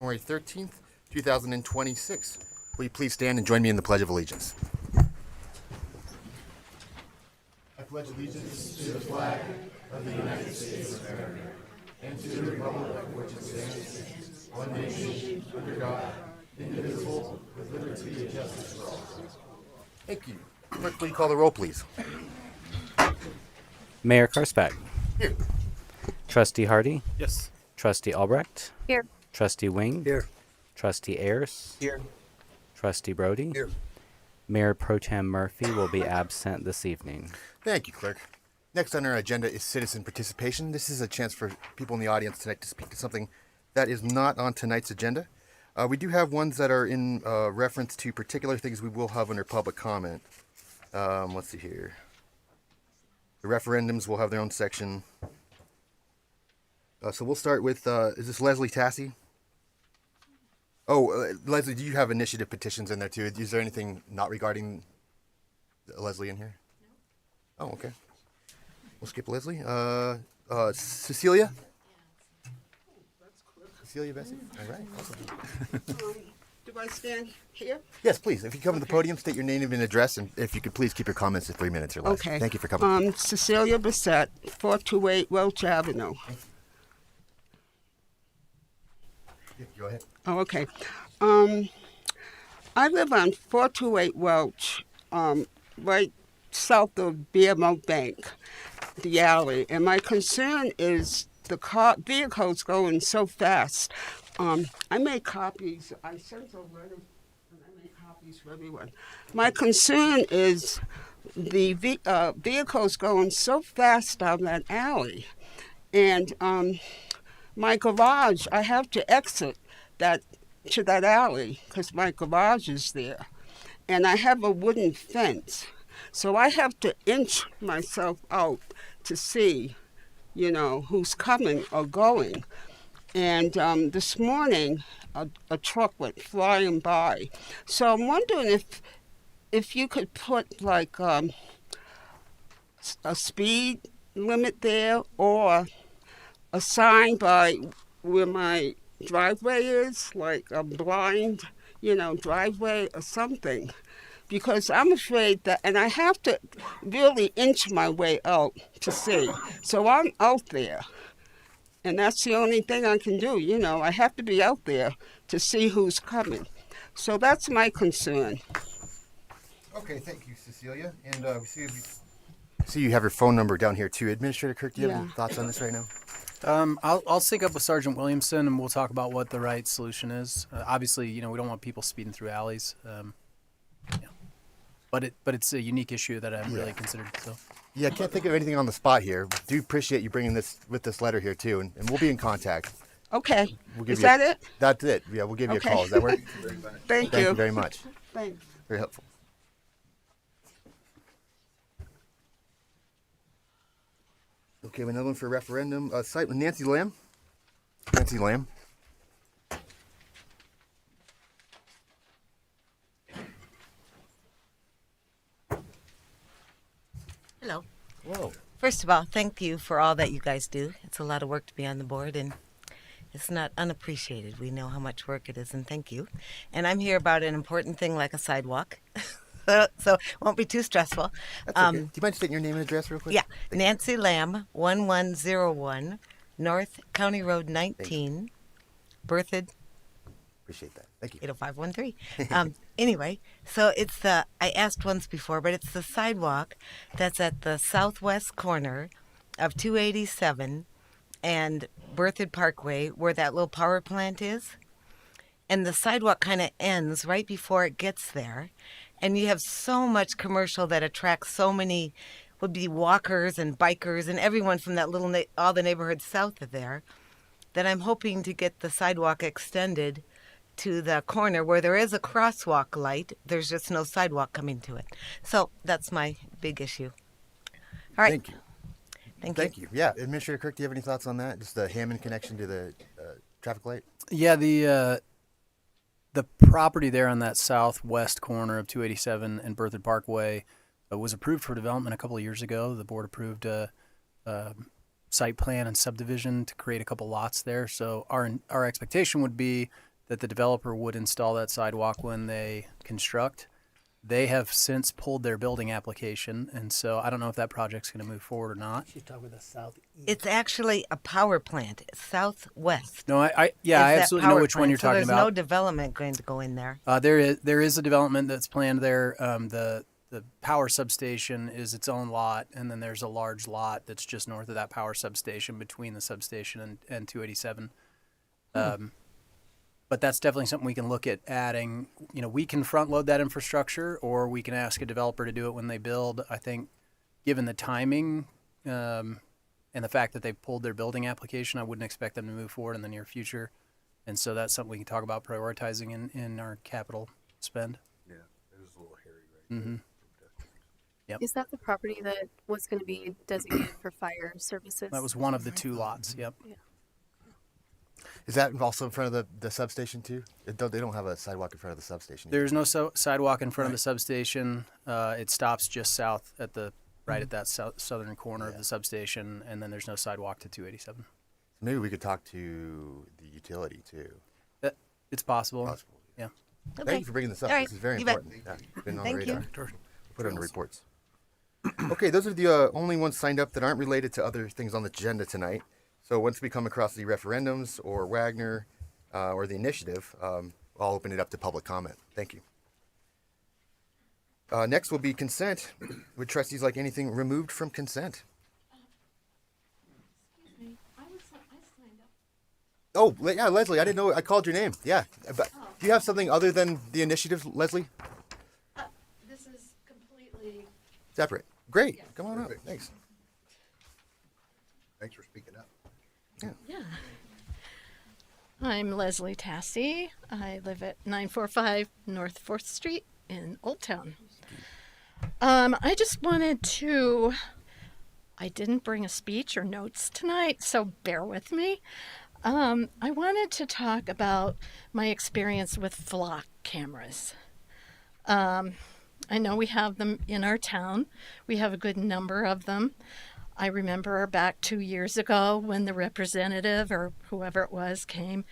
January 13th, 2026. Will you please stand and join me in the Pledge of Allegiance? I pledge allegiance to the flag of the United States of America and to the republic for which it stands, one nation, under God, indivisible, with liberty and justice for all. Thank you. Clerk, will you call the roll, please? Mayor Karsbach. Here. Trustee Hardy. Yes. Trustee Albrecht. Here. Trustee Wing. Here. Trustee Ayers. Here. Trustee Brody. Here. Mayor Pro Tem Murphy will be absent this evening. Thank you, Clerk. Next on our agenda is citizen participation. This is a chance for people in the audience tonight to speak to something that is not on tonight's agenda. We do have ones that are in reference to particular things we will have under public comment. Let's see here. The referendums will have their own section. So we'll start with, is this Leslie Tassi? Oh, Leslie, do you have initiative petitions in there too? Is there anything not regarding Leslie in here? No. Oh, okay. We'll skip Leslie. Cecilia? Cecilia Bessie? All right. Awesome. Do I stand here? Yes, please. If you come to the podium, state your name and address, and if you could please keep your comments to 3 minutes or less. Okay. Thank you for coming. Cecilia Bissett, 428 Welch Avenue. Yeah, go ahead. Oh, okay. I live on 428 Welch, right south of BMO Bank, the alley, and my concern is the vehicles going so fast. I made copies. I sent a letter, and I made copies for everyone. My concern is the vehicles going so fast down that alley, and my garage. I have to exit to that alley because my garage is there, and I have a wooden fence, so I have to inch myself out to see, who's coming or going. And this morning, a truck went flying by. So I'm wondering if you could put like a speed limit there or a sign by where my driveway is, like a blind, driveway or something. Because I'm afraid that, and I have to really inch my way out to see. So I'm out there. And that's the only thing I can do, I have to be out there to see who's coming. So that's my concern. Okay, thank you, Cecilia. And we see you have your phone number down here too. Administrator Kirk, do you have any thoughts on this right now? I'll sync up with Sergeant Williamson and we'll talk about what the right solution is. Obviously, we don't want people speeding through alleys. But it's a unique issue that I haven't really considered. So. Yeah, I can't think of anything on the spot here. Do appreciate you bringing this with this letter here too, and we'll be in contact. Okay. We'll give Is that it? That's it. Yeah, we'll give you a call. Does that work? Thank Thank you very much. Thanks. Very helpful. Okay, another one for referendum. Site with Nancy Lamb. Nancy Lamb. Hello. Whoa. First of all, thank you for all that you guys do. It's a lot of work to be on the board, and it's not unappreciated. We know how much work it is, and thank you. And I'm here about an important thing like a sidewalk, so it won't be too stressful. That's okay. Do you mind stating your name and address real quick? Yeah, Nancy Lamb, 1101 North County Road 19, Berthoud, Appreciate that. Thank you. 80513. Anyway, so it's I asked once before, but it's the sidewalk that's at the southwest corner of 287 and Berthoud Parkway, where that little power plant is. And the sidewalk kind of ends right before it gets there. And you have so much commercial that attracts so many, would be walkers and bikers and everyone from that little, all the neighborhoods south of there, that I'm hoping to get the sidewalk extended to the corner where there is a crosswalk light. There's just no sidewalk coming to it. So that's my big issue. All right. Thank you. Thank you. Yeah, Administrator Kirk, do you have any thoughts on that? Just the Hammond connection to the traffic light? Yeah, the property there on that southwest corner of 287 and Berthoud Parkway was approved for development a couple of years ago. The board approved a site plan and subdivision to create a couple lots there. So our expectation would be that the developer would install that sidewalk when they construct. They have since pulled their building application, and so I don't know if that project's going to move forward or not. She's talking about the southeast. It's actually a power plant, southwest. No, I is absolutely that know power which one plant, you're so talking there's about. no development going to go in there. There is a development that's planned there. The power substation is its own lot, and then there's a large lot that's just north of that power substation between the substation and 287. But that's definitely something we can look at adding. We can front load that infrastructure, or we can ask a developer to do it when they build. I think, given the timing and the fact that they pulled their building application, I wouldn't expect them to move forward in the near future. And so that's something we can talk about prioritizing in our capital spend. Yeah, it is a little hairy right Mm-hmm. there. Is that the property that was going to be designated for fire services? That was one of the two lots. Yep. Is that also in front of the substation too? They don't have a sidewalk in front of the substation. either. There's no sidewalk in front of the substation. It stops just south at at that southern corner of the substation, and then there's no sidewalk to 287. Maybe we could talk to the utility too. It's possible. Possible. Yeah. Okay. Thank you for bringing this up. All right. This is very You bet. important. Yeah, been on Thank the you. radar. Put it on the reports. Okay, those are the only ones signed up that aren't related to other things on the agenda tonight. So once we come across the referendums or Wagner or the initiative, I'll open it up to public comment. Thank you. Next will be consent. Would trustees like anything removed from consent? Oh, yeah, Leslie, I didn't know I called your name. Yeah. But do you have something other than the initiative, Leslie? This is completely. Separate. Great. Come on up. Thanks. Thanks for speaking up. Yeah. I'm Leslie Tassie. I live at 945 North 4th Street in Old Town. I just wanted to. I didn't bring a speech or notes tonight, so bear with me. I wanted to talk about my experience with flock cameras. I know we have them in our town. We have a good number of them. I remember back 2 years ago when the representative or whoever it was came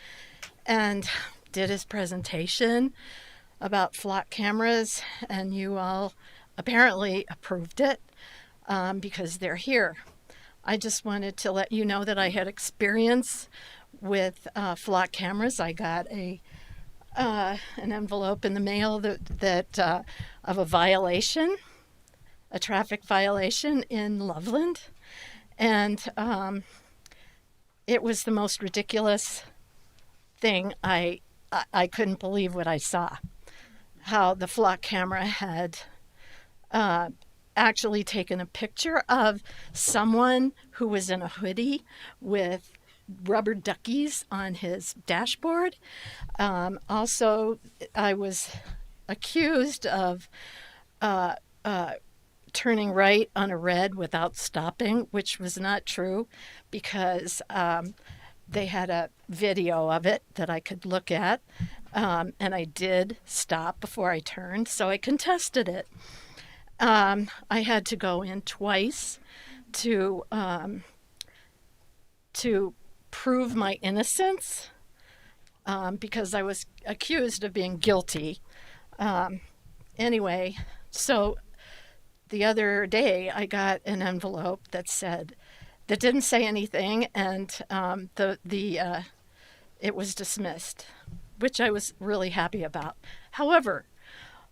and did his presentation about flock cameras, and you all apparently approved it because they're here. I just wanted to let you know that I had experience with flock cameras. I got an envelope in the mail that of a violation, a traffic violation in Loveland, and it was the most ridiculous thing. I couldn't believe what I saw. How the flock camera had actually taken a picture of someone who was in a hoodie with rubber duckies on his dashboard. Also, I was accused of turning right on a red without stopping, which was not true because they had a video of it that I could look at, and I did stop before I turned, so I contested it. I had to go in twice to prove my innocence because I was accused of being guilty. Anyway, so the other day I got an envelope that didn't say anything, and it was dismissed, which I was really happy about. However,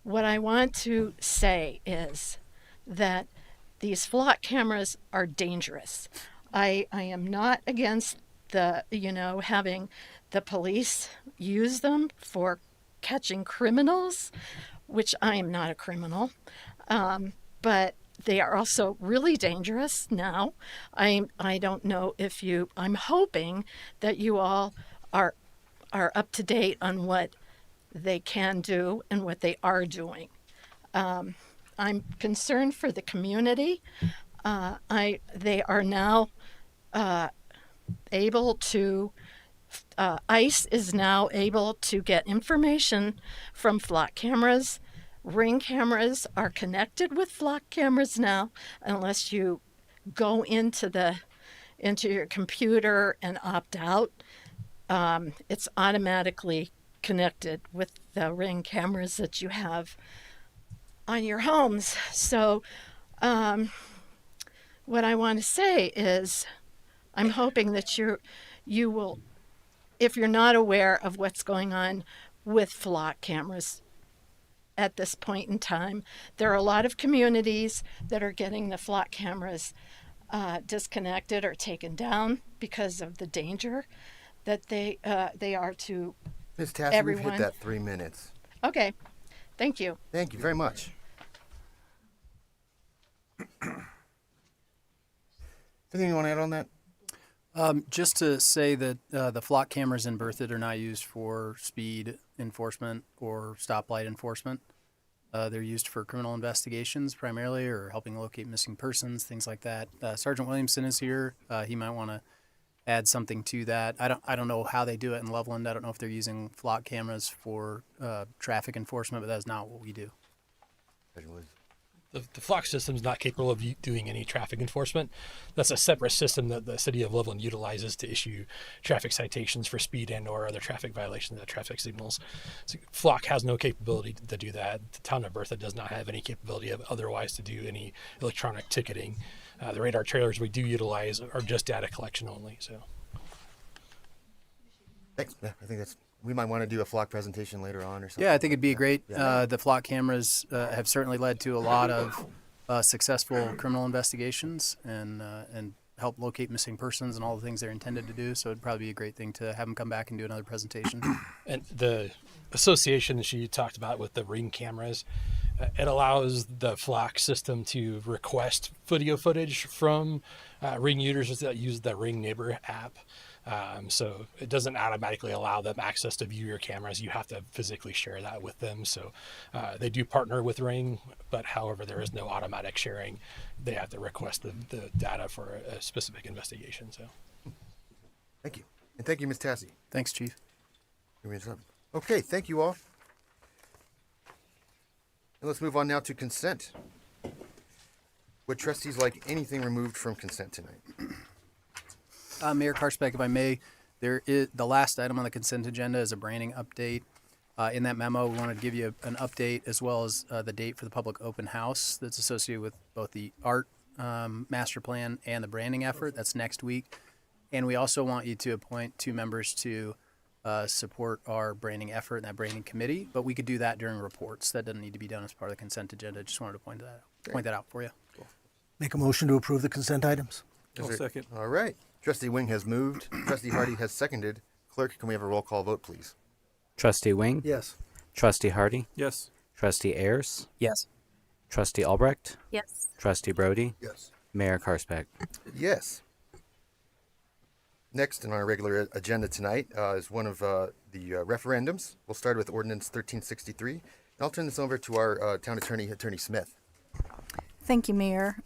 what I want to say is that these flock cameras are dangerous. I am not against having the police use them for catching criminals, which I am not a criminal, but they are also really dangerous now. I don't know if I'm hoping that you all are up to date on what they can do and what they are doing. I'm concerned for the community. They are now able to, ICE is now able to get information from flock cameras. Ring cameras are connected with flock cameras now, unless you go into your computer and opt out. It's automatically connected with the Ring cameras that you have on your homes. So, what I want to say is, I'm hoping that you will, if you're not aware of what's going on with flock cameras at this point in time, there are a lot of communities that are getting the flock cameras disconnected or taken down because of the danger that they are to Ms. Tassie, we've everyone. hit that 3 minutes. Okay, thank you. Thank you very much. Anything you want to add on that? Just to say that the flock cameras in Berthoud are not used for speed enforcement or stoplight enforcement. They're used for criminal investigations primarily, or helping locate missing persons, things like that. Sergeant Williamson is here. He might want to add something to that. I don't know how they do it in Loveland. I don't know if they're using flock cameras for traffic enforcement, but that's not what we do. The flock system is not capable of doing any traffic enforcement. That's a separate system that the city of Loveland utilizes to issue traffic citations for speed and or other traffic violations of traffic signals. So flock has no capability to do that. The town of Bertha does not have any capability of otherwise to do any electronic ticketing. The radar trailers we do utilize are just data collection only. So. Thanks. Yeah, I think we might want to do a flock presentation later on or something. Yeah, I think it'd be great. Yeah. The flock cameras have certainly led to a lot of successful criminal investigations and help locate missing persons and all the things they're intended to do. So it'd probably be a great thing to have them come back and do another presentation. And the association that she talked about with the Ring cameras, it allows the flock system to request video footage from Ring users that use the Ring Neighbor app. So it doesn't automatically allow them access to view your cameras. You have to physically share that with them. So they do partner with Ring, but however, there is no automatic sharing. They have to request the data for a specific investigation. So. Thank you. And thank you, Ms. Tassie. Thanks, Chief. Okay, thank you all. And let's move on now to consent. Would trustees like anything removed from consent tonight? Mayor Karspek, if I may, the last item on the consent agenda is a branding update. In that memo, we wanted to give you an update as well as the date for the public open house that's associated with both the art master plan and the branding effort. That's next week. And we also want you to appoint 2 members to support our branding effort and that branding committee. But we could do that during reports. That doesn't need to be done as part of the consent agenda. Just wanted to point that out for you. Make a motion to approve the consent items. Second. All right. Trustee Wing has moved. Trustee Hardy has seconded. Clerk, can we have a roll call vote, please? Trustee Wing? Yes. Trustee Hardy? Yes. Trustee Ayers? Yes. Trustee Albrecht? Yes. Trustee Brody? Yes. Mayor Karspek? Yes. Next on our regular agenda tonight is one of the referendums. We'll start with Ordinance 1363. And I'll turn this over to our town attorney, Attorney Smith. Thank you, Mayor.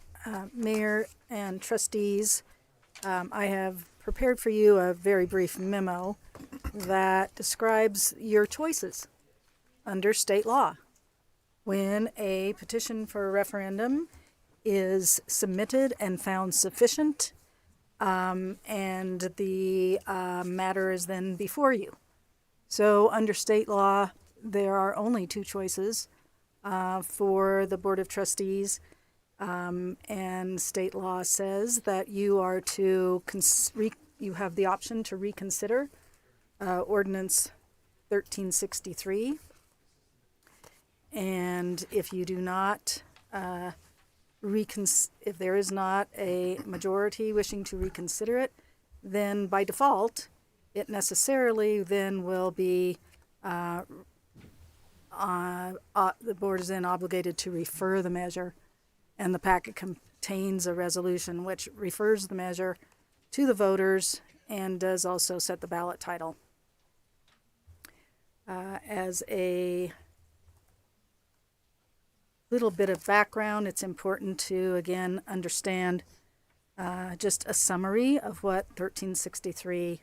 Mayor and trustees, I have prepared for you a very brief memo that describes your choices under state law. When a petition for a referendum is submitted and found sufficient, and the matter is then before you. So under state law, there are only 2 choices for the Board of Trustees. And state law says that you are to you have the option to reconsider Ordinance 1363, and if you do not if there is not a majority wishing to reconsider it, then by default, it necessarily then will be the board is then obligated to refer the measure. And the packet contains a resolution which refers the measure to the voters and does also set the ballot title. As a little bit of background, it's important to, again, understand just a summary of what 1363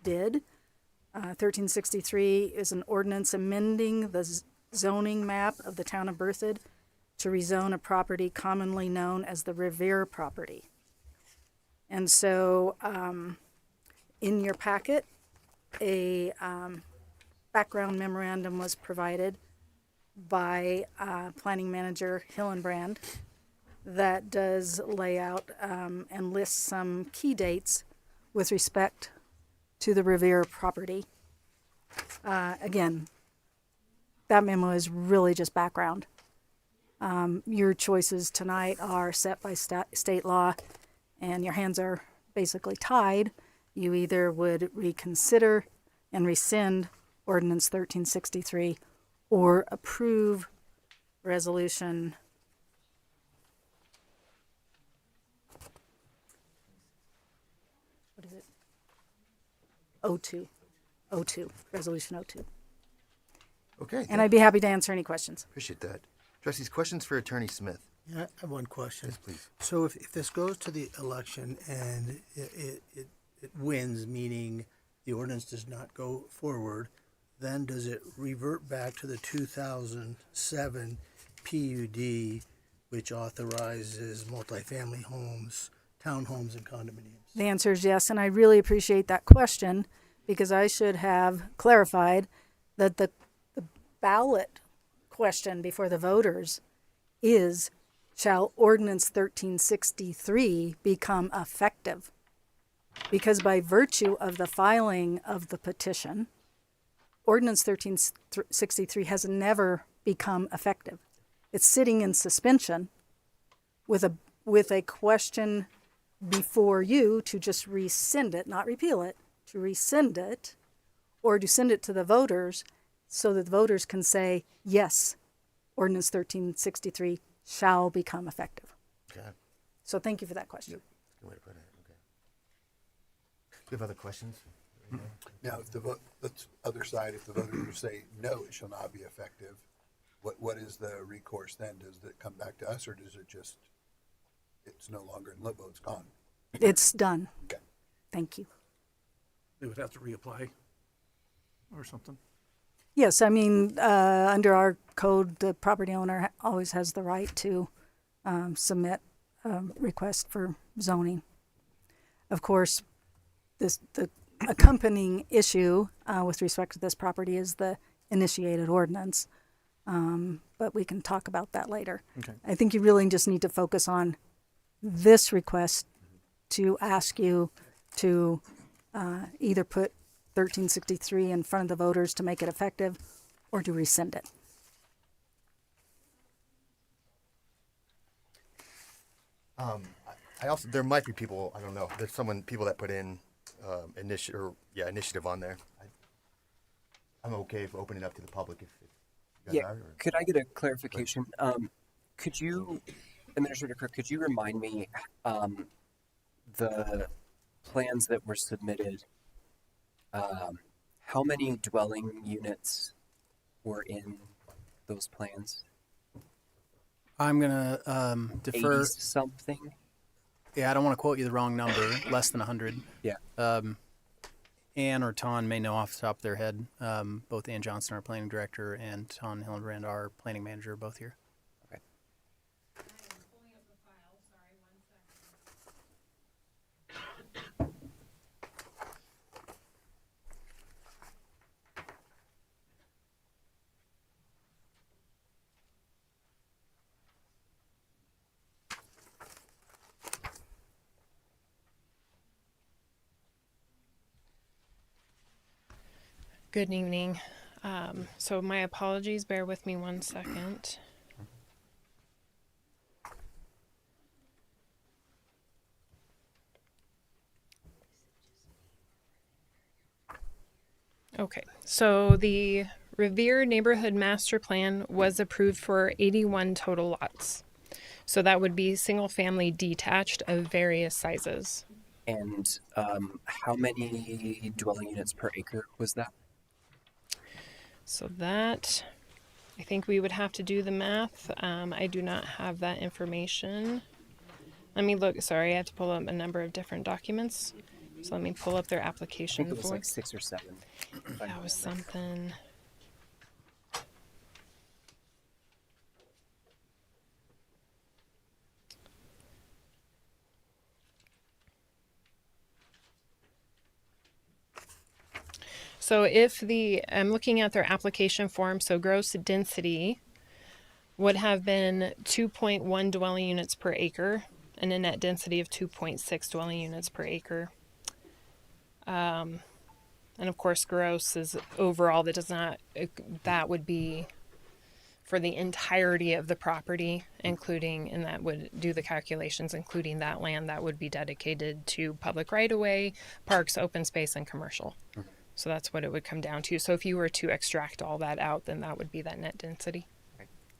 did. 1363 is an ordinance amending the zoning map of the town of Berthoud to rezone a property commonly known as the Revere property. And so in your packet, a background memorandum was provided by Planning Manager Hillenbrand that does lay out and lists some key dates with respect to the Revere property. Again, that memo is really just background. Your choices tonight are set by state law, and your hands are basically tied. You either would reconsider and rescind Ordinance 1363 or approve Resolution what is it? 02. Resolution 02. Okay. And I'd be happy to answer any questions. Appreciate that. Trustees, questions for Attorney Smith? Yeah, I have one question. Yes, please. So if this goes to the election and it wins, meaning the ordinance does not go forward, then does it revert back to the 2007 PUD, which authorizes multifamily homes, townhomes, and condominiums? The answer is yes, and I really appreciate that question because I should have clarified that the ballot question before the voters is, shall Ordinance 1363 become effective? Because by virtue of the filing of the petition, Ordinance 1363 has never become effective. It's sitting in suspension with a question before you to just rescind it, not repeal it, to rescind it, or to send it to the voters so that the voters can say, yes, Ordinance 1363 shall become effective. Okay. So thank you for that question. Good way to put it. Okay. Do you have other questions? Now, if the vote, let's other side, if the voters say no, it shall not be effective, what is the recourse then? Does it come back to us, or does it just, it's no longer in limbo, it's gone? It's done. Okay. Thank you. They would have to reapply or something? Yes, I mean, under our code, the property owner always has the right to submit a request for zoning. Of course, the accompanying issue with respect to this property is the initiated ordinance, but we can talk about that later. Okay. I think you really just need to focus on this request to ask you to either put 1363 in front of the voters to make it effective or to rescind it. I also, there might be people, I don't know, there's people that put in initiative on there. I'm okay if opening it up to the public if you guys are. Or? Could I get a clarification? Could you, Administrator Cook, could you remind me the plans that were submitted, how many dwelling units were in those plans? I'm gonna defer. 80 something? Yeah, I don't want to quote you the wrong number. Less than 100. Yeah. Ann or Ton may know off the top of their head. Both Ann Johnson, our planning director, and Ton Hillenbrand, our planning manager, are both here. Okay. Good evening. So my apologies, bear with me 1 second. Okay, so the Revere Neighborhood Master Plan was approved for 81 total lots. So that would be single family detached of various sizes. And how many dwelling units per acre was that? So that, I think we would have to do the math. I do not have that information. Let me look, sorry, I have to pull up a number of different documents. So let me pull up their I application think it was for. like 6 or 7. That was something. So if I'm looking at their application form, so gross density would have been 2.1 dwelling units per acre and a net density of 2.6 dwelling units per acre. And of course, gross is overall, that would be for the entirety of the property, including, and that would do the calculations, including that land that would be dedicated to public right-of-way, parks, open space, and commercial. So that's what it would come down to. So if you were to extract all that out, then that would be that net density.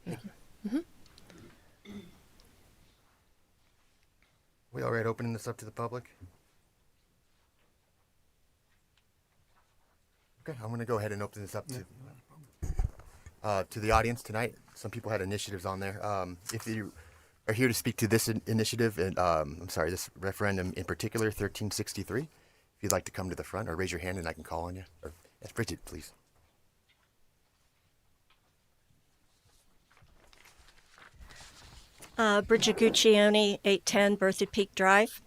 We all right opening this up to the public? Okay, I'm going to go ahead and open this up to the audience tonight. Some people had initiatives on there. If you are here to speak to this initiative, and this referendum in particular, 1363, if you'd like to come to the front or raise your hand and I can call on you. Or, yes, Bridget, please. Bridget Guccione, 810 Berthoud Peak Drive.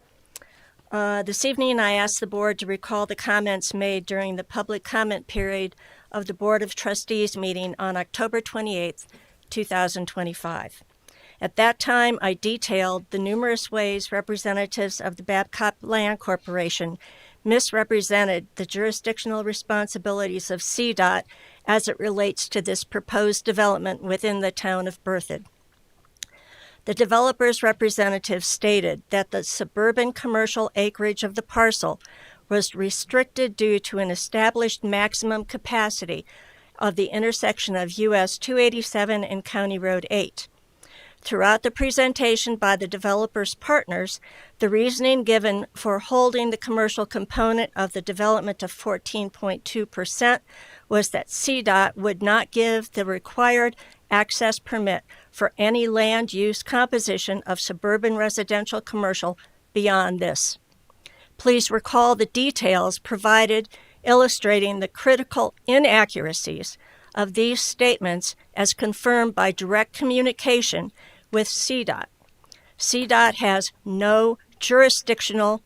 This evening I asked the board to recall the comments made during the public comment period of the Board of Trustees meeting on October 28th, 2025. At that time, I detailed the numerous ways representatives of the Babcock Land Corporation misrepresented the jurisdictional responsibilities of CDOT as it relates to this proposed development within the town of Berthoud. The developer's representative stated that the suburban commercial acreage of the parcel was restricted due to an established maximum capacity of the intersection of US 287 and County Road 8. Throughout the presentation by the developer's partners, the reasoning given for holding the commercial component of the development to 14.2% was that CDOT would not give the required access permit for any land use composition of suburban residential commercial beyond this. Please recall the details provided illustrating the critical inaccuracies of these statements as confirmed by direct communication with CDOT. CDOT has no jurisdictional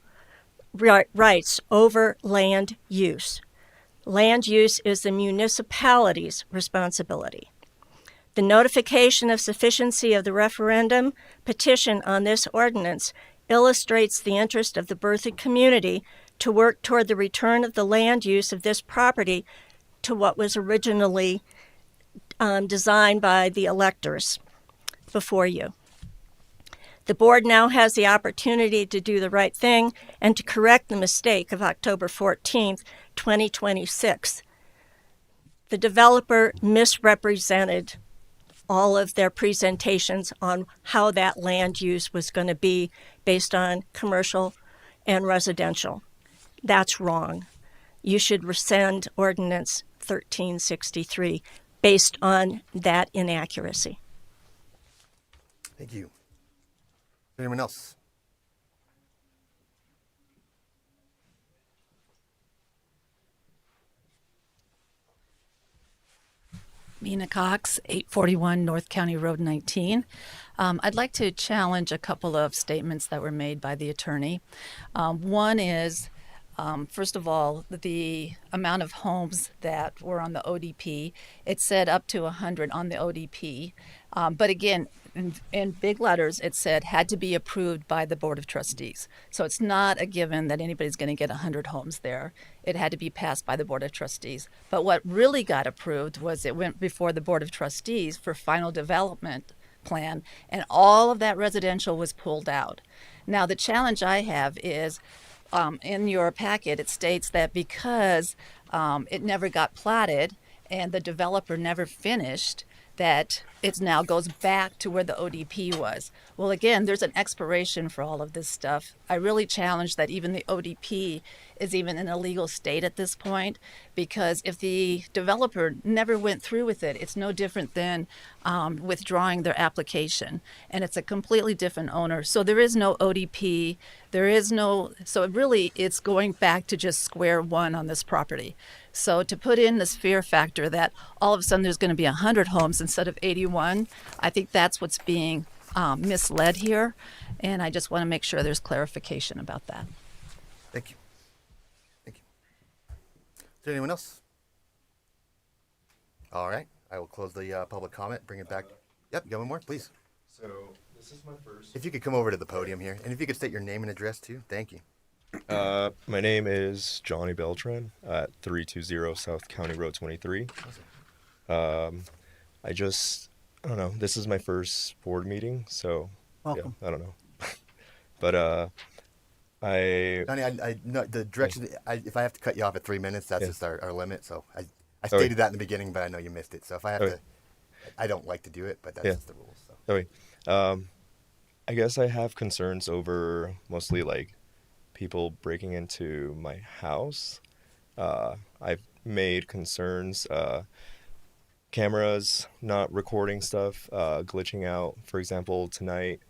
rights over land use. Land use is the municipality's responsibility. The notification of sufficiency of the referendum petition on this ordinance illustrates the interest of the Berthoud community to work toward the return of the land use of this property to what was originally designed by the electors before you. The board now has the opportunity to do the right thing and to correct the mistake of October 14th, 2026. The developer misrepresented all of their presentations on how that land use was going to be based on commercial and residential. That's wrong. You should rescind Ordinance 1363 based on that inaccuracy. Thank you. Anyone else? Mina Cox, 841 North County Road 19. I'd like to challenge a couple of statements that were made by the attorney. One is, first of all, the amount of homes that were on the ODP. It said up to 100 on the ODP. But again, in big letters, it said had to be approved by the Board of Trustees. So it's not a given that anybody's going to get 100 homes there. It had to be passed by the Board of Trustees. But what really got approved was it went before the Board of Trustees for final development plan, and all of that residential was pulled out. Now, the challenge I have is in your packet, it states that because it never got platted and the developer never finished, that it now goes back to where the ODP was. Well, again, there's an expiration for all of this stuff. I really challenge that even the ODP is even in a legal state at this point, because if the developer never went through with it, it's no different than withdrawing their application, and it's a completely different owner. So there is no ODP. So it's going back to just square one on this property. So to put in this fear factor that all of a sudden there's going to be 100 homes instead of 81, I think that's what's being misled here. And I just want to make sure there's clarification about that. Thank you. Thank you. Is there anyone else? All right. I will close the public comment. Bring it back. Yep. Go one more, please. So this is my first. If you could come over to the podium here, and if you could state your name and address too. Thank you. My name is Johnny Beltran at 320 South County Road 23. I don't know. This is my first board meeting, so Welcome. yeah, I don't know. But Johnny, I no, the direction. If I have to cut you off at 3 minutes, that's Yeah. just our limit. So I Okay. stated that in the beginning, but I know you missed it. So if I have Okay. to, I don't like to do it, but that's Yeah. just the rules. So. Okay. I guess I have concerns over mostly like people breaking into my house. I've made concerns, cameras not recording stuff, glitching out. For example, tonight,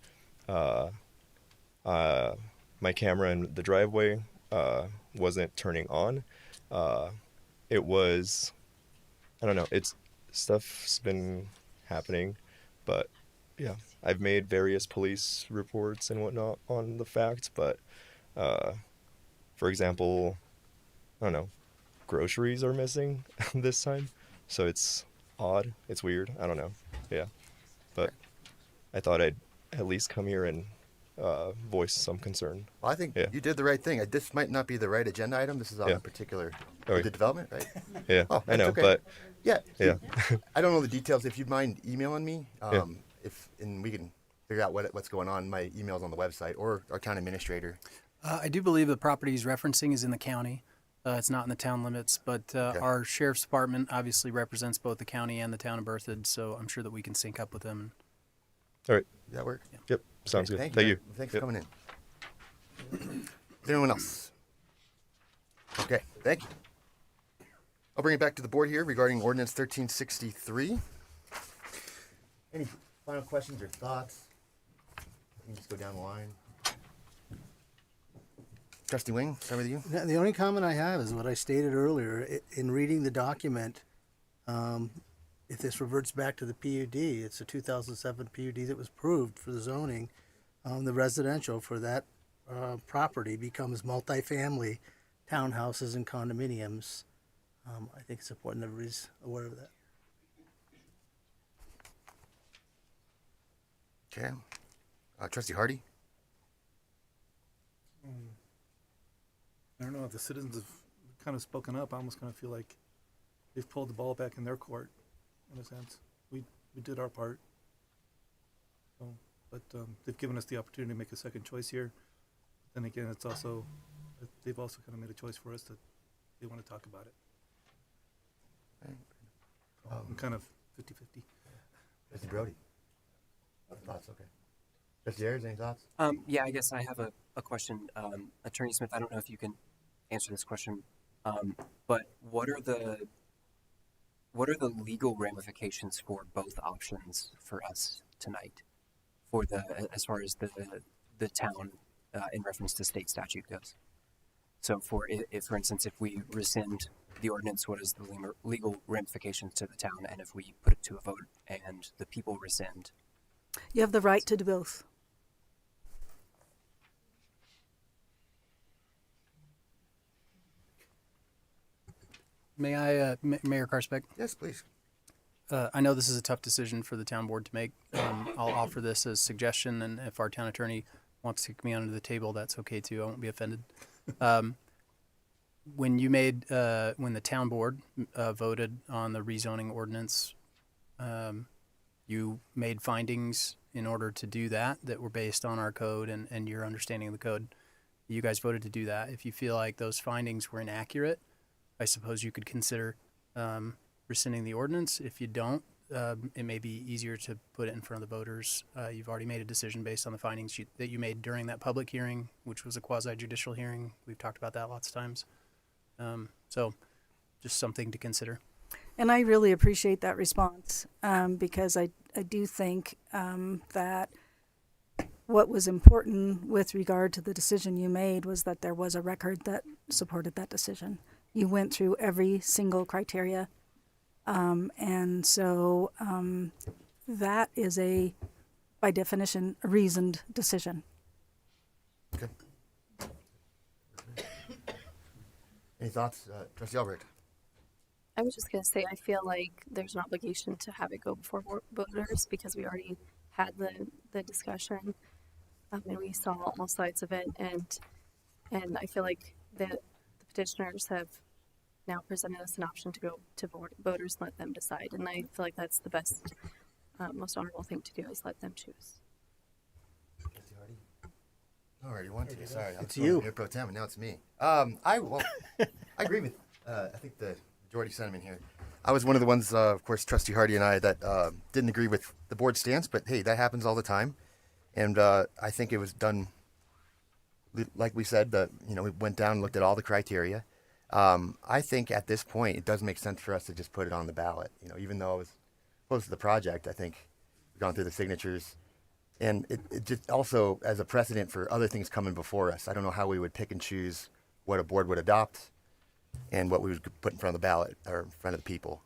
my camera in the driveway wasn't turning on. It was, I don't know, stuff's been happening, but yeah, I've made various police reports and whatnot on the fact, but for example, I don't know, groceries are missing this time, so it's odd, it's weird, I don't know, yeah, but I thought I'd at least come here and voice some concern. Well, I think Yeah. you did the right thing. This might not be the right agenda item. This is on Yeah. a particular Okay. the development, right? Yeah, Oh, I that's know, okay. but yeah, yeah. I don't know the details. If you'd mind emailing me, Yeah. and we can figure out what's going on. My email's on the website or our town administrator. I do believe the property he's referencing is in the county. It's not in the town limits, but our sheriff's department obviously represents both the county and the town of Berthoud, so I'm sure that we can sync up with them. All right. Does that work? Yep, sounds Okay, good. Thank you. Thanks Yep. for coming in. Is there anyone else? Okay, thank you. I'll bring it back to the board here regarding ordinance 1363. Any final questions or thoughts? You can just go down the line. Trustee Wing, start with you. The only comment I have is what I stated earlier. In reading the document, if this reverts back to the PUD, it's a 2007 PUD that was approved for the zoning. The residential for that property becomes multifamily townhouses and condominiums. I think it's important everybody's aware of that. Okay. Trustee Hardy? I don't know if the citizens have kind of spoken up. I almost kind of feel like they've pulled the ball back in their court, in a sense. We did our part. So, but they've given us the opportunity to make a second choice here. Then again, it's also, they've also kind of made a choice for us that they want to talk about it. I'm kind of 50-50. Trustee Brody? Thoughts? Okay. Trustee Ayers, any thoughts? Yeah, I guess I have a question. Attorney Smith, I don't know if you can answer this question, but what are the legal ramifications for both options for us tonight, for as far as the town in reference to state statute goes? So, for instance, if we rescind the ordinance, what is the legal ramifications to the town? And if we put it to a vote and the people rescind? You have the right to do both. May I, Mayor Karsbeck? Yes, please. I know this is a tough decision for the town board to make. I'll offer this as a suggestion, and if our town attorney wants to kick me under the table, that's okay too. I won't be offended. When the town board voted on the rezoning ordinance, you made findings in order to do that were based on our code and your understanding of the code. You guys voted to do that. If you feel like those findings were inaccurate, I suppose you could consider rescinding the ordinance. If you don't, it may be easier to put it in front of the voters. You've already made a decision based on the findings that you made during that public hearing, which was a quasi-judicial hearing. We've talked about that lots of times. So just something to consider. And I really appreciate that response because I do think that what was important with regard to the decision you made was that there was a record that supported that decision. You went through every single criteria. And so that is by definition, a reasoned decision. Okay. Any thoughts, Trustee Albrecht? I was just gonna say, I feel like there's an obligation to have it go before voters because we already had the discussion, and we saw all sides of it, and I feel like the petitioners have now presented us an option to go to voters and let them decide, and I feel like that's the best, most honorable thing to do is let them choose. All right, you want to? Sorry, It's you. Mayor Pro Tem, and now it's me. I agree with. I think the majority sentiment here. I was one of the ones, of course, Trustee Hardy and I, that didn't agree with the board stance, but hey, that happens all the time, and I think it was done. Like we said, we went down and looked at all the criteria. I think at this point, it does make sense for us to just put it on the ballot. Even though I was close to the project, I think we've gone through the signatures. And it just also as a precedent for other things coming before us. I don't know how we would pick and choose what a board would adopt and what we would put in front of the ballot or in front of the people.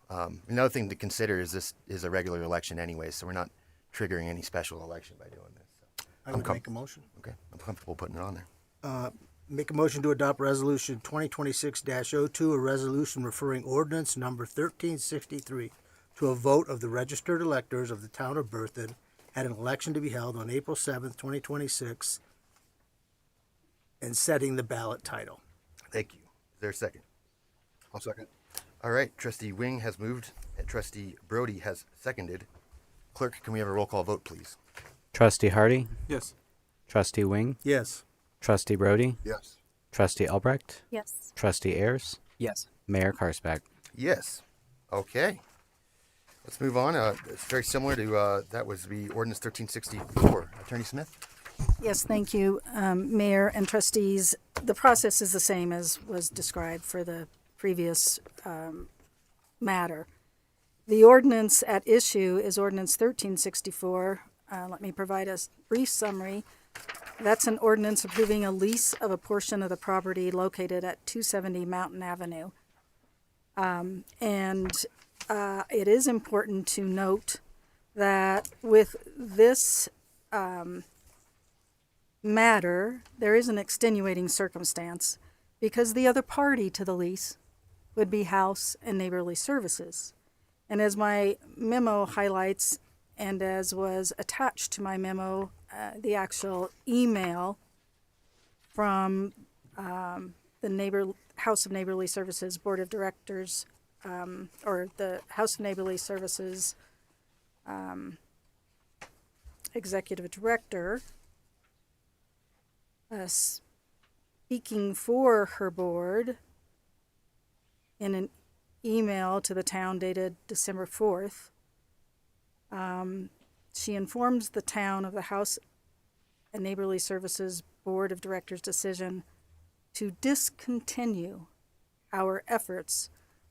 Another thing to consider is this is a regular election anyway, so we're not triggering any special election by doing this. So I would make a motion. Okay, I'm comfortable putting it on there. Make a motion to adopt resolution 2026-02, a resolution referring ordinance number 1363 to a vote of the registered electors of the town of Berthoud at an election to be held on April 7th, 2026, and setting the ballot title. Thank you. Is there a second? I'll second. All right, Trustee Wing has moved and Trustee Brody has seconded. Clerk, can we have a roll call vote, please? Trustee Hardy, Yes. Trustee Wing, Yes. Trustee Brody, Yes. Trustee Albrecht, Yes. Trustee Ayers, Yes. Mayor Karsbach. Yes. Okay. Let's move on. It's very similar to that was the ordinance 1364. Attorney Smith? Yes, thank you, Mayor and trustees. The process is the same as was described for the previous matter. The ordinance at issue is ordinance 1364. Let me provide a brief summary. That's an ordinance approving a lease of a portion of the property located at 270 Mountain Avenue. It is important to note that with this matter, there is an extenuating circumstance because the other party to the lease would be House and Neighborly Services. And as my memo highlights, and as was attached to my memo, the actual email from the House of Neighborly Services Board of Directors, or the House of Neighborly Services Executive Director, speaking for her board in an email to the town dated December 4th. She informs the town of the House and Neighborly Services Board of Directors' decision to discontinue our efforts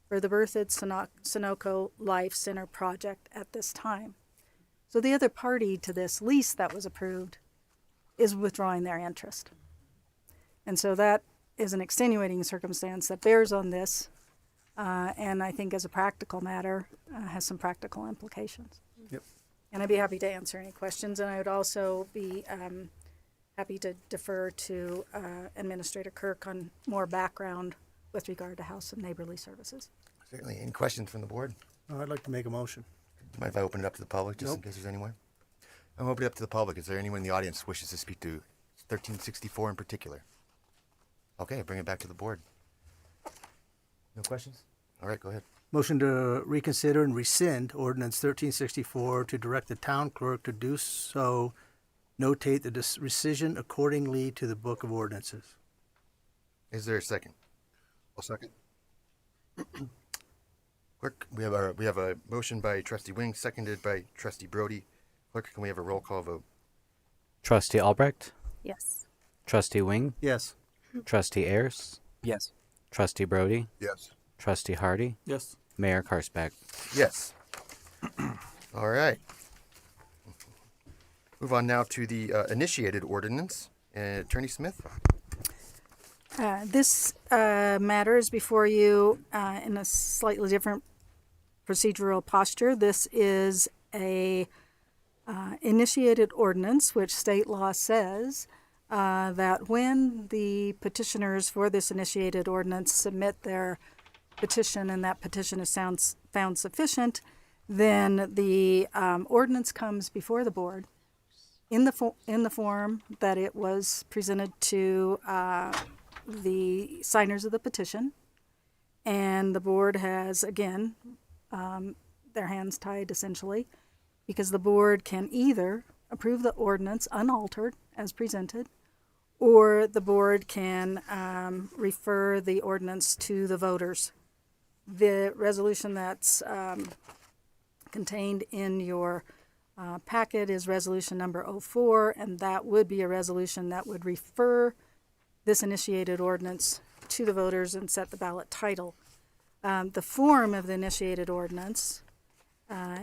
for the Berthoud Sunoco Life Center project at this time. So the other party to this lease that was approved is withdrawing their interest. And so that is an extenuating circumstance that bears on this, and I think as a practical matter, has some practical implications. Yep. And I'd be happy to answer any questions, and I would also be happy to defer to Administrator Kirk on more background with regard to House of Neighborly Services. Certainly. Any questions from the board? I'd like to make a motion. Do you mind if I open it up to the public, just in case there's anyone? I'm opening it up to the public. Is there anyone in the audience who wishes to speak to 1364 in particular? Okay, bring it back to the board. No questions? All right, go ahead. Motion to reconsider and rescind ordinance 1364 to direct the town clerk to do so, notate the rescission accordingly to the book of ordinances. Is there a second? I'll second. Clerk, we have a motion by Trustee Wing, seconded by Trustee Brody. Clerk, can we have a roll call vote? Trustee Albrecht, Yes. Trustee Wing, Yes. Trustee Ayers, Yes. Trustee Brody, Yes. Trustee Hardy, Yes. Mayor Karsbach. Yes. All right. Move on now to the initiated ordinance. Attorney Smith? This matter is before you in a slightly different procedural posture. This is a initiated ordinance, which state law says that when the petitioners for this initiated ordinance submit their petition and that petition is found sufficient, then the ordinance comes before the board in the form that it was presented to the signers of the petition, and the board has, again, their hands tied essentially, because the board can either approve the ordinance unaltered as presented, or the board can refer the ordinance to the voters. The resolution that's contained in your packet is resolution number 04, and that would be a resolution that would refer this initiated ordinance to the voters and set the ballot title. The form of the initiated ordinance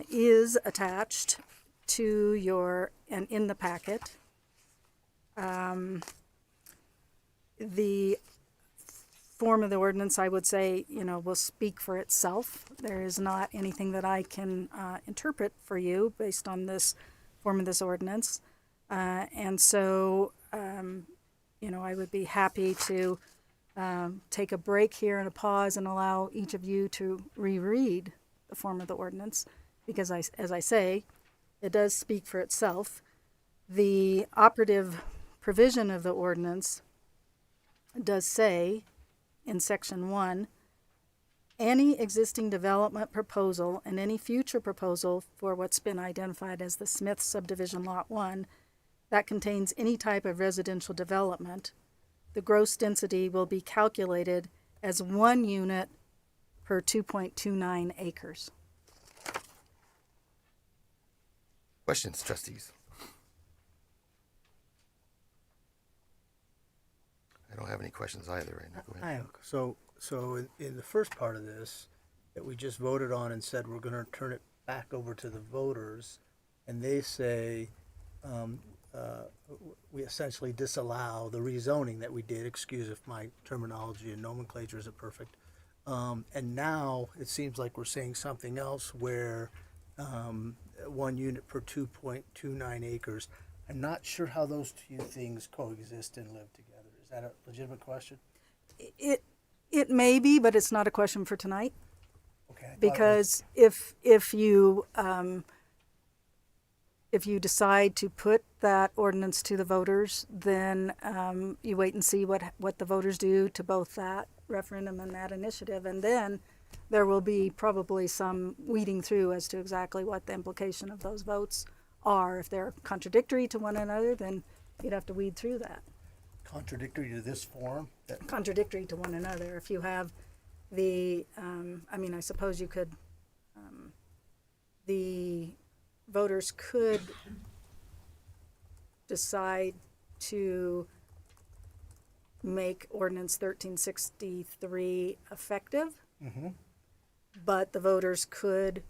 is attached to and in the packet. The form of the ordinance, I would say, will speak for itself. There is not anything that I can interpret for you based on this form of this ordinance. And so, I would be happy to take a break here and a pause and allow each of you to reread the form of the ordinance, because as I say, it does speak for itself. The operative provision of the ordinance does say in section 1, any existing development proposal and any future proposal for what's been identified as the Smith subdivision lot 1 that contains any type of residential development, the gross density will be calculated as 1 unit per 2.29 acres. Questions, trustees? I don't have any questions either right now. Go ahead. So in the first part of this, that we just voted on and said we're going to turn it back over to the voters, and they say we essentially disallow the rezoning that we did. Excuse if my terminology and nomenclature isn't perfect. And now it seems like we're saying something else where 1 unit per 2.29 acres. I'm not sure how those two things coexist and live together. Is that a legitimate question? It may be, but it's not a question for tonight. Okay. Because if you decide to put that ordinance to the voters, then you wait and see what the voters do to both that referendum and that initiative, and then there will be probably some weeding through as to exactly what the implication of those votes are. If they're contradictory to one another, then you'd have to weed through that. Contradictory to this form? Contradictory to one another. If you have the, I suppose you could, the voters could decide to make ordinance 1363 effective, but the voters could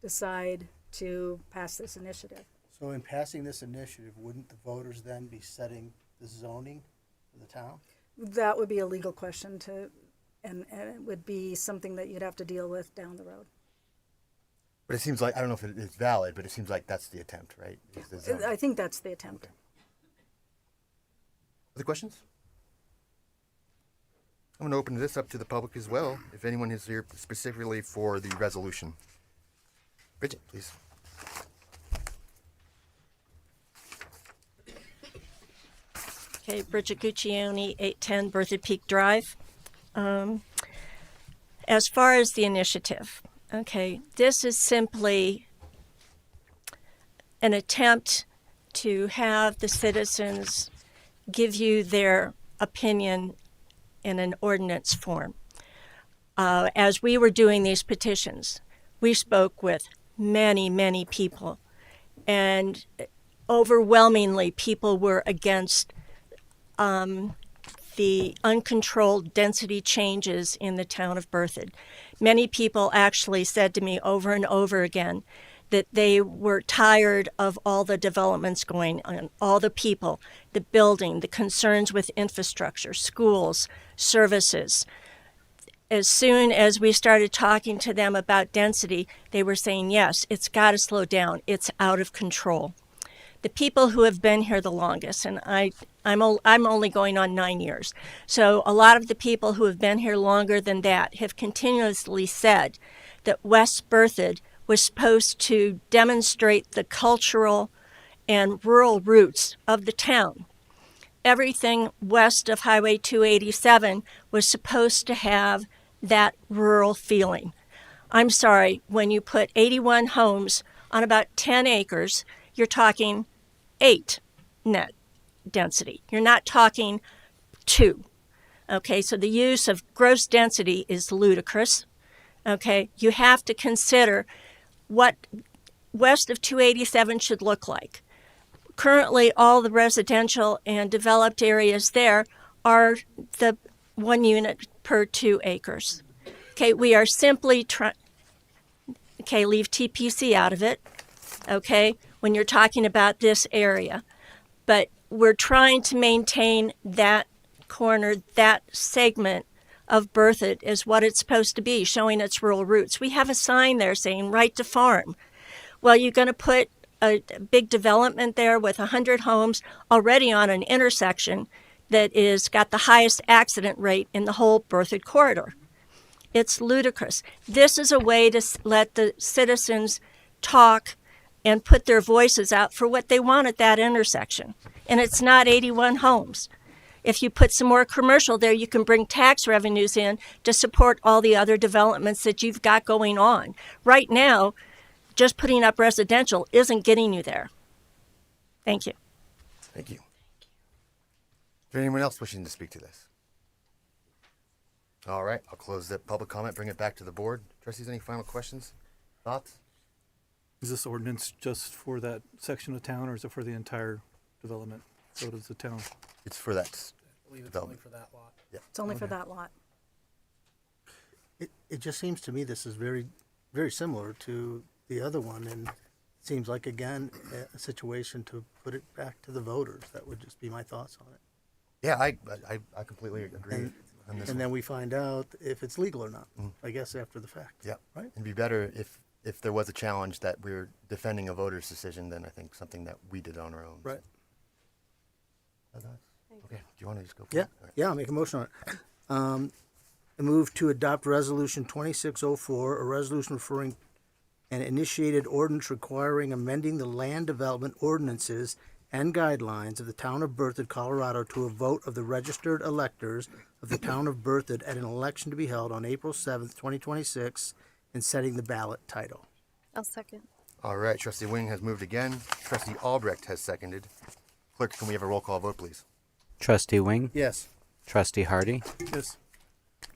decide to pass this initiative. So in passing this initiative, wouldn't the voters then be setting the zoning for the town? That would be a legal question and it would be something that you'd have to deal with down the road. But it seems like, I don't know if it's valid, but it seems like that's the attempt, right? I think that's the attempt. Okay. Other questions? I'm going to open this up to the public as well, if anyone is here specifically for the resolution. Bridget, please. Okay, Bridget Guccione, 810 Berthoud Peak Drive. As far as the initiative, okay, this is simply an attempt to have the citizens give you their opinion in an ordinance form. As we were doing these petitions, we spoke with many, many people, and overwhelmingly people were against the uncontrolled density changes in the town of Berthoud. Many people actually said to me over and over again that they were tired of all the developments going on, all the people, the building, the concerns with infrastructure, schools, services. As soon as we started talking to them about density, they were saying, yes, it's got to slow down. It's out of control. the people who have been here the longest, and I'm only going on 9 years. So a lot of the people who have been here longer than that have continuously said that West Berthoud was supposed to demonstrate the cultural and rural roots of the town. Everything west of Highway 287 was supposed to have that rural feeling. I'm sorry, when you put 81 homes on about 10 acres, you're talking 8 net density. You're not talking 2. Okay, so the use of gross density is ludicrous. Okay, you have to consider what west of 287 should look like. Currently, all the residential and developed areas there are the 1 unit per 2 acres. Okay, we are simply trying, okay, leave TPC out of it, okay, when you're talking about this area. But we're trying to maintain that corner, that segment of Berthoud is what it's supposed to be, showing its rural roots. We have a sign there saying right to farm. Well, you're going to put a big development there with 100 homes already on an intersection that is got the highest accident rate in the whole Berthoud corridor. It's ludicrous. This is a way to let the citizens talk and put their voices out for what they want at that intersection. And it's not 81 homes. If you put some more commercial there, you can bring tax revenues in to support all the other developments that you've got going on. Right now, just putting up residential isn't getting you there. Thank you. Thank you. Is there anyone else wishing to speak to this? All right, I'll close the public comment, bring it back to the board. Trustees, any final questions, thoughts? Is this ordinance just for that section of town, or is it for the entire development? So does the town? It's for that I believe it's only development. for that lot. Yeah. It's only for Okay. that lot. It just seems to me this is very, very similar to the other one, and it seems like, again, a situation to put it back to the voters. That would just be my thoughts on it. Yeah, I completely agree And, on this and one. then we find out if it's legal or not, Mhm. I guess, after the fact. Yeah, Right? It'd be better if there was a challenge that we're defending a voter's decision than I think something that we did on our own. Right. Okay, do you want to just go? For Yeah, it? All right. yeah, I'll make a motion on it. I move to adopt Resolution 2604, a resolution referring an initiated ordinance requiring amending the land development ordinances and guidelines of the town of Berthoud, Colorado, to a vote of the registered electors of the town of Berthoud at an election to be held on April 7th, 2026, and setting the ballot title. I'll second. All right, Trustee Wing has moved again. Trustee Albrecht has seconded. Clerk, can we have a roll call vote, please? Trustee Wing, Yes. Trustee Hardy, Yes.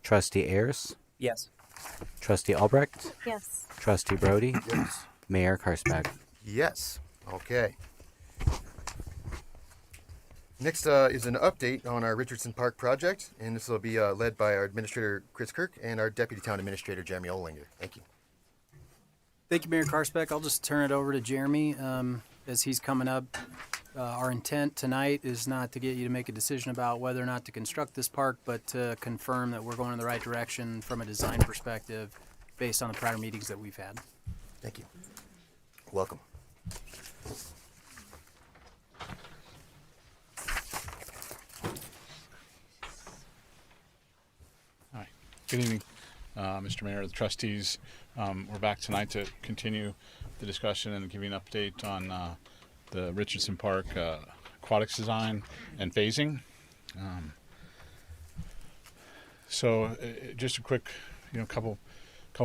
Trustee Ayers, Yes. Trustee Albrecht, Yes. Trustee Brody, Yes. Mayor Karstbag. Yes. Okay. Next is an update on our Richardson Park project, and this will be led by our Administrator Chris Kirk and our Deputy Town Administrator Jeremy Olinger. Thank you. Thank you, Mayor Karsbeck. I'll just turn it over to Jeremy as he's coming up. Our intent tonight is not to get you to make a decision about whether or not to construct this park, but to confirm that we're going in the right direction from a design perspective based on the prior meetings that we've had. Thank you. Welcome. Hi. Good evening, Mr. Mayor, the trustees. We're back tonight to continue the discussion and give you an update on the Richardson Park aquatics design and phasing. Just a quick, couple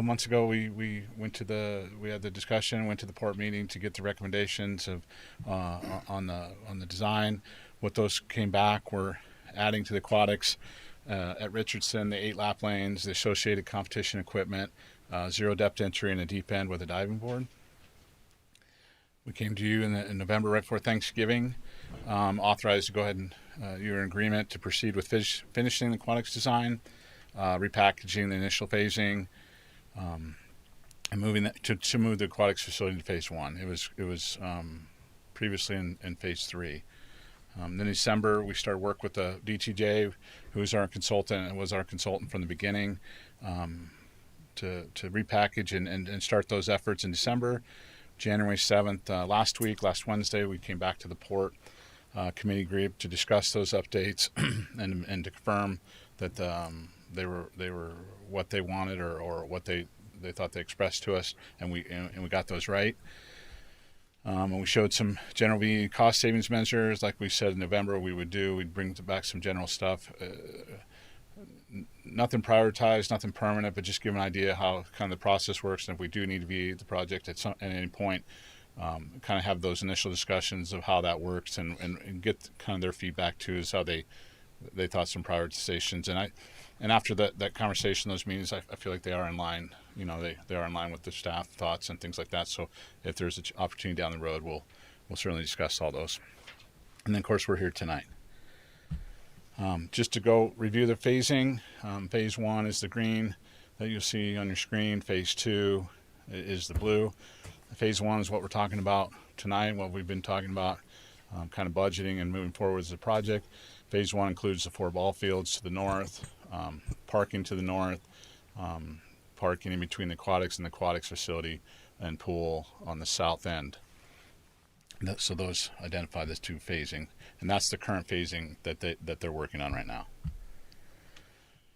months ago, we had the discussion, went to the port meeting to get the recommendations of on the design. What those came back were adding to the aquatics at Richardson the 8 lap lanes, the associated competition equipment, 0 depth entry, and a deep end with a diving board. We came to you in November right before Thanksgiving, authorized to go ahead and you're in agreement to proceed with finishing the aquatics design, repackaging the initial phasing, and moving that to move the aquatics facility to phase 1. It was previously in phase 3. Then in December, we started work with the DTJ, who is our consultant and was our consultant from the beginning, to repackage and start those efforts in December. January 7th. Last Wednesday, we came back to the port committee group to discuss those updates and to confirm that they were what they wanted or what they thought they expressed to us, and we got those right. And we showed some general V cost savings measures, like we said in November we would do. We'd bring back some general stuff. Nothing prioritized, nothing permanent, but just give an idea how kind of the process works, and if we do need to be the project at any point, kind of have those initial discussions of how that works, and get kind of their feedback too, is how they thought some prioritizations. And after that conversation, those meetings, I feel like they are in line. You know, they are in line with the staff thoughts and things like that. So if there's an opportunity down the road, we'll certainly discuss all those. And then of course we're here tonight. Just to go review the phasing, phase 1 is the green that you'll see on your screen. Phase 2 is the blue. Phase 1 is what we're talking about tonight, what we've been talking about, kind of budgeting and moving forward as a project. Phase 1 includes the 4 ball fields to the north, parking to the north, parking in between the aquatics and the aquatics facility, and pool on the south end. So those identify the 2 phasing, and that's the current phasing that they're working on right now.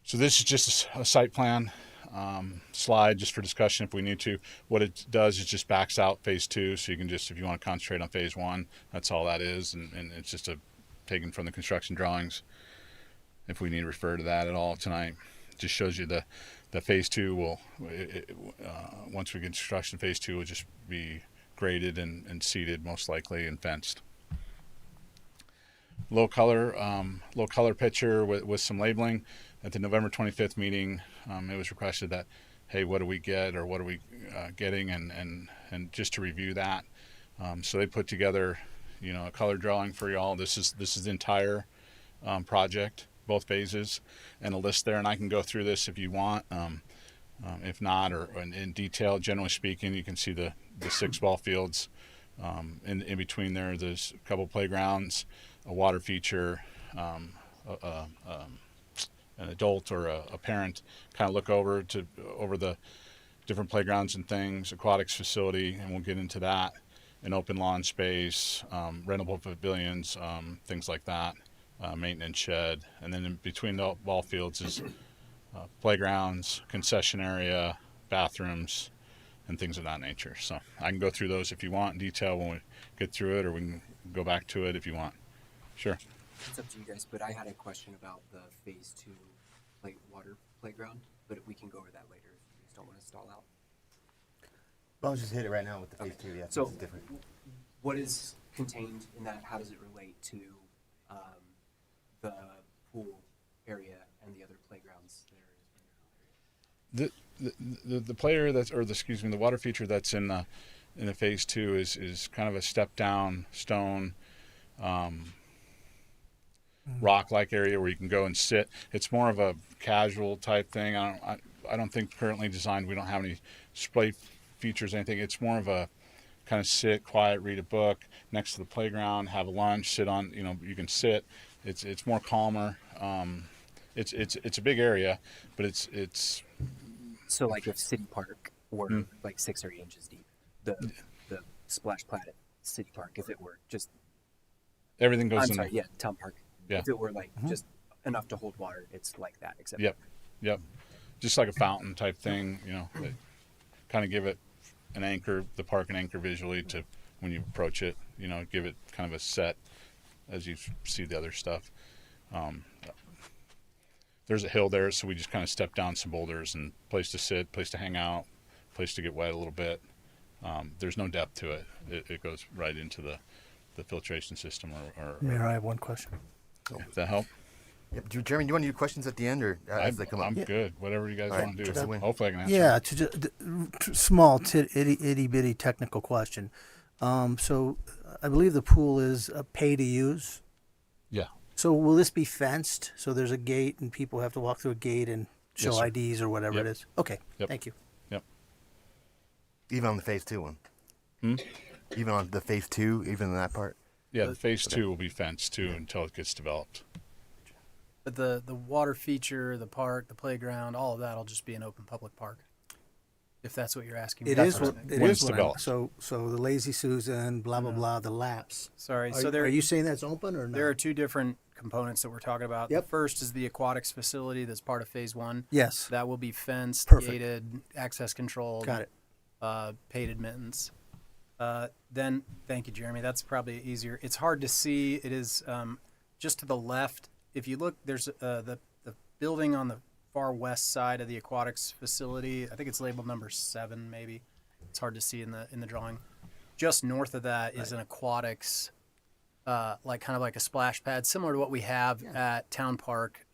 So this is just a site plan slide just for discussion if we need to. What it does is just backs out phase 2, so you can just, if you want to concentrate on phase 1, that's all that is, and it's just taken from the construction drawings. If we need to refer to that at all tonight, it just shows you the phase 2 will, once we get construction, phase 2 will just be graded and seeded most likely and fenced. Low color picture with some labeling. At the November 25th meeting, it was requested that, hey, what do we get, or what are we getting, and just to review that. So they put together, you know, a color drawing for y'all. This is the entire project, both phases, and a list there. And I can go through this if you want. If not, or in detail, generally speaking, you can see the 6 ball fields. In between there's a couple playgrounds, a water feature, an adult or a parent kind of look over the different playgrounds and things, aquatics facility, and we'll get into that, an open lawn space, rentable pavilions, things like that, maintenance shed, and then in between the ball fields is playgrounds, concession area, bathrooms, and things of that nature. So I can go through those if you want in detail when we get through it, or we can go back to it if you want. Sure. It's up to you guys, but I had a question about the phase 2 water playground, but we can go over that later if you just don't want to stall out. Well, let's just hit it right now with the phase 2. Yeah, so it's different. What is contained in that? How does it relate to the pool area and the other playgrounds there? The player that's, or the water feature that's in the phase 2 is kind of a step down stone, rock-like area where you can go and sit. It's more of a casual type thing. I don't think currently designed. We don't have any display features or anything. It's more of a kind of sit, quiet, read a book next to the playground, have a lunch, sit on. You know, you can sit. It's more calmer. It's a big area, but it's. So like if City Park were like 6 or 8 inches deep, the splash pad at City Park, if it were just everything goes in. Yeah, Town Park. Yeah. If it were like just enough to hold water, it's like that. Except. Yep. Just like a fountain type thing, you know. Kind of give it an anchor, the park an anchor visually to when you approach it. You know, give it kind of a set as you see the other stuff. There's a hill there, so we just kind of step down some boulders and place to sit, place to hang out, place to get wet a little bit. There's no depth to it. It goes right into the filtration system. Mayor, I have one question. Does that help? Yep. Jeremy, do you want to do questions at the end, or as they come up? I'm good. Whatever you guys want to do. Hopefully I can answer. Yeah, small, itty bitty technical question. So I believe the pool is a pay to use. Yeah. So will this be fenced? So there's a gate and people have to walk through a gate and show IDs or whatever it is? Okay. Thank you. Yep. Even on the phase 2 one? Even on the phase 2, even in that part? Yeah, the phase 2 will be fenced too until it gets developed. But the water feature, the park, the playground, all of that will just be an open public park. if that's what you're asking. It That's is what what I'm- it When is. it's What I'm, developed. so the Lazy Susan, blah blah blah, the laps. Sorry. Are, So there are you saying that's open or There not? are two different components that we're talking about. Yep. The first is the aquatics facility that's part of phase 1. Yes. That will be fenced, Perfect. gated, access controlled. Got it. Paid admittance. Then, thank you, Jeremy. That's probably easier. It's hard to see. It is just to the left. If you look, there's the building on the far west side of the aquatics facility. I think it's labeled number 7, maybe. It's hard to see in the drawing. Just north of that is an aquatics, like kind of like a splash pad, similar to what we have at Town Park.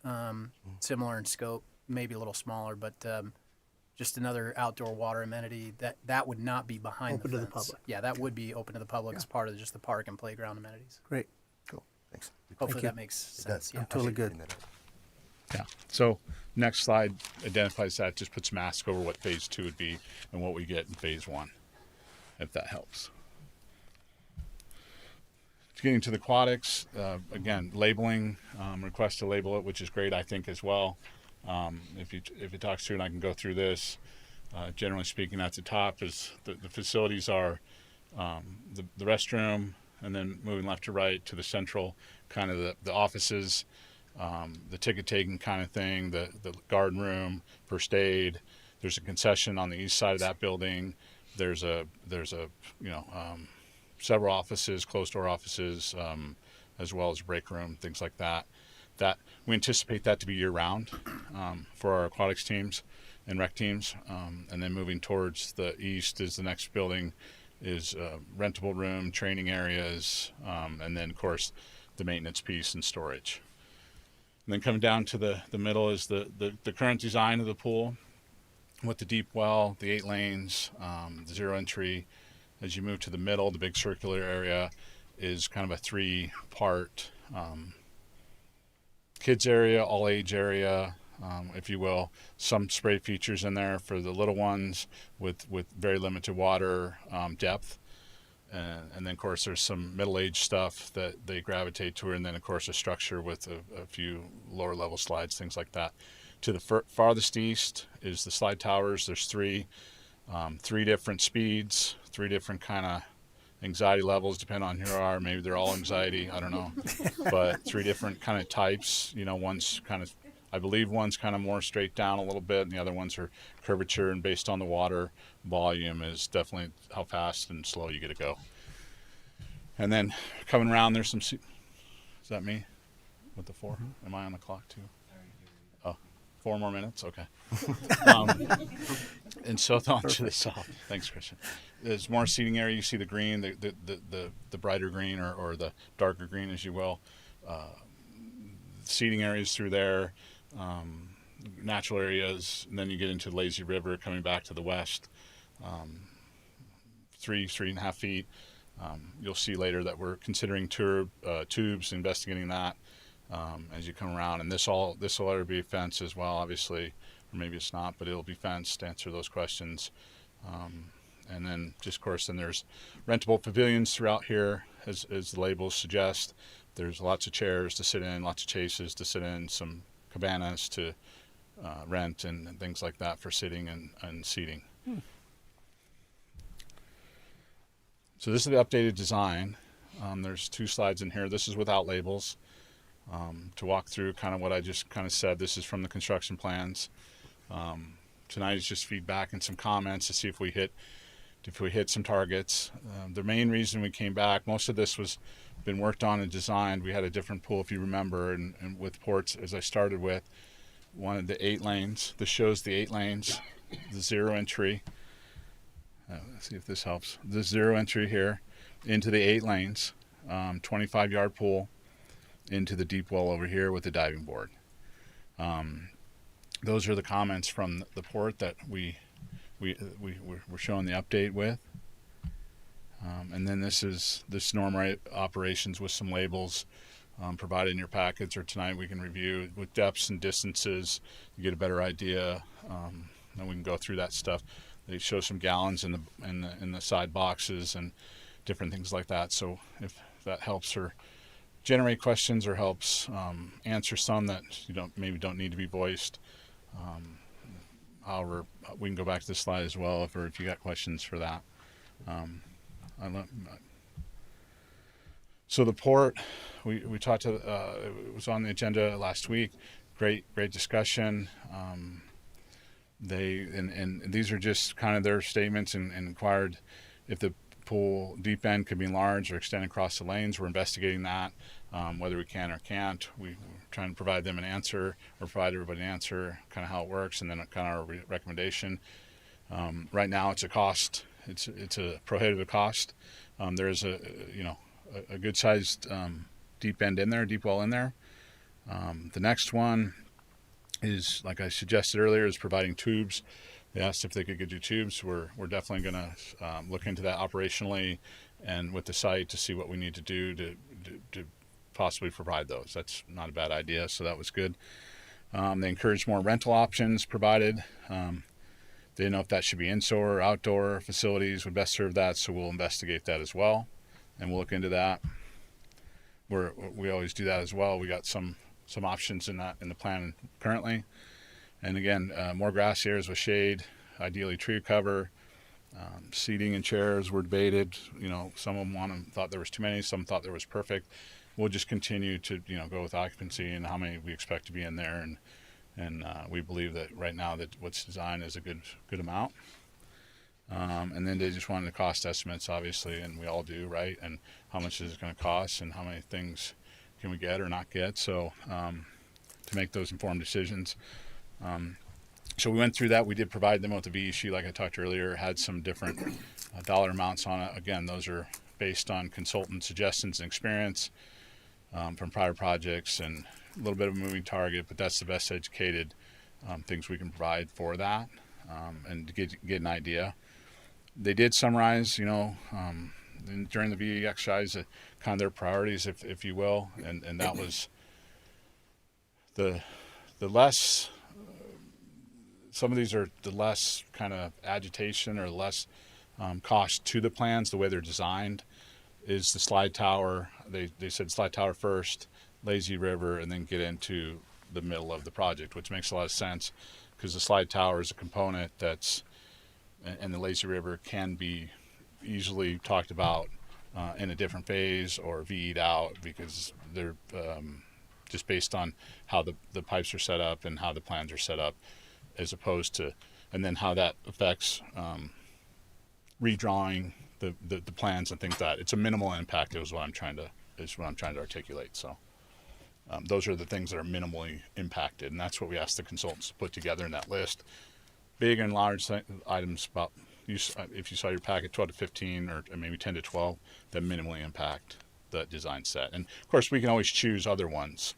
Similar in scope, maybe a little smaller, but just another outdoor water amenity that would not be behind Open the to the fence. public. Yeah, that would be open to the public as part of just the park and playground amenities. Great. Cool. Thanks. Hopefully you. that makes sense. Yeah. I'm totally good. Yeah. So next slide identifies that, just puts mask over what phase 2 would be and what we get in phase 1, if that helps. Getting to the aquatics, again, labeling, request to label it, which is great, I think, as well. If it talks through, and I can go through this, generally speaking, at the top is the facilities are the restroom, and then moving left to right to the central, kind of the offices, the ticket taking kind of thing, the garden room, first aid. There's a concession on the east side of that building. There's a several offices, closed door offices, as well as a break room, things like that. That we anticipate that to be year round for our aquatics teams and rec teams. And then moving towards the east is the next building is rentable room, training areas, and then of course the maintenance piece and storage. And then coming down to the middle is the current design of the pool with the deep well, the 8 lanes, the zero entry. As you move to the middle, the big circular area is kind of a 3-part kids area, all age area, if you will. Some spray features in there for the little ones with very limited water depth. And then, of course, there's some middle-aged stuff that they gravitate to, and then, of course, a structure with a few lower-level slides, things like that. To the farthest east is the slide towers. There's 3 different speeds, 3 different kind of anxiety levels, depending on who you are. Maybe they're all anxiety, I don't know. But 3 different kind of types. You know, one's kind of, I believe one's kind of more straight down a little bit, and the other ones are curvature, and based on the water volume is definitely how fast and slow you get to go. And then coming around, there's some, is that me with the 4? Am I on the clock too? Oh, 4 more minutes? Okay. And so on to the south. Thanks, Christian. There's more seating area. You see the green, the brighter green or the darker green, as you will. Seating areas through there, natural areas, and then you get into the Lazy River coming back to the west. 3.5 feet. You'll see later that we're considering tubes, investigating that as you come around. And this will either be fenced as well, obviously, or maybe it's not, but it'll be fenced to answer those questions. And then just, of course, then there's rentable pavilions throughout here, as the labels suggest. There's lots of chairs to sit in, lots of chases to sit in, some cabanas to rent and things like that for sitting and seating. So this is the updated design. There's 2 slides in here. This is without labels. To walk through kind of what I just kind of said. This is from the construction plans. Tonight is just feedback and some comments to see if we hit some targets. The main reason we came back, most of this was been worked on and designed. We had a different pool, if you remember, and with ports, as I started with, wanted the 8 lanes. This shows the 8 lanes, the zero entry. Let's see if this helps. The zero entry here into the 8 lanes, 25-yard pool into the deep well over here with the diving board. Those are the comments from the port that we're showing the update with. And then this is this normal operations with some labels provided in your packets, or tonight we can review with depths and distances. You get a better idea. Then we can go through that stuff. They show some gallons in the side boxes and different things like that. So if that helps her generate questions or helps answer some that maybe don't need to be voiced, however, we can go back to the slide as well if you got questions for that. So the port, we talked to, it was on the agenda last week. Great discussion. And these are just kind of their statements and inquired if the pool deep end could be enlarged or extend across the lanes. We're investigating that, whether we can or can't. We're trying to provide them an answer or provide everybody an answer, kind of how it works, and then kind of our recommendation. Right now, it's a cost. It's a prohibitive cost. There's a good sized deep end in there, deep well in there. The next one is, like I suggested earlier, is providing tubes. They asked if they could get you tubes. We're definitely going to look into that operationally and with the site to see what we need to do to possibly provide those. That's not a bad idea, so that was good. They encouraged more rental options provided. They didn't know if that should be indoor or outdoor facilities would best serve that, so we'll investigate that as well, and we'll look into that. We always do that as well. We got some options in the plan currently, and again, more grass areas with shade, ideally tree cover. Seating and chairs were debated. Some of them thought there was too many. Some thought there was perfect. We'll just continue to go with occupancy and how many we expect to be in there, and we believe that right now that what's designed is a good amount. And then they just wanted the cost estimates, obviously, and we all do, right? And how much is it going to cost, and how many things can we get or not get? So to make those informed decisions. So we went through that. We did provide them with the VE sheet, like I talked earlier, had some different dollar amounts on it. Again, those are based on consultant suggestions and experience from prior projects, and a little bit of a moving target, but that's the best educated things we can provide for that, and to get an idea. They did summarize, during the VE exercise, kind of their priorities, if you will, and that was the less. Some of these are the less kind of agitation or less cost to the plans. The way they're designed is the slide tower. They said slide tower first, lazy river, and then get into the middle of the project, which makes a lot of sense because the slide tower is a component and the lazy river can be easily talked about in a different phase or VE'd out because they're just based on how the pipes are set up and how the plans are set up, as opposed to, and then how that affects redrawing the plans and things like that. It's a minimal impact is what I'm trying to articulate. So those are the things that are minimally impacted, and that's what we asked the consultants to put together in that list. Big and large items, about, if you saw your packet, 12 to 15 or maybe 10 to 12 that minimally impact the design set. And of course we can always choose other ones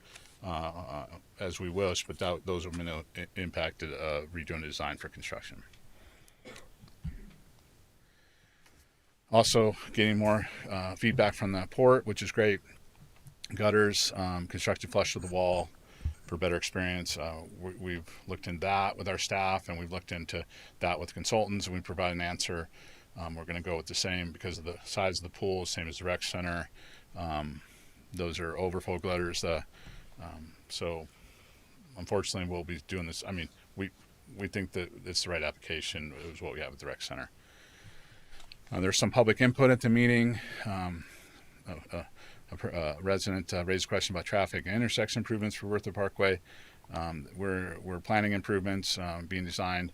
as we wish, but those are minimally impacted redoing the design for construction. Also getting more feedback from the port, which is great. Gutters, constructed flush with the wall for better experience. We've looked into that with our staff, and we've looked into that with consultants, and we provide an answer. We're going to go with the same because of the size of the pool, same as the rec center. Those are overflow gutters. So unfortunately, we'll be doing this. I mean, we think that it's the right application. It was what we have at the rec center. There's some public input at the meeting. A resident raised a question about traffic and intersection improvements for Worther Parkway. We're planning improvements being designed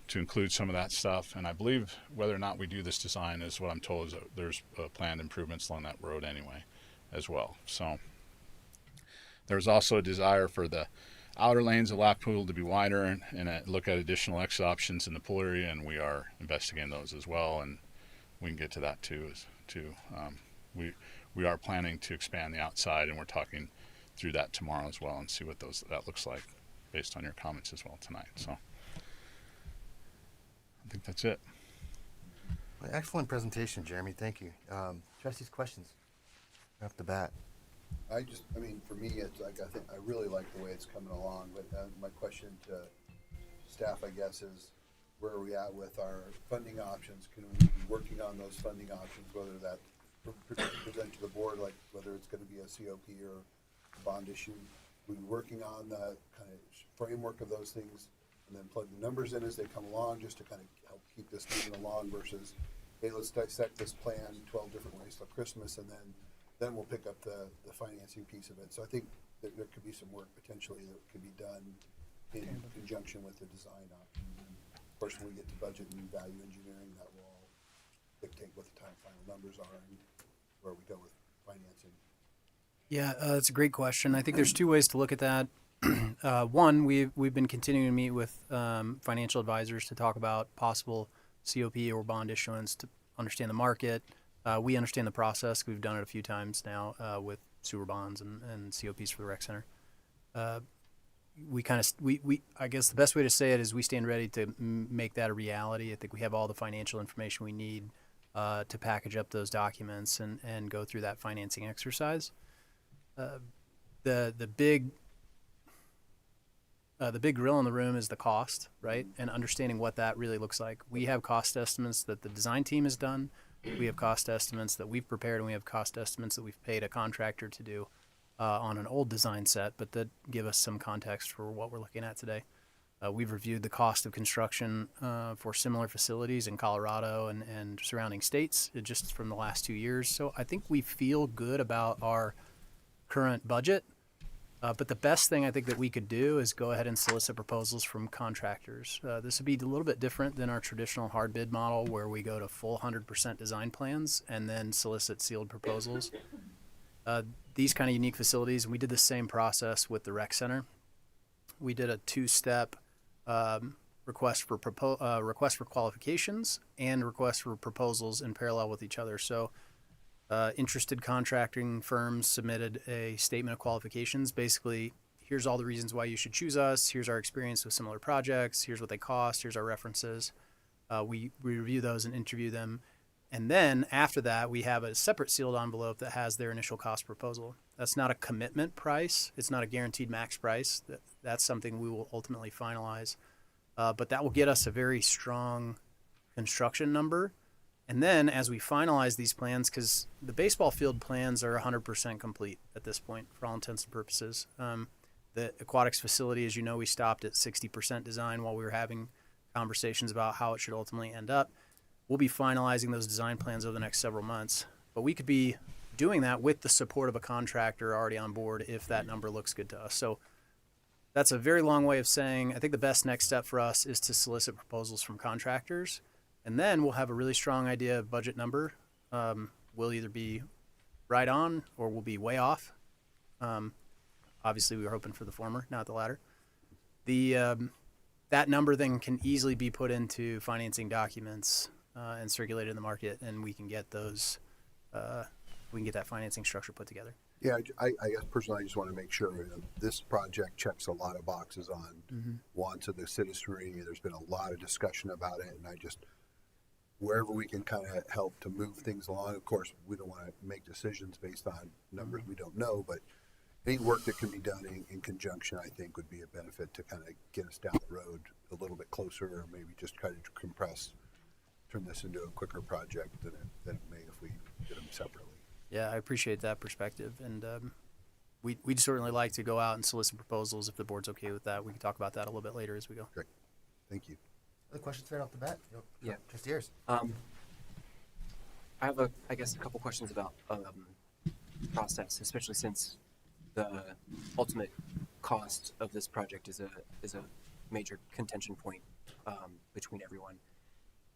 to include some of that stuff, and I believe whether or not we do this design is what I'm told is that there's planned improvements along that road anyway as well. So there's also a desire for the outer lanes of lap pool to be wider and look at additional exit options in the pool area, and we are investigating those as well, and we can get to that too. We are planning to expand the outside, and we're talking through that tomorrow as well and see what that looks like based on your comments as well tonight. So I think that's it. Excellent presentation, Jeremy. Thank you. Trustees, questions off the bat? For me, it's like I really like the way it's coming along. But my question to staff, I guess, is where are we at with our funding options? Can we be working on those funding options, whether that present to the board, like whether it's going to be a COP or a bond issue? We're working on the kind of framework of those things and then plug the numbers in as they come along, just to kind of help keep this moving along versus, hey, let's dissect this plan 12 different ways till Christmas, and then we'll pick up the financing piece of it. So I think that there could be some work potentially that could be done in conjunction with the design option. And of course, when we get to budget and value engineering, that will all dictate what the final numbers are and where we go with financing. Yeah, that's a great question. I think there's two ways to look at that. One, we've been continuing to meet with financial advisors to talk about possible COP or bond issuance to understand the market. We understand the process. We've done it a few times now with sewer bonds and COPs for the rec center. I guess the best way to say it is we stand ready to make that a reality. I think we have all the financial information we need to package up those documents and go through that financing exercise. The big grill in the room is the cost, right? And understanding what that really looks like. We have cost estimates that the design team has done. We have cost estimates that we've prepared, and we have cost estimates that we've paid a contractor to do on an old design set, but that give us some context for what we're looking at today. We've reviewed the cost of construction for similar facilities in Colorado and surrounding states just from the last 2 years. So I think we feel good about our current budget. But the best thing I think that we could do is go ahead and solicit proposals from contractors. This would be a little bit different than our traditional hard bid model where we go to full 100% design plans and then solicit sealed proposals. These kind of unique facilities, and we did the same process with the rec center. We did a two-step request for qualifications and request for proposals in parallel with each other. So interested contracting firms submitted a statement of qualifications. Basically, here's all the reasons why you should choose us. Here's our experience with similar projects. Here's what they cost. Here's our references. We review those and interview them. And then after that, we have a separate sealed envelope that has their initial cost proposal. That's not a commitment price. It's not a guaranteed max price. That's something we will ultimately finalize. But that will get us a very strong construction number. And then as we finalize these plans, because the baseball field plans are 100% complete at this point for all intents and purposes. The aquatics facility, as you know, we stopped at 60% design while we were having conversations about how it should ultimately end up. We'll be finalizing those design plans over the next several months. But we could be doing that with the support of a contractor already on board if that number looks good to us. So that's a very long way of saying I think the best next step for us is to solicit proposals from contractors. And then we'll have a really strong idea of budget number. We'll either be right on or we'll be way off. Obviously, we were hoping for the former, not the latter. That number then can easily be put into financing documents and circulated in the market, and we can get those. We can get that financing structure put together. Yeah, I guess personally, I just want to make sure that this project checks a lot of boxes on wants of the citizenry. There's been a lot of discussion about it, and I just wherever we can kind of help to move things along. Of course, we don't want to make decisions based on numbers we don't know, but any work that can be done in conjunction, I think, would be a benefit to kind of get us down the road a little bit closer, or maybe just try to turn this into a quicker project than it may if we did them separately. Yeah, I appreciate that perspective, and we'd certainly like to go out and solicit proposals if the board's okay with that. We can talk about that a little bit later as we go. Great, thank you. Other questions right off the bat? Yeah. Just yours. I have I guess a couple questions about process, especially since the ultimate cost of this project is a major contention point between everyone.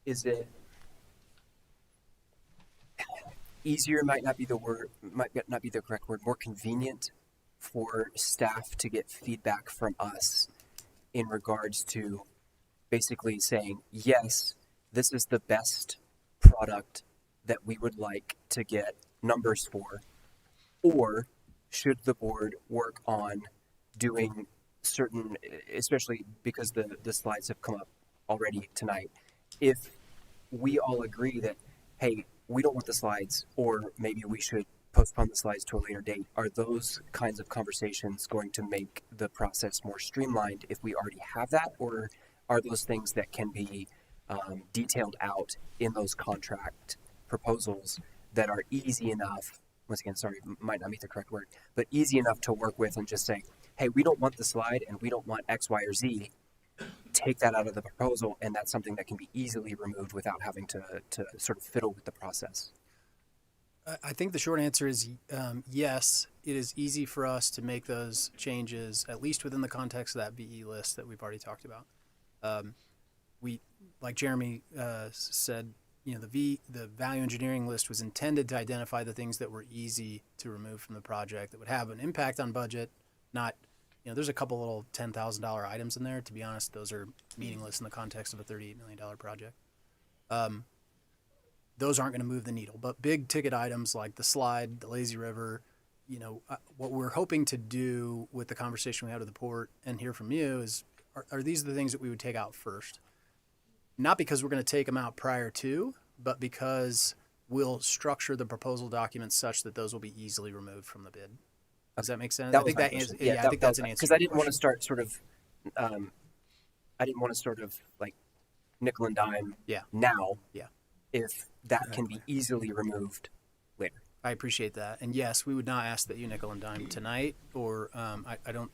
Is it easier? Might not be the correct word. More convenient for staff to get feedback from us in regards to basically saying, yes, this is the best product that we would like to get numbers for, or should the board work on doing certain, especially because the slides have come up already tonight, if we all agree that, hey, we don't want the slides, or maybe we should postpone the slides to a later date, are those kinds of conversations going to make the process more streamlined if we already have that, or are those things that can be detailed out in those contract proposals that are easy enough, once again, sorry, might not be the correct word, but easy enough to work with and just say, hey, we don't want the slide and we don't want X, Y, or Z. take that out of the proposal, and that's something that can be easily removed without having to sort of fiddle with the process? I think the short answer is yes. It is easy for us to make those changes, at least within the context of that VE list that we've already talked about. We, like Jeremy said, the value engineering list was intended to identify the things that were easy to remove from the project that would have an impact on budget. Not, there's a couple little $10,000 items in there. To be honest, those are meaningless in the context of a $38 million project. Those aren't going to move the needle. But big ticket items like the slide, the lazy river, what we're hoping to do with the conversation we had with the port and hear from you is, are these the things that we would take out first? Not because we're going to take them out prior to, but because we'll structure the proposal documents such that those will be easily removed from the bid. Does that make sense? I think that answers. Yeah, I think that's an answer. Because I didn't want to start sort of, like nickel and dime. Yeah. Now. Yeah. If that can be easily removed later. I appreciate that, and yes, we would not ask that you nickel and dime tonight, or I don't.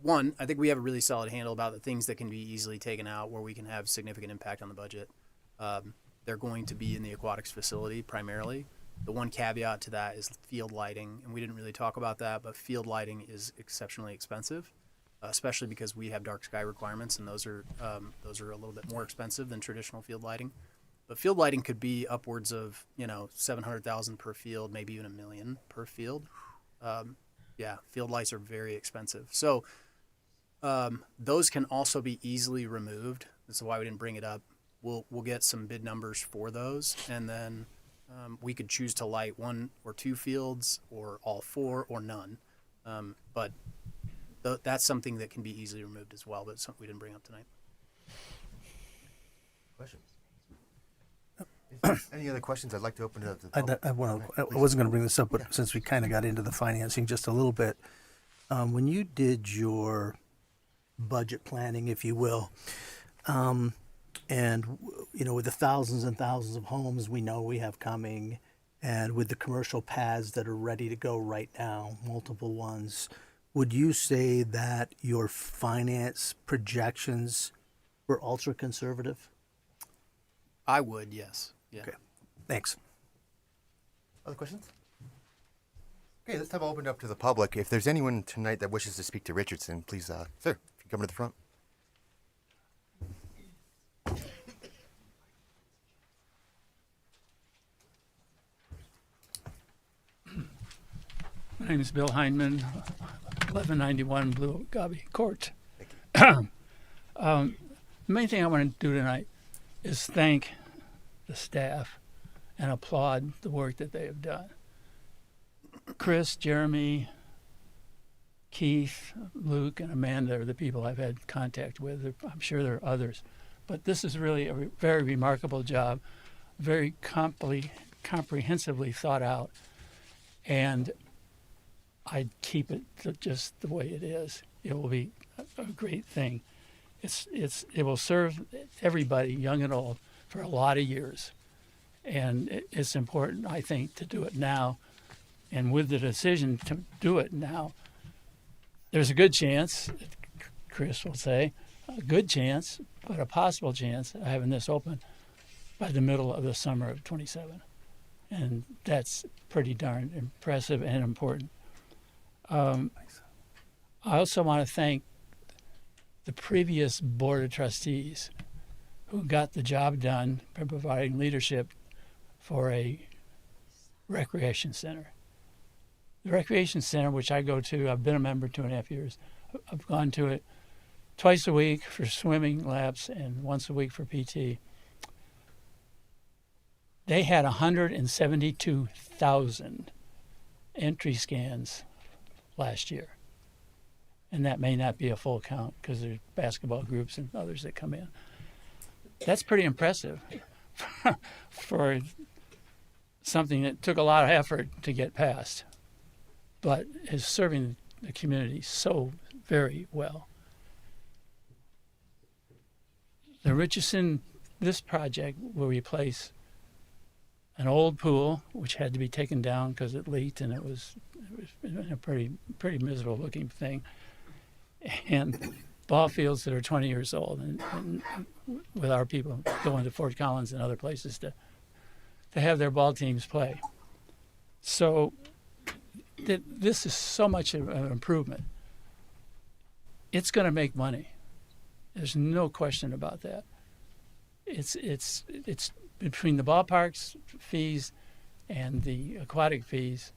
One, I think we have a really solid handle about the things that can be easily taken out where we can have significant impact on the budget. They're going to be in the aquatics facility primarily. The one caveat to that is field lighting, and we didn't really talk about that, but field lighting is exceptionally expensive, especially because we have dark sky requirements, and those are a little bit more expensive than traditional field lighting. But field lighting could be upwards of $700,000 per field, maybe even $1 million per field. Field lights are very expensive. So those can also be easily removed. That's why we didn't bring it up. We'll get some bid numbers for those, and then we could choose to light 1 or 2 fields, or all 4, or none. But that's something that can be easily removed as well. But something we didn't bring up tonight. Questions? Any other questions? I'd like to open it up to the public. I wasn't going to bring this up, but since we kind of got into the financing just a little bit, when you did your budget planning, if you will, and with the thousands and thousands of homes we know we have coming, and with the commercial pads that are ready to go right now, multiple ones, would you say that your finance projections were ultra conservative? I would, yes. Yeah. Okay. Thanks. Other questions? Okay, this time I'll open it up to the public. If there's anyone tonight that wishes to speak to Richardson, please, sir, if you come to the front. My name is Bill Heinman, 1191 Blue Gabi Court. The main thing I want to do tonight is thank the staff and applaud the work that they have done. Chris, Jeremy, Keith, Luke, and Amanda are the people I've had contact with. I'm sure there are others. But this is really a very remarkable job, very comprehensively thought out, and I'd keep it just the way it is. It will be a great thing. It will serve everybody, young and old, for a lot of years. And it's important, I think, to do it now. And with the decision to do it now, there's a good chance, Chris will say, a good chance, but a possible chance of having this open by the middle of the summer of 27. And that's pretty darn impressive and important. I also want to thank the previous Board of Trustees who got the job done by providing leadership for a recreation center. The recreation center, which I go to, I've been a member 2.5 years. I've gone to it twice a week for swimming laps and once a week for PT. They had 172,000 entry scans last year. And that may not be a full count because there's basketball groups and others that come in. That's pretty impressive for something that took a lot of effort to get past, but is serving the community so very well. The Richardson, this project will replace an old pool, which had to be taken down because it leaked and it was a pretty miserable looking thing. And ball fields that are 20 years old, and with our people going to Fort Collins and other places to have their ball teams play. So this is so much of an improvement. It's going to make money. There's no question about that. It's between the ballparks fees and the aquatic fees,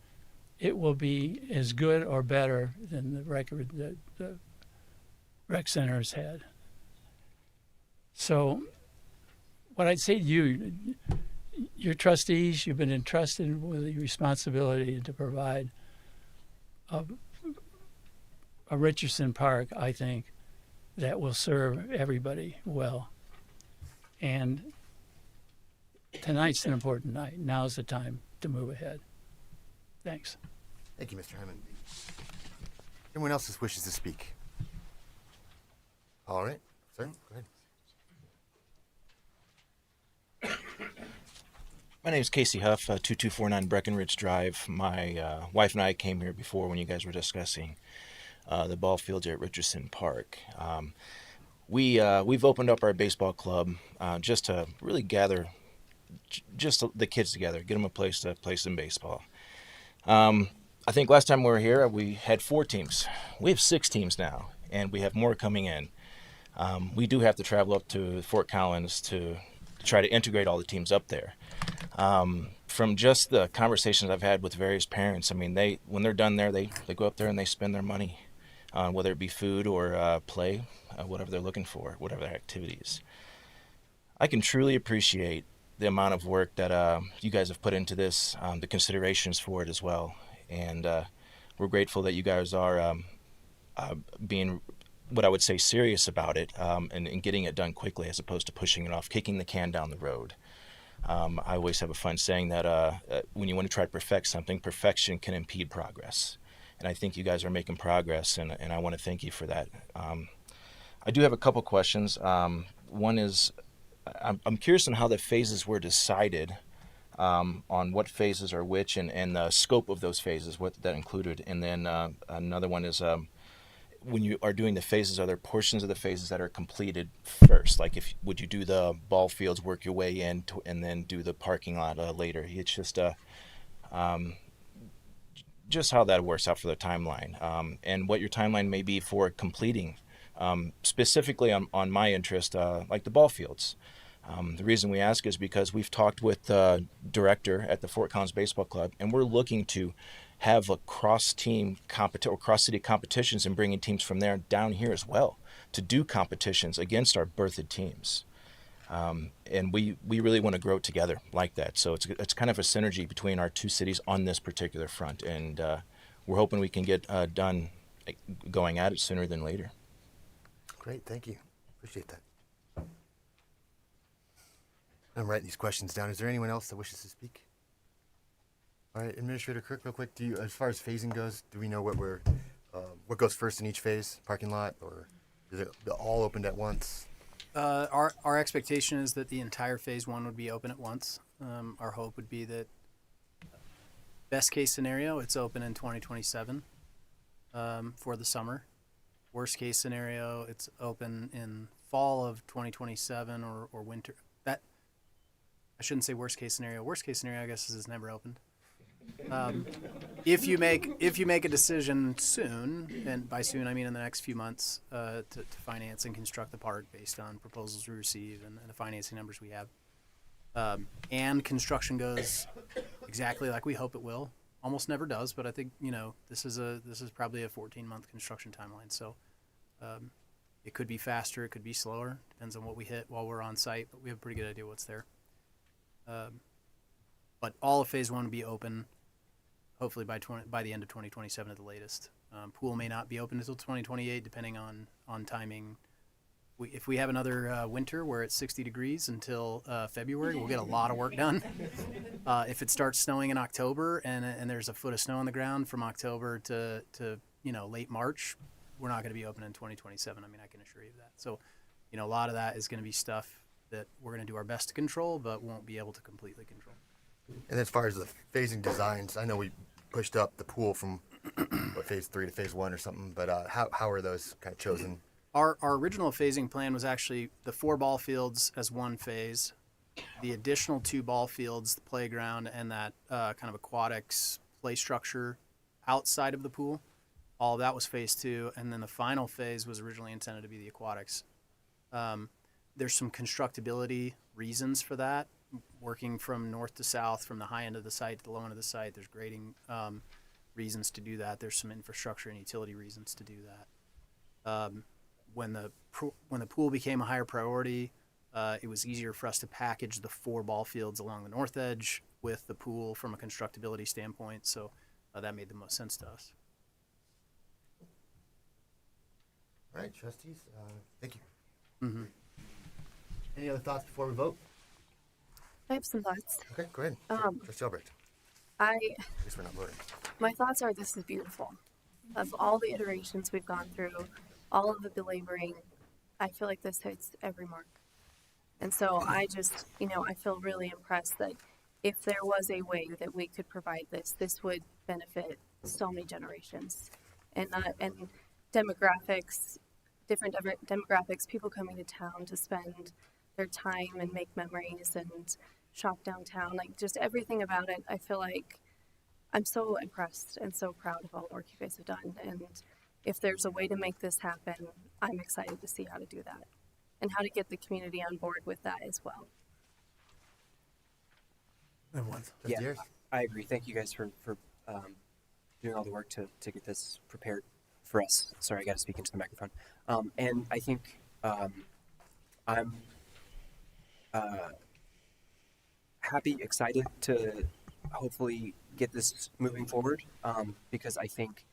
it will be as good or better than the record that the rec center has had. So what I'd say to you, your trustees, you've been entrusted with the responsibility to provide a Richardson Park, I think, that will serve everybody well. And tonight's an important night. Now's the time to move ahead. Thanks. Thank you, Mr. Hammond. Anyone else that wishes to speak? All right, sir, go ahead. My name is Casey Huff, 2249 Breckenridge Drive. My wife and I came here before when you guys were discussing the ball fields at Richardson Park. We've opened up our baseball club just to really gather just the kids together, get them a place to play some baseball. I think last time we were here, we had 4 teams. We have 6 teams now, and we have more coming in. We do have to travel up to Fort Collins to try to integrate all the teams up there. From just the conversations I've had with various parents, I mean, when they're done there, they go up there and they spend their money on whether it be food or play, whatever they're looking for, whatever their activities. I can truly appreciate the amount of work that you guys have put into this, the considerations for it as well. And we're grateful that you guys are being, what I would say, serious about it and getting it done quickly as opposed to pushing it off, kicking the can down the road. I always have a fun saying that when you want to try to perfect something, perfection can impede progress. And I think you guys are making progress, and I want to thank you for that. I do have a couple questions. One is, I'm curious on how the phases were decided, on what phases are which, and the scope of those phases, what that included. And then another one is, when you are doing the phases, are there portions of the phases that are completed first? Like, would you do the ball fields, work your way in, and then do the parking lot later? It's just how that works out for the timeline, and what your timeline may be for completing, specifically on my interest, like the ball fields. The reason we ask is because we've talked with the director at the Fort Collins Baseball Club, and we're looking to have a cross-team or cross-city competitions and bringing teams from there down here as well to do competitions against our birthed teams. And we really want to grow together like that. So it's kind of a synergy between our 2 cities on this particular front. And we're hoping we can get done going at it sooner than later. Great, thank you. Appreciate that. I'm writing these questions down. Is there anyone else that wishes to speak? All right, Administrator Kirk, real quick, as far as phasing goes, do we know what goes first in each phase, parking lot, or is it all opened at once? Our expectation is that the entire phase 1 would be open at once. Our hope would be that, best case scenario, it's open in 2027 for the summer. Worst case scenario, it's open in fall of 2027 or winter. That, I shouldn't say worst case scenario. Worst case scenario, I guess, is it's never opened. If you make a decision soon, and by soon I mean in the next few months, to finance and construct the park based on proposals we receive and the financing numbers we have, and construction goes exactly like we hope it will. Almost never does, but I think this is probably a 14-month construction timeline. So it could be faster, it could be slower, depends on what we hit while we're on site. But we have a pretty good idea what's there. But all of phase 1 will be open, hopefully by the end of 2027 at the latest. Pool may not be open until 2028, depending on timing. If we have another winter where it's 60 degrees until February, we'll get a lot of work done. If it starts snowing in October and there's a foot of snow on the ground from October to late March, we're not going to be open in 2027. I mean, I can assure you of that. So, a lot of that is going to be stuff that we're going to do our best to control, but won't be able to completely control. And as far as the phasing designs, I know we pushed up the pool from phase 3 to phase 1 or something, but how are those kind of chosen? Our original phasing plan was actually the 4 ball fields as one phase, the additional 2 ball fields, the playground, and that kind of aquatics play structure outside of the pool. All of that was phase 2, and then the final phase was originally intended to be the aquatics. There's some constructability reasons for that. Working from north to south, from the high end of the site to the low end of the site, there's grading reasons to do that. There's some infrastructure and utility reasons to do that. When the pool became a higher priority, it was easier for us to package the 4 ball fields along the north edge with the pool from a constructability standpoint. So that made the most sense to us. All right, trustees, thank you. Mm-hmm. Any other thoughts before we vote? I have some thoughts. Okay, go ahead. Trustee Albrecht. I guess we're not voting. My thoughts are this is beautiful. Of all the iterations we've gone through, all of the belaboring, I feel like this hits every mark. And so I just, I feel really impressed that if there was a way that we could provide this, this would benefit so many generations. And demographics, different demographics, people coming to town to spend their time and make memories and shop downtown, like just everything about it. I feel like I'm so impressed and so proud of all the work you guys have done. And if there's a way to make this happen, I'm excited to see how to do that and how to get the community on board with that as well. Yeah, I agree. Thank you guys for doing all the work to get this prepared for us. Sorry, I got to speak into the microphone. And I think I'm happy, excited to hopefully get this moving forward, because I think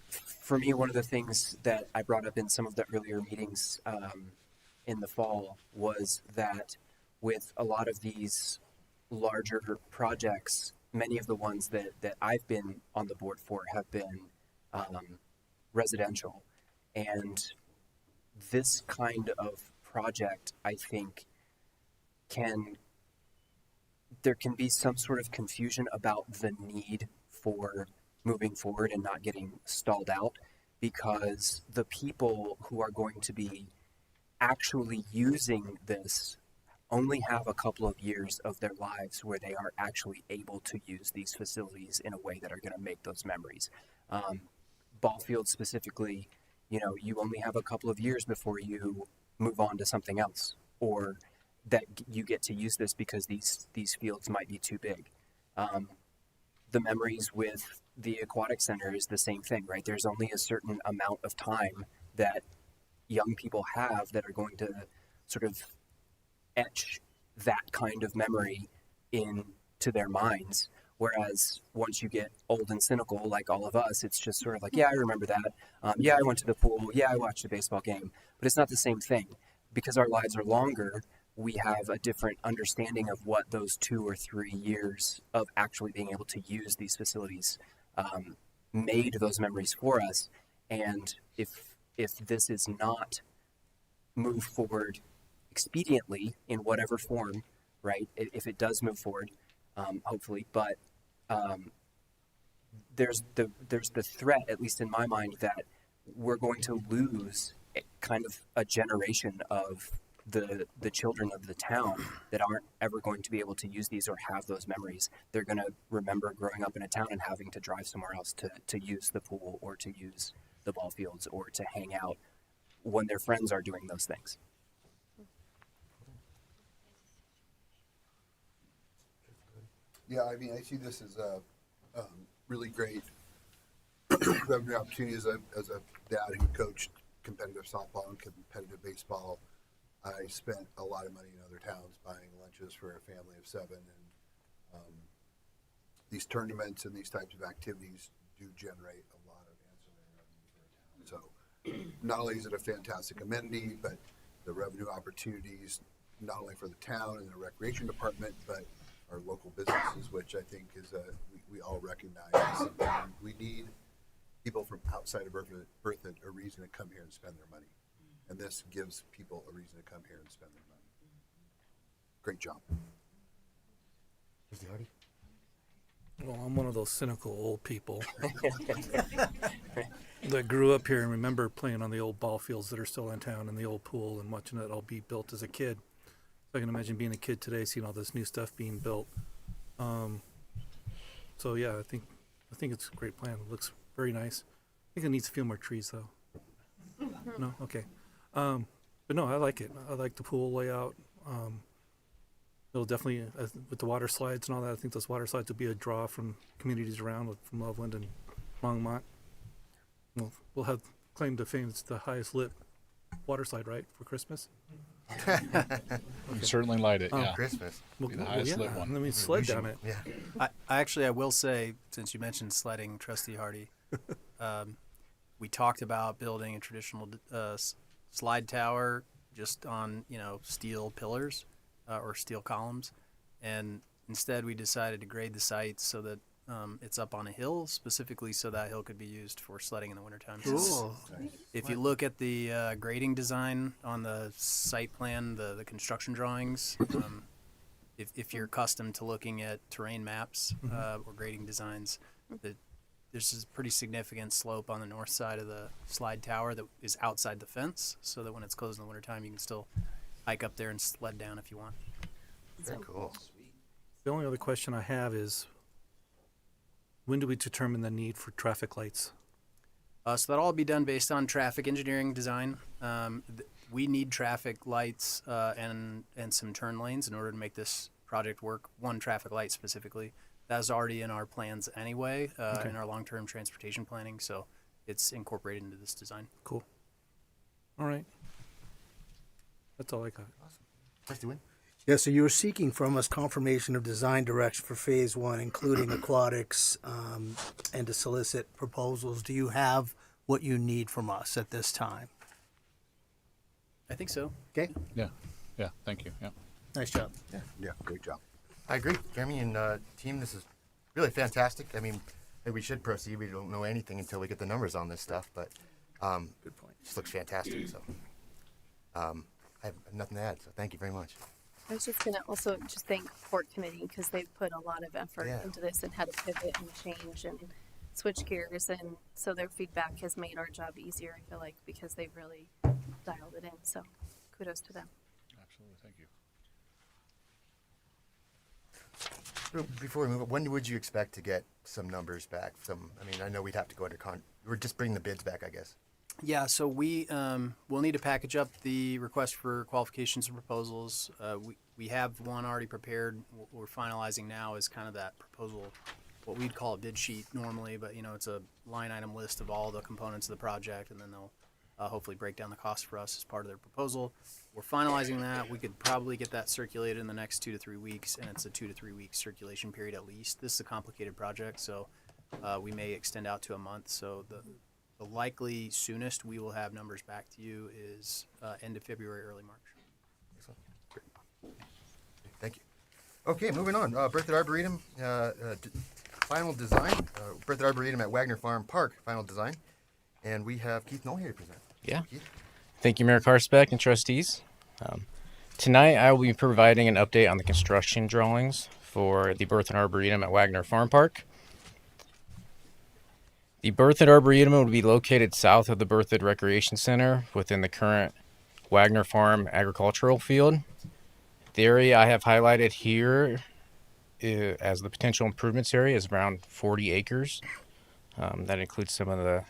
for me, one of the things that I brought up in some of the earlier meetings in the fall was that with a lot of these larger projects, many of the ones that I've been on the board for have been residential. And this kind of project, I think, there can be some sort of confusion about the need for moving forward and not getting stalled out, because the people who are going to be actually using this only have a couple of years of their lives where they are actually able to use these facilities in a way that are going to make those memories. Ball fields specifically, you only have a couple of years before you move on to something else, or that you get to use this because these fields might be too big. The memories with the aquatic center is the same thing, right? There's only a certain amount of time that young people have that are going to sort of etch that kind of memory into their minds. Whereas once you get old and cynical, like all of us, it's just sort of like, yeah, I remember that. Yeah, I went to the pool. Yeah, I watched a baseball game. But it's not the same thing. Because our lives are longer, we have a different understanding of what those 2 or 3 years of actually being able to use these facilities made those memories for us. And if this is not moved forward expediently in whatever form, right? If it does move forward, hopefully, but there's the threat, at least in my mind, that we're going to lose kind of a generation of the children of the town that aren't ever going to be able to use these or have those memories. They're going to remember growing up in a town and having to drive somewhere else to use the pool or to use the ball fields or to hang out when their friends are doing those things. Yeah, I mean, I see this as a really great revenue opportunity as a dad who coached competitive softball and competitive baseball. I spent a lot of money in other towns buying lunches for a family of 7, and these tournaments and these types of activities do generate a lot of ancillary revenue for a town. So not only is it a fantastic amenity, but the revenue opportunities, not only for the town and the recreation department, but our local businesses, which I think is we all recognize is something we need. People from outside of Berthoud a reason to come here and spend their money. And this gives people a reason to come here and spend their money. Great job. Trustee Hardy? Well, I'm one of those cynical old people that grew up here and remember playing on the old ball fields that are still in town and the old pool and watching it all be built as a kid. So I can imagine being a kid today, seeing all this new stuff being built. So yeah, I think it's a great plan. It looks very nice. I think it needs a few more trees though. No, okay. But no, I like it. I like the pool layout. It'll definitely, with the water slides and all that, I think those water slides will be a draw from communities around, from Loveland and Longmont. We'll have claim to fame it's the highest lit water slide, right, for Christmas? You can certainly light it, yeah. Christmas. Be the highest lit one. Let me sled down it. Yeah. I will say, since you mentioned sledding, Trustee Hardy, we talked about building a traditional slide tower just on, steel pillars or steel columns. And instead we decided to grade the site so that it's up on a hill, specifically so that hill could be used for sledding in the wintertime. Cool. If you look at the grading design on the site plan, the construction drawings, if you're accustomed to looking at terrain maps or grading designs, there's a pretty significant slope on the north side of the slide tower that is outside the fence, so that when it's closed in the wintertime, you can still hike up there and sled down if you want. Very cool. The only other question I have is, when do we determine the need for traffic lights? So that'll all be done based on traffic engineering design. We need traffic lights and some turn lanes in order to make this project work. One traffic light specifically. That's already in our plans anyway, in our long-term transportation planning, so it's incorporated into this design. Cool. All right. That's all I got. Awesome. Trustee Wynn? Yeah, so you were seeking from us confirmation of design direction for phase one, including aquatics, and to solicit proposals. Do you have what you need from us at this time? I think so. Okay. Yeah, thank you, yeah. Nice job. Yeah, great job. I agree. Jeremy and team, this is really fantastic. I mean, maybe we should proceed. We don't know anything until we get the numbers on this stuff, but good point. It just looks fantastic. So I have nothing to add, so thank you very much. I was just going to also just thank Port Committee because they've put a lot of effort into this and had to pivot and change and switch gears. And so their feedback has made our job easier, I feel like, because they've really dialed it in. So kudos to them. Absolutely, thank you. Before we move on, when would you expect to get some numbers back? I know we'd have to go under we're just bringing the bids back, I guess. Yeah, so we will need to package up the request for qualifications and proposals. We have one already prepared. What we're finalizing now is kind of that proposal, what we'd call a bid sheet normally, but it's a line item list of all the components of the project, and then they'll hopefully break down the cost for us as part of their proposal. We're finalizing that. We could probably get that circulated in the next 2 to 3 weeks, and it's a 2 to 3 week circulation period at least. This is a complicated project, so we may extend out to a month. So the likely soonest we will have numbers back to you is end of February, early March. Excellent. Great. Thank you. Okay, moving on. Berthoud Arboretum, final design. Berthoud Arboretum at Wagner Farm Park, final design. And we have Keith Knoll here to present. Yeah. Keith? Thank you, Mayor Karsbeck and trustees. Tonight I will be providing an update on the construction drawings for the Berthoud Arboretum at Wagner Farm Park. The Berthoud Arboretum will be located south of the Berthoud Recreation Center within the current Wagner Farm agricultural field. The area I have highlighted here as the potential improvements area is around 40 acres. That includes some of the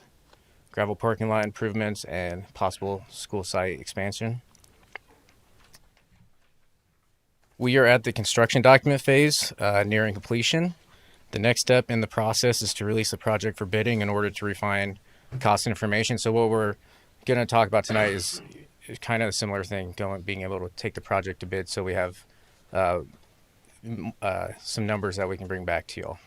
gravel parking lot improvements and possible school site expansion. We are at the construction document phase, nearing completion. The next step in the process is to release the project for bidding in order to refine cost information. So what we're going to talk about tonight is kind of a similar thing, being able to take the project to bid so we have some numbers that we can bring back to y'all.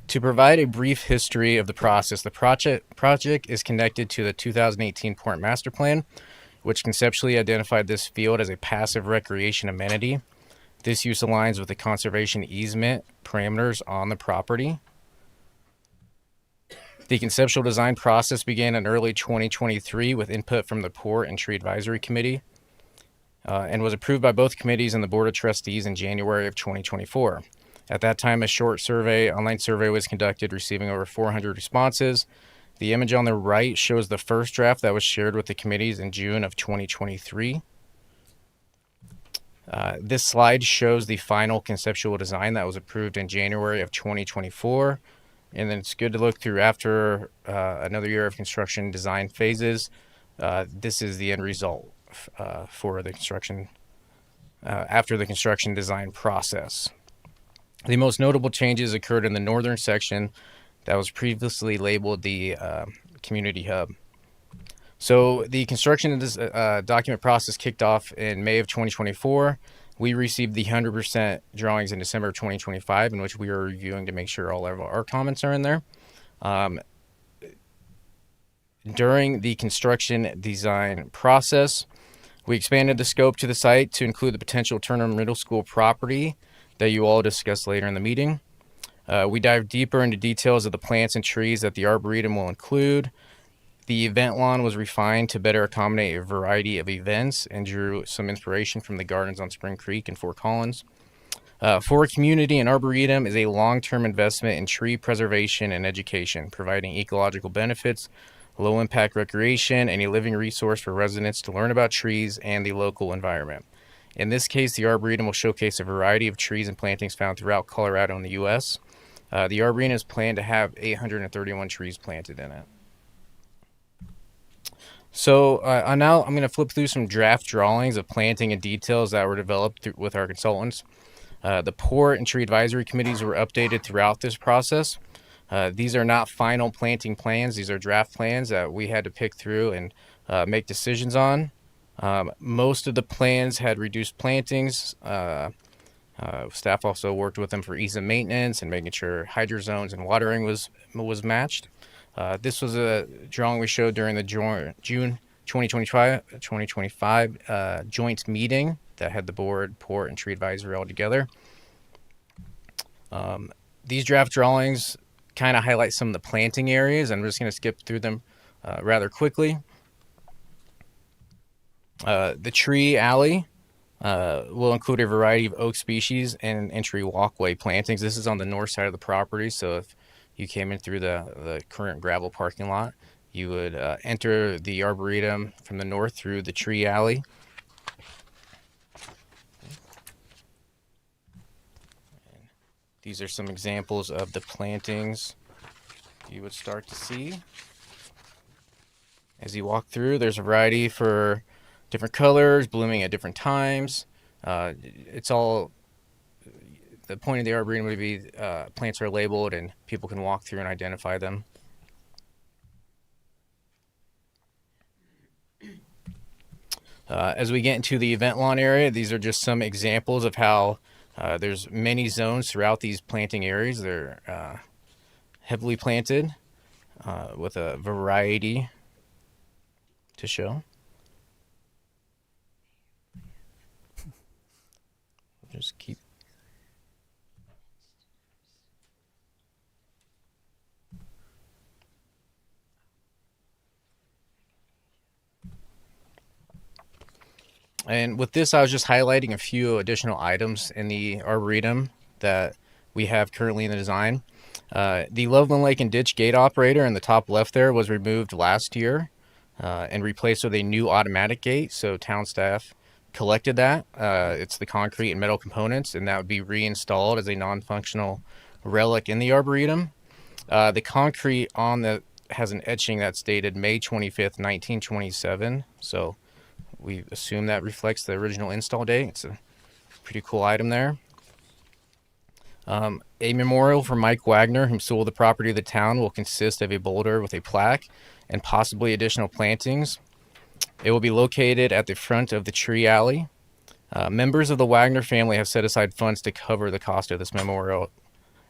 To provide a brief history of the process, the project is connected to the 2018 Port Master Plan, which conceptually identified this field as a passive recreation amenity. This use aligns with the conservation easement parameters on the property. The conceptual design process began in early 2023 with input from the Port and Tree Advisory Committee and was approved by both committees and the Board of Trustees in January of 2024. At that time, a short online survey was conducted, receiving over 400 responses. The image on the right shows the first draft that was shared with the committees in June of 2023. This slide shows the final conceptual design that was approved in January of 2024. And then it's good to look through after another year of construction design phases. This is the end result for the construction, after the construction design process. The most notable changes occurred in the northern section that was previously labeled the community hub. So the construction document process kicked off in May of 2024. We received the 100% drawings in December of 2025, in which we are reviewing to make sure all of our comments are in there. During the construction design process, we expanded the scope to the site to include the potential Turner Middle School property that you all discussed later in the meeting. We dived deeper into details of the plants and trees that the Arboretum will include. The event lawn was refined to better accommodate a variety of events and drew some inspiration from the gardens on Spring Creek and Fort Collins. For a community, an Arboretum is a long-term investment in tree preservation and education, providing ecological benefits, low-impact recreation, and a living resource for residents to learn about trees and the local environment. In this case, the Arboretum will showcase a variety of trees and plantings found throughout Colorado and the U.S. The Arboretum is planned to have 831 trees planted in it. So now I'm going to flip through some draft drawings of planting and details that were developed with our consultants. The port and tree advisory committees were updated throughout this process. These are not final planting plans. These are draft plans that we had to pick through and make decisions on. Most of the plans had reduced plantings. Staff also worked with them for ease of maintenance and making sure hydro zones and watering was matched. This was a drawing we showed during the June 2025 joint meeting that had the board, port, and tree advisory all together. These draft drawings kind of highlight some of the planting areas. I'm just going to skip through them rather quickly. The tree alley will include a variety of oak species and entry walkway plantings. This is on the north side of the property, so if you came in through the current gravel parking lot, you would enter the Arboretum from the north through the tree alley. These are some examples of the plantings you would start to see. As you walk through, there's a variety for different colors, blooming at different times. It's all, the point of the Arboretum would be plants are labeled and people can walk through and identify them. As we get into the event lawn area, these are just some examples of how there's many zones throughout these planting areas. They're heavily planted with a variety to show. Just keep. And with this, I was just highlighting a few additional items in the Arboretum that we have currently in the design. The Loveland Lake and Ditch gate operator in the top left there was removed last year and replaced with a new automatic gate. So town staff collected that. It's the concrete and metal components, and that would be reinstalled as a non-functional relic in the Arboretum. The concrete on the has an etching that's dated May 25th, 1927. So we assume that reflects the original install date. It's a pretty cool item there. A memorial for Mike Wagner, who sold the property of the town, will consist of a boulder with a plaque and possibly additional plantings. It will be located at the front of the tree alley. Members of the Wagner family have set aside funds to cover the cost of this memorial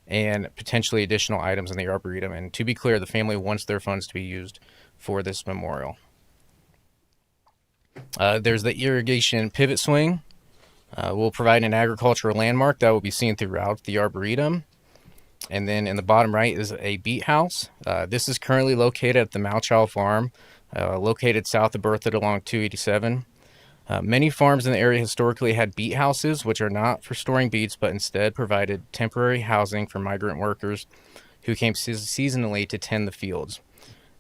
and potentially additional items in the Arboretum. And to be clear, the family wants their funds to be used for this memorial. There's the irrigation pivot swing. We'll provide an agricultural landmark that will be seen throughout the Arboretum. And then in the bottom right is a beet house. This is currently located at the Malchow Farm, located south of Berthoud along 287. Many farms in the area historically had beet houses, which are not for storing beets, but instead provided temporary housing for migrant workers who came seasonally to tend the fields.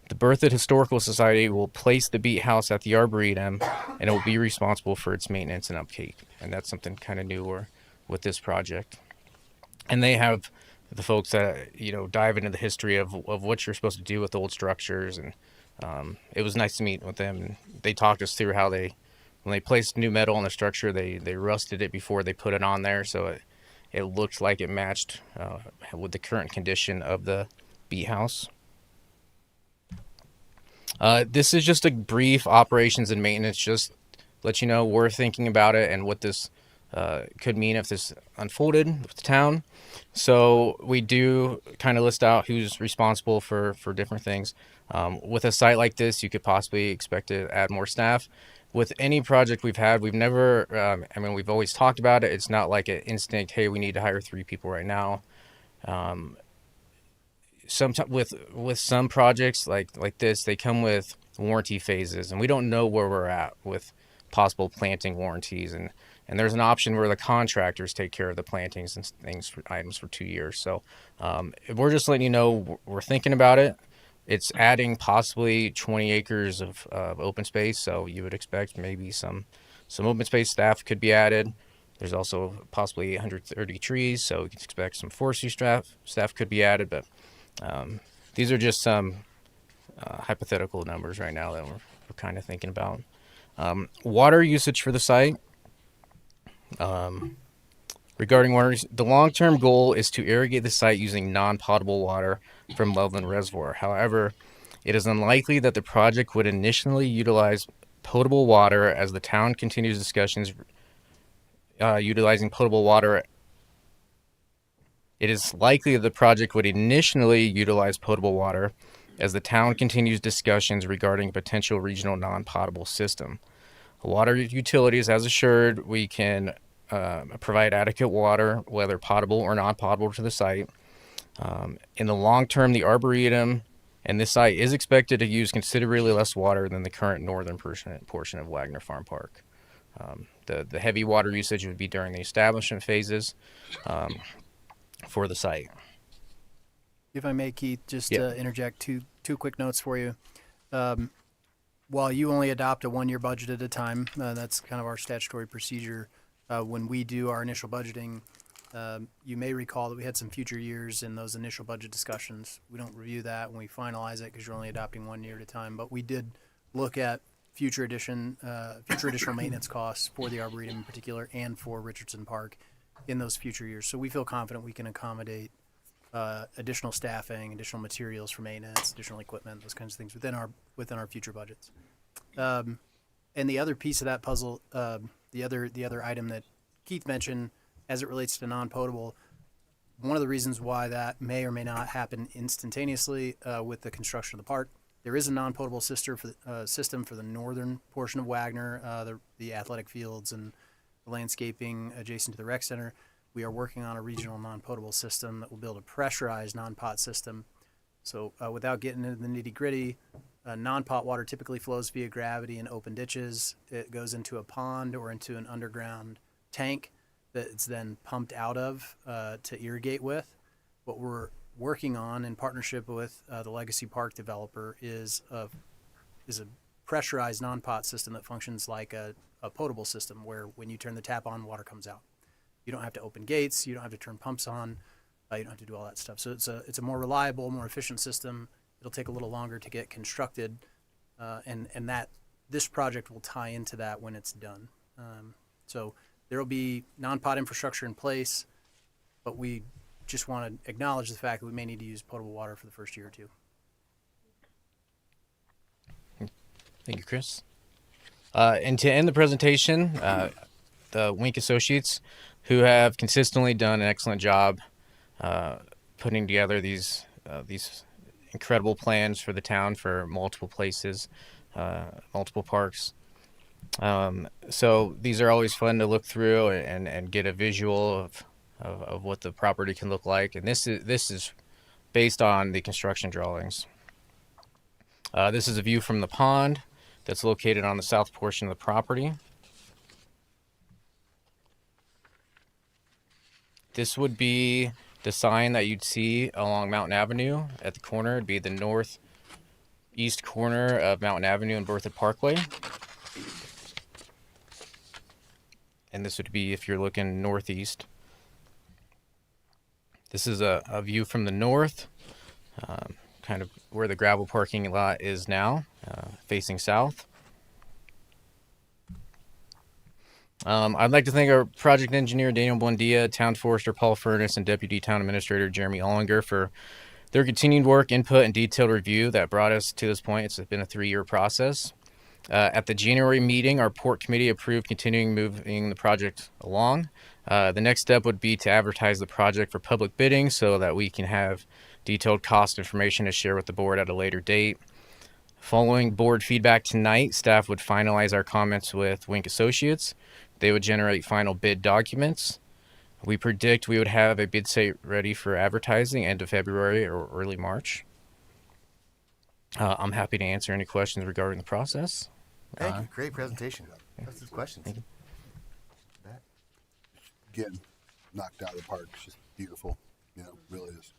The Berthoud Historical Society will place the beet house at the Arboretum, and it will be responsible for its maintenance and upkeep. And that's something kind of newer with this project. And they have the folks that, dive into the history of what you're supposed to do with old structures. And it was nice to meet with them. And they talked us through how when they placed new metal on the structure, they rusted it before they put it on there. So it looked like it matched with the current condition of the beet house. This is just a brief operations and maintenance, just let you know we're thinking about it and what this could mean if this unfolded with the town. So we do kind of list out who's responsible for different things. With a site like this, you could possibly expect to add more staff. With any project we've had, we've never, we've always talked about it. It's not like an instinct, hey, we need to hire 3 people right now. Sometimes with some projects like this, they come with warranty phases, and we don't know where we're at with possible planting warranties, and there's an option where the contractors take care of the plantings and items for 2 years. So we're just letting you know we're thinking about it. It's adding possibly 20 acres of open space, so you would expect maybe some open space staff could be added. There's also possibly 130 trees, so you can expect some forestry staff could be added, but these are just some hypothetical numbers right now that we're kind of thinking about. Water usage for the site. Regarding water, the long-term goal is to irrigate the site using non-potable water from Loveland Reservoir. However, it is unlikely that the project would initially utilize potable water as the town continues discussions utilizing potable water. It is likely that the project would initially utilize potable water as the town continues discussions regarding a potential regional non-potable system. Water Utilities has assured we can provide adequate water, whether potable or non-potable, to the site. In the long term, the Arboretum and this site is expected to use considerably less water than the current northern portion of Wagner Farm Park. The heavy water usage would be during the establishment phases for the site. If I may, Keith, just to interject two quick notes for you. While you only adopt a 1-year budget at a time, that's kind of our statutory procedure. When we do our initial budgeting, you may recall that we had some future years in those initial budget discussions. We don't review that when we finalize it because you're only adopting 1 year at a time. But we did look at future additional maintenance costs for the Arboretum in particular and for Richardson Park in those future years. So we feel confident we can accommodate additional staffing, additional materials for maintenance, additional equipment, those kinds of things within our future budgets. And the other piece of that puzzle, the other item that Keith mentioned as it relates to non-potable, one of the reasons why that may or may not happen instantaneously with the construction of the park, there is a non-potable system for the northern portion of Wagner, the athletic fields and the landscaping adjacent to the rec center. We are working on a regional non-potable system that will build a pressurized non-pot system. So without getting into the nitty-gritty, non-pot water typically flows via gravity in open ditches. It goes into a pond or into an underground tank that it's then pumped out of to irrigate with. What we're working on in partnership with the Legacy Park developer is a pressurized non-pot system that functions like a potable system where when you turn the tap on, water comes out. You don't have to open gates. You don't have to turn pumps on. You don't have to do all that stuff. So it's a more reliable, more efficient system. It'll take a little longer to get constructed, and that this project will tie into that when it's done. So there will be non-pot infrastructure in place, but we just want to acknowledge the fact that we may need to use potable water for the first year or two. Thank you, Chris. And to end the presentation, the Wink Associates, who have consistently done an excellent job putting together these incredible plans for the town for multiple places, multiple parks. So these are always fun to look through and get a visual of what the property can look like. And this is based on the construction drawings. This is a view from the pond that's located on the south portion of the property. This would be the sign that you'd see along Mountain Avenue at the corner. It'd be the northeast corner of Mountain Avenue and Berthoud Parkway. And this would be if you're looking northeast. This is a view from the north, kind of where the gravel parking lot is now, facing south. I'd like to thank our project engineer, Daniel Buendia, town forester, Paul Furness, and deputy town administrator, Jeremy Ollinger, for their continued work, input, and detailed review that brought us to this point. It's been a 3-year process. At the January meeting, our port committee approved continuing moving the project along. The next step would be to advertise the project for public bidding so that we can have detailed cost information to share with the board at a later date. Following board feedback tonight, staff would finalize our comments with Wink Associates. They would generate final bid documents. We predict we would have a bid site ready for advertising end of February or early March. I'm happy to answer any questions regarding the process. Thank you. Great presentation. That's the questions. Thank you. Again, knocked out of the park. It's just beautiful. Really is.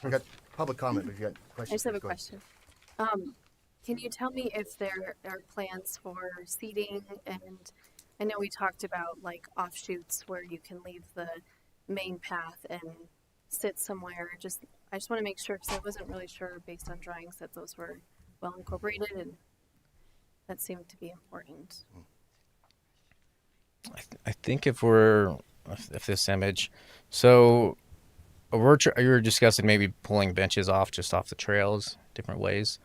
We got public comment, but if you got questions. I just have a go ahead. question. Can you tell me if there are plans for seating? And I know we talked about like offshoots where you can leave the main path and sit somewhere. I just want to make sure, because I wasn't really sure based on drawings that those were well incorporated, and that seemed to be important. I think if this image, so you're discussing maybe pulling benches off the trails, different ways.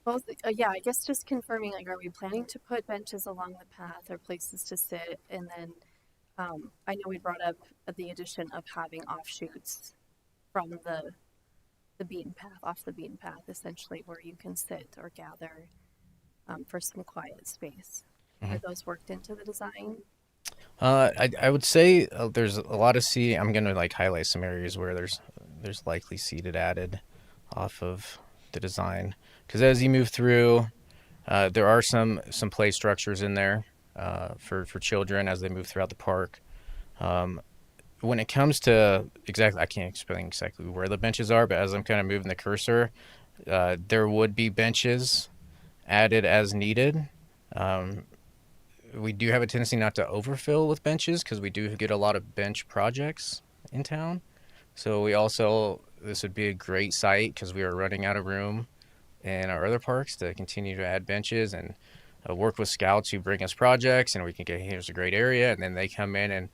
Well, yeah, I guess just confirming, like, are we planning to put benches along the path or places to sit? And then I know we brought up the addition of having offshoots from the beaten path, off the beaten path, essentially, where you can sit or gather for some quiet space. Are those worked into the design? I would say there's a lot of seating. I'm gonna highlight some areas where there's likely seated added off of the design, because as you move through, there are some play structures in there for children as they move throughout the park. When it comes to I can't explain exactly where the benches are, but as I'm kind of moving the cursor, there would be benches added as needed. We do have a tendency not to overfill with benches because we do get a lot of bench projects in town. So this would be a great site because we are running out of room in our other parks to continue to add benches and work with scouts who bring us projects, and we can get, here's a great area, and then they come in and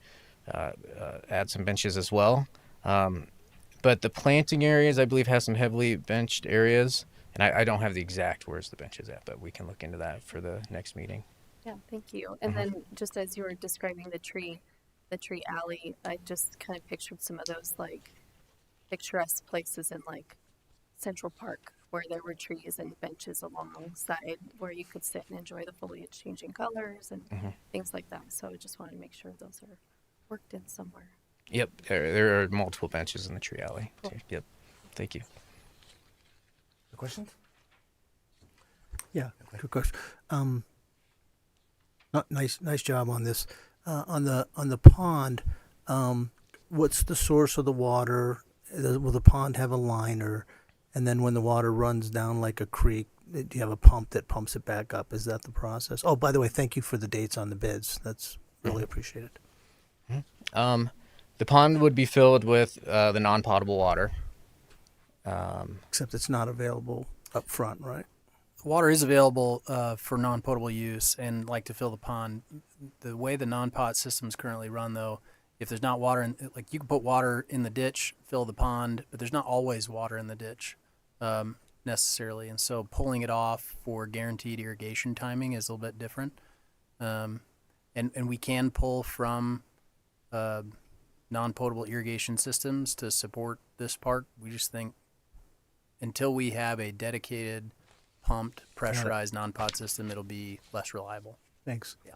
add some benches as well. But the planting areas, I believe, have some heavily benched areas, and I don't have the exact where's the benches at, but we can look into that for the next meeting. Yeah, thank you. And then just as you were describing the tree alley, I just kind of pictured some of those picturesque places in Central Park where there were trees and benches alongside where you could sit and enjoy the foliage changing colors and things like that. So I just wanted to make sure those are worked in somewhere. Yep, there are multiple benches in the tree alley. Cool. Yep, thank you. Questions? Yeah, good question. Nice job on this. On the pond, what's the source of the water? Will the pond have a liner? And then when the water runs down like a creek, do you have a pump that pumps it back up? Is that the process? Oh, by the way, thank you for the dates on the bids. That's really appreciated. The pond would be filled with the non-potable water. Except it's not available up front, right? Water is available for non-potable use and to fill the pond. The way the non-pot systems currently run, though, if there's not water, you can put water in the ditch, fill the pond, but there's not always water in the ditch necessarily. And so pulling it off for guaranteed irrigation timing is a little bit different. And we can pull from non-potable irrigation systems to support this park. We just think until we have a dedicated pumped, pressurized non-pot system, it'll be less reliable. Thanks. Yeah.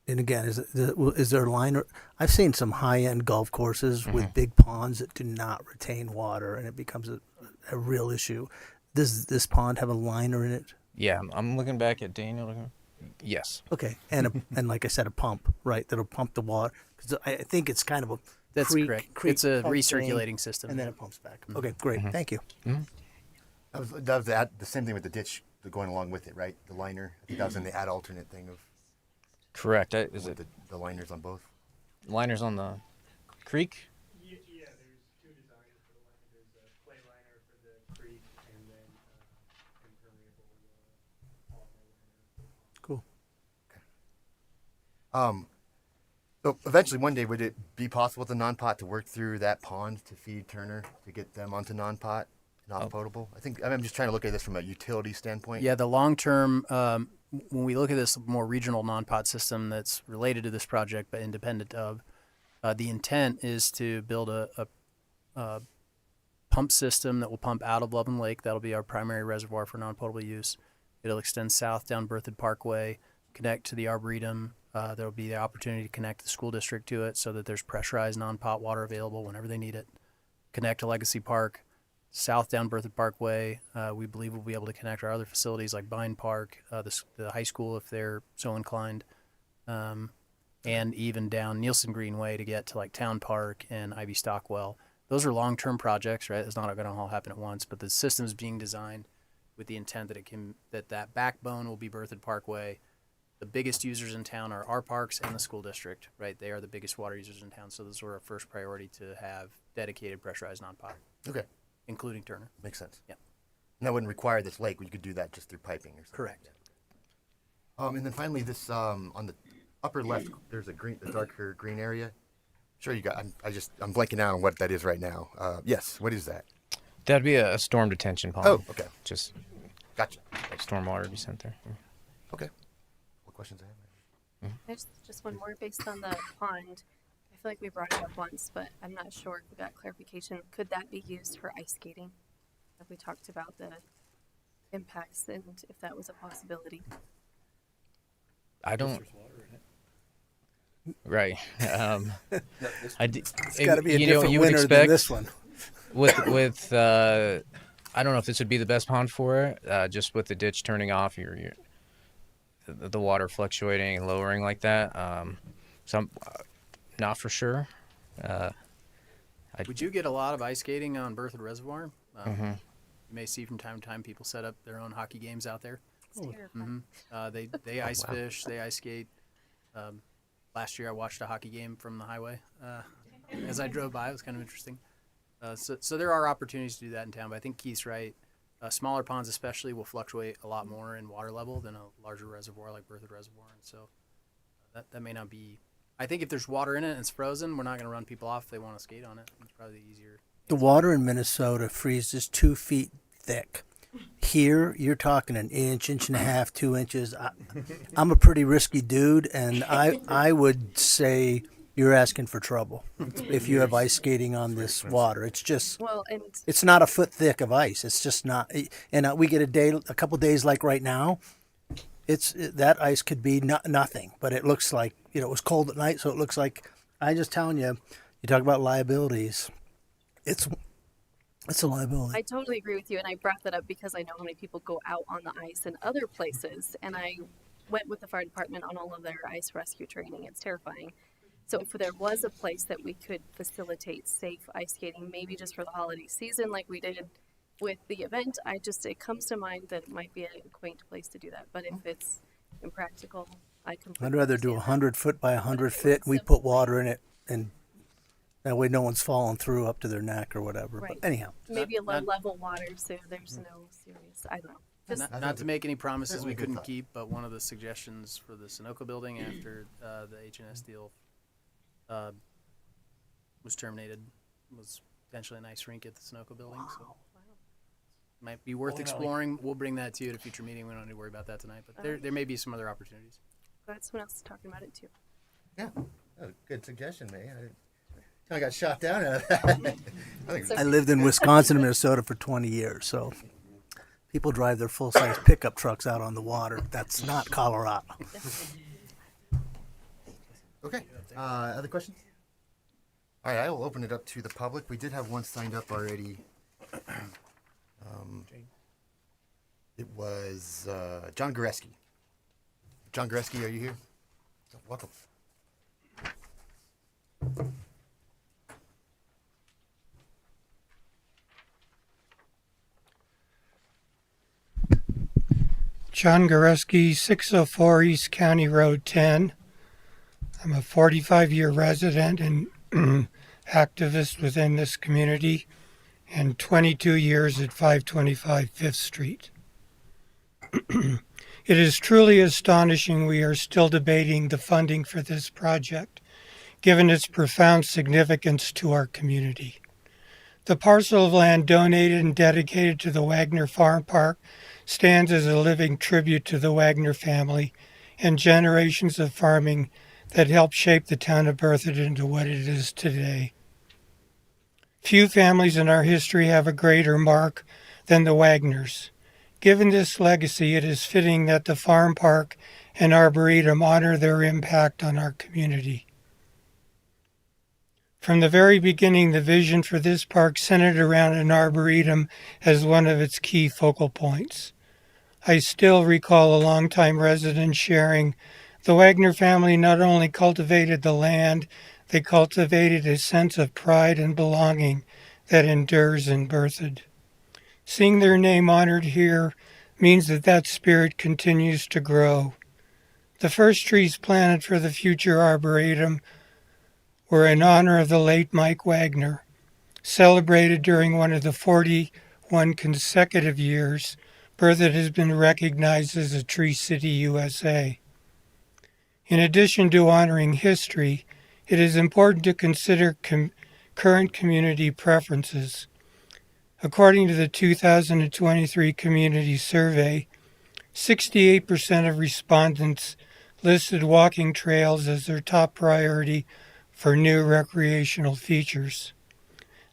And again, is there a liner? I've seen some high-end golf courses with big ponds that do not retain water, and it becomes a real issue. Does this pond have a liner in it? Yeah, I'm looking back at Daniel. Yes. Okay, and and like I said, a pump, right? That'll pump the water because I think it's kind of a That's creek, correct. creek It's a pump recirculating thing, system. and then it pumps back. Okay, great. Thank you. That was the same thing with the ditch going along with it, right? The liner. I think that was in the add alternate thing of Correct. Is with it the liners on both. liners on the creek? Cool. So eventually one day, would it be possible with the non-pot to work through that pond to feed Turner to get them onto non-pot and off potable? I'm just trying to look at this from a utility standpoint. Yeah, the long term, when we look at this more regional non-pot system that's related to this project but independent of, the intent is to build a pump system that will pump out of Loveland Lake. That'll be our primary reservoir for non-potable use. It'll extend south down Berthoud Parkway, connect to the Arboretum. There'll be the opportunity to connect the school district to it so that there's pressurized non-pot water available whenever they need it. Connect to Legacy Park, south down Berthoud Parkway. We believe we'll be able to connect our other facilities like Vine Park, the high school if they're so inclined, and even down Nielsen Greenway to get to like Town Park and Ivy Stockwell. Those are long-term projects, right? It's not going to all happen at once, but the system is being designed with the intent that that backbone will be Berthoud Parkway. The biggest users in town are our parks and the school district, right? They are the biggest water users in town, so those were our first priority to have dedicated pressurized non-pot. Okay. Including Turner. Makes sense. Yeah. And that wouldn't require this lake. We could do that just through piping or something. Correct. And then finally, this on the upper left, there's a darker green area. Sure, you got. I'm blanking out on what that is right now. Yes, what is that? That'd be a storm detention pond. Oh, okay. Just gotcha. Like stormwater to be sent there. Okay. What questions I have? Just one more based on the pond. I feel like we brought it up once, but I'm not sure if we got clarification. Could that be used for ice skating? Have we talked about the impacts and if that was a possibility? I don't. Right. It's got to be a different winner than this one. With I don't know if this would be the best pond for it. Just with the ditch turning off, the water fluctuating and lowering like that. So I'm not for sure. We do get a lot of ice skating on Berthoud Reservoir. Mhm. You may see from time to time people set up their own hockey games out there. Terrifying. They ice fish, they ice skate. Last year I watched a hockey game from the highway as I drove by. It was kind of interesting. So there are opportunities to do that in town, but I think Keith's right. Smaller ponds especially will fluctuate a lot more in water level than a larger reservoir like Berthoud Reservoir, and so that may not be. I think if there's water in it and it's frozen, we're not going to run people off if they want to skate on it. It's probably easier. The water in Minnesota freezes 2 feet thick. Here, you're talking an inch and a half, 2 inches. I'm a pretty risky dude, and I would say you're asking for trouble if you have ice skating on this water. It's just, it's not a foot thick of ice. It's just not. And we get a couple days like right now. That ice could be nothing, but it looks like, it was cold at night, so it looks like. I just telling you, you talk about liabilities. It's a liability. I totally agree with you, and I brought that up because I know how many people go out on the ice in other places, and I went with the fire department on all of their ice rescue training. It's terrifying. So if there was a place that we could facilitate safe ice skating, maybe just for the holiday season like we did with the event, it comes to mind that it might be a quaint place to do that. But if it's impractical, I completely I'd rather do understand 100 foot by 100 foot. We put water in it, and that way no one's falling through up to their neck or whatever. Right. But anyhow. Maybe a low level water so there's no serious, I don't know. Just, Not to make any promises we couldn't keep, but one of the suggestions for the Sunoco building after the H&S deal was terminated was potentially an ice rink at the Sunoco building. So might be worth exploring. We'll bring that to you at a future meeting. We don't need to worry about that tonight, but there may be some other opportunities. glad someone else is talking about it too. Yeah, good suggestion, May. I got shot down out of that. I lived in Wisconsin and Minnesota for 20 years, so people drive their full-size pickup trucks out on the water. That's not Colorado. Okay. Other questions? All right, I will open it up to the public. We did have one signed up already. It was John Goreski. John Goreski, are you here? Welcome. John Goreski, 604 East County Road 10. I'm a 45-year resident and activist within this community, and 22 years at 525 5th Street. It is truly astonishing we are still debating the funding for this project, given its profound significance to our community. The parcel of land donated and dedicated to the Wagner Farm Park stands as a living tribute to the Wagner family and generations of farming that helped shape the town of Berthoud into what it is today. Few families in our history have a greater mark than the Wagners. Given this legacy, it is fitting that the farm park and arboretum honor their impact on our community. From the very beginning, the vision for this park centered around an arboretum as one of its key focal points. I still recall a longtime resident sharing, the Wagner family not only cultivated the land, they cultivated a sense of pride and belonging that endures in Berthoud. Seeing their name honored here means that that spirit continues to grow. The first trees planted for the future arboretum were in honor of the late Mike Wagner, celebrated during one of the 41 consecutive years Berthoud has been recognized as a Tree City USA. In addition to honoring history, it is important to consider current community preferences. According to the 2023 Community Survey, 68% of respondents listed walking trails as their top priority for new recreational features.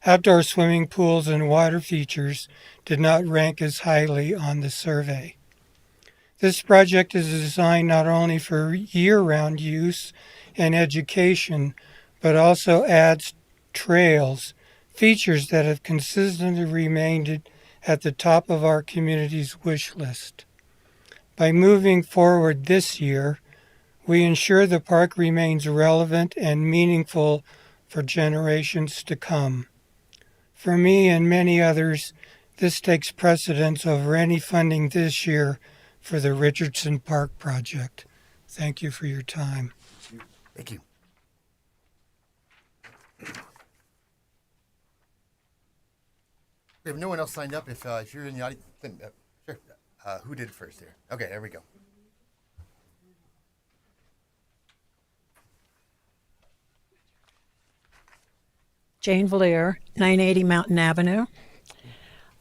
Outdoor swimming pools and water features did not rank as highly on the survey. This project is designed not only for year-round use and education, but also adds trails, features that have consistently remained at the top of our community's wish list. By moving forward this year, we ensure the park remains relevant and meaningful for generations to come. For me and many others, this takes precedence over any funding this year for the Richardson Park project. Thank you for your time. Thank you. We have no one else signed up. If you're in the audience, then, sure. Who did it first here? Okay, there we go. Jane Valier, 980 Mountain Avenue.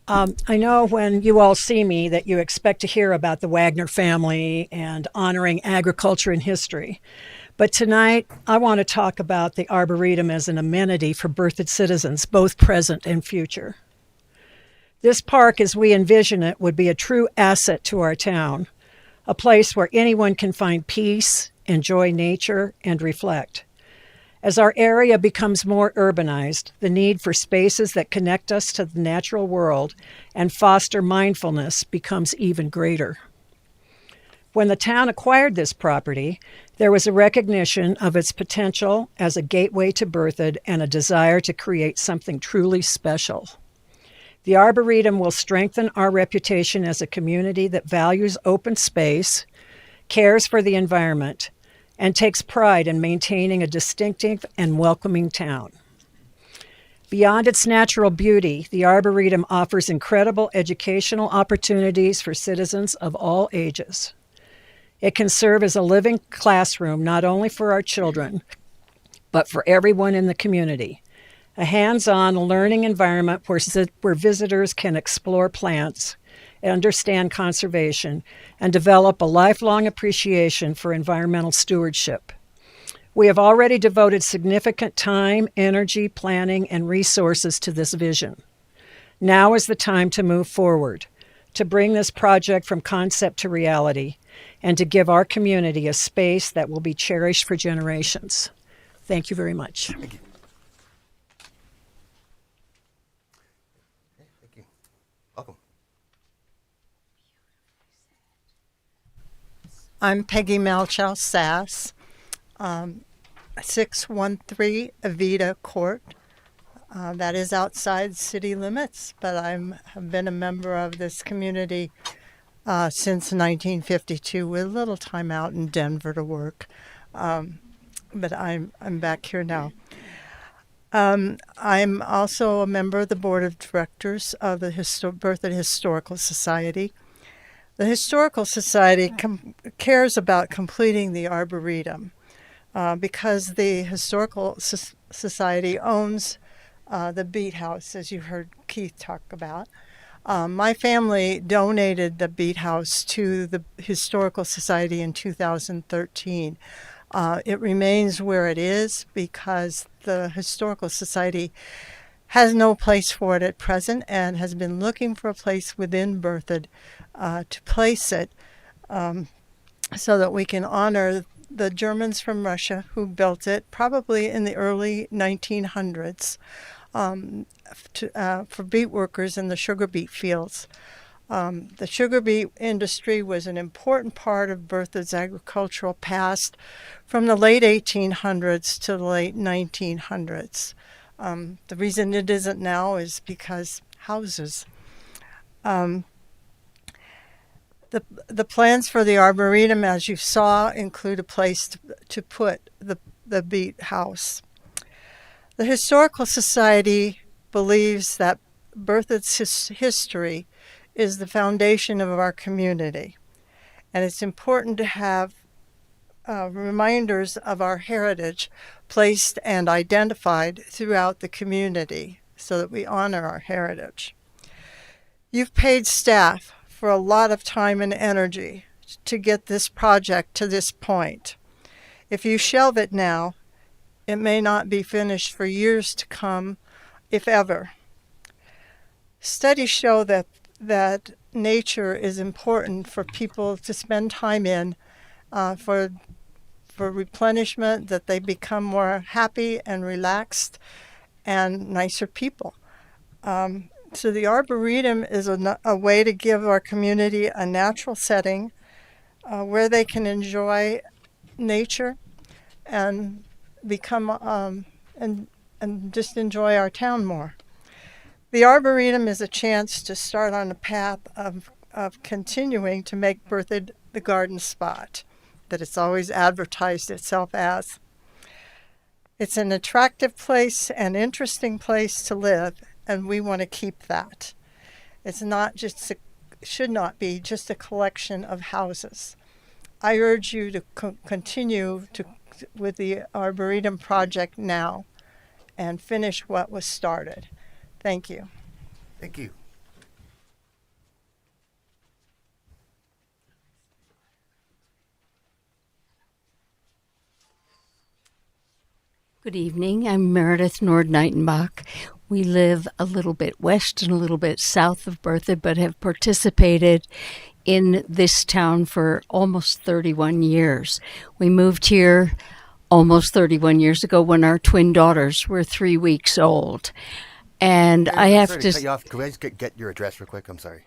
I know when you all see me that you expect to hear about the Wagner family and honoring agriculture and history. But tonight, I want to talk about the Arboretum as an amenity for Berthoud citizens, both present and future. This park, as we envision it, would be a true asset to our town, a place where anyone can find peace, enjoy nature, and reflect. As our area becomes more urbanized, the need for spaces that connect us to the natural world and foster mindfulness becomes even greater. When the town acquired this property, there was a recognition of its potential as a gateway to Berthoud and a desire to create something truly special. The Arboretum will strengthen our reputation as a community that values open space, cares for the environment, and takes pride in maintaining a distinctive and welcoming town. Beyond its natural beauty, the Arboretum offers incredible educational opportunities for citizens of all ages. It can serve as a living classroom not only for our children, but for everyone in the community. A hands-on learning environment where visitors can explore plants, understand conservation, and develop a lifelong appreciation for environmental stewardship. We have already devoted significant time, energy, planning, and resources to this vision. Now is the time to move forward, to bring this project from concept to reality, and to give our community a space that will be cherished for generations. Thank you very much. Thank you. Thank you. Welcome. I'm Peggy Malchow Sass, 613 Evita Court. That is outside city limits, but have been a member of this community since 1952 with a little time out in Denver to work. But I'm back here now. I'm also a member of the board of directors of the Berthoud Historical Society. The Historical Society cares about completing the Arboretum because the Historical Society owns the Beat House, as you heard Keith talk about. My family donated the Beat House to the Historical Society in 2013. It remains where it is because the Historical Society has no place for it at present and has been looking for a place within Berthoud to place it so that we can honor the Germans from Russia who built it probably in the early 1900s for beet workers in the sugar beet fields. The sugar beet industry was an important part of Berthoud's agricultural past from the late 1800s to the late 1900s. The reason it isn't now is because houses. The plans for the Arboretum, as you saw, include a place to put the beet house. The Historical Society believes that Berthoud's history is the foundation of our community, and it's important to have reminders of our heritage placed and identified throughout the community so that we honor our heritage. You've paid staff for a lot of time and energy to get this project to this point. If you shelve it now, it may not be finished for years to come, if ever. Studies show that nature is important for people to spend time in for replenishment, that they become more happy and relaxed and nicer people. So the Arboretum is a way to give our community a natural setting where they can enjoy nature and become and just enjoy our town more. The Arboretum is a chance to start on a path of continuing to make Berthoud the garden spot that it's always advertised itself as. It's an attractive place, an interesting place to live, and we want to keep that. It's not just should not be just a collection of houses. I urge you to continue with the Arboretum project now and finish what was started. Thank you. Thank you. Good evening. I'm Meredith Nord-Nightenbach. We live a little bit west and a little bit south of Berthoud, but have participated in this town for almost 31 years. We moved here almost 31 years ago when our twin daughters were 3 weeks old. And I have to cut you off. Could I just get your address real quick? I'm sorry.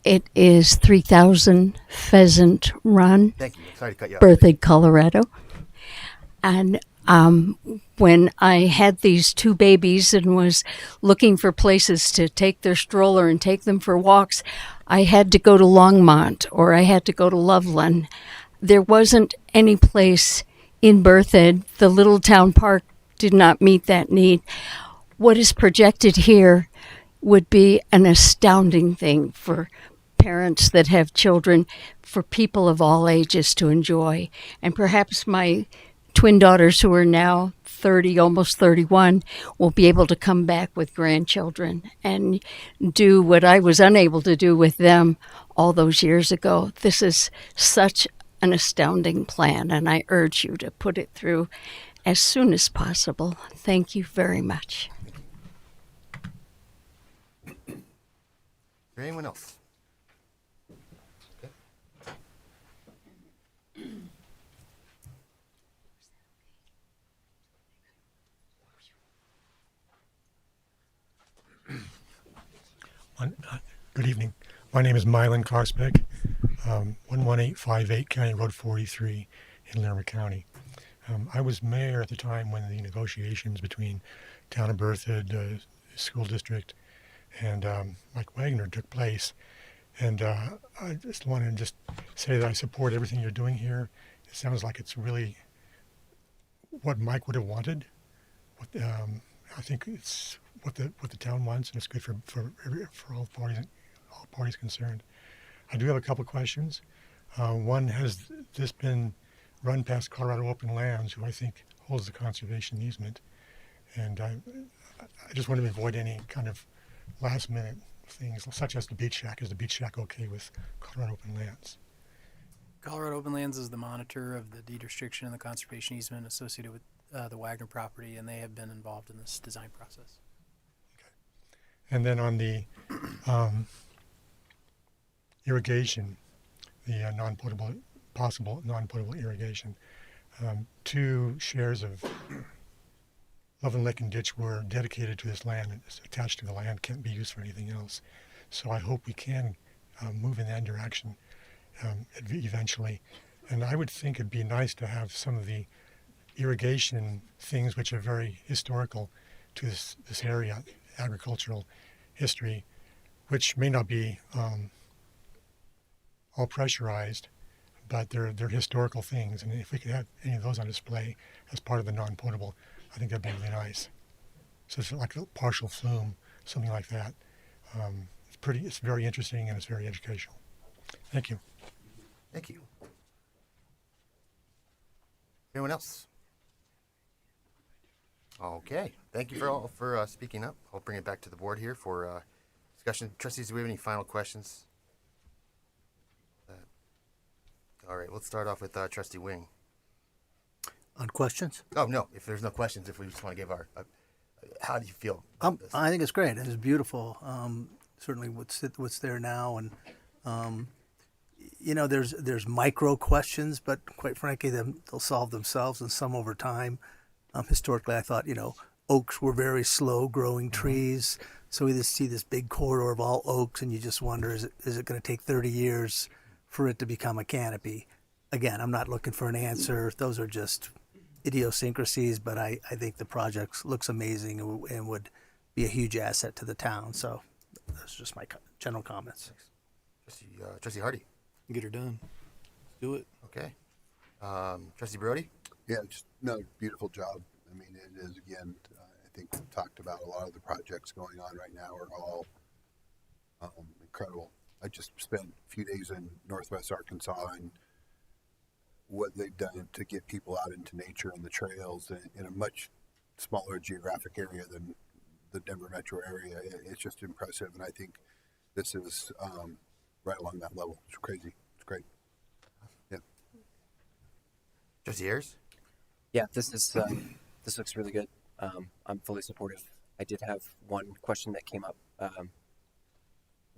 It is 3000 Pheasant Run, Thank you. Sorry to cut you off. Berthoud, Colorado. And when I had these two babies and was looking for places to take their stroller and take them for walks, I had to go to Longmont or I had to go to Loveland. There wasn't any place in Berthoud. The little town park did not meet that need. What is projected here would be an astounding thing for parents that have children, for people of all ages to enjoy. And perhaps my twin daughters, who are now 30, almost 31, will be able to come back with grandchildren and do what I was unable to do with them all those years ago. This is such an astounding plan, and I urge you to put it through as soon as possible. Thank you very much. Is there anyone else? Good evening. My name is Mylan Karsbeck. 11858 County Road 43 in Larimer County. I was mayor at the time when the negotiations between Town of Berthoud, School District, and Mike Wagner took place. And I just wanted to just say that I support everything you're doing here. It sounds like it's really what Mike would have wanted. I think it's what the town wants, and it's good for all parties concerned. I do have a couple of questions. One, has this been run past Colorado Open Lands, who I think holds the conservation easement? And I just want to avoid any kind of last minute things, such as the beach shack. Is the beach shack okay with Colorado Open Lands? Colorado Open Lands is the monitor of the deed restriction and the conservation easement associated with the Wagner property, and they have been involved in this design process. And then on the irrigation, the possible non-potable irrigation, 2 shares of Loveland Lake and Ditch were dedicated to this land. It's attached to the land, can't be used for anything else. So I hope we can move in that direction eventually. And I would think it'd be nice to have some of the irrigation things which are very historical to this area, agricultural history, which may not be all pressurized, but they're historical things. And if we could have any of those on display as part of the non-potable, I think that'd be really nice. So it's like a partial flume, something like that. It's very interesting and it's very educational. Thank you. Thank you. Anyone else? Okay. Thank you for speaking up. I'll bring it back to the board here for discussion. Trustees, do we have any final questions? All right. Let's start off with Trustee Wing. On questions? Oh, no. If there's no questions, if we just want to give our... how do you feel? I think it's great. It's beautiful. Certainly what's there now. And, there's micro questions, but quite frankly, they'll solve themselves, and some over time. Historically, I thought, oaks were very slow growing trees. So we just see this big corridor of all oaks, and you just wonder, is it going to take 30 years for it to become a canopy? Again, I'm not looking for an answer. Those are just idiosyncrasies, but I think the project looks amazing and would be a huge asset to the town. So that's just my general comments. Trustee Hardy. Get her done. Let's do it. Okay. Trustee Brody? Yeah, beautiful job. I mean, it is, again, I think we've talked about a lot of the projects going on right now are all incredible. I just spent a few days in Northwest Arkansas, and what they've done to get people out into nature and the trails in a much smaller geographic area than the Denver metro area. It's just impressive, and I think this is right along that level. It's crazy. It's great. Yeah. Trustee Ayers? Yeah, this looks really good. I'm fully supportive. I did have one question that came up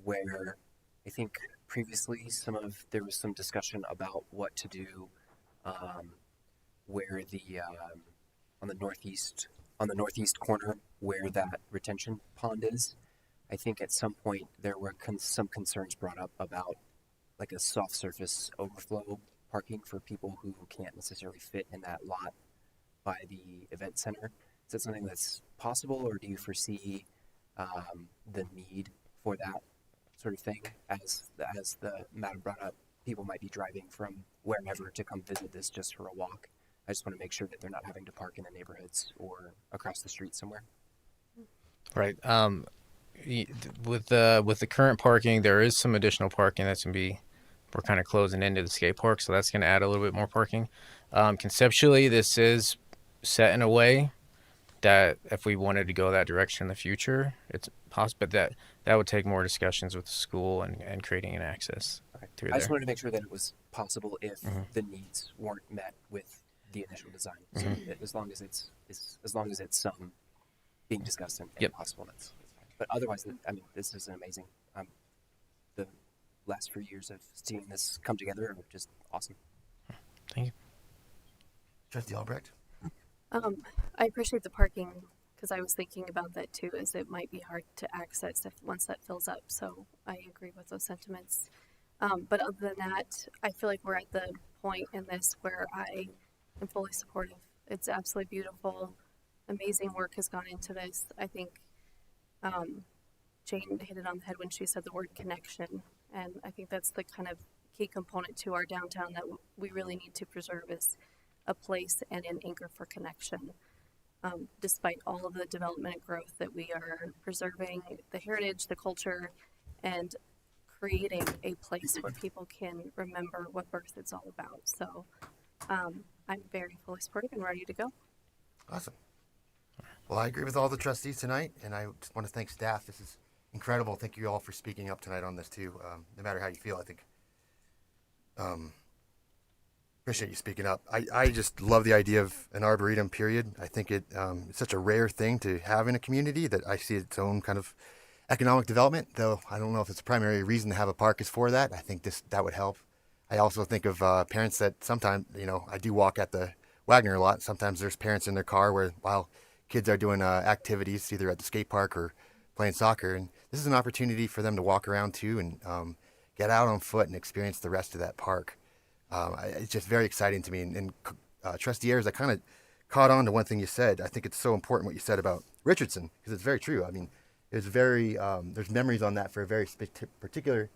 where I think previously there was some discussion about what to do where the on the northeast corner where that retention pond is. I think at some point there were some concerns brought up about like a soft surface overflow parking for people who can't necessarily fit in that lot by the event center. Is that something that's possible, or do you foresee the need for that sort of thing as the matter brought up? People might be driving from wherever to come visit this just for a walk. I just want to make sure that they're not having to park in the neighborhoods or across the street somewhere. Right. With the current parking, there is some additional parking that's going to be, we're kind of closing into the skate park, so that's going to add a little bit more parking. Conceptually, this is set in a way that if we wanted to go that direction in the future, it's possible, but that would take more discussions with the school and creating an access through there. I just wanted to make sure that it was possible if the needs weren't met with the initial design. So as long as it's being discussed and possible, that's fine. But otherwise, I mean, this is amazing. The last few years of seeing this come together are just awesome. Thank you. Trustee Albrecht? I appreciate the parking because I was thinking about that too, as it might be hard to access once that fills up. So I agree with those sentiments. But other than that, I feel like we're at the point in this where I am fully supportive. It's absolutely beautiful. Amazing work has gone into this. I think Jane hit it on the head when she said the word connection. And I think that's the kind of key component to our downtown that we really need to preserve is a place and an anchor for connection. Despite all of the development and growth that we are preserving the heritage, the culture, and creating a place where people can remember what birth is all about. So I'm very fully supportive and ready to go. Awesome. Well, I agree with all the trustees tonight, and I just want to thank staff. This is incredible. Thank you all for speaking up tonight on this too. No matter how you feel, I think appreciate you speaking up. I just love the idea of an arboretum, period. I think it's such a rare thing to have in a community that I see its own kind of economic development, though I don't know if it's the primary reason to have a park is for that. I think that would help. I also think of parents that sometimes, I do walk at the Wagner a lot. Sometimes there's parents in their car while kids are doing activities either at the skate park or playing soccer. And this is an opportunity for them to walk around too and get out on foot and experience the rest of that park. It's just very exciting to me. And Trustee Ayers, I kind of caught on to one thing you said. I think it's so important what you said about Richardson, because it's very true. I mean, it's very, there's memories on that for a very particular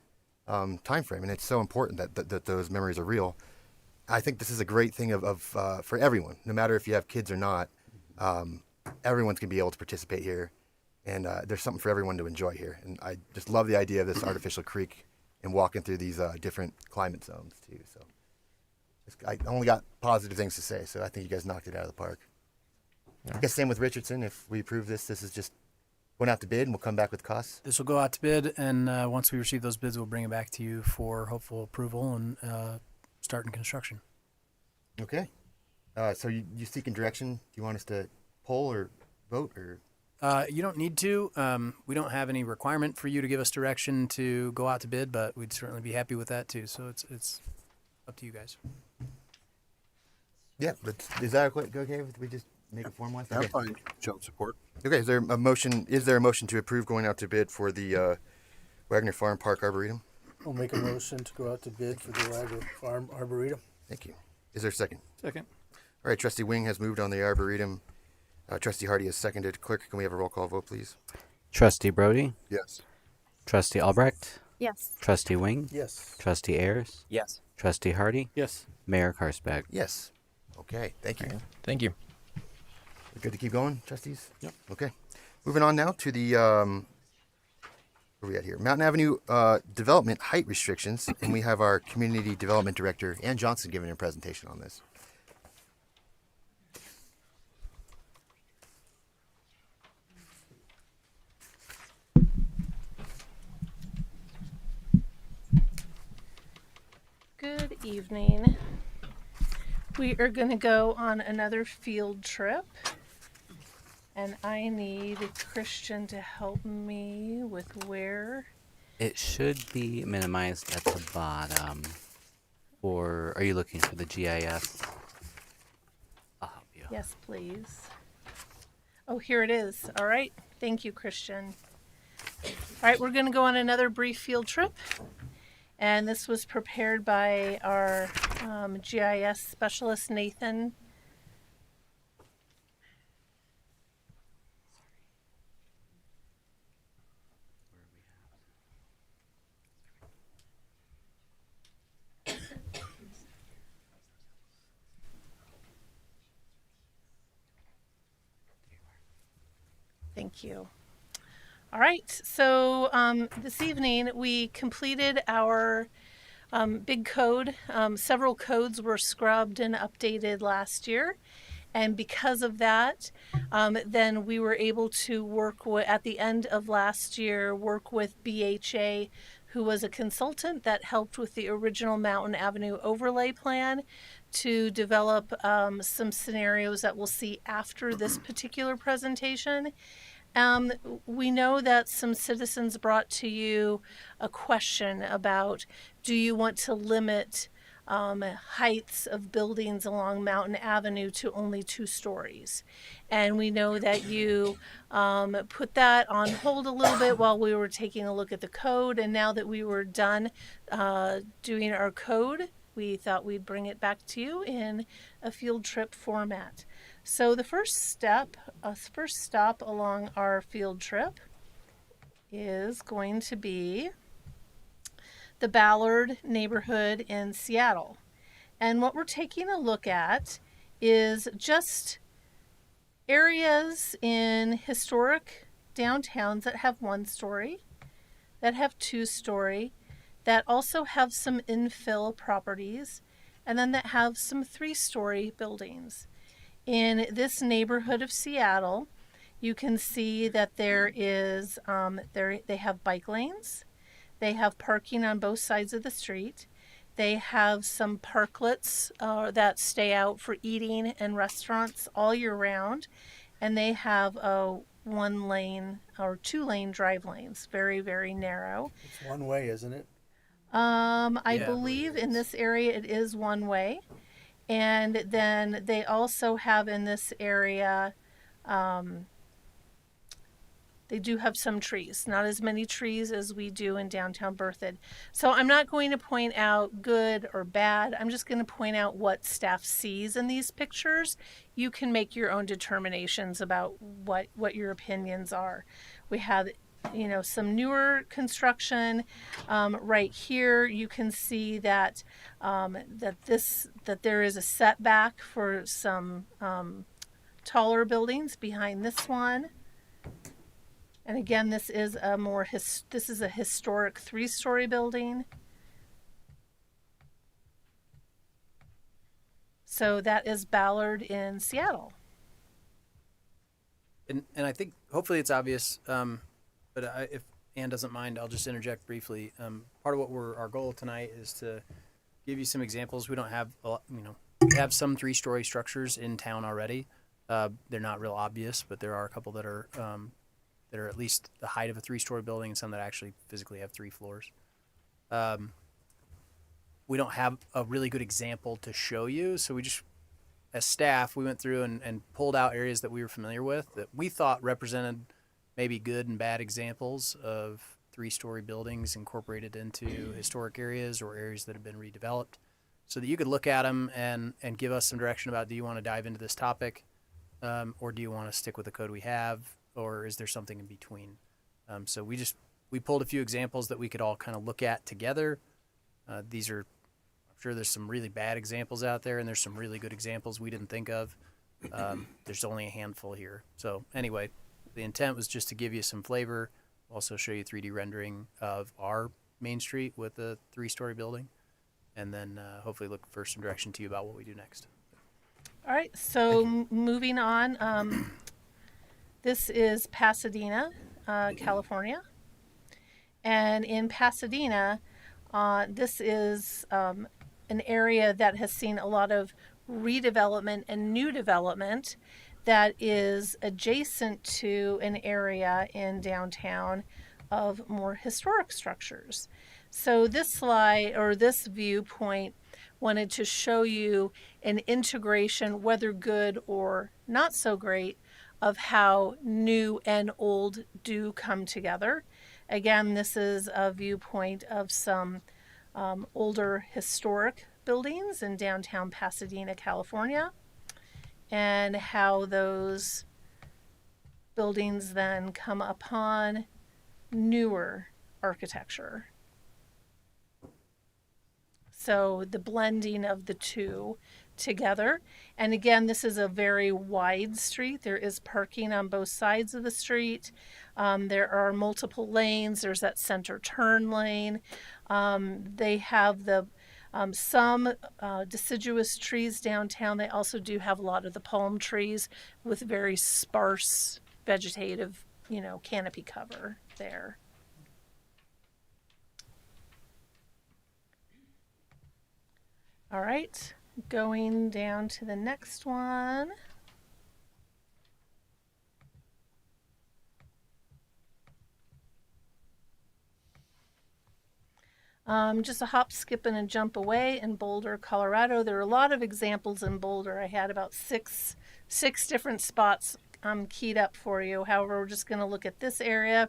time frame, and it's so important that those memories are real. I think this is a great thing for everyone, no matter if you have kids or not. Everyone's going to be able to participate here, and there's something for everyone to enjoy here. And I just love the idea of this artificial creek and walking through these different climate zones too. So I only got positive things to say, so I think you guys knocked it out of the park. Yeah. I guess same with Richardson. If we approve this is just went out to bid, and we'll come back with costs. This will go out to bid, and once we receive those bids, we'll bring it back to you for hopeful approval and starting construction. Okay. So you seeking direction? Do you want us to poll or vote or? You don't need to. We don't have any requirement for you to give us direction to go out to bid, but we'd certainly be happy with that too. So it's up to you guys. Yeah, is that okay if we just make it formalized? That's Okay. fine. Show support. Okay, is there a motion to approve going out to bid for the Wagner Farm Park Arboretum? I'll make a motion to go out to bid for the Wagner Farm Arboretum. Thank you. Is there a second? Second. All right, Trustee Wing has moved on the Arboretum. Trustee Hardy has seconded. Clerk, can we have a roll call vote, please? Trustee Brody? Yes. Trustee Albrecht? Yes. Trustee Wing? Yes. Trustee Ayers? Yes. Trustee Hardy? Yes. Mayor Karsbag? Yes. Okay, thank you. Thank you. We're good to keep going, trustees? Yep. Okay. Moving on now to the, where are we at here? Mountain Avenue development height restrictions, and we have our Community Development Director, Ann Johnson, giving a presentation on this. Good evening. We are going to go on another field trip, and I need Christian to help me with where. It should be minimized at the bottom. Or are you looking for the GIS? I'll help you. Yes, please. Oh, here it is. All right. Thank you, Christian. All right, we're going to go on another brief field trip. And this was prepared by our GIS specialist, Nathan. Thank you. All right, so this evening we completed our big code. Several codes were scrubbed and updated last year. And because of that, then we were able to work at the end of last year, work with BHA, who was a consultant that helped with the original Mountain Avenue overlay plan, to develop some scenarios that we'll see after this particular presentation. We know that some citizens brought to you a question about, do you want to limit heights of buildings along Mountain Avenue to only 2 stories. And we know that you put that on hold a little bit while we were taking a look at the code. And now that we were done doing our code, we thought we'd bring it back to you in a field trip format. So the first stop along our field trip is going to be the Ballard neighborhood in Seattle. And what we're taking a look at is just areas in historic downtowns that have 1 story, that have 2 story, that also have some infill properties, and then that have some 3 story buildings. In this neighborhood of Seattle, you can see that there is, they have bike lanes. They have parking on both sides of the street. They have some parklets that stay out for eating and restaurants all year round. And they have a 1 lane or 2 lane drive lanes, very, very narrow. It's one way, isn't it? I believe in this area it is 1 way. And then they also have in this area, they do have some trees, not as many trees as we do in downtown Berthoud. So I'm not going to point out good or bad. I'm just going to point out what staff sees in these pictures. You can make your own determinations about what your opinions are. We have, some newer construction right here. You can see that that there is a setback for some taller buildings behind this one. And again, this is a historic 3-story building. So that is Ballard in Seattle. And I think hopefully it's obvious, but if Ann doesn't mind, I'll just interject briefly. Part of what our goal tonight is to give you some examples. We don't have we have some 3-story structures in town already. They're not real obvious, but there are a couple that are at least the height of a 3-story building, and some that actually physically have 3 floors. We don't have a really good example to show you, so as staff, we went through and pulled out areas that we were familiar with that we thought represented maybe good and bad examples of 3-story buildings incorporated into historic areas or areas that have been redeveloped, so that you could look at them and give us some direction about, do you want to dive into this topic, or do you want to stick with the code we have, or is there something in between? So we pulled a few examples that we could all kind of look at together. I'm sure there's some really bad examples out there, and there's some really good examples we didn't think of. There's only a handful here. So anyway, the intent was just to give you some flavor, also show you 3D rendering of our Main Street with a 3-story building, and then hopefully look for some direction to you about what we do next. All right, so moving on. This is Pasadena, California. And in Pasadena, this is an area that has seen a lot of redevelopment and new development that is adjacent to an area in downtown of more historic structures. So this slide, or this viewpoint, wanted to show you an integration, whether good or not so great, of how new and old do come together. Again, this is a viewpoint of some older historic buildings in downtown Pasadena, California, and how those buildings then come upon newer architecture. So the blending of the two together. And again, this is a very wide street. There is parking on both sides of the street. There are multiple lanes. There's that center turn lane. They have some deciduous trees downtown. They also do have a lot of the palm trees with very sparse vegetative, canopy cover there. All right, going down to the next one. Just a hop, skip, and a jump away in Boulder, Colorado. There are a lot of examples in Boulder. I had about six different spots keyed up for you. However, we're just going to look at this area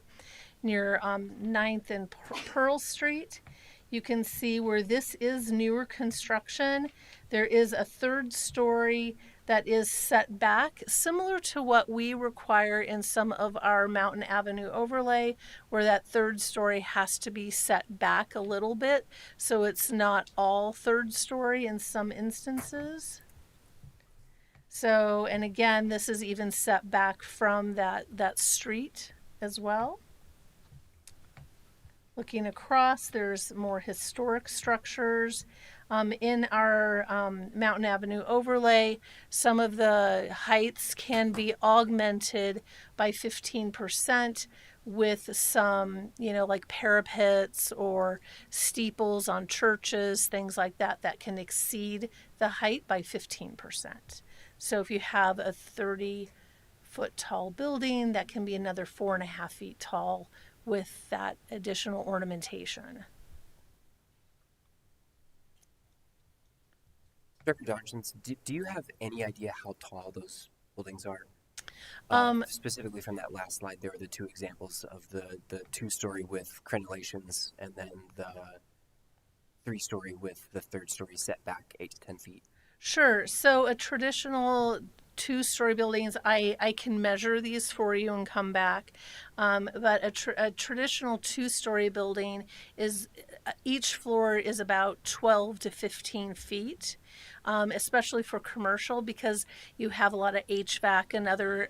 near 9th and Pearl Street. You can see where this is newer construction. There is a 3rd story that is set back, similar to what we require in some of our Mountain Avenue overlay, where that 3rd story has to be set back a little bit, so it's not all 3rd story in some instances. So, and again, this is even set back from that street as well. Looking across, there's more historic structures. In our Mountain Avenue overlay, some of the heights can be augmented by 15% with some, like parapets or steeples on churches, things like that, that can exceed the height by 15%. So if you have a 30-foot tall building, that can be another 4.5 feet tall with that additional ornamentation. Dr. Johnsons, do you have any idea how tall those buildings are? Specifically from that last slide, there were the 2 examples of the 2-story with crenellations and then the 3-story with the 3rd story set back 8 to 10 feet. Sure. So a traditional 2-story buildings, I can measure these for you and come back. But a traditional 2-story building is, each floor is about 12 to 15 feet, especially for commercial, because you have a lot of HVAC and other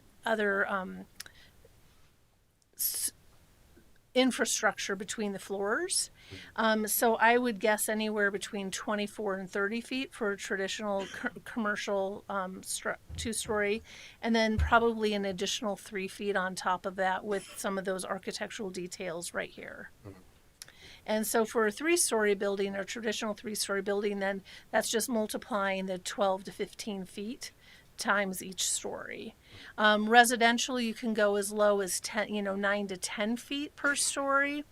infrastructure between the floors. So I would guess anywhere between 24 and 30 feet for a traditional commercial 2-story, and then probably an additional 3 feet on top of that with some of those architectural details right here. And so for a 3-story building, or traditional 3-story building, then that's just multiplying the 12 to 15 feet times each story. Residential, you can go as low as 9 to 10 feet per story,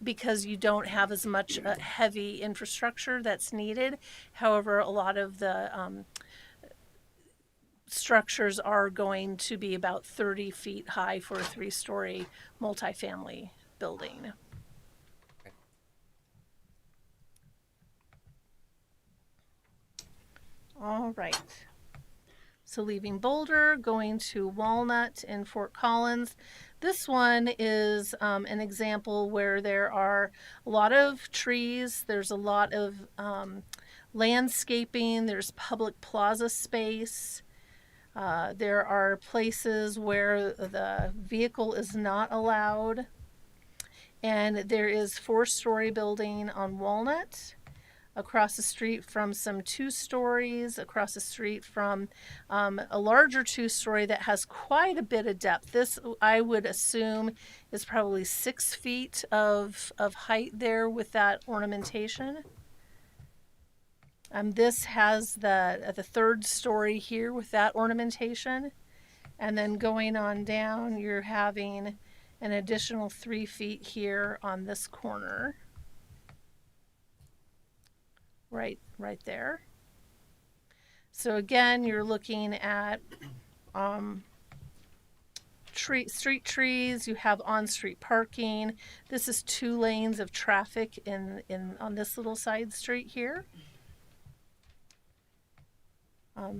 because you don't have as much heavy infrastructure that's needed. However, a lot of the structures are going to be about 30 feet high for a 3-story multifamily building. All right. So leaving Boulder, going to Walnut in Fort Collins. This one is an example where there are a lot of trees. There's a lot of landscaping. There's public plaza space. There are places where the vehicle is not allowed. And there is 4-story building on Walnut, across the street from some 2-stories, across the street from a larger 2-story that has quite a bit of depth. This, I would assume, is probably 6 feet of height there with that ornamentation. This has the 3rd story here with that ornamentation. And then going on down, you're having an additional 3 feet here on this corner. Right there. So again, you're looking at street trees. You have on-street parking. This is 2 lanes of traffic on this little side street here.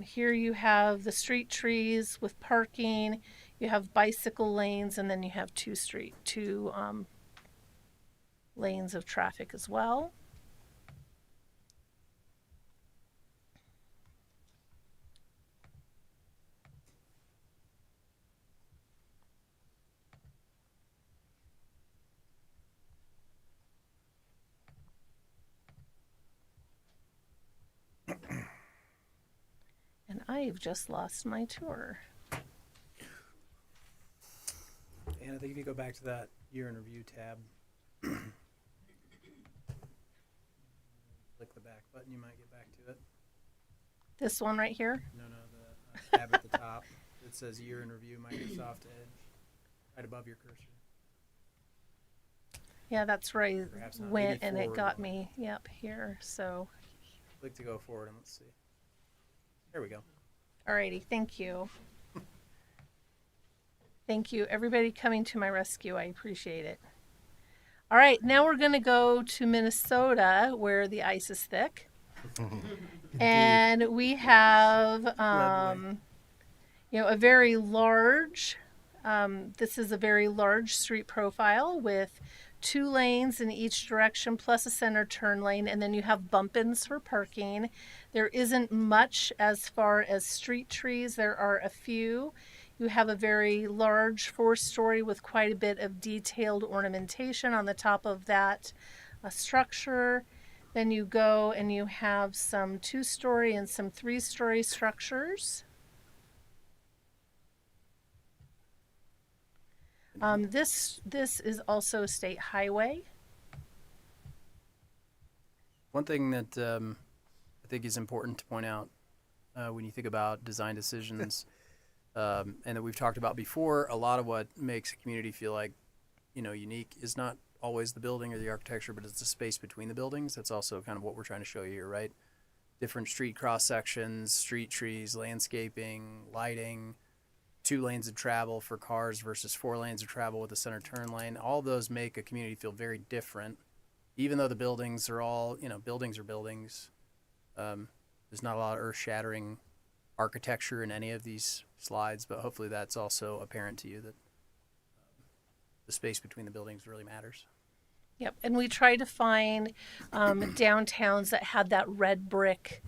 Here you have the street trees with parking. You have bicycle lanes, and then you have 2 lanes of traffic as well. And I have just lost my tour. And I think if you go back to that year in review tab, click the back button, you might get back to it. This one right here? No, the tab at the top. It says year in review, Microsoft Edge, right above your cursor. Yeah, that's where I Perhaps not. went Maybe and it forward. got me, yep, here. So, Click to go forward and let's see. There we go. alrighty, thank you. Thank you, everybody coming to my rescue. I appreciate it. All right, now we're going to go to Minnesota where the ice is thick. And we have, a very large, this is a very large street profile with 2 lanes in each direction plus a center turn lane, and then you have bump-ins for parking. There isn't much as far as street trees. There are a few. You have a very large 4-story with quite a bit of detailed ornamentation on the top of that structure. Then you go and you have some 2-story and some 3-story structures. This is also a state highway. One thing that I think is important to point out when you think about design decisions, and that we've talked about before, a lot of what makes a community feel like, unique is not always the building or the architecture, but it's the space between the buildings. That's also kind of what we're trying to show you here, right? Different street cross sections, street trees, landscaping, lighting, 2 lanes of travel for cars versus 4 lanes of travel with a center turn lane. All those make a community feel very different, even though the buildings are all, buildings are buildings. There's not a lot of earth-shattering architecture in any of these slides, but hopefully that's also apparent to you that the space between the buildings really matters. Yep, and we try to find downtowns that had that red brick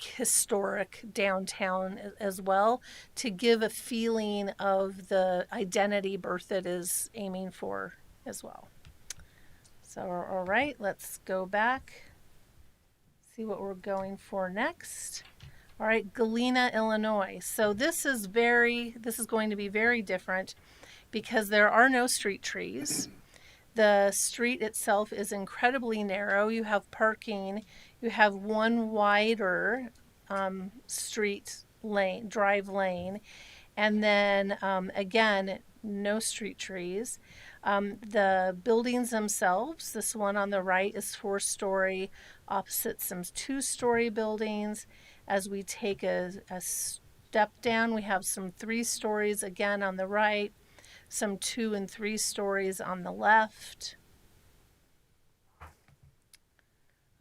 historic downtown as well, to give a feeling of the identity Berthoud is aiming for as well. So, all right, let's go back, see what we're going for next. All right, Galena, Illinois. So this is going to be very different because there are no street trees. The street itself is incredibly narrow. You have parking. You have one wider drive lane. And then, again, no street trees. The buildings themselves, this one on the right is 4-story, opposite some 2-story buildings. As we take a step down, we have some 3 stories again on the right, some 2 and 3 stories on the left.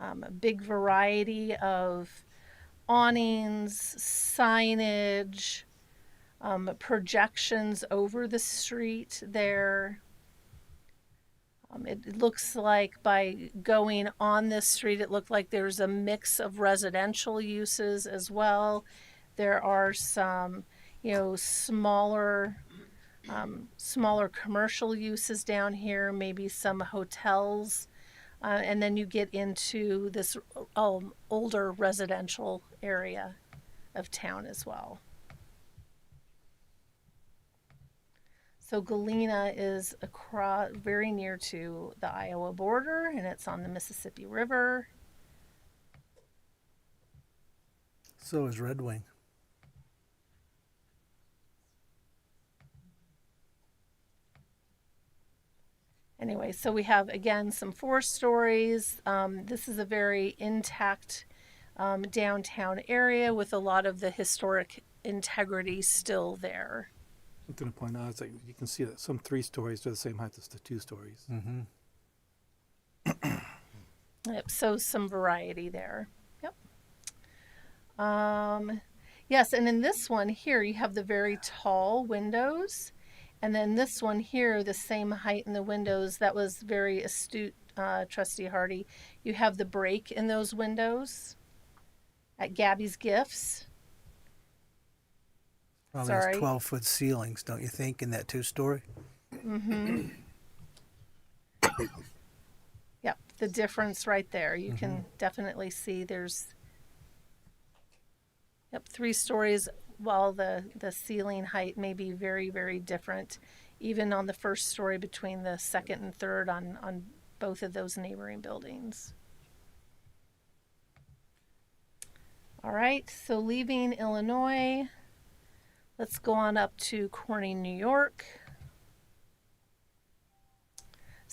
A big variety of awnings, signage, projections over the street there. It looks like by going on this street, it looked like there's a mix of residential uses as well. There are some, smaller commercial uses down here, maybe some hotels. And then you get into this older residential area of town as well. So Galena is very near to the Iowa border, and it's on the Mississippi River. So is Red Wing. Anyway, so we have, again, some 4 stories. This is a very intact downtown area with a lot of the historic integrity still there. Something to point out is that you can see that some 3 stories are the same height as the 2 stories. Mm-hmm. Yep, so some variety there. Yep. Yes, and in this one here, you have the very tall windows. And then this one here, the same height in the windows. That was very astute, Trustee Hardy. You have the break in those windows at Gabby's Gifts. Probably has 12-foot ceilings, don't you think, in that 2-story? Mm-hmm. Yep, the difference right there. You can definitely see there's 3 stories, while the ceiling height may be very, very different, even on the 1st story between the 2nd and 3rd on both of those neighboring buildings. All right, so leaving Illinois, let's go on up to Corning, New York.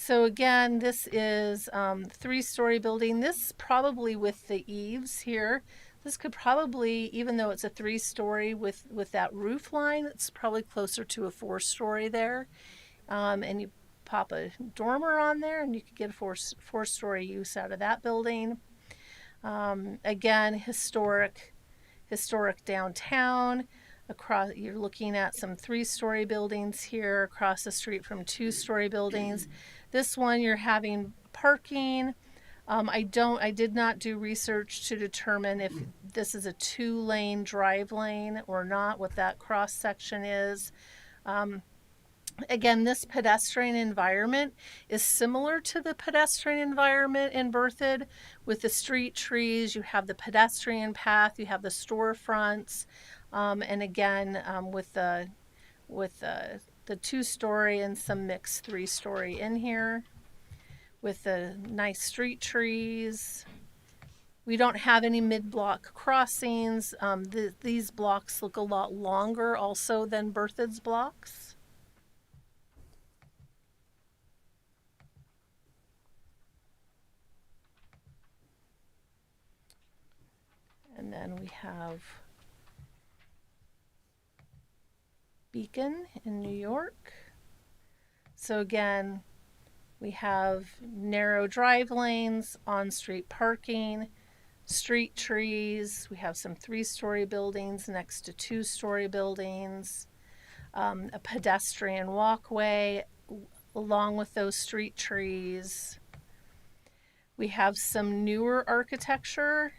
So again, this is 3-story building. This probably with the eaves here. This could probably, even though it's a 3-story with that roof line, it's probably closer to a 4-story there. And you pop a dormer on there and you could get a 4-story use out of that building. Again, historic downtown. Across, you're looking at some 3-story buildings here across the street from 2-story buildings. This one you're having parking. I did not do research to determine if this is a 2-lane drive lane or not, what that cross section is. Again, this pedestrian environment is similar to the pedestrian environment in Berthoud with the street trees. You have the pedestrian path, you have the storefronts, and again, with the 2-story and some mixed 3-story in here with the nice street trees. We don't have any mid-block crossings. These blocks look a lot longer also than Berthoud's blocks. And then we have Beacon in New York. So again, we have narrow drive lanes, on-street parking, street trees. We have some 3-story buildings next to 2-story buildings, a pedestrian walkway along with those street trees. We have some newer architecture.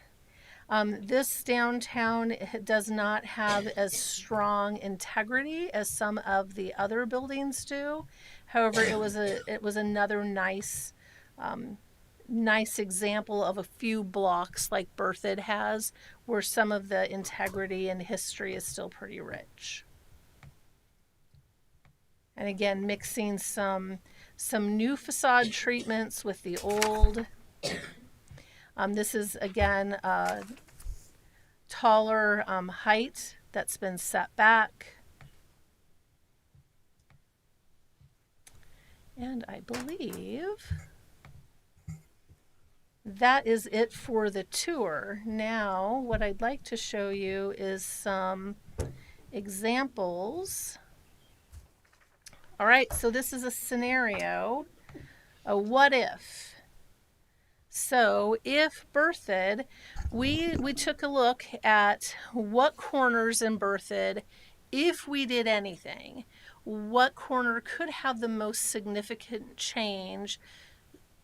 This downtown does not have as strong integrity as some of the other buildings do. However, it was another nice example of a few blocks like Berthoud has, where some of the integrity and history is still pretty rich. And again, mixing some new facade treatments with the old. This is again taller height that's been set back. And I believe that is it for the tour. Now, what I'd like to show you is some examples. All right, so this is a scenario, a what if. So if Berthoud, we took a look at what corners in Berthoud, if we did anything, what corner could have the most significant change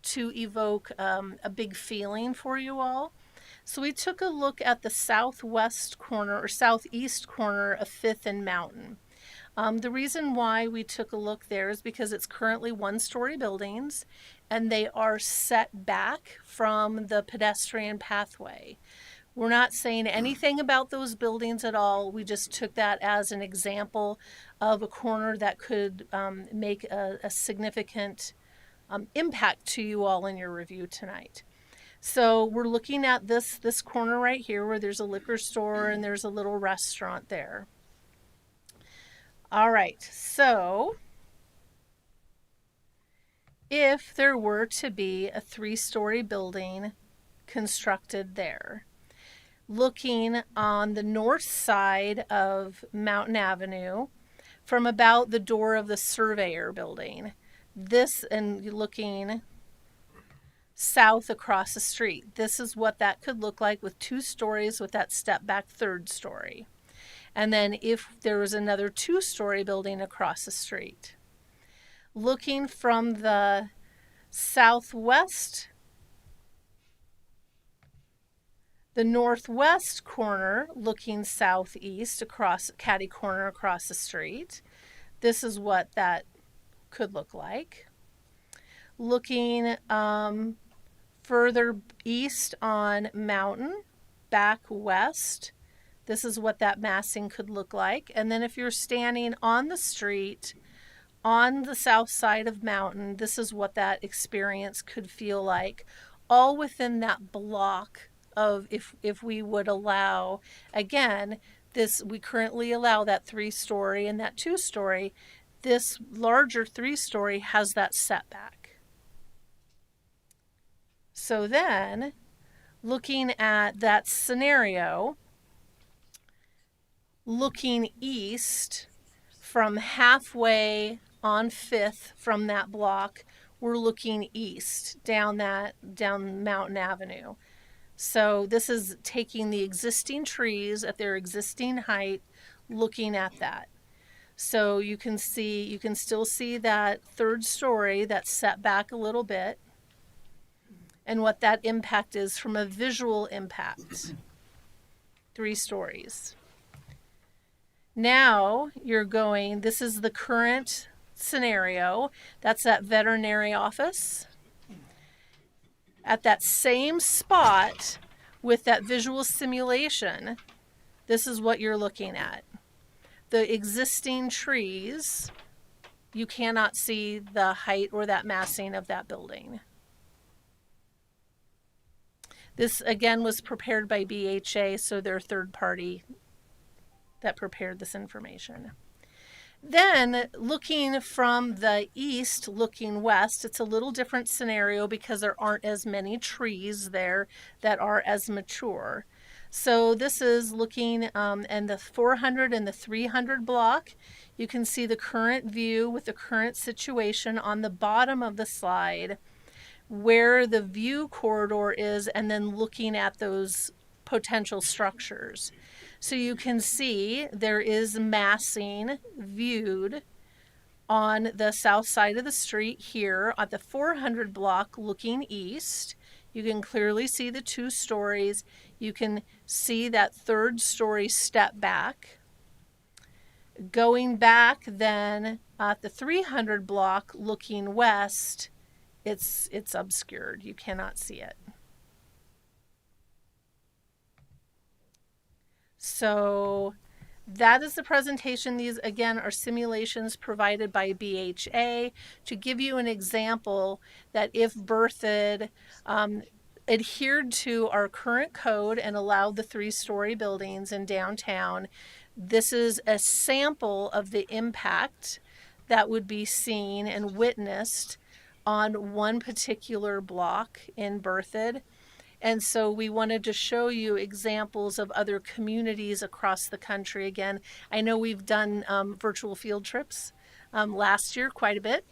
to evoke a big feeling for you all. So we took a look at the southwest corner or southeast corner of 5th and Mountain. The reason why we took a look there is because it's currently 1-story buildings and they are set back from the pedestrian pathway. We're not saying anything about those buildings at all. We just took that as an example of a corner that could make a significant impact to you all in your review tonight. So we're looking at this corner right here where there's a liquor store and there's a little restaurant there. All right, so if there were to be a 3-story building constructed there, looking on the north side of Mountain Avenue from about the door of the Surveyor building, this and looking south across the street, this is what that could look like with 2 stories with that step back 3rd story. And then if there was another 2-story building across the street. Looking from the southwest, the northwest corner, looking southeast across catty corner across the street, this is what that could look like. Looking further east on Mountain, back west, this is what that massing could look like. And then if you're standing on the street on the south side of Mountain, this is what that experience could feel like, all within that block of if we would allow, again, this, we currently allow that 3-story and that 2-story. This larger 3-story has that setback. So then, looking at that scenario, looking east from halfway on 5th from that block, we're looking east down Mountain Avenue. So this is taking the existing trees at their existing height, looking at that. So you can still see that 3rd story that's set back a little bit, and what that impact is from a visual impact. 3 stories. Now this is the current scenario. That's that veterinary office. At that same spot with that visual simulation, this is what you're looking at. The existing trees, you cannot see the height or that massing of that building. This again was prepared by BHA, so they're third party that prepared this information. Then looking from the east, looking west, it's a little different scenario because there aren't as many trees there that are as mature. So this is looking in the 400 and the 300 block. You can see the current view with the current situation on the bottom of the slide, where the view corridor is, and then looking at those potential structures. So you can see there is massing viewed on the south side of the street here at the 400 block looking east. You can clearly see the 2 stories. You can see that 3rd story step back. Going back then at the 300 block looking west, it's obscured. You cannot see it. So that is the presentation. These, again, are simulations provided by BHA to give you an example that if Berthoud adhered to our current code and allowed the 3-story buildings in downtown, this is a sample of the impact that would be seen and witnessed on one particular block in Berthoud. And so we wanted to show you examples of other communities across the country. Again, I know we've done virtual field trips last year quite a bit.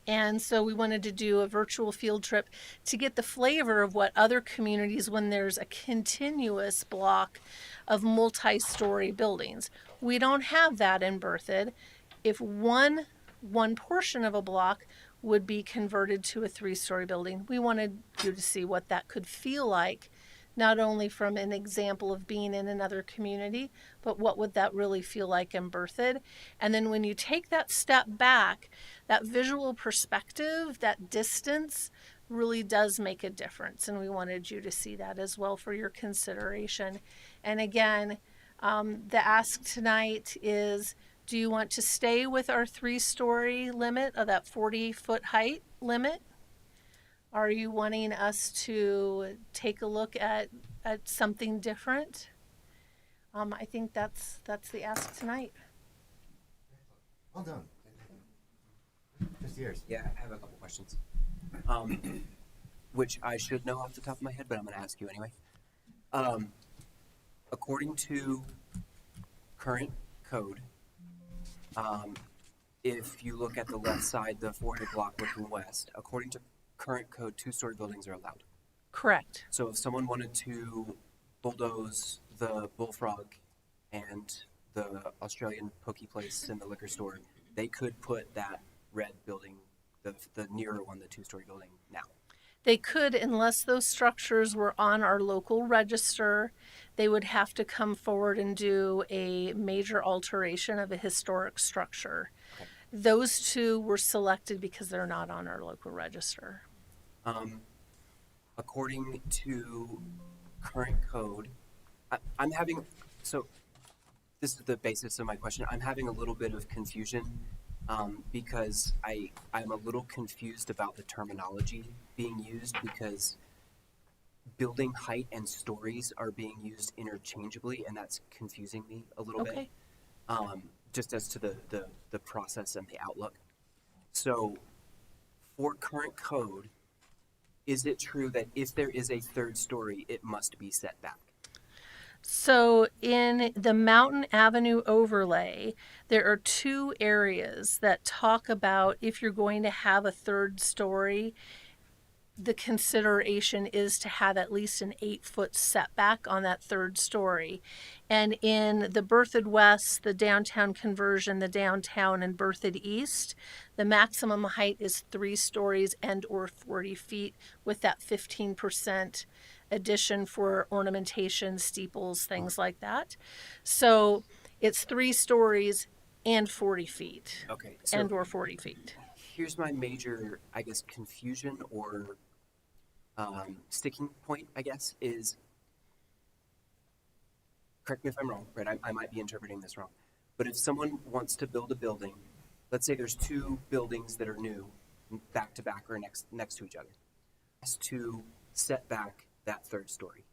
And so we wanted to do a virtual field trip to get the flavor of what other communities, when there's a continuous block of multi-story buildings. We don't have that in Berthoud. If one portion of a block would be converted to a 3-story building, we wanted you to see what that could feel like, not only from an example of being in another community, but what would that really feel like in Berthoud. And then when you take that step back, that visual perspective, that distance really does make a difference. And we wanted you to see that as well for your consideration. And again, the ask tonight is, do you want to stay with our 3-story limit of that 40-foot height limit? Are you wanting us to take a look at something different? I think that's the ask tonight. Well done. Just yours. Yeah, I have a couple questions, which I should know off the top of my head, but I'm going to ask you anyway. According to current code, if you look at the left side, the 400 block looking west, according to current code, 2-story buildings are allowed. Correct. So if someone wanted to bulldoze the Bullfrog and the Australian Pokey Place and the liquor store, they could put that red building, the nearer one, the 2-story building now. They could, unless those structures were on our local register. They would have to come forward and do a major alteration of a historic structure. Okay. Those 2 were selected because they're not on our local register. According to current code, I'm having, so this is the basis of my question. I'm having a little bit of confusion because I'm a little confused about the terminology being used, because building height and stories are being used interchangeably, and that's confusing me a little bit, just as to the process and the outlook. So for current code, is it true that if there is a third story, it must be set back? So in the Mountain Avenue overlay, there are two areas that talk about if you're going to have a third story, the consideration is to have at least an 8-foot setback on that third story. And in the Berthoud West, the downtown conversion, the downtown, and Berthoud East, the maximum height is 3 stories and or 40 feet with that 15% addition for ornamentation, steeples, things like that. So it's 3 stories and 40 feet. Okay. So and or 40 feet. here's my major, I guess, confusion or sticking point, I guess, is, correct me if I'm wrong, right? I might be interpreting this wrong. But if someone wants to build a building, let's say there's 2 buildings that are new, back to back or next to each other, has to set back that third story.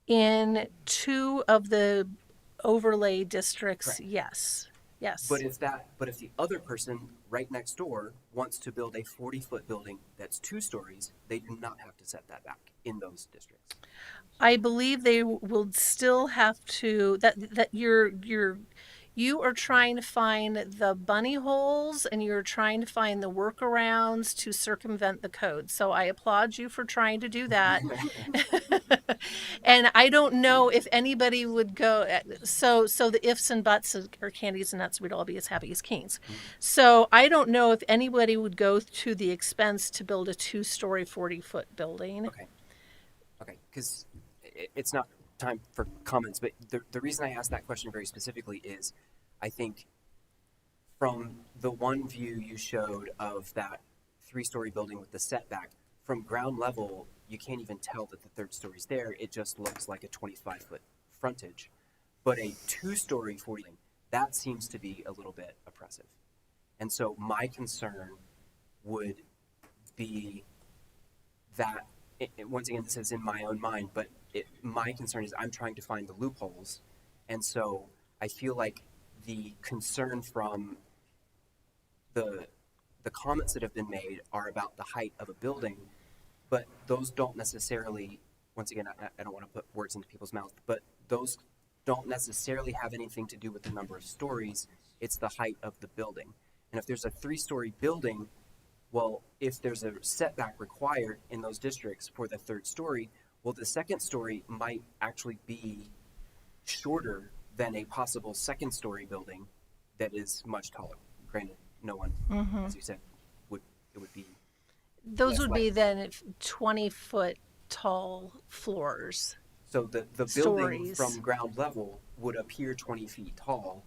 In 2 of the overlay districts, Correct. Yes. But if the other person right next door wants to build a 40-foot building that's 2 stories, they do not have to set that back in those districts. I believe they will still have to, that you are trying to find the bunny holes and you're trying to find the workarounds to circumvent the code. So I applaud you for trying to do that. And I don't know if anybody would go, so the ifs and buts are candies and nuts, we'd all be as happy as kings. So I don't know if anybody would go to the expense to build a 2-story 40-foot building. Okay, because it's not time for comments, but the reason I asked that question very specifically is I think from the one view you showed of that 3-story building with the setback, from ground level, you can't even tell that the third story's there. It just looks like a 25-foot frontage. But a 2-story 40, that seems to be a little bit oppressive. And so my concern would be that, once again, this is in my own mind, but my concern is I'm trying to find the loopholes. And so I feel like the concern from the comments that have been made are about the height of a building, but those don't necessarily, once again, I don't want to put words into people's mouths, but those don't necessarily have anything to do with the number of stories. It's the height of the building. And if there's a 3-story building, well, if there's a setback required in those districts for the third story, well, the second story might actually be shorter than a possible 2nd-story building that is much taller. Granted, no one, as you said, it would be. Those would be then 20-foot tall floors. So the building from ground level would appear 20 feet tall,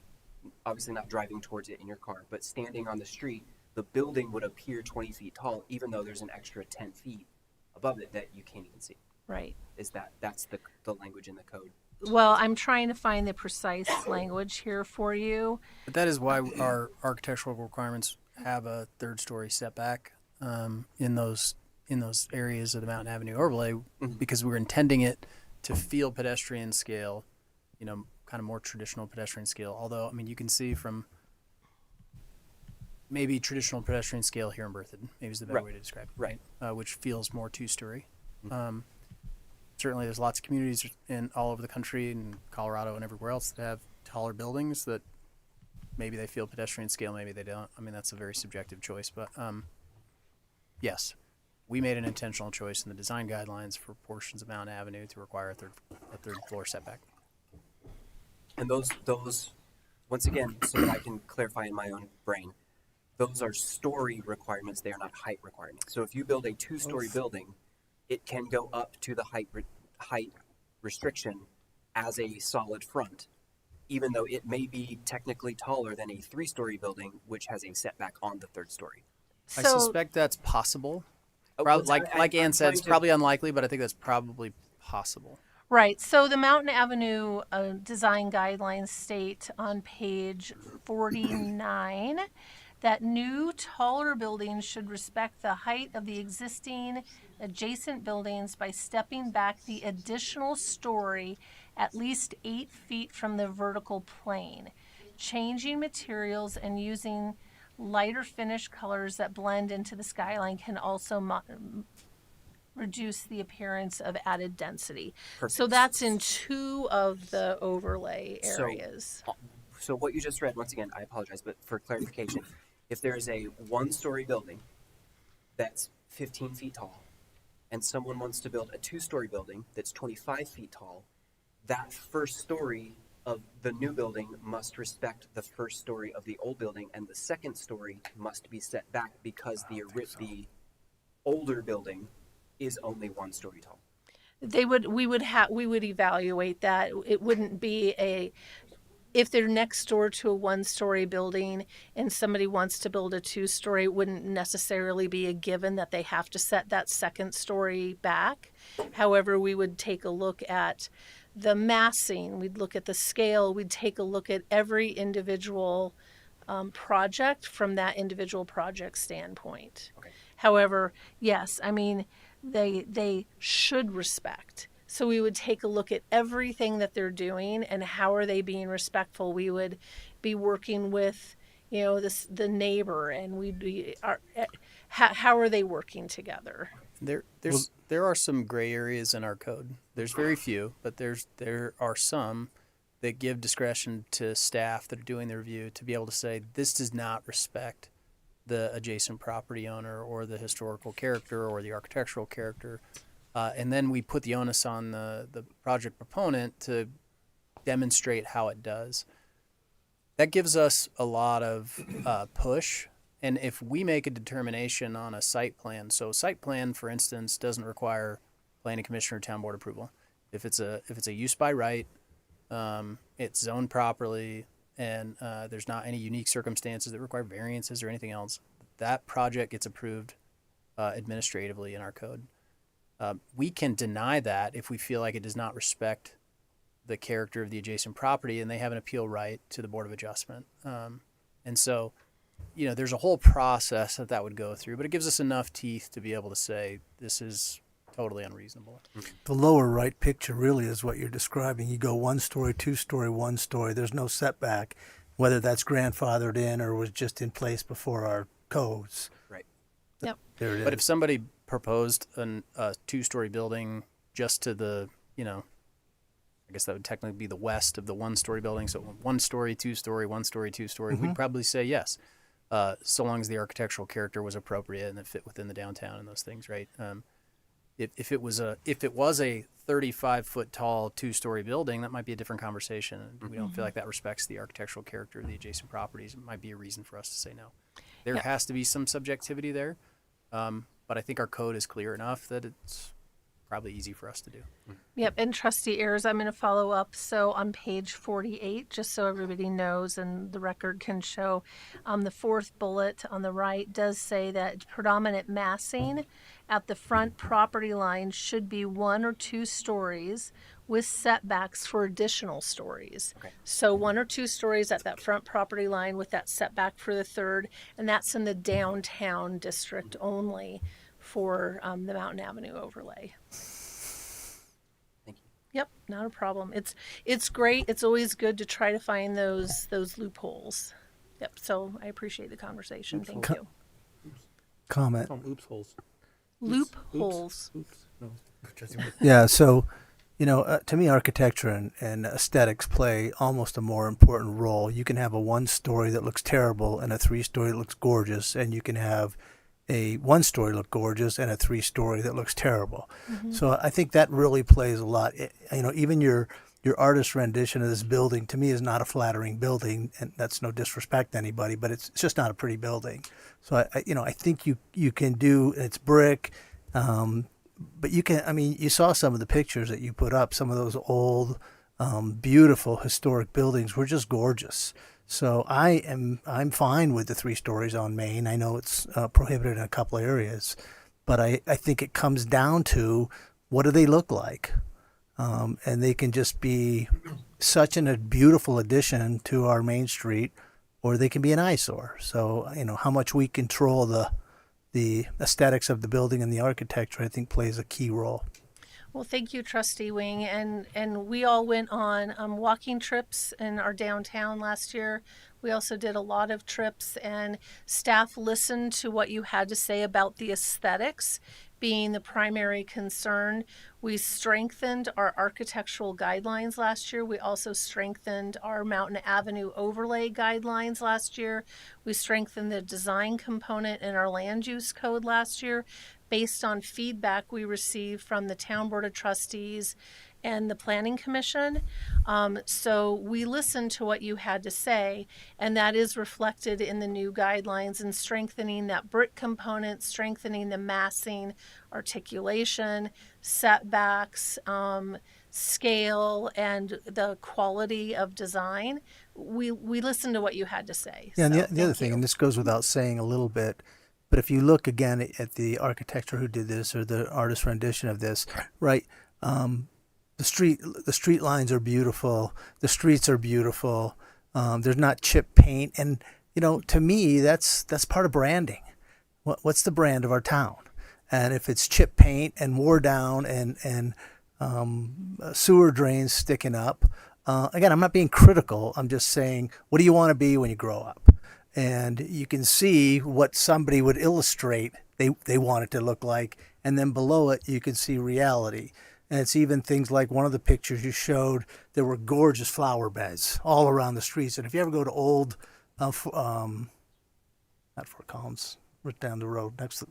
obviously not driving towards it in your car, but standing on the street, the building would appear 20 feet tall, even though there's an extra 10 feet above it that you can't even see. Right. That's the language in the code. Well, I'm trying to find the precise language here for you. But that is why our architectural requirements have a 3rd-story setback in those areas of the Mountain Avenue overlay, because we're intending it to feel pedestrian scale, kind of more traditional pedestrian scale. Although, I mean, you can see from maybe traditional pedestrian scale here in Berthoud, maybe is the better way to describe it, right? Which feels more 2-story. Certainly, there's lots of communities in all over the country, in Colorado and everywhere else, that have taller buildings that maybe they feel pedestrian scale, maybe they don't. I mean, that's a very subjective choice, but yes, we made an intentional choice in the design guidelines for portions of Mountain Avenue to require a third floor setback. And those, once again, so that I can clarify in my own brain, those are story requirements. They are not height requirements. So if you build a 2-story building, it can go up to the height restriction as a solid front, even though it may be technically taller than a 3-story building, which has a setback on the 3rd story. I suspect that's possible. Like Ann said, it's probably unlikely, but I think that's probably possible. Right. So the Mountain Avenue design guidelines state on page 49 that new taller buildings should respect the height of the existing adjacent buildings by stepping back the additional story at least 8 feet from the vertical plane, changing materials and using lighter finish colors that blend into the skyline can also reduce the appearance of added density. Perfect. So that's in 2 of the overlay So- areas. So what you just read, once again, I apologize, but for clarification, if there is a 1-story building that's 15 feet tall, and someone wants to build a 2-story building that's 25 feet tall, that first story of the new building must respect the first story of the old building, and the second story must be set back because the older building is only 1 story tall. We would evaluate that. It wouldn't be if they're next door to a 1-story building and somebody wants to build a 2-story, it wouldn't necessarily be a given that they have to set that second story back. However, we would take a look at the massing, we'd look at the scale, we'd take a look at every individual project from that individual project standpoint. Okay. However, yes, I mean, they should respect. So we would take a look at everything that they're doing and how are they being respectful. We would be working with, the neighbor, and we'd be, how are they working together? There are some gray areas in our code. There's very few, but there are some that give discretion to staff that are doing the review to be able to say this does not respect the adjacent property owner or the historical character or the architectural character. And then we put the onus on the project proponent to demonstrate how it does. That gives us a lot of push. And if we make a determination on a site plan, so site plan, for instance, doesn't require planning commission or town board approval. If it's a use by right, it's zoned properly, and there's not any unique circumstances that require variances or anything else, that project gets approved administratively in our code. We can deny that if we feel like it does not respect the character of the adjacent property, and they have an appeal right to the Board of Adjustment. And so, there's a whole process that would go through, but it gives us enough teeth to be able to say this is totally unreasonable. The lower right picture really is what you're describing. You go 1-story, 2-story, 1-story. There's no setback, whether that's grandfathered in or was just in place before our codes. Right. Yep. There it is. But if somebody proposed a 2-story building just to the, I guess that would technically be the west of the 1-story building. So 1-story, 2-story, 1-story, 2-story, we'd probably say yes, so long as the architectural character was appropriate and it fit within the downtown and those things, right? If it was a 35-foot tall 2-story building, that might be a different conversation. We don't feel like that respects the architectural character of the adjacent properties. It might be a reason for us to say no. There has to be some subjectivity there. But I think our code is clear enough that it's probably easy for us to do. Yep, and Trustee Ayers, I'm going to follow up. So on page 48, just so everybody knows and the record can show, the 4th bullet on the right does say that predominant massing at the front property line should be 1 or 2 stories with setbacks for additional stories. Okay. So 1 or 2 stories at that front property line with that setback for the 3rd, and that's in the downtown district only for the Mountain Avenue overlay. Thank you. Yep, not a problem. It's great. It's always good to try to find those loopholes. Yep. So I appreciate the conversation. Thank you. Comment. Oops holes. Loopholes. Oops. No. Yeah, so, to me, architecture and aesthetics play almost a more important role. You can have a 1-story that looks terrible and a 3-story that looks gorgeous, and you can have a 1-story look gorgeous and a 3-story that looks terrible. So I think that really plays a lot. Even your artist's rendition of this building, to me, is not a flattering building, and that's no disrespect to anybody, but it's just not a pretty building. So I think you can do, it's brick, but you can, you saw some of the pictures that you put up. Some of those old, beautiful historic buildings were just gorgeous. So I'm fine with the 3 stories on Main. I know it's prohibited in a couple of areas, but I think it comes down to what do they look like? And they can just be such a beautiful addition to our Main Street, or they can be an eyesore. So, how much we control the aesthetics of the building and the architecture, I think, plays a key role. Well, thank you, Trustee Wing. And we all went on walking trips in our downtown last year. We also did a lot of trips, and staff listened to what you had to say about the aesthetics, being the primary concern. We strengthened our architectural guidelines last year. We also strengthened our Mountain Avenue overlay guidelines last year. We strengthened the design component in our land use code last year based on feedback we received from the Town Board of Trustees and the Planning Commission. So we listened to what you had to say, and that is reflected in the new guidelines and strengthening that brick component, strengthening the massing, articulation, setbacks, scale, and the quality of design. We listened to what you had to say. Yeah, and So the other thing, and this goes without saying a little bit, but if you look again at the architecture who did this or the artist rendition of this, right? The street lines are beautiful. The streets are beautiful. There's not chip paint, and to me, that's part of branding. What's the brand of our town? And if it's chip paint and wore down and sewer drains sticking up, again, I'm not being critical. I'm just saying, what do you want to be when you grow up? And you can see what somebody would illustrate they want it to look like, and then below it you can see reality. And it's even things like one of the pictures you showed, there were gorgeous flower beds all around the streets. And if you ever go to old, not Fort Collins, right down the road next to,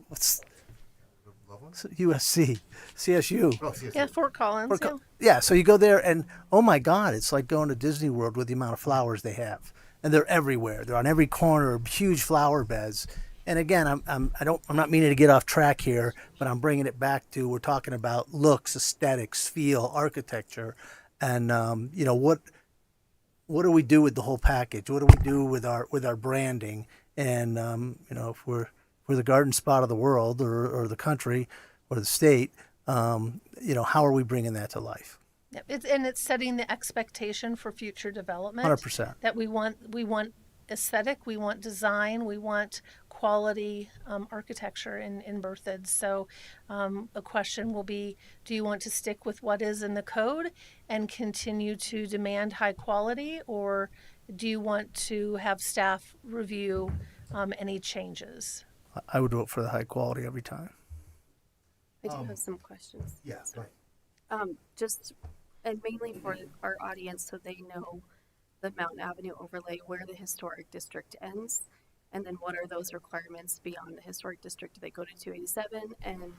USC, CSU. Oh, CSU. yeah, Fort Collins. Yeah, so you go there and, oh my God, it's like going to Disney World with the amount of flowers they have. And they're everywhere. They're on every corner, huge flower beds. And again, I'm not meaning to get off track here, but I'm bringing it back to, we're talking about looks, aesthetics, feel, architecture, and what do we do with the whole package? What do we do with our branding? And if we're the garden spot of the world or the country or the state, how are we bringing that to life? Yep. It's setting the expectation for future development. 100%. That we want aesthetic, we want design, we want quality architecture in Berthoud. So a question will be, do you want to stick with what is in the code and continue to demand high quality, or do you want to have staff review any changes? I would vote for the high quality every time. I do have some questions. Yeah, go ahead. And mainly for our audience, so they know the Mountain Avenue overlay, where the historic district ends, and then what are those requirements beyond the historic district? Do they go to 287? And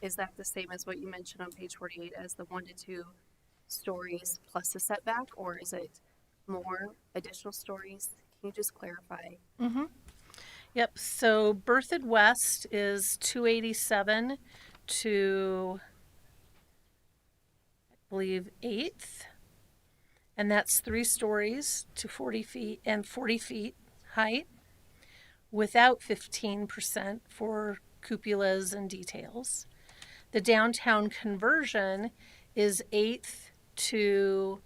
is that the same as what you mentioned on page 48 as the 1 to 2 stories plus a setback, or is it more additional stories? Can you just clarify? Mm-hmm. Yep. So Berthoud West is 287 to, I believe, 8th. And that's 3 stories to 40 feet and 40 feet height without 15% for cupolas and details. The downtown conversion is 8th to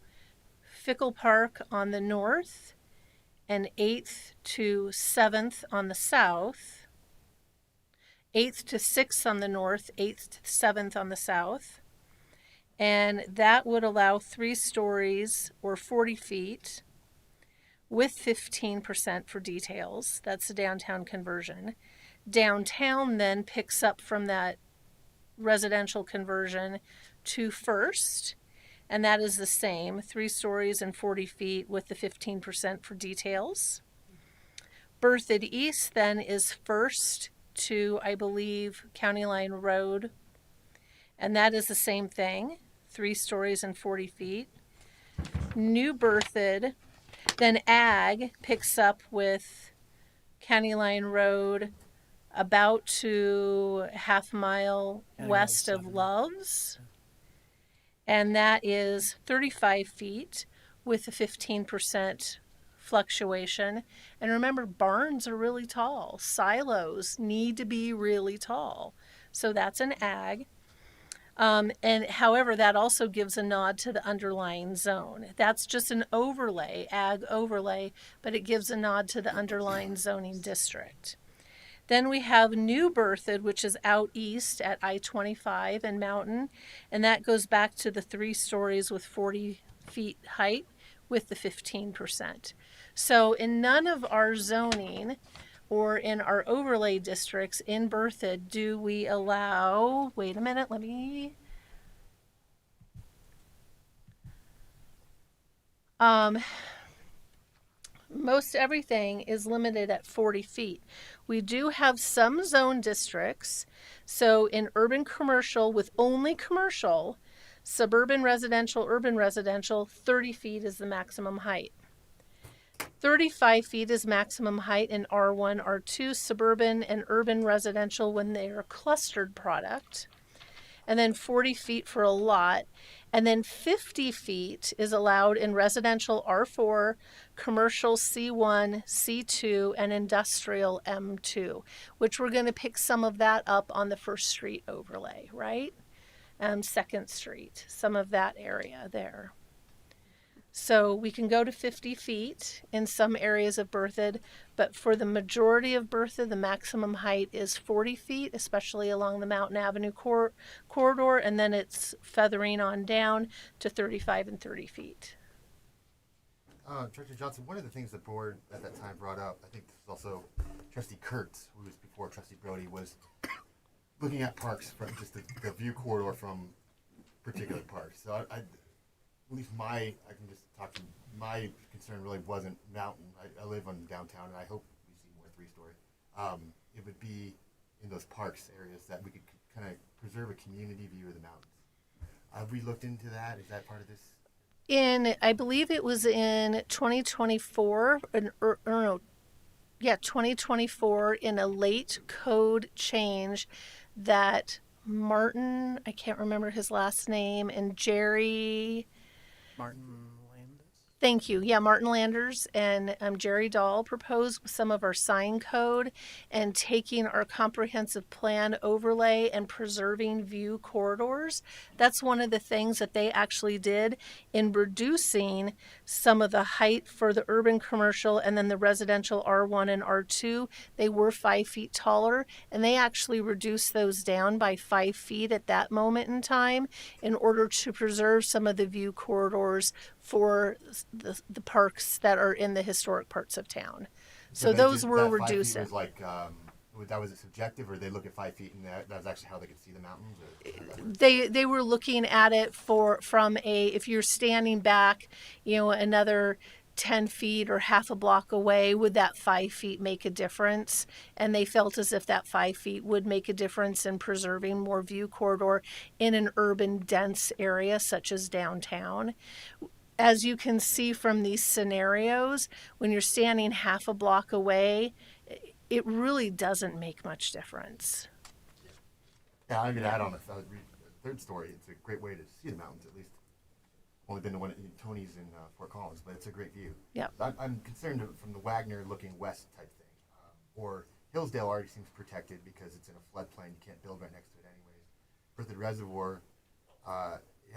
Fickle Park on the north and 8th to 7th on the south, 8th to 6th on the north, 8th to 7th on the south. And that would allow 3 stories or 40 feet with 15% for details. That's the downtown conversion. Downtown then picks up from that residential conversion to First, and that is the same, 3 stories and 40 feet with the 15% for details. Berthoud East then is First to, I believe, County Line Road, and that is the same thing, 3 stories and 40 feet. New Berthoud, then Ag picks up with County Line Road about to half mile west of Loves. And that is 35 feet with a 15% fluctuation. And remember, barns are really tall. Silos need to be really tall. So that's an Ag. And however, that also gives a nod to the underlying zone. That's just an overlay, Ag overlay, but it gives a nod to the underlying zoning district. Then we have New Berthoud, which is out east at I-25 and Mountain, and that goes back to the 3 stories with 40 feet height with the 15%. So in none of our zoning or in our overlay districts in Berthoud, do we allow, wait a minute, let me, most everything is limited at 40 feet. We do have some zone districts. So in urban commercial with only commercial, suburban residential, urban residential, 30 feet is the maximum height. 35 feet is maximum height in R1, R2, suburban and urban residential when they are clustered product. And then 40 feet for a lot. And then 50 feet is allowed in residential R4, commercial C1, C2, and industrial M2, which we're going to pick some of that up on the First Street overlay, right? Second Street, some of that area there. So we can go to 50 feet in some areas of Berthoud, but for the majority of Berthoud, the maximum height is 40 feet, especially along the Mountain Avenue corridor, and then it's feathering on down to 35 and 30 feet. Director Johnson, one of the things the board at that time brought up, I think this is also Trustee Kurtz, who was before Trustee Brody, was looking at parks from just the view corridor from particular parks. So at least I can just talk to my concern really wasn't mountain. I live on downtown, and I hope we see more 3-story. It would be in those parks areas that we could kind of preserve a community view of the mountains. Have we looked into that? Is that part of this? I believe it was in 2024, 2024 in a late code change that Martin, I can't remember his last name, and Jerry... Martin Landis. Thank you. Yeah, Martin Landers and Jerry Dahl proposed some of our sign code and taking our comprehensive plan overlay and preserving view corridors. That's one of the things that they actually did in reducing some of the height for the urban commercial and then the residential R1 and R2. They were 5 feet taller, and they actually reduced those down by 5 feet at that moment in time in order to preserve some of the view corridors for the parks that are in the historic parts of town. So those were reduced. Was like, that was it subjective, or they look at 5 feet and that was actually how they could see the mountains? Or they were looking at it from if you're standing back, another 10 feet or half a block away, would that 5 feet make a difference? And they felt as if that 5 feet would make a difference in preserving more view corridor in an urban dense area such as downtown. As you can see from these scenarios, when you're standing half a block away, it really doesn't make much difference. Yeah, I'm going to add on a third story. It's a great way to see the mountains, at least. Only been to one at Tony's in Fort Collins, but it's a great view. Yeah. I'm concerned from the Wagner looking west type thing. Or Hillsdale already seems protected because it's in a floodplain. You can't build right next to it anyways. Berthoud Reservoir,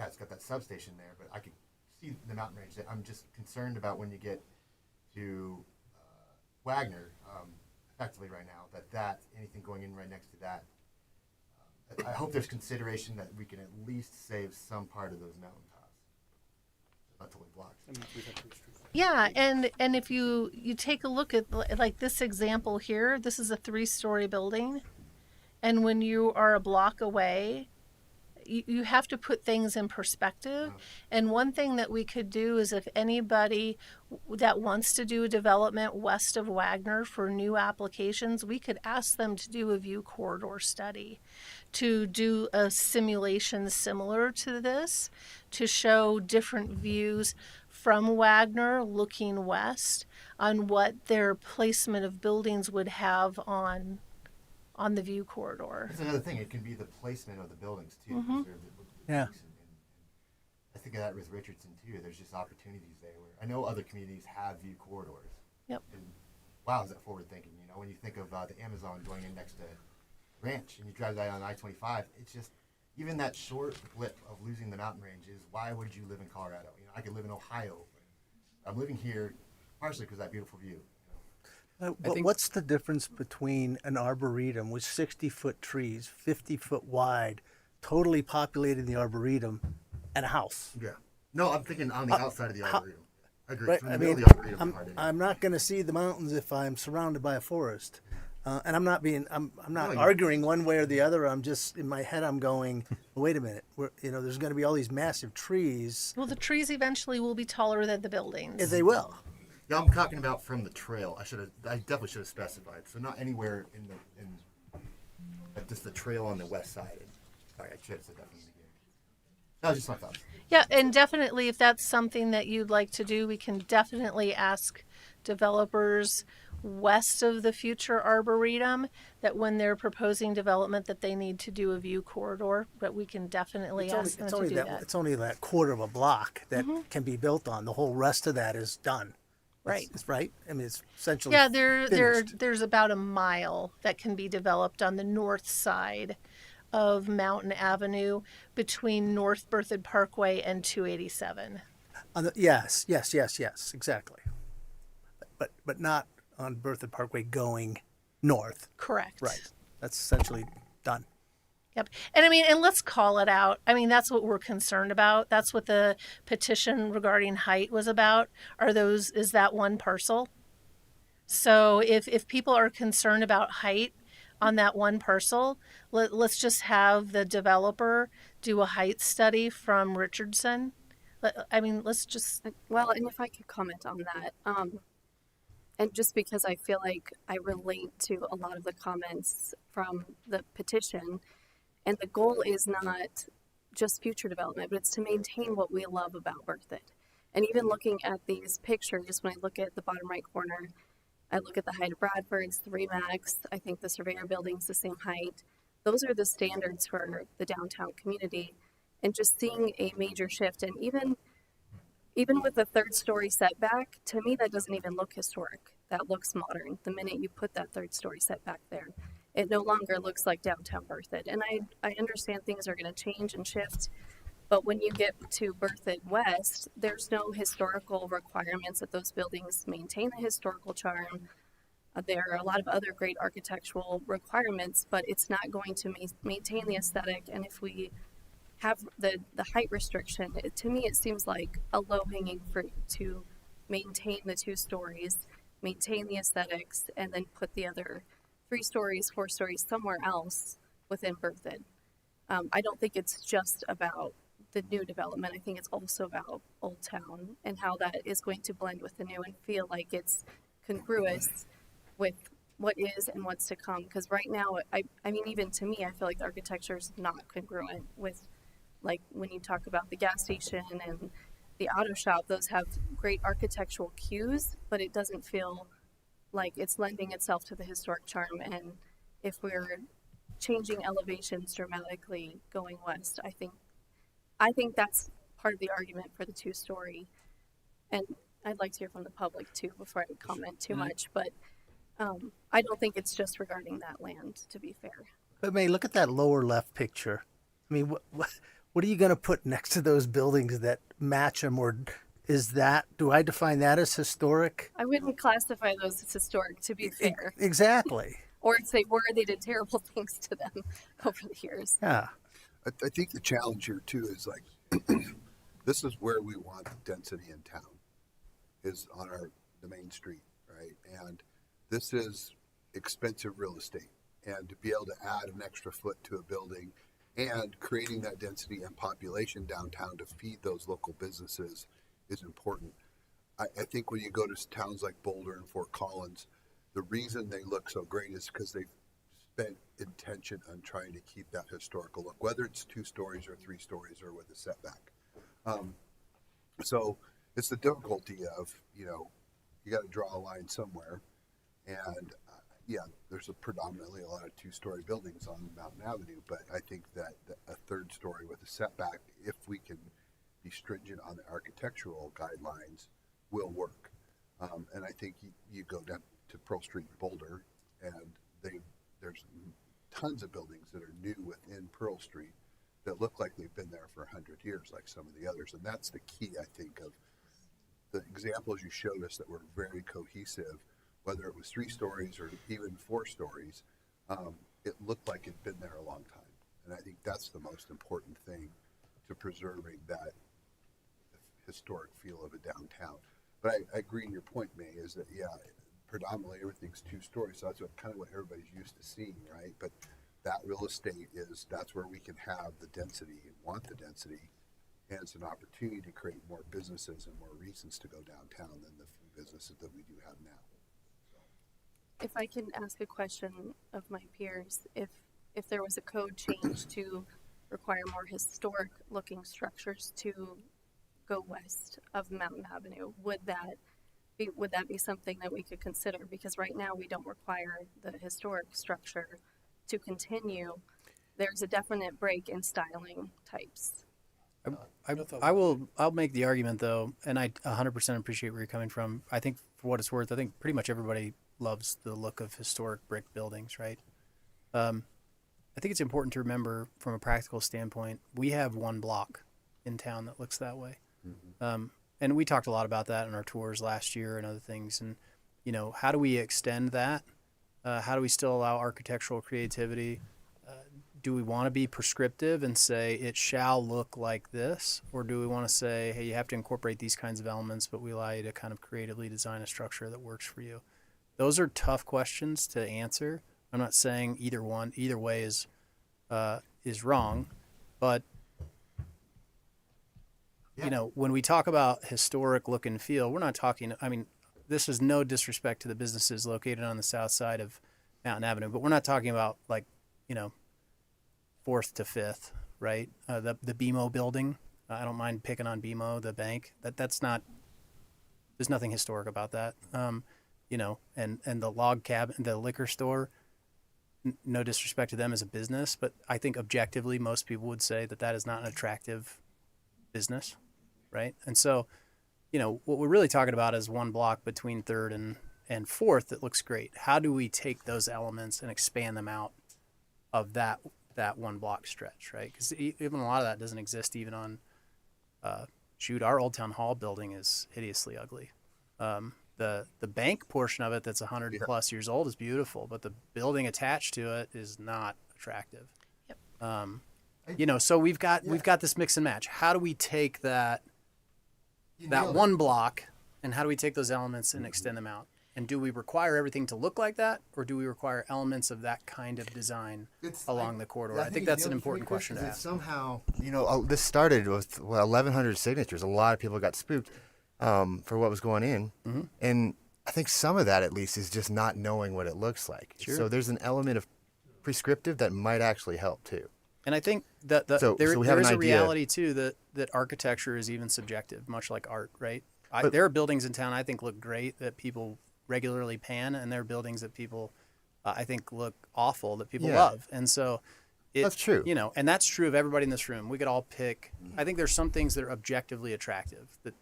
it's got that substation there, but I could see the mountain range. I'm just concerned about when you get to Wagner, effectively right now, that anything going in right next to that, I hope there's consideration that we can at least save some part of those mountain tops. Not totally blocked. Yeah, and if you take a look at like this example here, this is a 3-story building, and when you are a block away, you have to put things in perspective. And one thing that we could do is if anybody that wants to do a development west of Wagner for new applications, we could ask them to do a view corridor study, to do a simulation similar to this, to show different views from Wagner looking west on what their placement of buildings would have on the view corridor. That's another thing. It can be the placement of the buildings too. Mm-hmm. Yeah. And I think of that with Richardson too. There's just opportunities there where I know other communities have view corridors. Yep. And wow, is that forward thinking? When you think of the Amazon going in next to Ranch and you drive that on I-25, it's just even that short blip of losing the mountain range is why would you live in Colorado? I could live in Ohio, but I'm living here partially because of that beautiful view. What's the difference between an arboretum with 60-foot trees, 50-foot wide, totally populating the arboretum, and a house? Yeah. No, I'm thinking on the outside of the arboretum. I agree. Right? From the middle of the arboretum, I'm not going to see the mountains if I'm surrounded by a forest. And I'm not No, you- arguing one way or the other. I'm just, in my head, I'm going, wait a minute. There's going to be all these massive trees. Well, the trees eventually will be taller than the buildings. If they will. Yeah, I'm talking about from the trail. I definitely should have specified. So not anywhere just the trail on the west side. Sorry, I should have said that from the beginning. That was just my thought. Yeah, and definitely if that's something that you'd like to do, we can definitely ask developers west of the future arboretum that when they're proposing development that they need to do a view corridor, but we can definitely ask them to do that. It's only that quarter of a block that can be built on. The whole rest of that is done. Right. It's right. I mean, it's essentially Yeah, finished. there's about a mile that can be developed on the north side of Mountain Avenue between North Berthoud Parkway and 287. Yes, exactly. But not on Berthoud Parkway going north. Correct. Right. That's essentially done. Yep. And let's call it out. I mean, that's what we're concerned about. That's what the petition regarding height was about. Is that one parcel? So if people are concerned about height on that one parcel, let's just have the developer do a height study from Richardson. I mean, let's just. Well, and if I could comment on that, and just because I feel like I relate to a lot of the comments from the petition, and the goal is not just future development, but it's to maintain what we love about Berthoud. And even looking at these pictures, when I look at the bottom right corner, I look at the height of Bradford's, the Remax, I think the Surveyor Building's the same height. Those are the standards for the downtown community. And just seeing a major shift, and even with the third story setback, to me that doesn't even look historic. That looks modern. The minute you put that third story setback there, it no longer looks like downtown Berthoud. And I understand things are going to change and shift, but when you get to Berthoud West, there's no historical requirements that those buildings maintain the historical charm. There are a lot of other great architectural requirements, but it's not going to maintain the aesthetic. And if we have the height restriction, to me it seems like a low-hanging fruit to maintain the 2 stories, maintain the aesthetics, and then put the other 3 stories, 4 stories somewhere else within Berthoud. I don't think it's just about the new development. I think it's also about Old Town and how that is going to blend with the new and feel like it's congruous with what is and what's to come. Because right now, I mean, even to me, I feel like the architecture is not congruent with, like, when you talk about the gas station and the auto shop, those have great architectural cues, but it doesn't feel like it's lending itself to the historic charm. And if we're changing elevations dramatically going west, I think that's part of the argument for the 2-story. And I'd like to hear from the public too before I comment too much, but I don't think it's just regarding that land, to be fair. But May, look at that lower left picture. I mean, what are you going to put next to those buildings that match them, or do I define that as historic? I wouldn't classify those as historic, to be fair. Exactly. Or say where they did terrible things to them over the years. Yeah. I think the challenge here too is like, this is where we want density in town, is on the main street, right? And this is expensive real estate, and to be able to add an extra foot to a building and creating that density and population downtown to feed those local businesses is important. I think when you go to towns like Boulder and Fort Collins, the reason they look so great is because they've spent intention on trying to keep that historical look, whether it's 2 stories or 3 stories or with a setback. So it's the difficulty of, you got to draw a line somewhere. And there's predominantly a lot of 2-story buildings on Mountain Avenue, but I think that a 3rd story with a setback, if we can be stringent on the architectural guidelines, will work. And I think you go down to Pearl Street in Boulder, and there's tons of buildings that are new within Pearl Street that look like they've been there for 100 years, like some of the others. And that's the key, I think, of the examples you showed us that were very cohesive, whether it was 3 stories or even 4 stories. It looked like it'd been there a long time. And I think that's the most important thing to preserving that historic feel of a downtown. But I agree in your point, May, is that, predominantly everything's 2 stories, so that's kind of what everybody's used to seeing, right? But that real estate that's where we can have the density and want the density, and it's an opportunity to create more businesses and more reasons to go downtown than the few businesses that we do have now. If I can ask a question of my peers, if there was a code change to require more historic looking structures to go west of Mountain Avenue, would that be something that we could consider? Because right now we don't require the historic structure to continue. There's a definite break in styling types. I'll make the argument though, and I 100% appreciate where you're coming from. I think for what it's worth, I think pretty much everybody loves the look of historic brick buildings, right? I think it's important to remember from a practical standpoint, we have one block in town that looks that way. And we talked a lot about that in our tours last year and other things. And, you know, how do we extend that? How do we still allow architectural creativity? Do we want to be prescriptive and say it shall look like this? Or do we want to say, hey, you have to incorporate these kinds of elements, but we allow you to kind of creatively design a structure that works for you? Those are tough questions to answer. I'm not saying either way is wrong, but you know, when we talk about historic look and feel, we're not talking, I mean, this is no disrespect to the businesses located on the south side of Mountain Avenue, but we're not talking about like, you know, 4th to 5th, right? The BMO building, I don't mind picking on BMO, the bank, that's not, there's nothing historic about that. You know, and the log cabin, the liquor store, no disrespect to them as a business, but I think objectively most people would say that is not an attractive business, right? And so, you know, what we're really talking about is one block between 3rd and 4th that looks great. How do we take those elements and expand them out of that one block stretch, right? Because even a lot of that doesn't exist even on, our Old Town Hall building is hideously ugly. The bank portion of it that's 100 plus years old is beautiful, but the building attached to it is not attractive. Yep. You know, so we've got this mix and match. How do we take that one block and how do we take those elements and extend them out? And do we require everything to look like that, or do we require elements of that kind of design along the corridor? I think that's an important question to ask. Somehow, you know, this started with 1,100 signatures. A lot of people got spooked for what was going in, and I think some of that, at least, is just not knowing what it looks like. Sure. So there's an element of prescriptive that might actually help too. And I think that there is a reality too that architecture is even subjective, much like art, right? There are buildings in town I think look great that people regularly pan, and there are buildings that people I think look awful that people love. And so that's true. You know, and that's true of everybody in this room. We could all pick. I think there's some things that are objectively attractive that,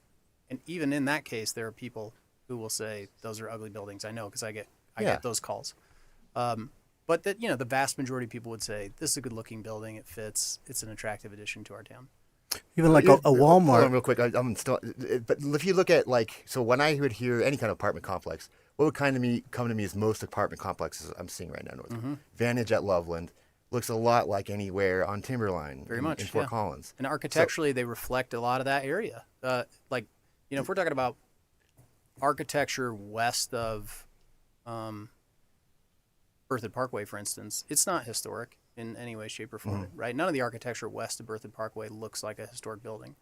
and even in that case, there are people who will say those are ugly buildings. I know because I get those calls. But that, you know, the vast majority of people would say this is a good looking building. It fits. It's an attractive addition to our town. Even like a Walmart. Hold on real quick. I'm still. But if you look at so when I would hear any kind of apartment complex, what would come to me is most apartment complexes I'm seeing right now. Vantage at Loveland looks a lot like anywhere on Timberline. Very much in Fort Collins. And architecturally, they reflect a lot of that area. Like, you know, if we're talking about architecture west of Berthoud Parkway, for instance, it's not historic in any way, shape, or form, right? None of the architecture west of Berthoud Parkway looks like a historic building.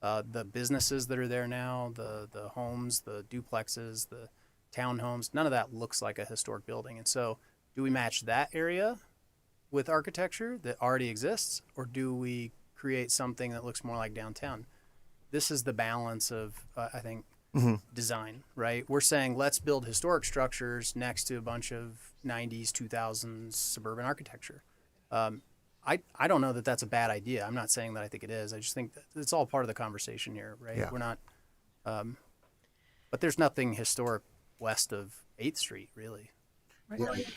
The businesses that are there now, the homes, the duplexes, the townhomes, none of that looks like a historic building. And so do we match that area with architecture that already exists, or do we create something that looks more like downtown? This is the balance of, I think, design, right? We're saying let's build historic structures next to a bunch of 90s, 2000s suburban architecture. I don't know that that's a bad idea. I'm not saying that I think it is. I just think that it's all part of the conversation here, right? Yeah. We're not, but there's nothing historic west of 8th Street, really. Right.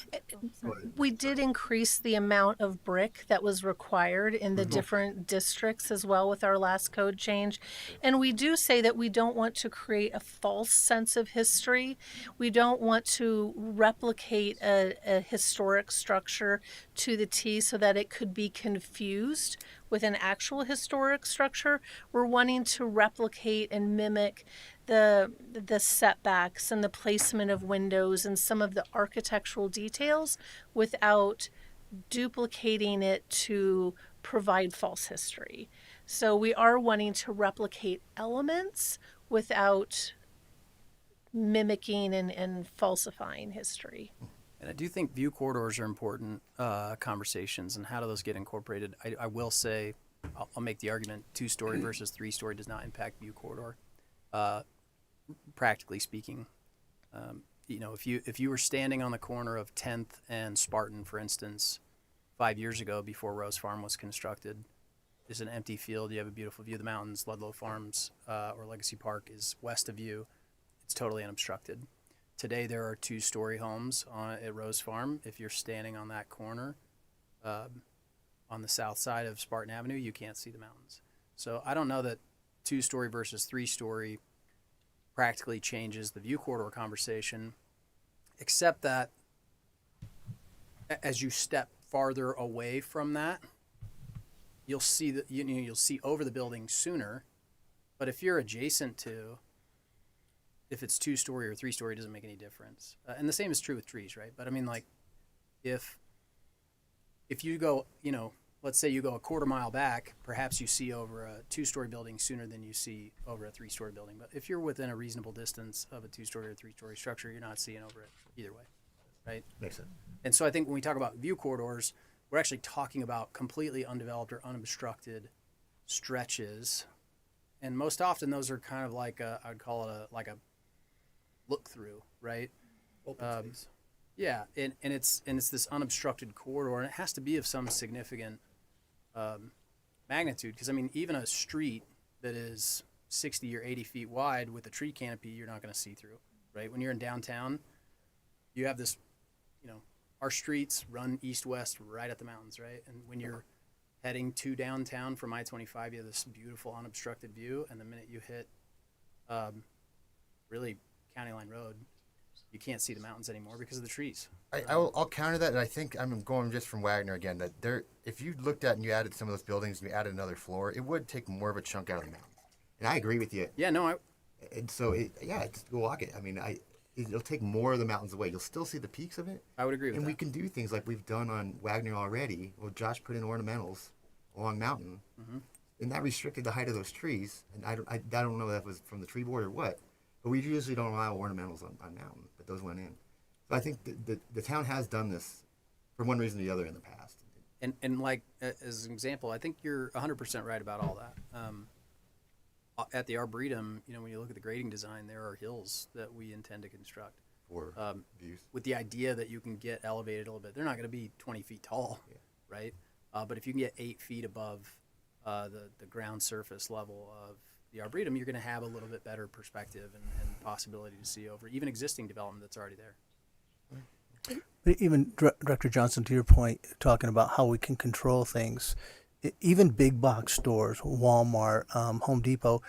We did increase the amount of brick that was required in the different districts as well with our last code change. And we do say that we don't want to create a false sense of history. We don't want to replicate a historic structure to the T so that it could be confused with an actual historic structure. We're wanting to replicate and mimic the setbacks and the placement of windows and some of the architectural details without duplicating it to provide false history. So we are wanting to replicate elements without mimicking and falsifying history. And I do think view corridors are important conversations, and how do those get incorporated? I will say, I'll make the argument, 2-story versus 3-story does not impact view corridor. Practically speaking, if you were standing on the corner of 10th and Spartan, for instance, 5 years ago before Rose Farm was constructed, it's an empty field. You have a beautiful view of the mountains. Ludlow Farms or Legacy Park is west of you. It's totally unobstructed. Today there are 2-story homes at Rose Farm. If you're standing on that corner on the south side of Spartan Avenue, you can't see the mountains. So I don't know that 2-story versus 3-story practically changes the view corridor conversation, except that as you step farther away from that, you'll see you'll see over the building sooner. But if you're adjacent to, if it's 2-story or 3-story, it doesn't make any difference. And the same is true with trees, right? But I mean, like, if you go, let's say you go a quarter mile back, perhaps you see over a 2-story building sooner than you see over a 3-story building. But if you're within a reasonable distance of a 2-story or 3-story structure, you're not seeing over it either way, right? Makes sense. And so I think when we talk about view corridors, we're actually talking about completely undeveloped or unobstructed stretches. And most often those are kind of like I'd call it a look through, right? Open space. Yeah, and it's this unobstructed corridor, and it has to be of some significant magnitude, because I mean, even a street that is 60 or 80 feet wide with a tree canopy, you're not going to see through, right? When you're in downtown, you have this, our streets run east-west right at the mountains, right? And when you're heading to downtown from I-25, you have this beautiful unobstructed view, and the minute you hit really County Line Road, you can't see the mountains anymore because of the trees. I'll counter that, and I think I'm going just from Wagner again, that if you looked at and you added some of those buildings and you added another floor, it would take more of a chunk out of the mountain. And I agree with you. Yeah, no, and so it's go walk it. I mean, it'll take more of the mountains away. You'll still see the peaks of it. I would agree with and that. We can do things like we've done on Wagner already. Well, Josh put in ornamentals along mountain, and that restricted the height of those trees. And I don't know if that was from the tree board or what, but we usually don't allow ornamentals on mountain, but those went in. So I think the town has done this for one reason or the other in the past. And like, as an example, I think you're 100% right about all that. At the Arboretum, when you look at the grading design, there are hills that we intend to construct. For views. With the idea that you can get elevated a little bit. They're not going to be 20 feet tall, right? But if you can get 8 feet above the ground surface level of the Arboretum, you're going to have a little bit better perspective and possibility to see over even existing development that's already there. But even Director Johnson, to your point, talking about how we can control things, even big box stores, Walmart, Home Depot,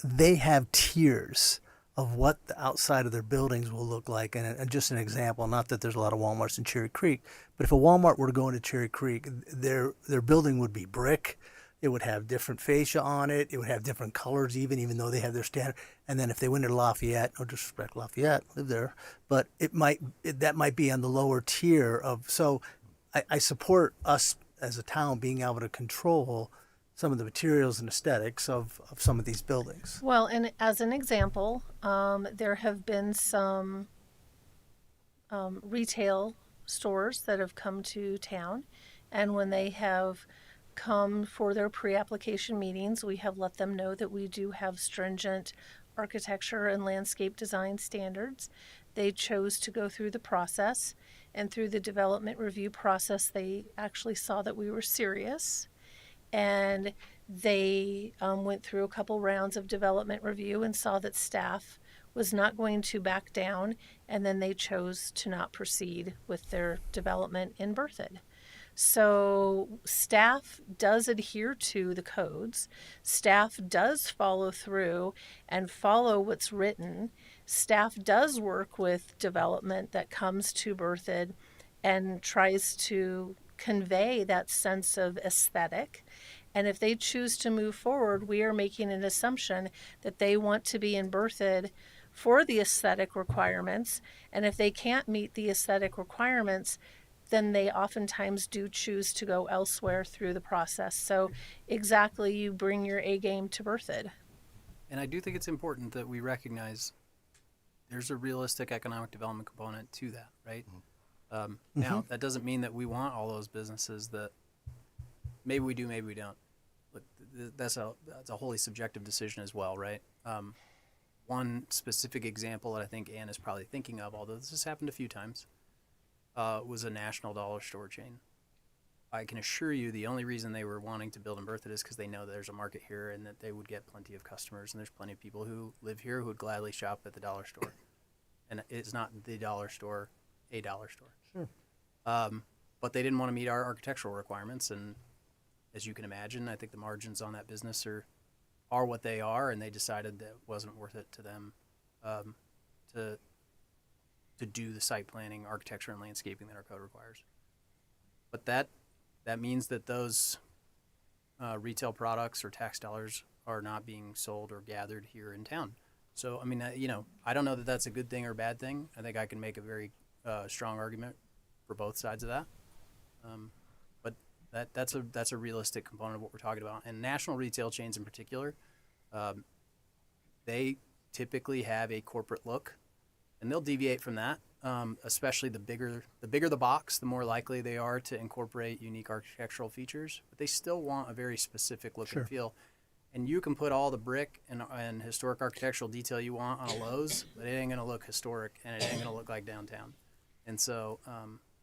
they have tiers of what the outside of their buildings will look like. And just an example, not that there's a lot of Walmarts in Cherry Creek, but if a Walmart were to go into Cherry Creek, their building would be brick. It would have different fascia on it. It would have different colors, even though they have their standard. And then if they went to Lafayette, no disrespect, Lafayette, live there, but that might be on the lower tier of. So I support us as a town being able to control some of the materials and aesthetics of some of these buildings. Well, and as an example, there have been some retail stores that have come to town, and when they have come for their pre-application meetings, we have let them know that we do have stringent architecture and landscape design standards. They chose to go through the process, and through the development review process, they actually saw that we were serious, and they went through a couple rounds of development review and saw that staff was not going to back down, and then they chose to not proceed with their development in Berthoud. So staff does adhere to the codes. Staff does follow through and follow what's written. Staff does work with development that comes to Berthoud and tries to convey that sense of aesthetic. And if they choose to move forward, we are making an assumption that they want to be in Berthoud for the aesthetic requirements. And if they can't meet the aesthetic requirements, then they oftentimes do choose to go elsewhere through the process. So exactly, you bring your A game to Berthoud. And I do think it's important that we recognize there's a realistic economic development component to that, right? Now, that doesn't mean that we want all those businesses that maybe we do, maybe we don't. But that's a wholly subjective decision as well, right? One specific example that I think Ann is probably thinking of, although this has happened a few times, was a national dollar store chain. I can assure you the only reason they were wanting to build in Berthoud is because they know that there's a market here and that they would get plenty of customers, and there's plenty of people who live here who would gladly shop at the dollar store. And it's not the dollar store, a dollar store. Sure. But they didn't want to meet our architectural requirements, and as you can imagine, I think the margins on that business are what they are, and they decided that it wasn't worth it to them to do the site planning, architecture, and landscaping that our code requires. But that means that those retail products or tax dollars are not being sold or gathered here in town. So, I mean, I don't know that that's a good thing or a bad thing. I think I can make a very strong argument for both sides of that. But that's a realistic component of what we're talking about. And national retail chains in particular, they typically have a corporate look, and they'll deviate from that. Especially the bigger the box, the more likely they are to incorporate unique architectural features. But they still want a very specific look and feel. And you can put all the brick and historic architectural detail you want on a Lowe's, but it ain't going to look historic, and it ain't going to look like downtown. And so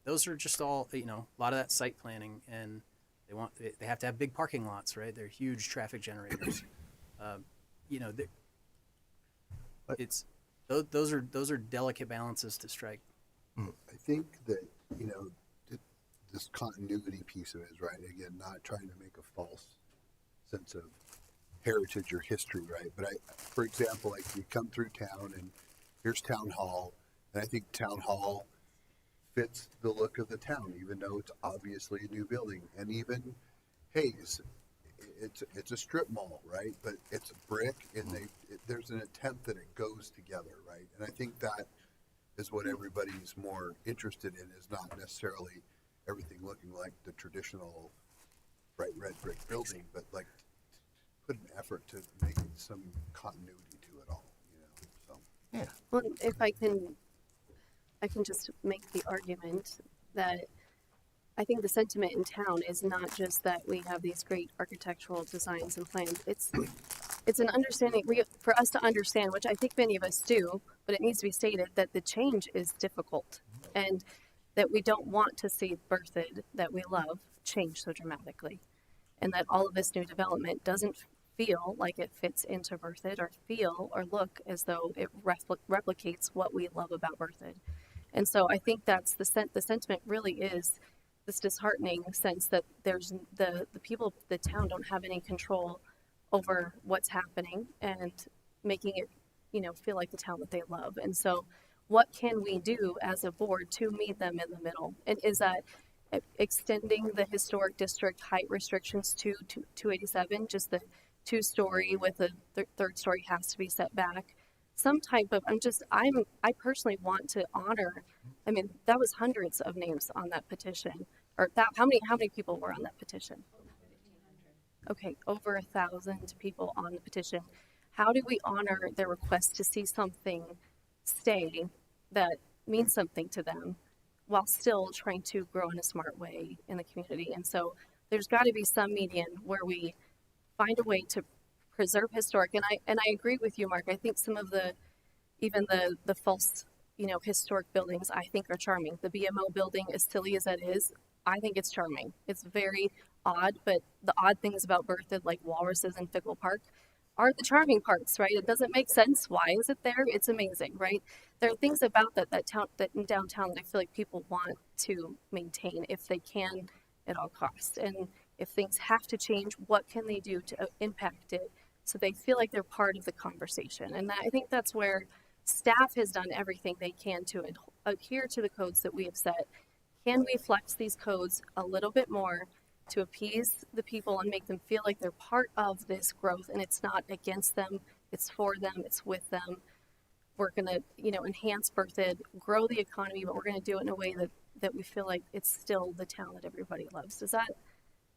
those are just all, a lot of that site planning, and they have to have big parking lots, right? They're huge traffic generators. Those are delicate balances to strike. I think that, this continuity piece of it is right. Again, not trying to make a false sense of heritage or history, right? But for example, like you come through town and here's Town Hall, and I think Town Hall fits the look of the town, even though it's obviously a new building. And even Hayes, it's a strip mall, right? But it's brick, and there's an attempt that it goes together, right? And I think that is what everybody's more interested in, is not necessarily everything looking like the traditional bright red brick building, but like put an effort to make some continuity to it all, So yeah. Well, if I can just make the argument that I think the sentiment in town is not just that we have these great architectural designs and plans. It's an understanding for us to understand, which I think many of us do, but it needs to be stated that the change is difficult, and that we don't want to see Berthoud, that we love, change so dramatically, and that all of this new development doesn't feel like it fits into Berthoud, or feel or look as though it replicates what we love about Berthoud. And so I think that's the sentiment really is this disheartening sense that there's the people, the town don't have any control over what's happening and making it, feel like the town that they love. And so what can we do as a board to meet them in the middle? And is that extending the historic district height restrictions to 287, just the 2-story with a third story has to be set back? Some type of, I personally want to honor, that was hundreds of names on that petition, or how many people were on that petition? Okay, over 1,000 people on the petition. How do we honor their request to see something stay that means something to them while still trying to grow in a smart way in the community? And so there's got to be some median where we find a way to preserve historic, and I agree with you, Mark. I think some of the false, historic buildings I think are charming. The BMO building, as silly as that is, I think it's charming. It's very odd, but the odd things about Berthoud, like walruses and Fickle Park, are the charming parts, right? It doesn't make sense. Why is it there? It's amazing, right? There are things about that in downtown that I feel like people want to maintain if they can at all costs. And if things have to change, what can they do to impact it so they feel like they're part of the conversation? And I think that's where staff has done everything they can to adhere to the codes that we have set. Can we flex these codes a little bit more to appease the people and make them feel like they're part of this growth, and it's not against them, it's for them, it's with them. We're going to, enhance Berthoud, grow the economy, but we're going to do it in a way that we feel like it's still the town that everybody loves. Does that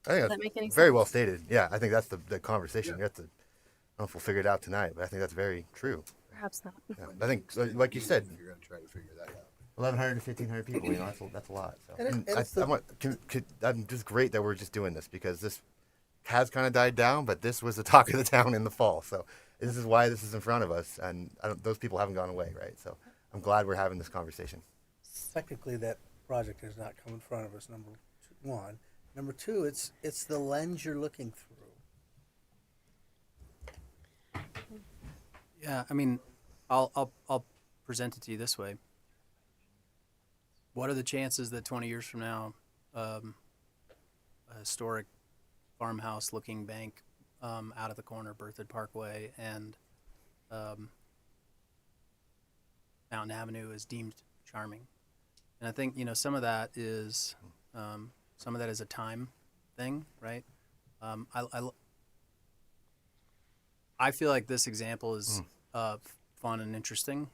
make any sense? Very well stated. Yeah, I think that's the conversation. You have to, I don't know if we'll figure it out tonight, but I think that's very true. Perhaps not. Yeah, I think, like you said, You're going to try to figure that out. 1,100 to 1,500 people, that's a lot. So. And I'm just great that we're just doing this, because this has kind of died down, but this was the talk of the town in the fall. So this is why this is in front of us, and those people haven't gone away, right? So I'm glad we're having this conversation. Technically, that project has not come in front of us, number one. Number two, it's the lens you're looking through. Yeah, I mean, I'll present it to you this way. What are the chances that 20 years from now, a historic farmhouse-looking bank out of the corner of Berthoud Parkway and Mountain Avenue is deemed charming? And I think some of that is a time thing, right? I feel like this example is fun and interesting.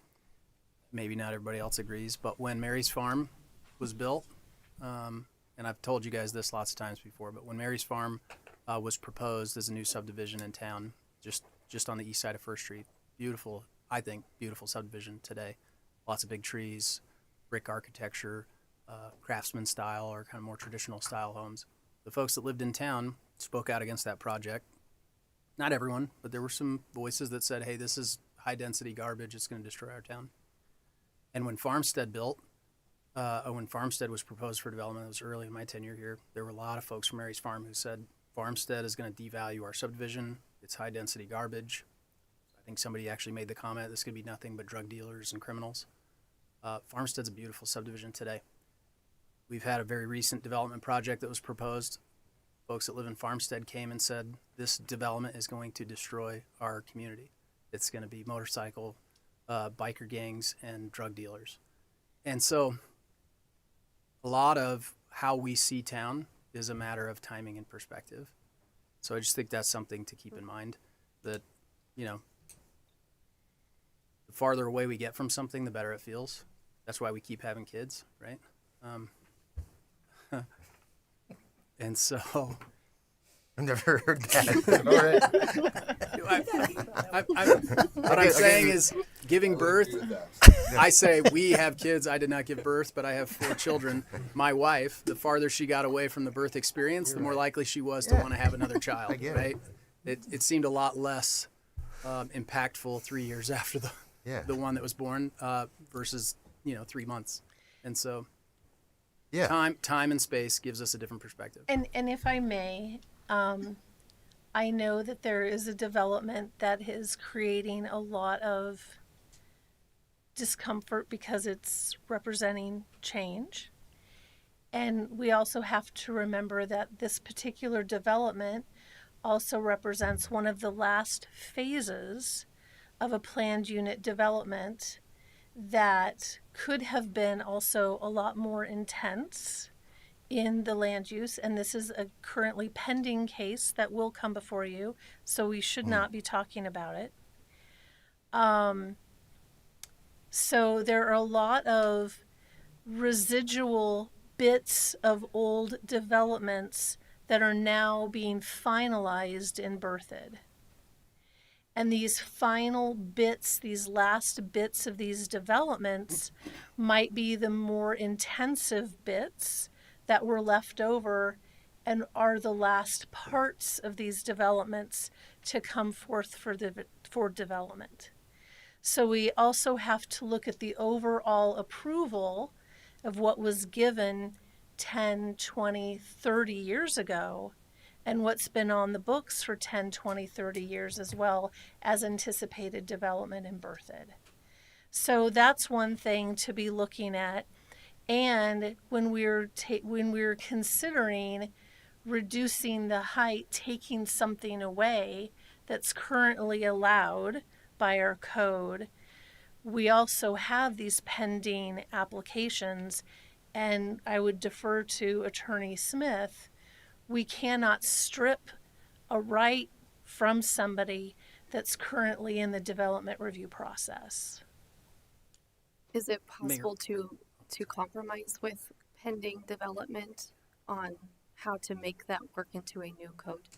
Maybe not everybody else agrees, but when Mary's Farm was built, and I've told you guys this lots of times before, but when Mary's Farm was proposed as a new subdivision in town, just on the east side of First Street, beautiful subdivision today. Lots of big trees, brick architecture, craftsman style or kind of more traditional style homes. The folks that lived in town spoke out against that project. Not everyone, but there were some voices that said, hey, this is high density garbage, it's going to destroy our town. And when Farmstead when Farmstead was proposed for development, it was early in my tenure here, there were a lot of folks from Mary's Farm who said, Farmstead is going to devalue our subdivision, it's high density garbage. I think somebody actually made the comment, this could be nothing but drug dealers and criminals. Farmstead's a beautiful subdivision today. We've had a very recent development project that was proposed. Folks that live in Farmstead came and said, this development is going to destroy our community. It's going to be motorcycle, biker gangs, and drug dealers. And so a lot of how we see town is a matter of timing and perspective. So I just think that's something to keep in mind, that, the farther away we get from something, the better it feels. That's why we keep having kids, right? And so, I've never heard that. What I'm saying is, giving birth. I say we have kids. I did not give birth, but I have 4 children. My wife, the farther she got away from the birth experience, the more likely she was to want to have another child. Right? It seemed a lot less impactful 3 years after the one that was born versus 3 months, and so. Yeah. Time and space gives us a different perspective. And if I may, I know that there is a development that is creating a lot of discomfort because it's representing change. And we also have to remember that this particular development also represents one of the last phases of a planned unit development that could have been also a lot more intense in the land use, and this is a currently pending case that will come before you, so we should not be talking about it. So there are a lot of residual bits of old developments that are now being finalized in Berthoud. And these final bits, these last bits of these developments might be the more intensive bits that were left over and are the last parts of these developments to come forth for development. So we also have to look at the overall approval of what was given 10, 20, 30 years ago, and what's been on the books for 10, 20, 30 years as well as anticipated development in Berthoud. So that's one thing to be looking at. And when we're considering reducing the height, taking something away that's currently allowed by our code, we also have these pending applications, and I would defer to Attorney Smith we cannot strip a right from somebody that's currently in the development review process. Is it possible to compromise with pending development on how to make that work into a new code?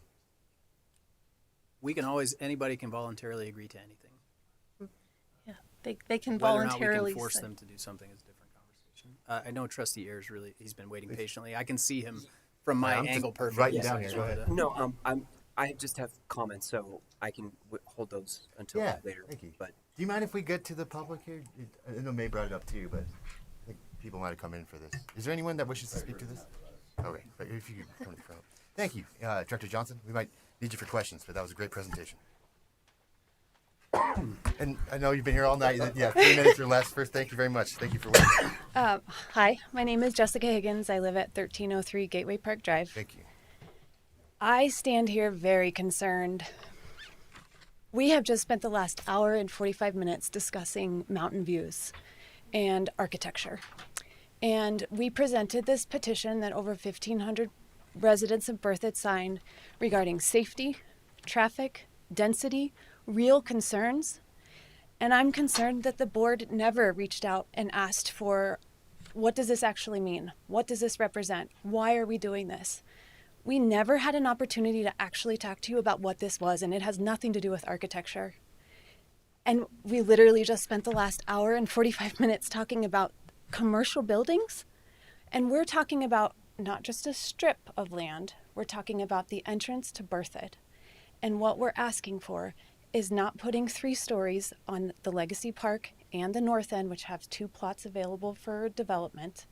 We can always, anybody can voluntarily agree to anything. Yeah, they can Whether or not we voluntarily can force say- them to do something is a different conversation. I know Trustee Ayers really, he's been waiting patiently. I can see him from my I'm just angle perfectly. writing so down I here. just Go wanted ahead. to- No, I just have comments, so I can hold those until Yeah, later. thank you. But Do you mind if we get to the public here? I know May brought it up too, but I think people might have come in for this. Is there anyone that wishes to speak to this? Okay, but if you could come to the front. Thank you, Director Johnson. We might need you for questions, but that was a great presentation. And I know you've been here all night. Yeah, 3 minutes or less. First, thank you very much. Thank you for waiting. Hi, my name is Jessica Higgins. I live at 1303 Gateway Park Drive. Thank you. I stand here very concerned. We have just spent the last hour and 45 minutes discussing mountain views and architecture. And we presented this petition that over 1,500 residents of Berthoud signed regarding safety, traffic, density, real concerns. And I'm concerned that the board never reached out and asked for, what does this actually mean? What does this represent? Why are we doing this? We never had an opportunity to actually talk to you about what this was, and it has nothing to do with architecture. And we literally just spent the last hour and 45 minutes talking about commercial buildings. And we're talking about not just a strip of land, we're talking about the entrance to Berthoud. And what we're asking for is not putting 3 stories on the Legacy Park and the North End, which have 2 plots available for development.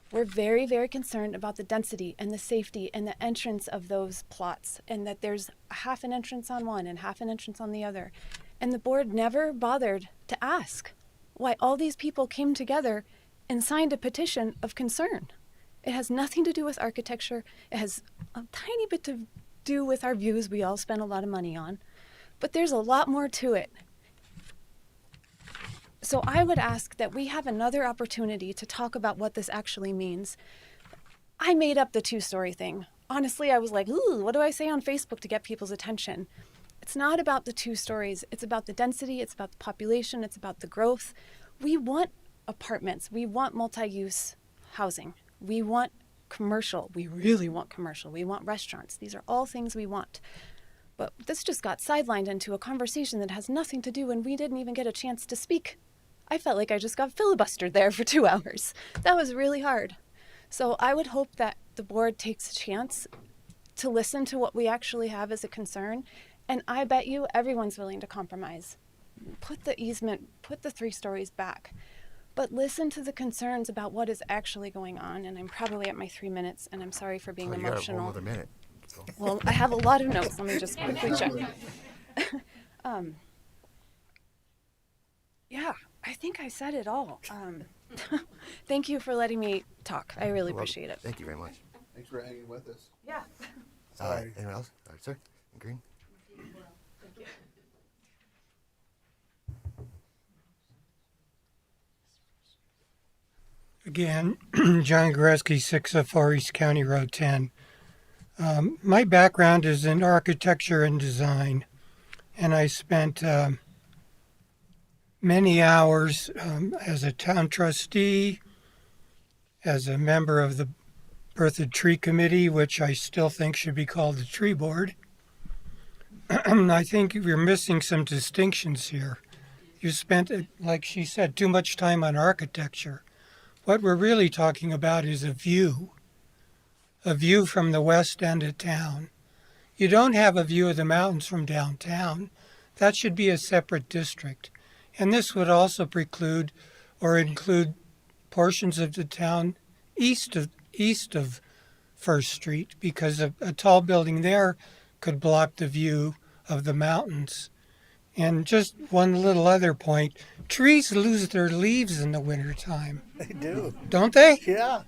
We're very, very concerned about the density and the safety and the entrance of those plots, and that there's half an entrance on one and half an entrance on the other. And the board never bothered to ask why all these people came together and signed a petition of concern. It has nothing to do with architecture. It has a tiny bit to do with our views we all spend a lot of money on, but there's a lot more to it. So I would ask that we have another opportunity to talk about what this actually means. I made up the 2-story thing. Honestly, I was like, ooh, what do I say on Facebook to get people's attention? It's not about the 2 stories. It's about the density. It's about the population. It's about the growth. We want apartments. We want multi-use housing. We want commercial. We really want commercial. We want restaurants. These are all things we want. But this just got sidelined into a conversation that has nothing to do, and we didn't even get a chance to speak. I felt like I just got filibustered there for 2 hours. That was really hard. So I would hope that the board takes a chance to listen to what we actually have as a concern. And I bet you everyone's willing to compromise. Put the easement, put the 3 stories back. But listen to the concerns about what is actually going on. And I'm probably at my 3 minutes, and I'm sorry for being Oh, you got emotional. one other minute. So. Well, I have a lot of notes. Let me just quickly check. Yeah, I think I said it all. Thank you for letting me talk. I really appreciate it. Thank you very much. Thanks for hanging with us. Yeah. Anyone else? All right, sir. In green. Again, John Goreski, 604 East County Road 10. My background is in architecture and design, and I spent many hours as a town trustee, as a member of the Berthoud Tree Committee, which I still think should be called the Tree Board. I think you're missing some distinctions here. You spent, like she said, too much time on architecture. What we're really talking about is a view from the west end of town. You don't have a view of the mountains from downtown. That should be a separate district. And this would also preclude or include portions of the town east of First Street, because a tall building there could block the view of the mountains. And just one little other point, trees lose their leaves in the wintertime. They do. Don't they? Yeah,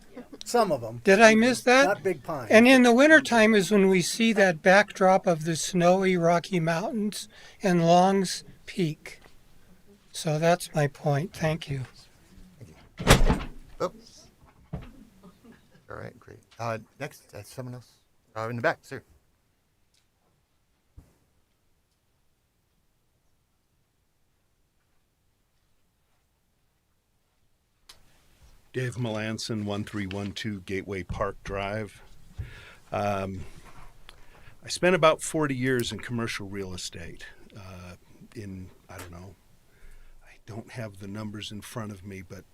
some of them. Did I miss that? Not big pine. And in the wintertime is when we see that backdrop of the snowy Rocky Mountains and Long's Peak. So that's my point. Thank you. Oh. All right, great. Next, someone else? In the back, sir. Dave Melanson, 1312 Gateway Park Drive. I spent about 40 years in commercial real estate I don't have the numbers in front of me, but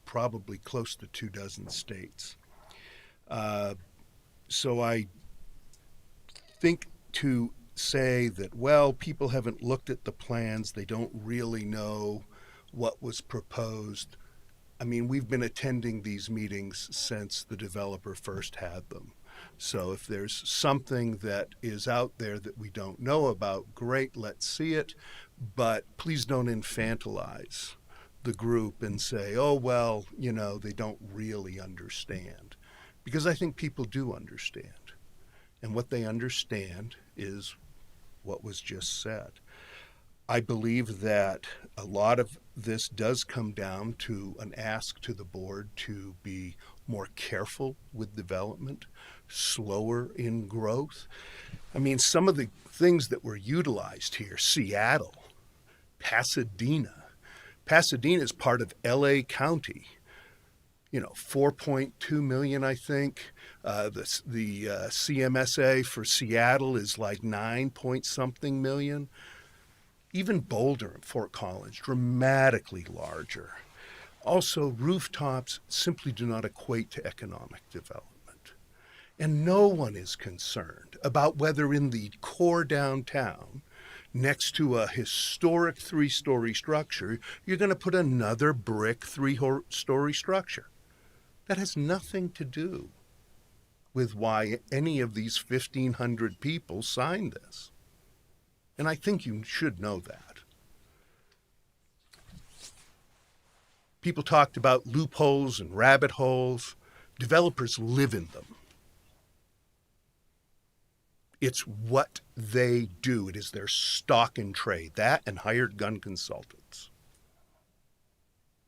probably close to 24 states. So I think to say that, well, people haven't looked at the plans, they don't really know what was proposed. I mean, we've been attending these meetings since the developer first had them. So if there's something that is out there that we don't know about, great, let's see it. But please don't infantilize the group and say, oh, well, they don't really understand. Because I think people do understand. And what they understand is what was just said. I believe that a lot of this does come down to an ask to the board to be more careful with development, slower in growth. I mean, some of the things that were utilized here, Seattle, Pasadena. Pasadena is part of LA County. 4.2 million, I think. The CMSA for Seattle is like 9 point something million. Even Boulder and Fort Collins, dramatically larger. Also, rooftops simply do not equate to economic development. And no one is concerned about whether in the core downtown, next to a historic 3-story structure, you're going to put another brick 3-story structure. That has nothing to do with why any of these 1,500 people signed this. And I think you should know that. People talked about loopholes and rabbit holes. Developers live in them. It's what they do. It is their stock and trade. That and hired gun consultants.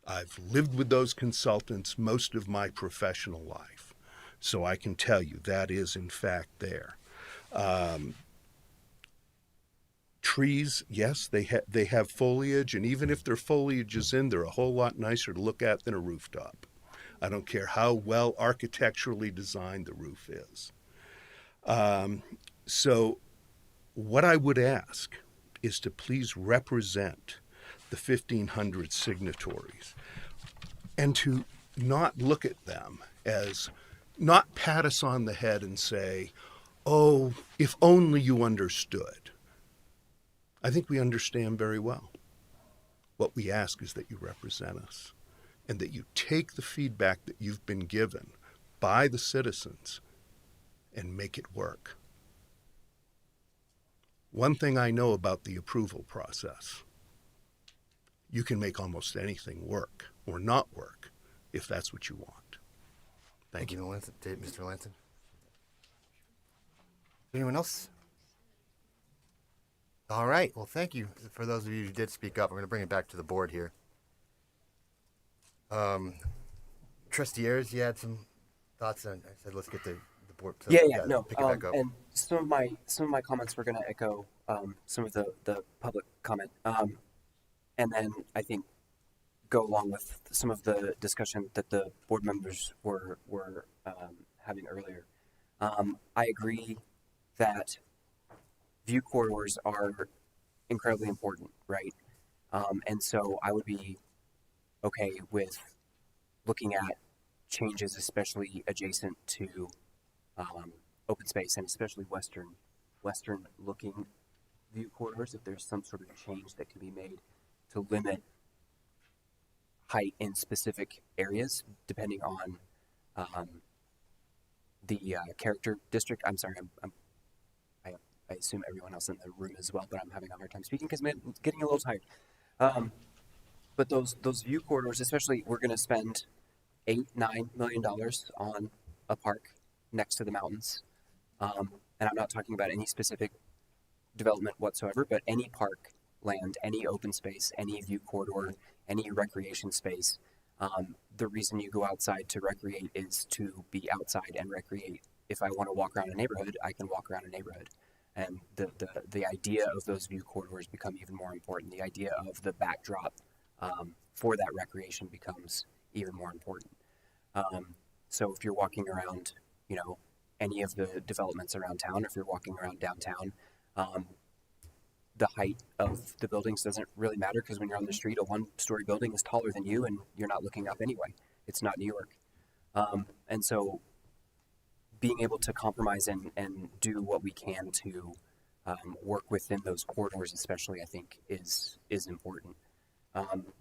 I've lived with those consultants most of my professional life. So I can tell you that is in fact there. Trees, yes, they have foliage, and even if their foliage is in, they're a whole lot nicer to look at than a rooftop. I don't care how well architecturally designed the roof is. So what I would ask is to please represent the 1,500 signatories and to not look at them as, not pat us on the head and say, oh, if only you understood. I think we understand very well. What we ask is that you represent us and that you take the feedback that you've been given by the citizens and make it work. One thing I know about the approval process, you can make almost anything work or not work if that's what you want. Thank you, Mr. Lanson. Anyone else? All right. Well, thank you for those of you who did speak up. We're going to bring it back to the board here. Trustee Ayers, you had some thoughts on. I said let's get the board. So Pick it back up. And some of my comments were going to echo some of the public comment, and then I think go along with some of the discussion that the board members were having earlier. I agree that view corridors are incredibly important, right? And so I would be okay with looking at changes, especially adjacent to open space and especially western looking view corridors, if there's some sort of change that can be made to limit height in specific areas, depending on the character district. I'm sorry, I assume everyone else in the room as well, but I'm having a hard time speaking because I'm getting a little tired. But those view corridors, especially, we're going to spend $8-9 million on a park next to the mountains, and I'm not talking about any specific development whatsoever, but any park land, any open space, any view corridor, any recreation space. The reason you go outside to recreate is to be outside and recreate if I want to walk around a neighborhood, I can walk around a neighborhood. And the idea of those view corridors become even more important. The idea of the backdrop for that recreation becomes even more important. So if you're walking around, you know, any of the developments around town, or if you're walking around downtown, the height of the buildings doesn't really matter, because when you're on the street, a one-story building is taller than you, and you're not looking up anyway. It's not New York. And so being able to compromise and do what we can to work within those corridors especially, I think is important.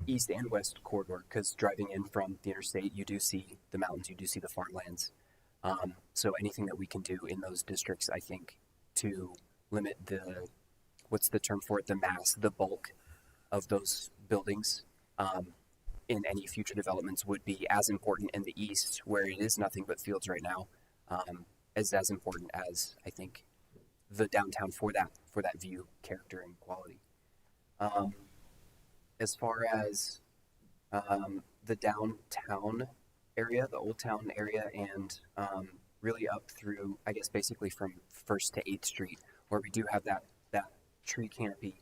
East and west corridor, because driving in from the interstate, you do see the mountains, you do see the farmlands. So anything that we can do in those districts, I think, to limit the, what's the term for it, the mass, the bulk of those buildings in any future developments would be as important in the east, where it is nothing but fields right now, as important as, I think, the downtown for that view, character, and quality. As far as the downtown area, the Old Town area, and really up through, I guess, basically from 1st to 8th Street, where we do have that tree canopy.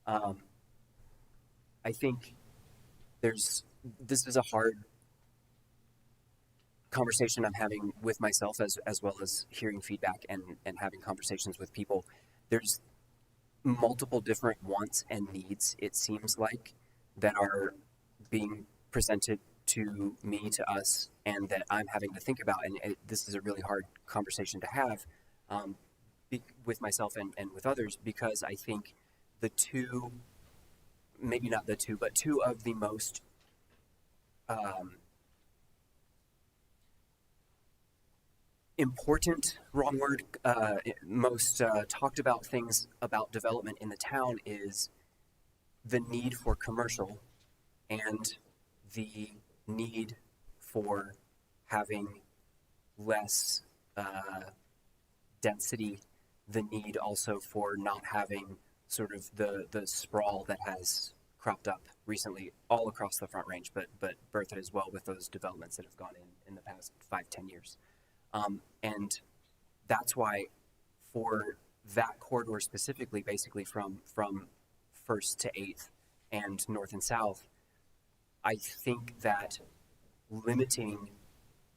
I think this is a hard conversation I'm having with myself, as well as hearing feedback and having conversations with people. There's multiple different wants and needs, it seems like, that are being presented to me, to us, and that I'm having to think about. And this is a really hard conversation to have with myself and with others, because I think two of the most important, wrong word, most talked about things about development in the town is the need for commercial and the need for having less density, the need also for not having sort of the sprawl that has cropped up recently all across the Front Range, but Berthoud as well, with those developments that have gone in the past 5-10 years. And that's why for that corridor specifically, basically from 1st to 8th and north and south, I think that limiting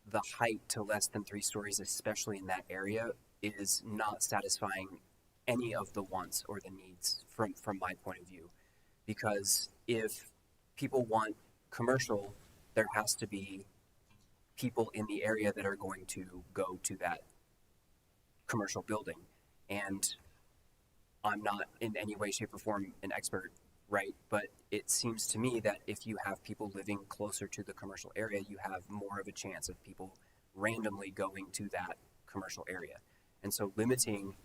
the height to less than 3 stories, especially in that area, is not satisfying any of the wants or the needs from my point of view. Because if people want commercial, there has to be people in the area that are going to go to that commercial building. And I'm not in any way, shape, or form an expert, right? But it seems to me that if you have people living closer to the commercial area, you have more of a chance of people randomly going to that commercial area. And so limiting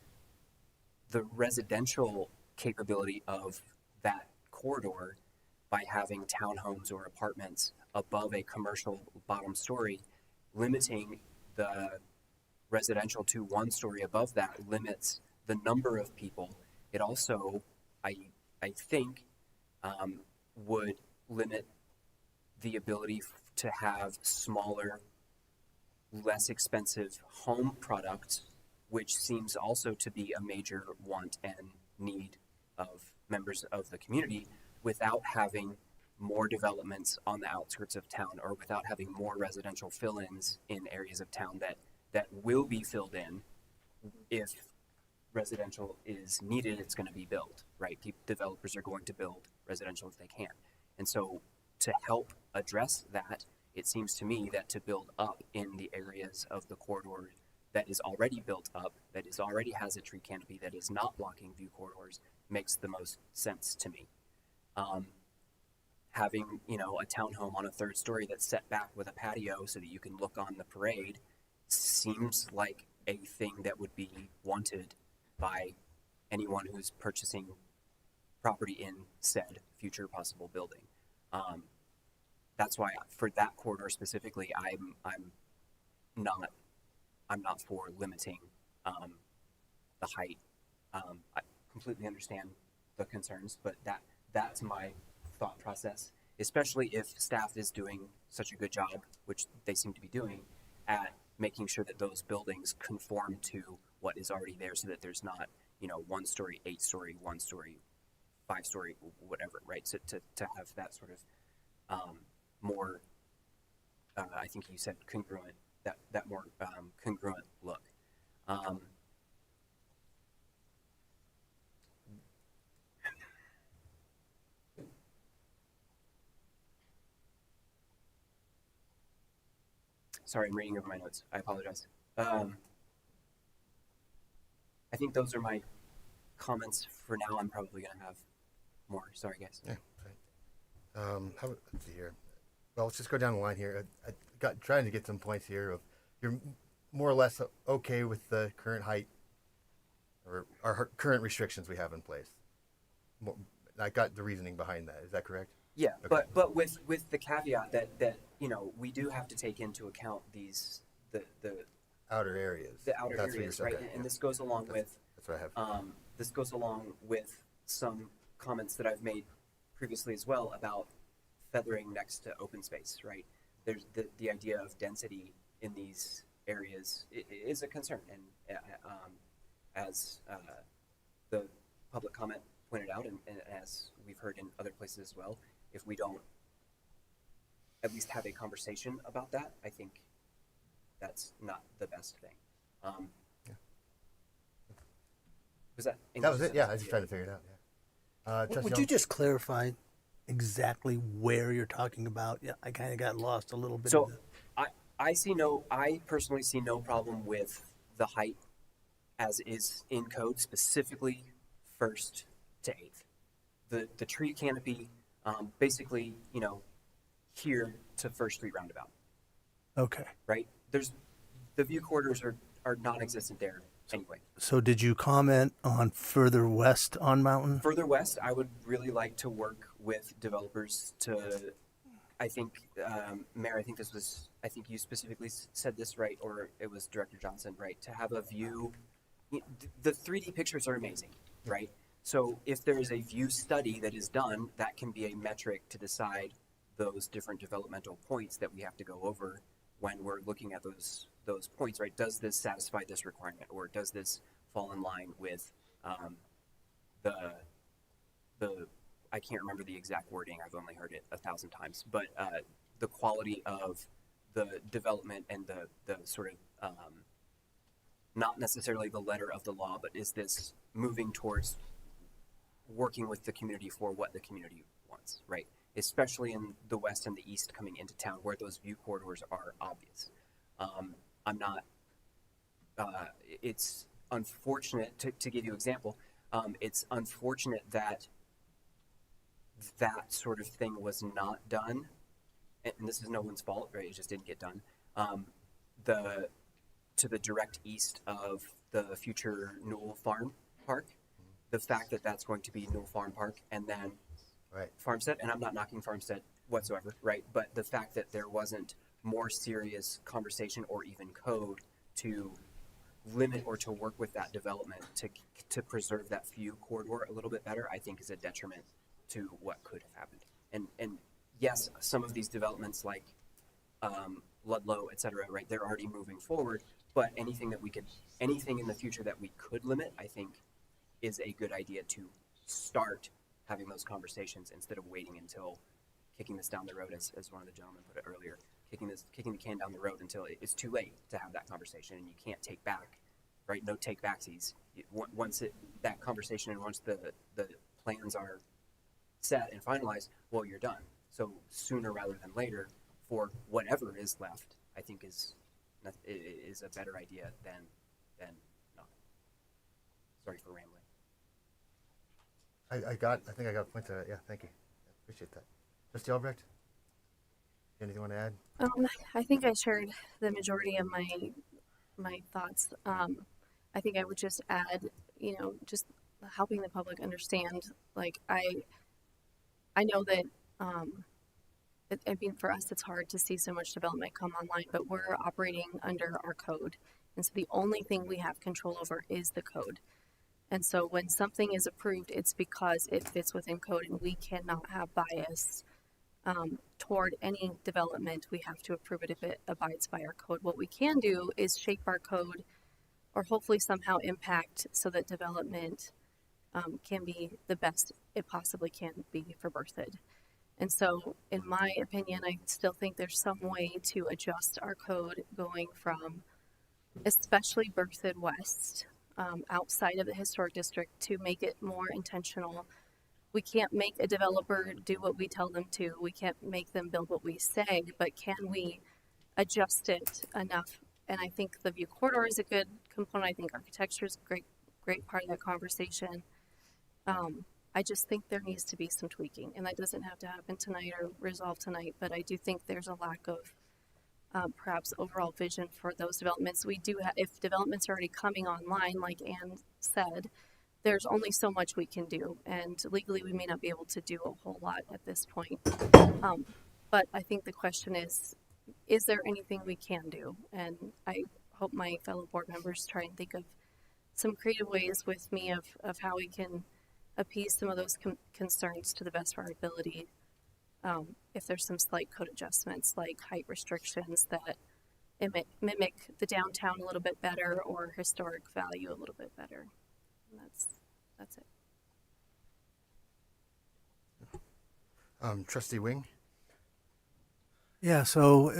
the residential capability of that corridor by having townhomes or apartments above a commercial bottom story, limiting the residential to 1 story above that limits the number of people. It also, I think, would limit the ability to have smaller, less expensive home products, which seems also to be a major want and need of members of the community, without having more developments on the outskirts of town, or without having more residential fill-ins in areas of town that will be filled in. If residential is needed, it's going to be built, right? Developers are going to build residential if they can. And so to help address that, it seems to me that to build up in the areas of the corridor that is already built up, that is already has a tree canopy, that is not blocking view corridors, makes the most sense to me. Having, a townhome on a 3rd story that's set back with a patio so that you can look on the parade seems like a thing that would be wanted by anyone who's purchasing property in said future possible building. That's why for that corridor specifically, I'm not for limiting the height. I completely understand the concerns, but that's my thought process, especially if staff is doing such a good job, which they seem to be doing, at making sure that those buildings conform to what is already there, so that there's not, 1 story, 8 story, 1 story, 5 story, whatever, right? So to have that sort of more, I think you said congruent, that more congruent look. Sorry, I'm reading over my notes. I apologize. I think those are my comments for now. I'm probably going to have more. Sorry, guys. Yeah. Let's see here. Well, let's just go down the line here. I got trying to get some points here of you're more or less okay with the current height or our current restrictions we have in place. I got the reasoning behind that. Is that correct? Yeah, Okay. but with the caveat that we do have to take into account the outer areas. The outer That's what areas, you're right? saying, And yeah. this goes along with That's what I have. this goes along with some comments that I've made previously as well about feathering next to open space, right? There's the idea of density in these areas is a concern, and as the public comment pointed out, and as we've heard in other places as well, if we don't at least have a conversation about that, I think that's not the best thing. Was that? That was it. Yeah, I was just trying to figure it out. Yeah. Trustee Would you Jones? just clarify exactly where you're talking about? Yeah, I kind of got lost a little bit. So I personally see no problem with the height as is in code, specifically 1st to 8th. The tree canopy, basically, here to First Street roundabout. Okay. Right? There's the view corridors are non-existent there anyway. So did you comment on further west on Mountain? Further west, I would really like to work with developers to, I think, Mayor, I think you specifically said this, right? Or it was Director Johnson, right? To have a view, the 3D pictures are amazing, right? So if there is a view study that is done, that can be a metric to decide those different developmental points that we have to go over when we're looking at those points, right? Does this satisfy this requirement, or does this fall in line with the I can't remember the exact wording. I've only heard it 1,000 times, but the quality of the development and the sort of not necessarily the letter of the law, but is this moving towards working with the community for what the community wants, right? Especially in the west and the east coming into town where those view corridors are obvious. I'm not, it's unfortunate, to give you an example, it's unfortunate that that sort of thing was not done, and this is no one's fault, right? It just didn't get done. To the direct east of the future Newell Farm Park, the fact that that's going to be Newell Farm Park and then Farmstead, and I'm not knocking Farmstead whatsoever, right? But the fact that there wasn't more serious conversation or even code to limit or to work with that development to preserve that view corridor a little bit better, I think is a detriment to what could have happened. And yes, some of these developments like Ludlow, et cetera, right, they're already moving forward, but anything in the future that we could limit, I think is a good idea to start having those conversations instead of waiting until kicking this down the road, as one of the gentlemen put it earlier, kicking the can down the road until it's too late to have that conversation and you can't take back, right? No take backsies. Once that conversation and once the plans are set and finalized, well, you're done. So sooner rather than later, for whatever is left, I think is a better idea than not. Sorry for rambling. I think I got a point to that. Yeah, thank you. Appreciate that. Trustee Albrecht, anything you want to add? I think I shared the majority of my thoughts. I think I would just add, just helping the public understand. Like I know that I mean, for us, it's hard to see so much development come online, but we're operating under our code, and so the only thing we have control over is the code. And so when something is approved, it's because it fits within code, and we cannot have bias toward any development, we have to approve it if it abides by our code. What we can do is shape our code or hopefully somehow impact so that development can be the best it possibly can be for Berthoud. And so, in my opinion, I still think there's some way to adjust our code going from especially Berthoud West, outside of the historic district, to make it more intentional. We can't make a developer do what we tell them to. We can't make them build what we say, but can we adjust it enough? And I think the view corridor is a good component. I think architecture is a great part of that conversation. I just think there needs to be some tweaking, and that doesn't have to happen tonight or resolve tonight, but I do think there's a lack of perhaps overall vision for those developments. We do if developments are already coming online, like Anne said, there's only so much we can do, and legally we may not be able to do a whole lot at this point. But I think the question is there anything we can do? And I hope my fellow board members try and think of some creative ways with me of how we can appease some of those concerns to the best of our ability. If there's some slight code adjustments, like height restrictions that mimic the downtown a little bit better, or historic value a little bit better. And that's it. Trustee Wing? Yeah, so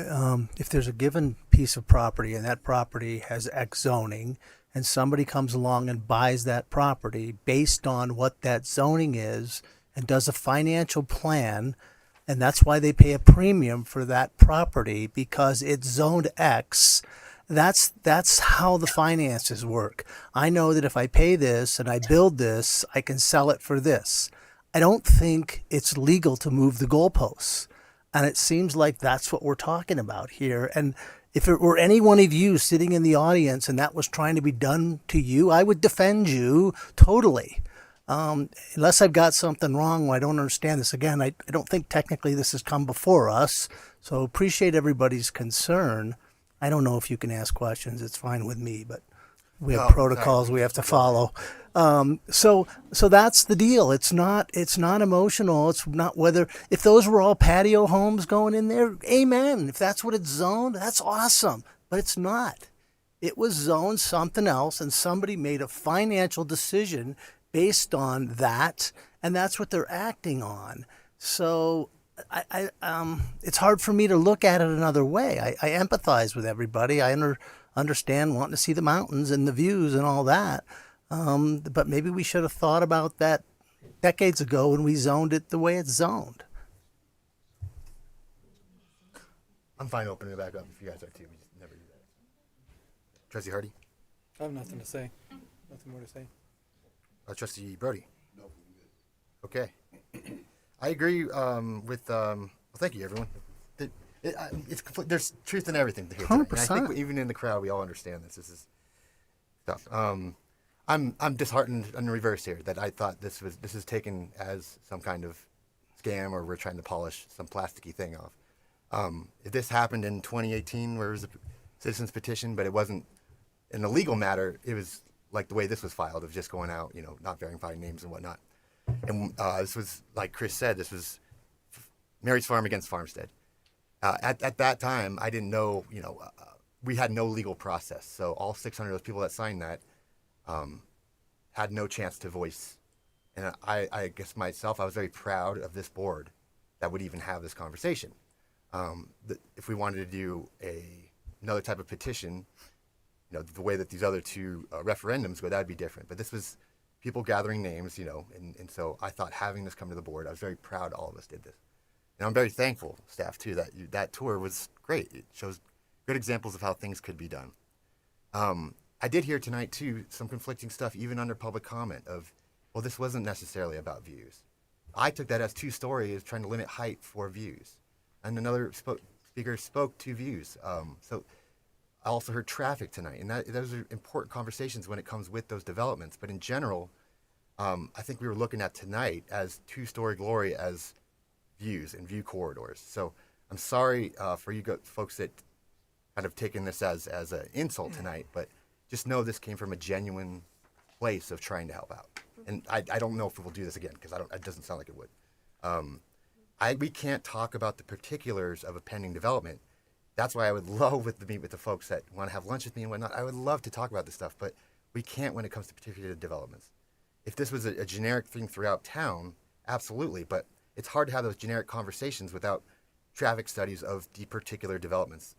if there's a given piece of property and that property has X zoning, and somebody comes along and buys that property based on what that zoning is and does a financial plan, and that's why they pay a premium for that property because it's zoned X, that's how the finances work. I know that if I pay this and I build this, I can sell it for this. I don't think it's legal to move the goalposts. And it seems like that's what we're talking about here. And if it were any one of you sitting in the audience and that was trying to be done to you, I would defend you totally. Unless I've got something wrong, I don't understand this. Again, I don't think technically this has come before us. So appreciate everybody's concern. I don't know if you can ask questions. It's fine with me, but we have protocols we have to follow. So that's the deal. It's not emotional. It's not whether, if those were all patio homes going in there, amen. If that's what it's zoned, that's awesome. But it's not. It was zoned something else, and somebody made a financial decision based on that, and that's what they're acting on. So it's hard for me to look at it another way. I empathize with everybody. I understand wanting to see the mountains and the views and all that. But maybe we should have thought about that decades ago when we zoned it the way it's zoned. I'm fine opening it back up if you guys are too. We just never do that. Trustee Hardy? I have nothing to say. Nothing more to say. Trustee Brody? No. Okay. I agree with, well, thank you, everyone. There's truth in everything here. 100%. And I think even in the crowd, we all understand this. This is tough. I'm disheartened in reverse here that I thought this is taken as some kind of scam, or we're trying to polish some plasticky thing off. If this happened in 2018, where it was a citizen's petition, but it wasn't in a legal matter, it was like the way this was filed, of just going out, not verifying names and whatnot. And this was, like Chris said, this was Mary's Farm against Farmstead. At that time, I didn't know, we had no legal process. So all 600 of those people that signed that had no chance to voice. And I guess myself, I was very proud of this board that would even have this conversation. If we wanted to do another type of petition, the way that these other two referendums go, that would be different. But this was people gathering names, and so I thought having this come to the board, I was very proud all of us did this. And I'm very thankful, staff, too, that that tour was great. It shows good examples of how things could be done. I did hear tonight, too, some conflicting stuff, even under public comment of, well, this wasn't necessarily about views. I took that as two-story, as trying to limit height for views. And another speaker spoke to views. So I also heard traffic tonight, and those are important conversations when it comes with those developments. But in general, I think we were looking at tonight as two-story glory as views and view corridors. So I'm sorry for you folks that kind of taken this as an insult tonight, but just know this came from a genuine place of trying to help out. And I don't know if we'll do this again, because it doesn't sound like it would. we can't talk about the particulars of a pending development. That's why I would love to meet with the folks that want to have lunch with me and whatnot. I would love to talk about this stuff, but we can't when it comes to particular developments. If this was a generic thing throughout town, absolutely, but it's hard to have those generic conversations without traffic studies of the particular developments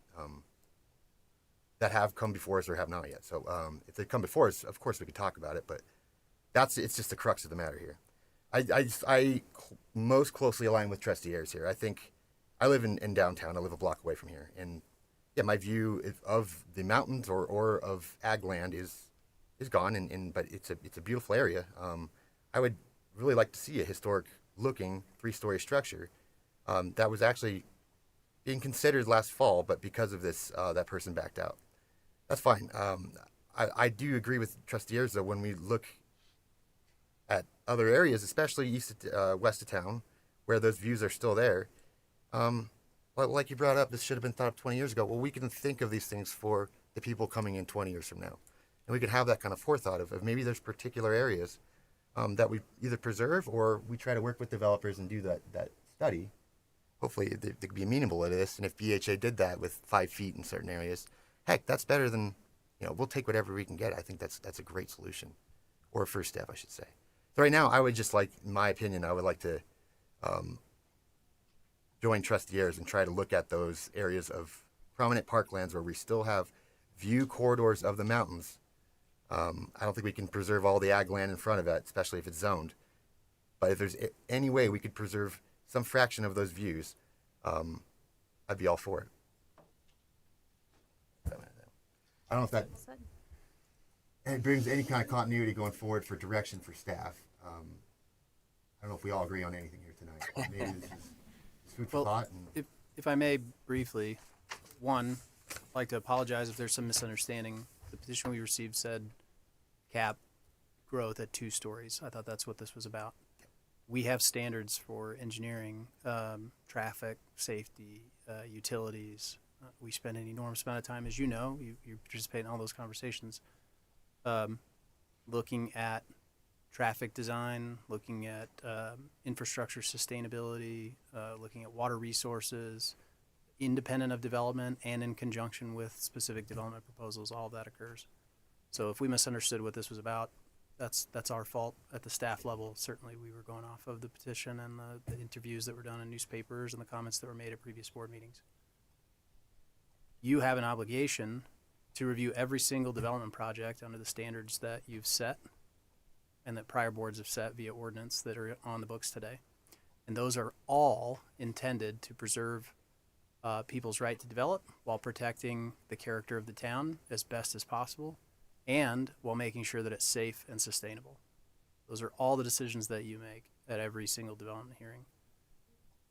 that have come before us or have not yet. So if they come before us, of course we could talk about it, but it's just the crux of the matter here. I most closely align with Trustee Ayers here. I think I live in downtown. I live a block away from here, and yeah, my view of the mountains or of ag land is gone, but it's a beautiful area. I would really like to see a historic looking 3-story structure that was actually being considered last fall, but because of this, that person backed out. That's fine. I do agree with Trustee Ayers, though, when we look at other areas, especially west of town, where those views are still there. Like you brought up, this should have been thought of 20 years ago. Well, we can think of these things for the people coming in 20 years from now. And we can have that kind of forethought of maybe there's particular areas that we either preserve or we try to work with developers and do that study. Hopefully they could be amenable to this. And if BHA did that with 5 feet in certain areas, heck, that's better than, we'll take whatever we can get. I think that's a great solution, or a first step, I should say. So right now, I would just like, in my opinion, I would like to join Trustee Ayers and try to look at those areas of prominent parklands where we still have view corridors of the mountains. I don't think we can preserve all the ag land in front of it, especially if it's zoned. But if there's any way we could preserve some fraction of those views, I'd be all for it. I don't know if that it brings any kind of continuity going forward for direction for staff. I don't know if we all agree on anything here tonight. Maybe this is food for thought. And If I may briefly, one, I'd like to apologize if there's some misunderstanding. The petition we received said cap growth at 2 stories. I thought that's what this was about. We have standards for engineering, traffic, safety, utilities. We spend an enormous amount of time, as you know, you participate in all those conversations, looking at traffic design, looking at infrastructure sustainability, looking at water resources, independent of development and in conjunction with specific development proposals. All of that occurs. So if we misunderstood what this was about, that's our fault at the staff level. Certainly we were going off of the petition and the interviews that were done in newspapers and the comments that were made at previous board meetings. You have an obligation to review every single development project under the standards that you've set and that prior boards have set via ordinance that are on the books today. And those are all intended to preserve people's right to develop while protecting the character of the town as best as possible and while making sure that it's safe and sustainable. Those are all the decisions that you make at every single development hearing.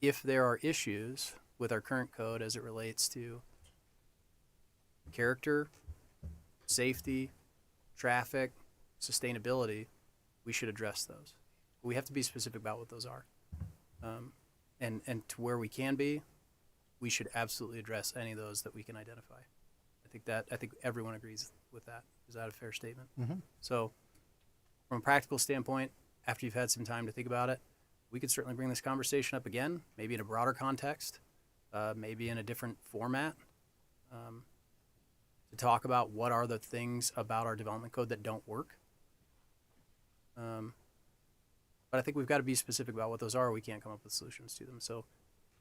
If there are issues with our current code as it relates to character, safety, traffic, sustainability, we should address those. We have to be specific about what those are. And to where we can be, we should absolutely address any of those that we can identify. I think everyone agrees with that. Is that a fair statement? Mm-hmm. So from a practical standpoint, after you've had some time to think about it, we could certainly bring this conversation up again, maybe in a broader context, maybe in a different format, to talk about what are the things about our development code that don't work. But I think we've got to be specific about what those are. We can't come up with solutions to them. So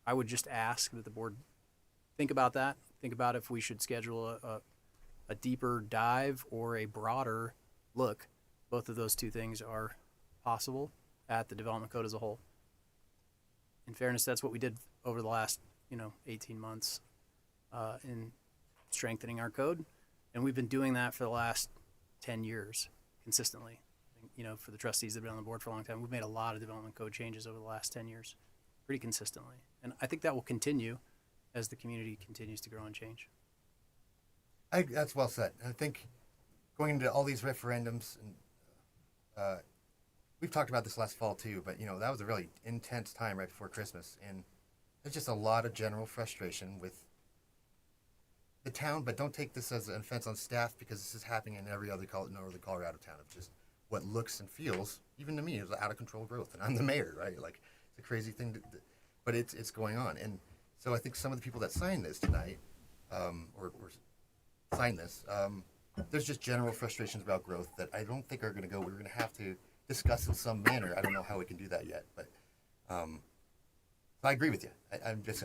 I would just ask that the board think about that. Think about if we should schedule a deeper dive or a broader look. Both of those two things are possible at the development code as a whole. In fairness, that's what we did over the last 18 months in strengthening our code. And we've been doing that for the last 10 years consistently. For the trustees that have been on the board for a long time, we've made a lot of development code changes over the last 10 years pretty consistently. And I think that will continue as the community continues to grow and change. That's well said. I think going into all these referendums, and we've talked about this last fall too, but that was a really intense time right before Christmas, and there's just a lot of general frustration with the town. But don't take this as an offense on staff, because this is happening in every other northern Colorado town, of just what looks and feels, even to me, is out of control growth, and I'm the mayor, right? Like, it's a crazy thing but it's going on. And so I think some of the people that signed this tonight, or signed this, there's just general frustrations about growth that I don't think are going to go. We're going to have to discuss in some manner. I don't know how we can do that yet, but I agree with you. I'm just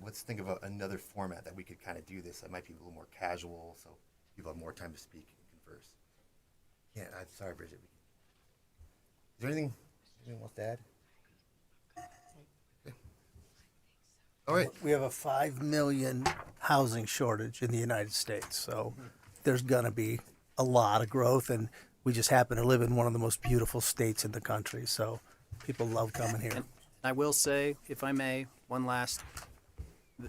let's think of another format that we could kind of do this. That might be a little more casual, so people have more time to speak and converse. Yeah, I'm sorry, Bridget. Is there anything else to add? Okay. All right. We have a 5 million housing shortage in the United States, so there's going to be a lot of growth, and we just happen to live in one of the most beautiful states in the country, so people love coming here. And I will say, if I may, one last,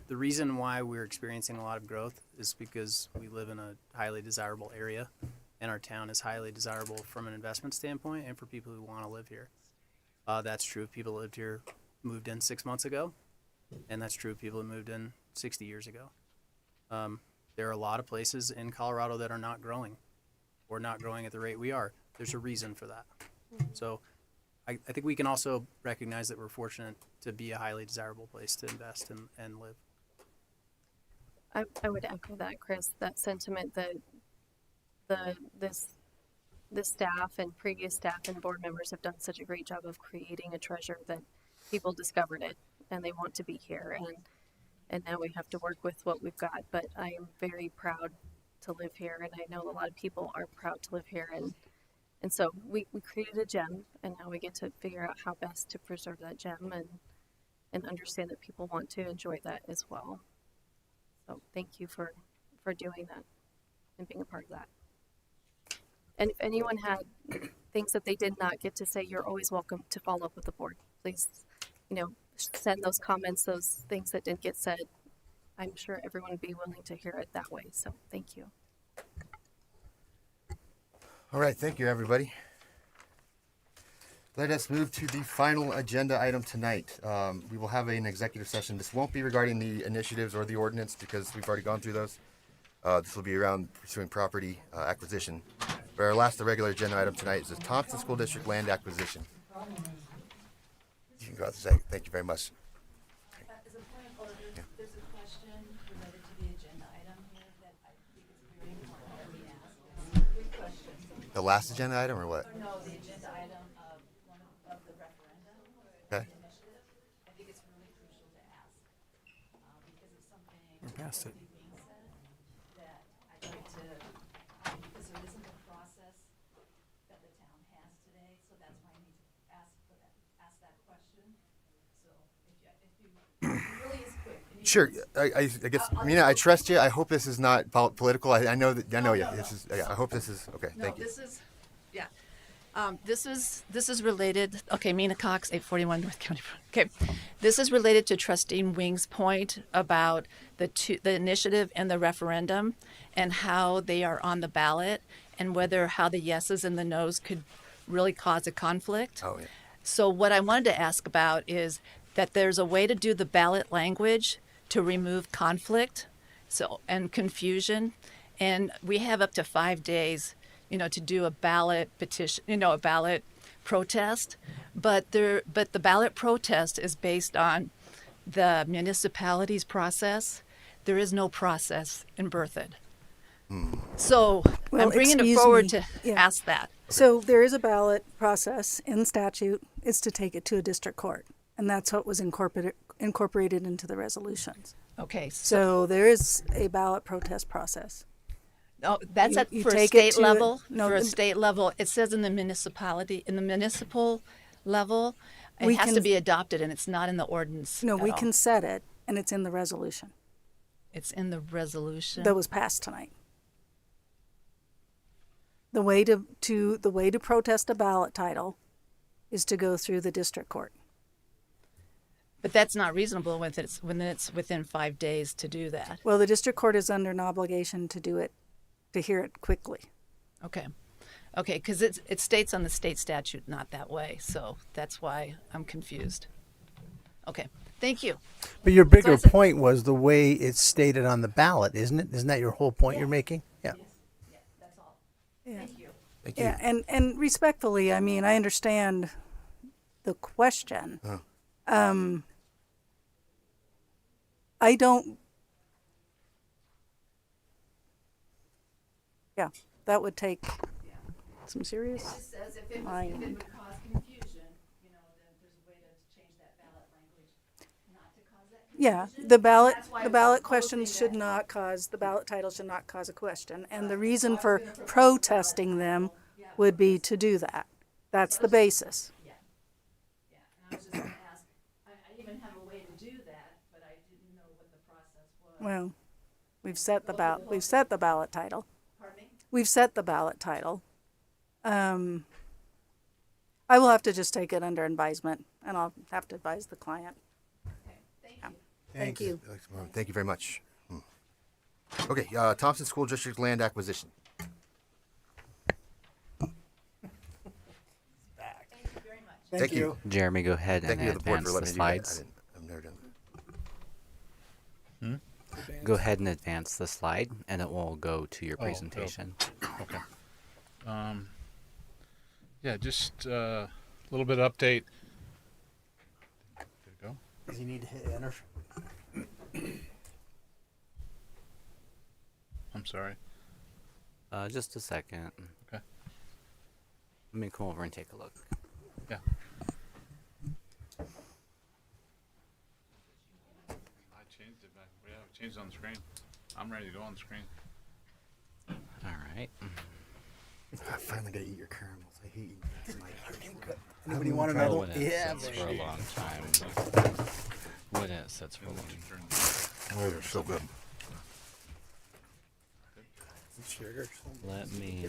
the reason why we're experiencing a lot of growth is because we live in a highly desirable area, and our town is highly desirable from an investment standpoint and for people who want to live here. That's true of people who moved in 6 months ago, and that's true of people who moved in 60 years ago. There are a lot of places in Colorado that are not growing, or not growing at the rate we are. There's a reason for that. So I think we can also recognize that we're fortunate to be a highly desirable place to invest and live. I would echo that, Chris, that sentiment that this staff and previous staff and board members have done such a great job of creating a treasure that people discovered it and they want to be here, and now we have to work with what we've got. But I am very proud to live here, and I know a lot of people are proud to live here, and so we created a gem, and now we get to figure out how best to preserve that gem and understand that people want to enjoy that as well. So thank you for doing that and being a part of that. And if anyone had things that they did not get to say, you're always welcome to follow up with the board. Please, send those comments, those things that didn't get said. I'm sure everyone would be willing to hear it that way. So thank you. All right, thank you, everybody. Let us move to the final agenda item tonight. We will have an executive session. This won't be regarding the initiatives or the ordinance because we've already gone through those. This will be around pursuing property acquisition. But our last regular agenda item tonight is the Thompson School District land acquisition. You can go out and say thank you very much. As a point of order, there's a question related to the agenda item here that I think it's very important that we ask. Good question. The last agenda item or what? No, the agenda item of one of the referendum Okay. initiative. I think it's really crucial to ask because it's something We're past it. being said that I'd like to, because there isn't a process that the town has today, so that's why I need to ask that question. So if you it really is quick. And you Sure. can- I guess, Mina, I trust you. I hope this is not political. I know you. This is. I hope this is okay. No, Thank you. this is, yeah. This is related. Okay, Mina Cox, 841 North County. Okay, this is related to Trustee Wing's point about the initiative and the referendum, and how they are on the ballot, and how the yeses and the nos could really cause a conflict. Oh yeah. So what I wanted to ask about is that there's a way to do the ballot language to remove conflict, and confusion, and we have up to 5 days, to do a ballot petition, a ballot protest, but the ballot protest is based on the municipality's process. There is no process in Berthoud. So Well, I'm bringing it excuse forward me. to Yeah. ask that. So there is a ballot process in statute. It's to take it to a district court, and that's what was incorporated into the resolutions. Okay. So there is a ballot protest process. Oh, that's You for a take it state to level. no, For a state level, it says in the municipal level, it We has to can- be adopted, and it's not in the ordinance. No, at we all. can set it, and it's in the resolution It's in the resolution. that was passed tonight. The way to protest a ballot title is to go through the district court. But that's not reasonable when it's within 5 days to do that. Well, the district court is under an obligation to hear it quickly. Okay, because it states on the state statute not that way, so that's why I'm confused. Okay, thank you. But your bigger So I point was the way it's stated on the ballot, isn't it? Isn't that your whole point you're making? Yeah. That's all. Yeah. Thank you. Thank you. Yeah, and respectfully, I mean, I understand the question. I don't. Yeah, that would take some serious. Says if it mind. would cause confusion, you know, then there's a way to change that ballot language not to cause that Yeah, confusion. the ballot, That's why the we're ballot proposing questions should that. not cause, the ballot title should not cause a question. And the reason for protesting them would be to do that. That's the basis. And I was just gonna ask, I even have a way to do that, but I didn't know what the process was. Well, we've set the ballot title. Pardon me? We've set the ballot title. I will have to just take it under advisement, and I'll have to advise the client. Yeah. Thank you. Thank you very much. Okay, Thompson School District land acquisition. Thank you. Jeremy, go ahead Thank and you to the board advance for the letting me do that. slides. I've never done Go ahead and advance the slide, and it will go to your Oh, presentation. Okay. Yeah, just a little bit of update. There you go. Does he need to hit enter? I'm sorry. Just a second. Okay. Let me come over and take a look. Yeah. I changed it back. Yeah, I changed it on the screen. I'm ready to go on the screen. All right. I finally got to eat your caramels. I hate eating that. Anybody want another? When it Yeah, sits for a baby. long time. When it sits for a long time. Oh, they're so good. Sugar. Let me.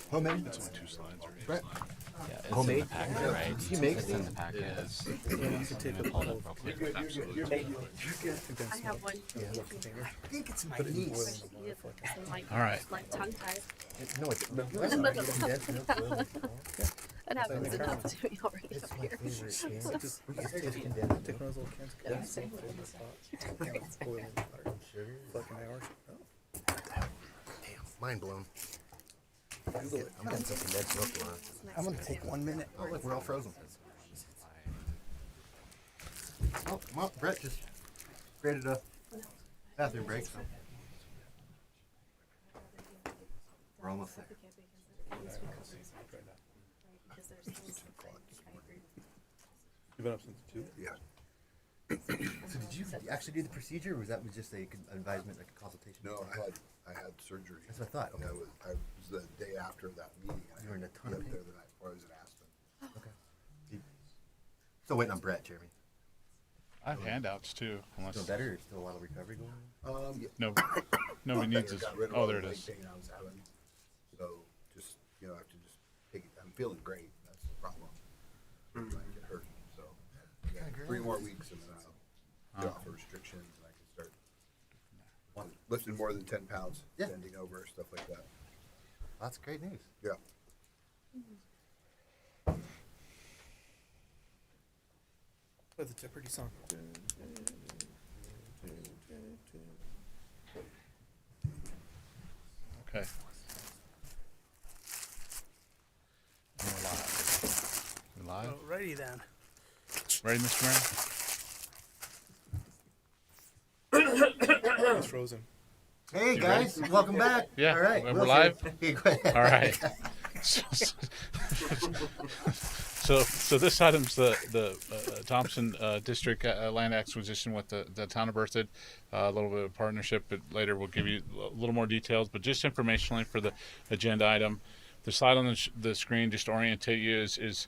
Homemade? It's only 2 slides, right? Right. Yeah, it's Homemade? in the packet, right? You make It's these? in the packet. It is. Yeah, you could take Let me a pull it up real quick. Absolutely. I have one. I think it's my niece. All right. Like tongue tied. No, it's That happens enough to me already up here. Take one of those little cans. Boil in water. Fucking hours. Mind blown. I'm getting some condensed milk on. I'm gonna take 1 minute. Oh, look, we're all frozen. Oh, well, Brett just created a bathroom break. So. We're almost there. You've been up since 2? Yeah. So did you actually do the procedure, or was that just a advisement, like a consultation? No, I had surgery. That's what I thought. Okay. And I was the day after that meeting. You were in a ton of pain. pain. There the night before I was in Aspen. Okay. Still waiting on Brett, Jeremy. I have handouts too. Unless Still better? Or still a lot of recovery going on? Yeah. No, nobody needs this. Got rid of Oh, all there the it leg is. pain I was having. So just, I have to just take it. I'm feeling great. That's the problem. I get hurt. So I got 3 more weeks and then I'll get off of restrictions and I can start lifting more than 10 pounds, bending over, stuff like that. That's great news. Yeah. Play the Jeopardy song. Okay. And we're live. We live? Alrighty then. Ready, Mr. Mayor? It's frozen. Hey You guys, ready? welcome back. Yeah, All right. we're Will live? Hey, go ahead. All right. So this item's the Thompson District land acquisition with the town of Berthoud. A little bit of partnership, but later we'll give you a little more details. But just informationally for the agenda item, the slide on the screen just to orientate you is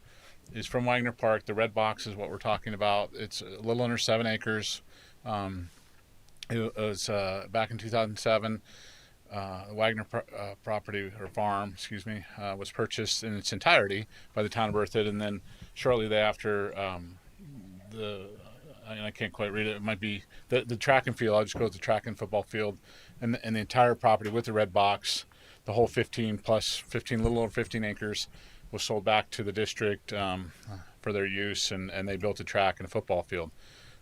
from Wagner Park. The red box is what we're talking about. It's a little under 7 acres. It was back in 2007. The Wagner property or farm, was purchased in its entirety by the town of Berthoud, and then shortly thereafter, I can't quite read it. It might be the track and field. I'll just go with the track and football field, and the entire property with the red box, the whole 15, little over 15 acres, was sold back to the district for their use, and they built a track and a football field.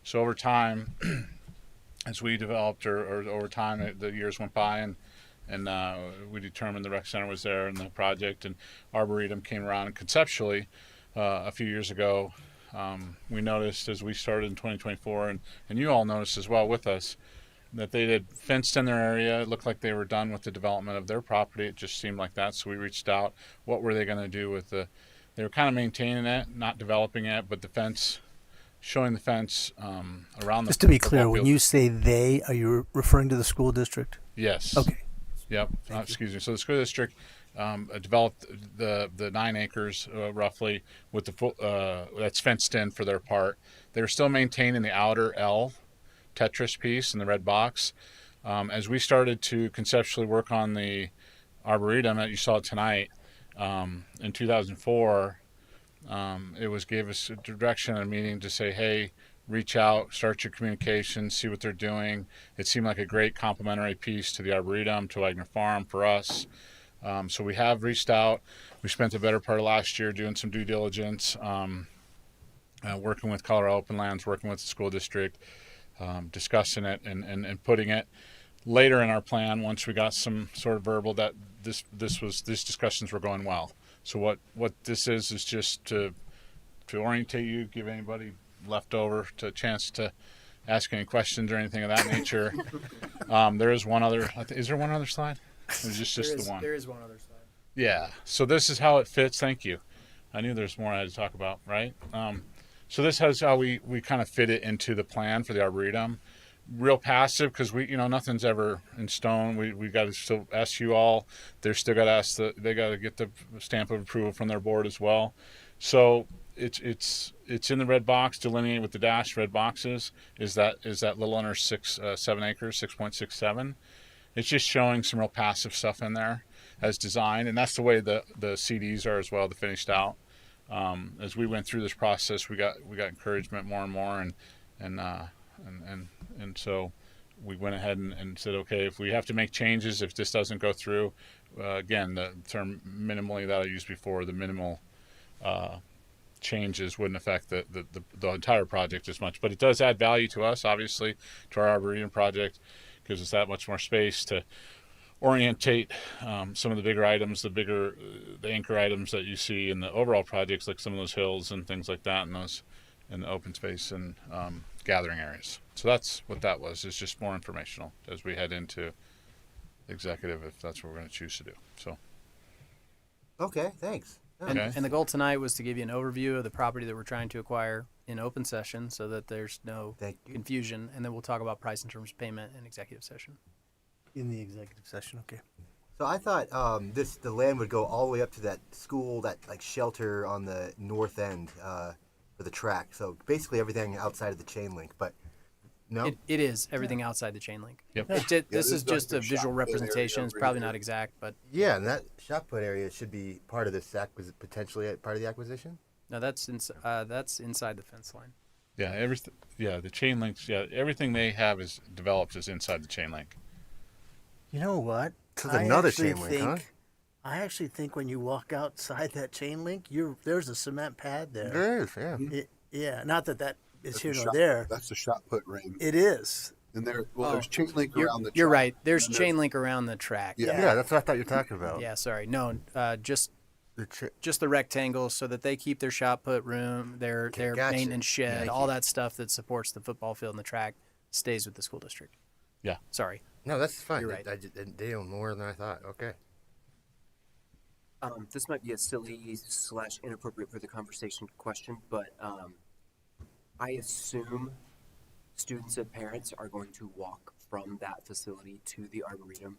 So over time, as we developed, or over time, the years went by, and we determined the rec center was there in the project, and Arboretum came around. And conceptually, a few years ago, we noticed as we started in 2024, and you all noticed as well with us, that they had fenced in their area. It looked like they were done with the development of their property. It just seemed like that. So we reached out. What were they going to do with the? They were kind of maintaining it, not developing it, but the fence, showing the fence around the. Just to be football clear, when field. you say they, are you referring to the school district? Yes. Okay. Yep. Excuse me. So the school district developed the 9 acres roughly with the that's fenced in for their part. They're still maintaining the outer L Tetris piece in the red box. As we started to conceptually work on the arboretum that you saw tonight in 2004, it gave us a direction at a meeting to say, hey, reach out, start your communication, see what they're doing. It seemed like a great complementary piece to the arboretum, to Wagner Farm for us. So we have reached out. We spent the better part of last year doing some due diligence, working with Colorado Open Lands, working with the school district, discussing it and putting it later in our plan once we got some sort of verbal that these discussions were going well. So what this is just to orientate you, give anybody left over to a chance to ask any questions or anything of that nature. There is one other. Is there one other slide? Or is this just the one? There is one other slide. Yeah. So this is how it fits. Thank you. I knew there's more I had to talk about, right? So this is how we kind of fit it into the plan for the arboretum. Real passive because nothing's ever in stone. We got to still ask you all. They're still got to ask they got to get the stamp of approval from their board as well. So it's in the red box, delineated with the dashed red boxes. Is that little under 7 acres, 6.67. It's just showing some real passive stuff in there as designed, and that's the way the CDs are as well, the finished out. As we went through this process, we got encouragement more and more, and so we went ahead and said, okay, if we have to make changes, if this doesn't go through, again, the term minimally that I used before, the minimal changes wouldn't affect the entire project as much, but it does add value to us, obviously, to our arboretum project. Gives us that much more space to orientate some of the bigger items, the anchor items that you see in the overall projects, like some of those hills and things like that, and those in the open space and gathering areas. So that's what that was. It's just more informational as we head into executive, if that's what we're going to choose to do. So. Okay, thanks. And the goal tonight was to give you an overview of the property that we're trying to acquire in open session so that there's no confusion. And then we'll talk about price in terms of payment in executive session. In the executive session, okay. So I thought the land would go all the way up to that school, that like shelter on the north end for the track. So basically everything outside of the chain link, but no, it is everything outside the chain link. Yep. This is just a visual representation. It's probably not exact, but yeah, and that shot put area should be part of this potentially part of the acquisition. No, that's inside the fence line. Yeah, everything. Yeah, the chain links. Yeah, everything they have is developed is inside the chain link. You know what? So another chain link, huh? I actually think when you walk outside that chain link, there's a cement pad there. There is, yeah. Yeah, not that is That's here the nor shot- there. That's the shot put ring. It is. And there's chain link around the track. You're right. There's And chain link around the track. Yeah, that's what I thought you were talking about. Yeah, sorry. No, just the rectangles so that they keep their shot put room, their gotcha. maintenance shed, Thank all you. that stuff that supports the football field and the track stays with the school district. Yeah. Sorry. No, that's fine. You're right. They know more than I thought. Okay. This might be a silly / inappropriate for the conversation question, but I assume students and parents are going to walk from that facility to the Arboretum.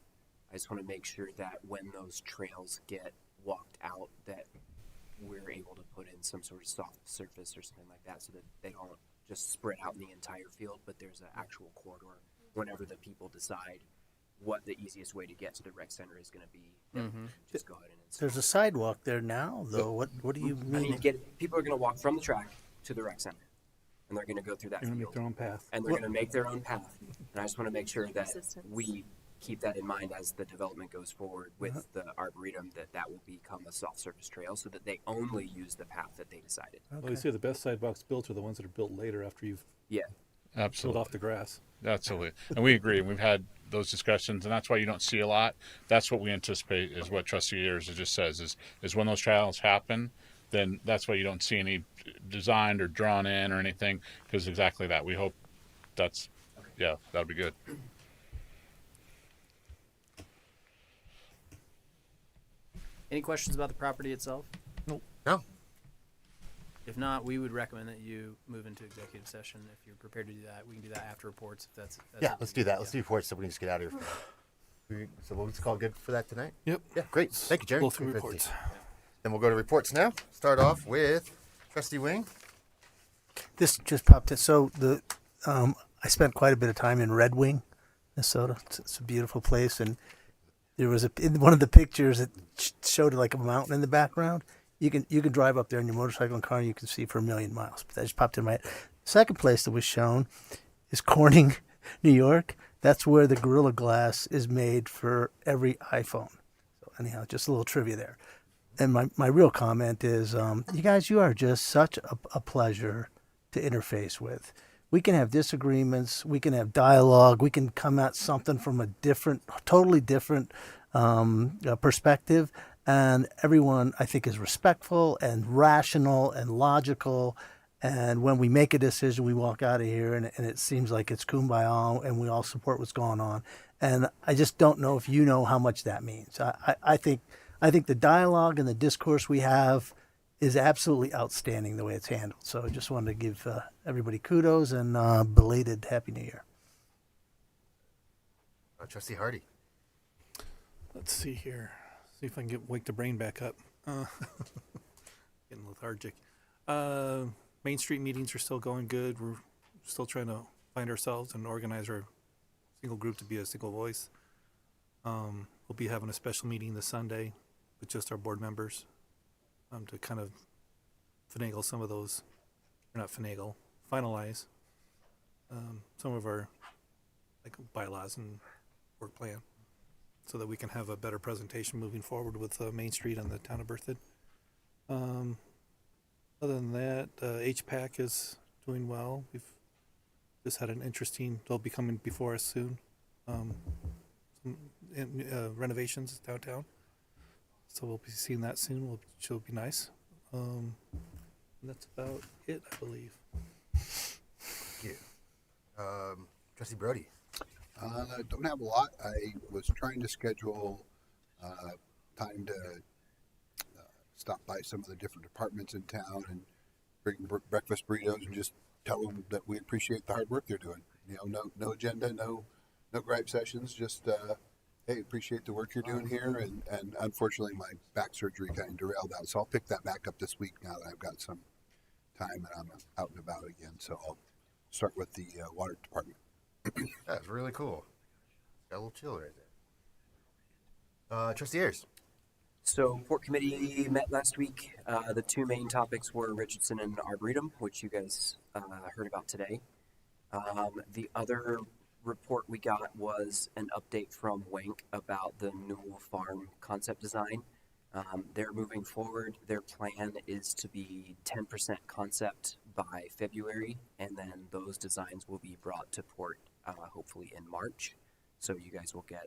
I just want to make sure that when those trails get walked out, that we're able to put in some sort of soft surface or something like that so that they don't just spread out in the entire field, but there's an actual corridor whenever the people decide what the easiest way to get to the rec center is going to be. Just go ahead and install. There's a sidewalk there now, though. What do you mean? I mean, people are going to walk from the track to the rec center, and they're going to go through that They're gonna field. make their own path. And they're going to make their own path. And I just want to make sure that we keep that in mind as the development goes forward with the Arboretum, that will become a soft surface trail so that they only use the path that they decided. Well, you say the best sidewalks built are the ones that are built later after you've Absolutely. pulled off the grass. Absolutely. And we agree. We've had those discussions, and that's why you don't see a lot. That's what we anticipate is what Trustee Ayers just says is when those trials happen, then that's why you don't see any designed or drawn in or anything, because exactly that. We hope that's, yeah, that'll be good. Any questions about the property itself? Nope. No. If not, we would recommend that you move into executive session if you're prepared to do that. We can do that after reports if that's Yeah, let's do that. Let's do reports so we can just get out of here. So we'll just call good for that tonight? Yep. Yeah, great. Thank you, Jerry. Go through reports. Then we'll go to reports now. Start off with Trustee Wing. This just popped in. So I spent quite a bit of time in Red Wing, Minnesota. It's a beautiful place, and there was in one of the pictures that showed like a mountain in the background. You can drive up there in your motorcycle and car, and you can see for a million miles. But that just popped in my head. Second place that was shown is Corning, New York. That's where the Gorilla Glass is made for every iPhone. So anyhow, just a little trivia there. And my real comment is, you guys, you are just such a pleasure to interface with. We can have disagreements. We can have dialogue. We can come at something from a totally different perspective. And everyone, I think, is respectful and rational and logical. And when we make a decision, we walk out of here and it seems like it's kumbaya and we all support what's going on. And I just don't know if you know how much that means. I think the dialogue and the discourse we have is absolutely outstanding the way it's handled. So I just wanted to give everybody kudos and belated Happy New Year. Trustee Hardy. Let's see here. See if I can wake the brain back up. Getting lethargic. Main Street meetings are still going good. We're still trying to find ourselves and organize our single group to be a single voice. We'll be having a special meeting this Sunday with just our board members to kind of finagle some of those, or not finagle, finalize some of our like bylaws and work plan, so that we can have a better presentation moving forward with Main Street and the town of Berthoud. Other than that, HPAC is doing well. We've just had an interesting, they'll be coming before us soon. Some renovations downtown. So we'll be seeing that soon, which will be nice. And that's about it, I believe. Thank you. Trustee Brody. Don't have a lot. I was trying to schedule time to stop by some of the different departments in town and bring breakfast burritos and just tell them that we appreciate the hard work they're doing. You know, no agenda, no gripe sessions. Just hey, appreciate the work you're doing here. And unfortunately, my back surgery kind of derailed that, so I'll pick that back up this week now that I've got some time and I'm out and about again. So I'll start with the water department. That's really cool. Got a little chill right there. Trustee Ayers. So, Port Committee met last week. The two main topics were Richardson and Arboretum, which you guys heard about today. The other report we got was an update from Wank about the Newell Farm concept design. They're moving forward. Their plan is to be 10% concept by February, and then those designs will be brought to Port hopefully in March. So you guys will get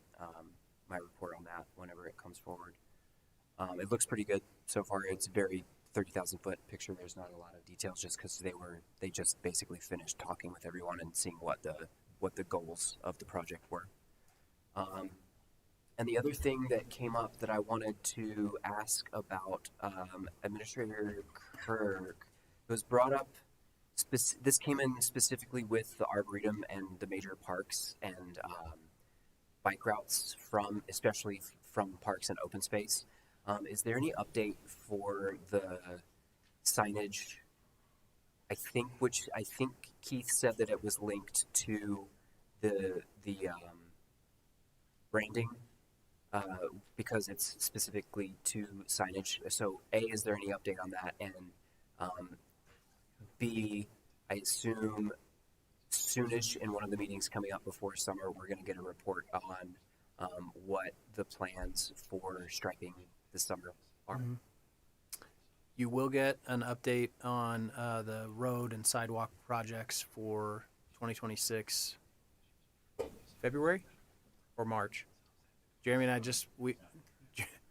my report on that whenever it comes forward. It looks pretty good so far. It's very 30,000 foot picture. There's not a lot of details just because they just basically finished talking with everyone and seeing what the goals of the project were. And the other thing that came up that I wanted to ask about, Administrator Kirk, was brought up. This came in specifically with the Arboretum and the major parks and bike routes especially from parks and open space. Is there any update for the signage? I think Keith said that it was linked to the branding because it's specifically to signage. So A, is there any update on that? And B, I assume soonish in one of the meetings coming up before summer, we're going to get a report on what the plans for striping this summer are. Mm-hmm. You will get an update on the road and sidewalk projects for 2026 February or March. Jeremy and I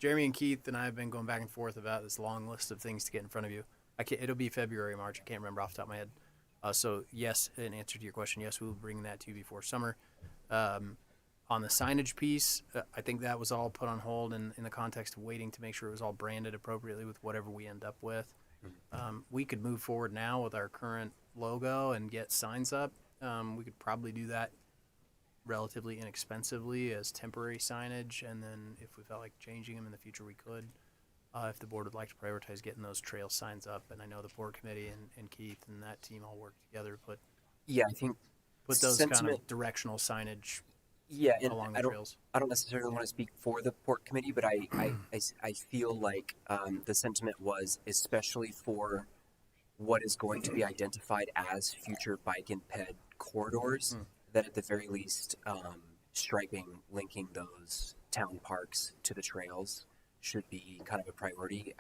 Jeremy and Keith and I have been going back and forth about this long list of things to get in front of you. It'll be February, March. I can't remember off the top of my head. So yes, in answer to your question, yes, we will bring that to you before summer. On the signage piece, I think that was all put on hold in the context of waiting to make sure it was all branded appropriately with whatever we end up with. We could move forward now with our current logo and get signs up. We could probably do that relatively inexpensively as temporary signage, and then if we felt like changing them in the future, we could. If the board would like to prioritize getting those trail signs up, and I know the board committee and Keith and that team all work together to put I think those kind of directional signage and along the trails. I don't necessarily want to speak for the port committee, but I feel like the sentiment was, especially for what is going to be identified as future bike and ped corridors, that at the very least, striping, linking those town parks to the trails should be kind of a priority.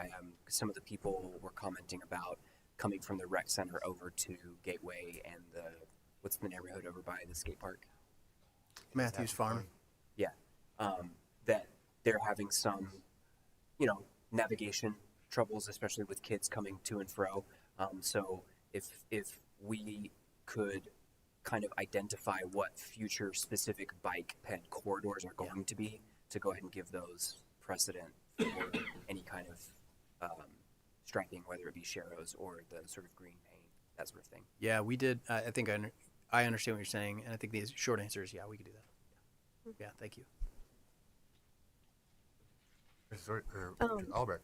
Some of the people were commenting about coming from the rec center over to Gateway and what's the neighborhood over by the skate park? Matthews Farm. Yeah. That they're having some, navigation troubles, especially with kids coming to and fro. So if we could kind of identify what future specific bike ped corridors are going to be, to go ahead and give those precedent for any kind of striping, whether it be sharrows or the sort of green paint, that sort of thing. Yeah, we did. I think I understand what you're saying, and I think the short answer is we could do that. Yeah, thank you. Albert.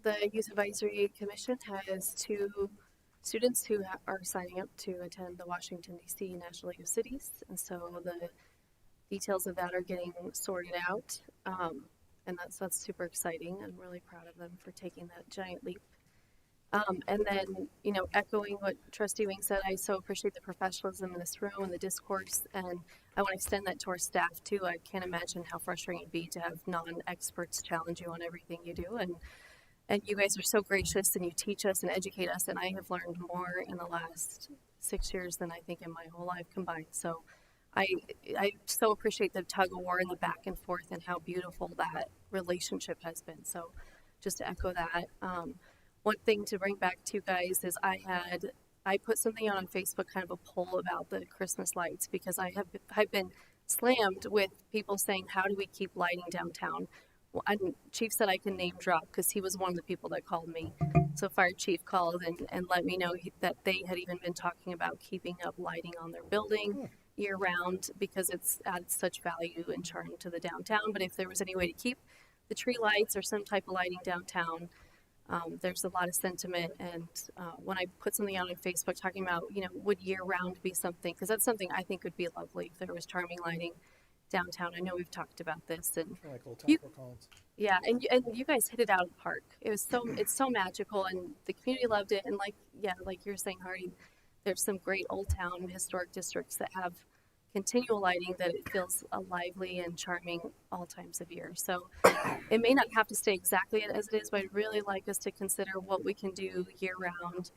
The Youth Advisory Commission has 2 students who are signing up to attend the Washington, D.C. National League of Cities, and so the details of that are getting sorted out, and that's super exciting. I'm really proud of them for taking that giant leap. And then, echoing what Trustee Wing said, I so appreciate the professionalism in this room and the discourse, and I want to extend that to our staff too. I can't imagine how frustrating it'd be to have non-experts challenge you on everything you do, and you guys are so gracious, and you teach us and educate us, and I have learned more in the last 6 years than I think in my whole life combined. So I so appreciate the tug of war and the back and forth and how beautiful that relationship has been. So just to echo that, one thing to bring back to you guys is I put something out on Facebook, kind of a poll about the Christmas lights, because I've been slammed with people saying, how do we keep lighting downtown? Well, Chief said I can name drop because he was one of the people that called me. So Fire Chief called and let me know that they had even been talking about keeping up lighting on their building year round, because it's adds such value and charm to the downtown. But if there was any way to keep the tree lights or some type of lighting downtown, there's a lot of sentiment. And when I put something out on Facebook talking about, would year round be something, because that's something I think would be lovely if there was charming lighting downtown. I know we've talked about this, and yeah, and you guys hit it out of the park. It's so magical, and the community loved it. And like you're saying, Hardy, there's some great old town historic districts that have continual lighting that it feels lively and charming all times of year. So it may not have to stay exactly as it is, but I'd really like us to consider what we can do year round.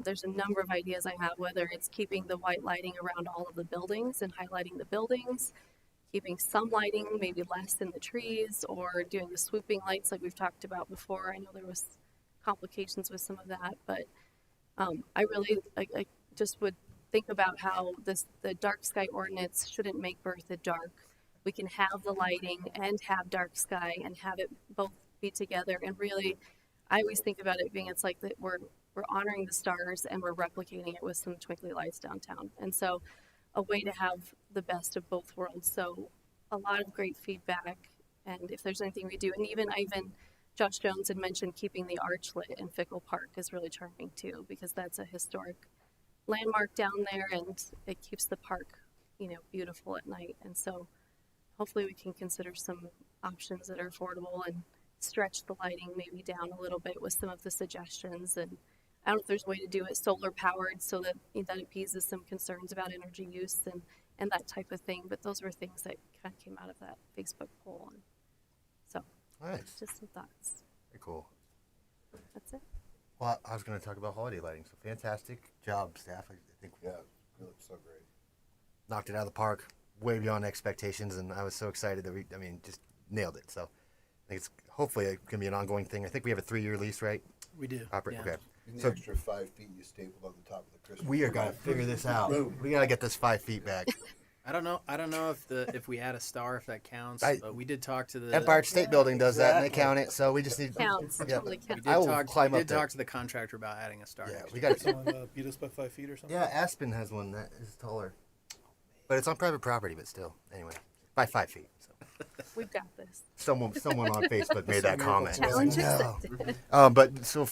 There's a number of ideas I have, whether it's keeping the white lighting around all of the buildings and highlighting the buildings, keeping some lighting, maybe less in the trees, or doing the swooping lights like we've talked about before. I know there was complications with some of that, but I really I just would think about how the dark sky ordinance shouldn't make Berthoud dark. We can have the lighting and have dark sky and have it both be together. And really, I always think about it being, it's like that we're honoring the stars and we're replicating it with some twinkly lights downtown. And so a way to have the best of both worlds. So a lot of great feedback. And if there's anything we do, and even Josh Jones had mentioned keeping the arch lit in Fickle Park is really charming too, because that's a historic landmark down there, and it keeps the park, beautiful at night. And so hopefully we can consider some options that are affordable and stretch the lighting maybe down a little bit with some of the suggestions. And I don't know if there's a way to do it solar powered so that appeases some concerns about energy use and that type of thing. But those were things that kind of came out of that Facebook poll. And so nice. Just some thoughts. Very cool. That's it. Well, I was going to talk about holiday lighting. So fantastic job, staff. I think it looks so great. Knocked it out of the park, way beyond expectations, and I was so excited that just nailed it. So I think it's hopefully going to be an ongoing thing. I think we have a 3-year lease, right? We do. Okay. And the So extra 5 feet you stapled on the top of the Christmas we are tree. going to figure this out. Boom. We got to get this 5 feet back. I don't know if we add a star if that counts. But we did talk to the Empire State Building does that, and they count it. So we just need. Counts. Yeah. Totally counts. I will climb we up did there. talk to the contractor about adding a star. Yeah, next we year. got it. Someone beat us by 5 feet or something? Yeah, Aspen has one that is taller, but it's on private property. But still, anyway, by 5 feet. So. We've got this. Someone on Facebook made that comment. Challenge No. accepted. But so,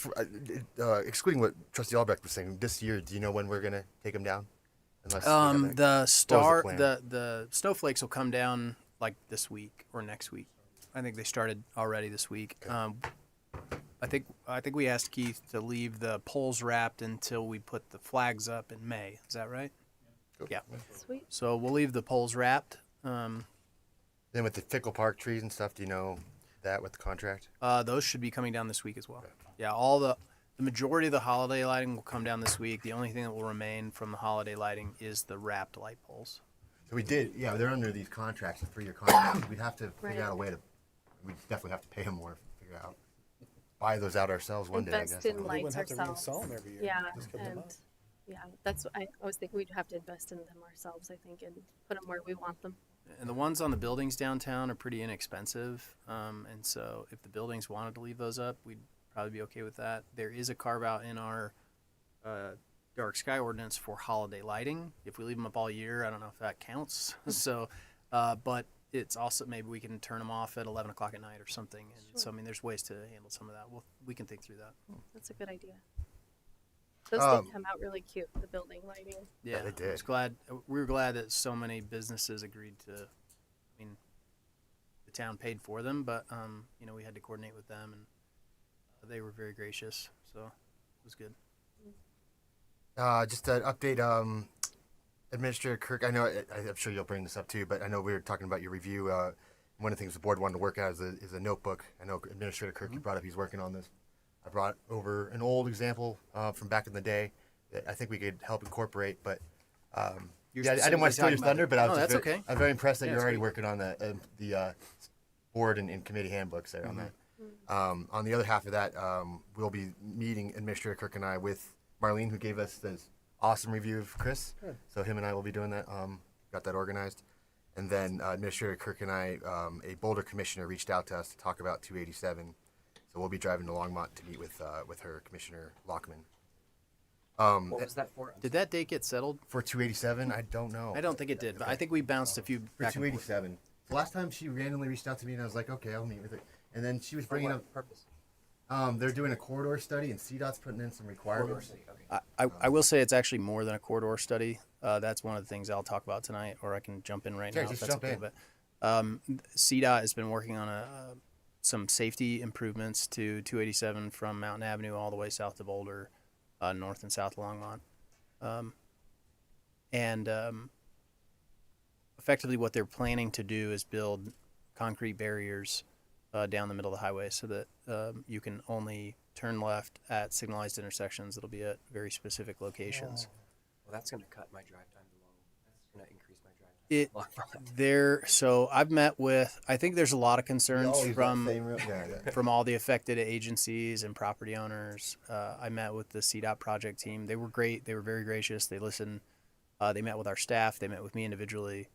excluding what Trustee Albrecht was saying, this year, do you know when we're gonna take them down? Unless we have a- The star, plan? the snowflakes will come down like this week or next week. I think they started already this week. I think we asked Keith to leave the poles wrapped until we put the flags up in May. Is that right? Yeah. Sweet. So we'll leave the poles wrapped. Then with the Fickle Park trees and stuff, do you know that with the contract? Those should be coming down this week as well. Yeah, all the majority of the holiday lighting will come down this week. The only thing that will remain from the holiday lighting is the wrapped light poles. So we did, yeah. They're under these contracts, a 3-year contract. We'd have to Right. figure out a way to. We definitely have to pay them more. Figure out, buy those out ourselves one day. I Invest guess. in We lights wouldn't have to ourselves. reinstall them every year. Yeah, Just put them and up. yeah, that's what I always think we'd have to invest in them ourselves. I think and put them where we want them. And the ones on the buildings downtown are pretty inexpensive. And so if the buildings wanted to leave those up, we'd probably be okay with that. There is a carve out in our dark sky ordinance for holiday lighting. If we leave them up all year, I don't know if that counts. So, but it's also maybe we can turn them off at 11 o'clock at night or something. And so, I mean, there's ways to handle some of that. We can think through that. That's a good idea. Those did come out really cute. The building lighting. Yeah, they did. We were glad that so many businesses agreed to. I mean, the town paid for them, but we had to coordinate with them, and they were very gracious. So it was good. Just an update, Administrator Kirk. I know I'm sure you'll bring this up too, but I know we were talking about your review. One of the things the board wanted to work out is a notebook. I know Administrator Kirk you brought up. He's working on this. I brought over an old example from back in the day that I think we could help incorporate, but I didn't want to steal your thunder, but I'm very impressed that you're already working on the board and committee handbooks there on that. On the other half of that, we'll be meeting Administrator Kirk and I with Marlene, who gave us this awesome review of Chris. Good. So him and I will be doing that. Got that organized. And then Administrator Kirk and I, a Boulder commissioner reached out to us to talk about 287. So we'll be driving to Longmont to meet with her, Commissioner Lockman. What was that for? Did that date get settled? For 287? I don't know. I don't think it did, but I think we bounced a few For back and forth. 287. The last time she randomly reached out to me, and I was like, okay, I'll meet with her. And then she was bringing up purpose. They're doing a corridor study, and CDOT's putting in some requirements. I will say it's actually more than a corridor study. That's one of the things I'll talk about tonight, or I can jump in right Sure, now. just if that's jump okay. in. But CDOT has been working on some safety improvements to 287 from Mountain Avenue all the way south to Boulder, north and south of Longmont. Effectively what they're planning to do is build concrete barriers down the middle of the highway so that you can only turn left at signalized intersections. It'll be at very specific locations. Well, that's going to cut my drive time to long. That's going to increase my drive time. So I've met with, I think there's a lot of concerns all use that from same route? Yeah. from all the affected agencies and property owners. I met with the CDOT project team. They were great. They were very gracious. They listened. They met with our staff. They met with me individually.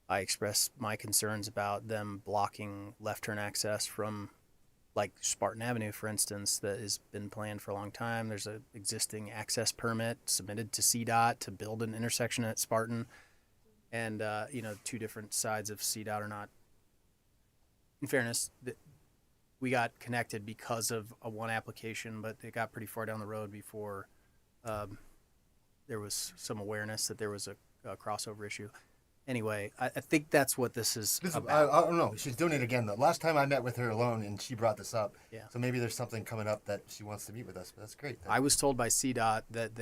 I expressed my concerns about them blocking left turn access from, like Spartan Avenue, for instance, that has been planned for a long time. There's an existing access permit submitted to CDOT to build an intersection at Spartan. And, two different sides of CDOT are not, in fairness, we got connected because of a one application, but it got pretty far down the road before there was some awareness that there was a crossover issue. Anyway, I think that's what this is about. I don't know. She's doing it again. The last time I met with her alone, and she brought this up. Yeah. So maybe there's something coming up that she wants to meet with us. But that's great. I was told by CDOT that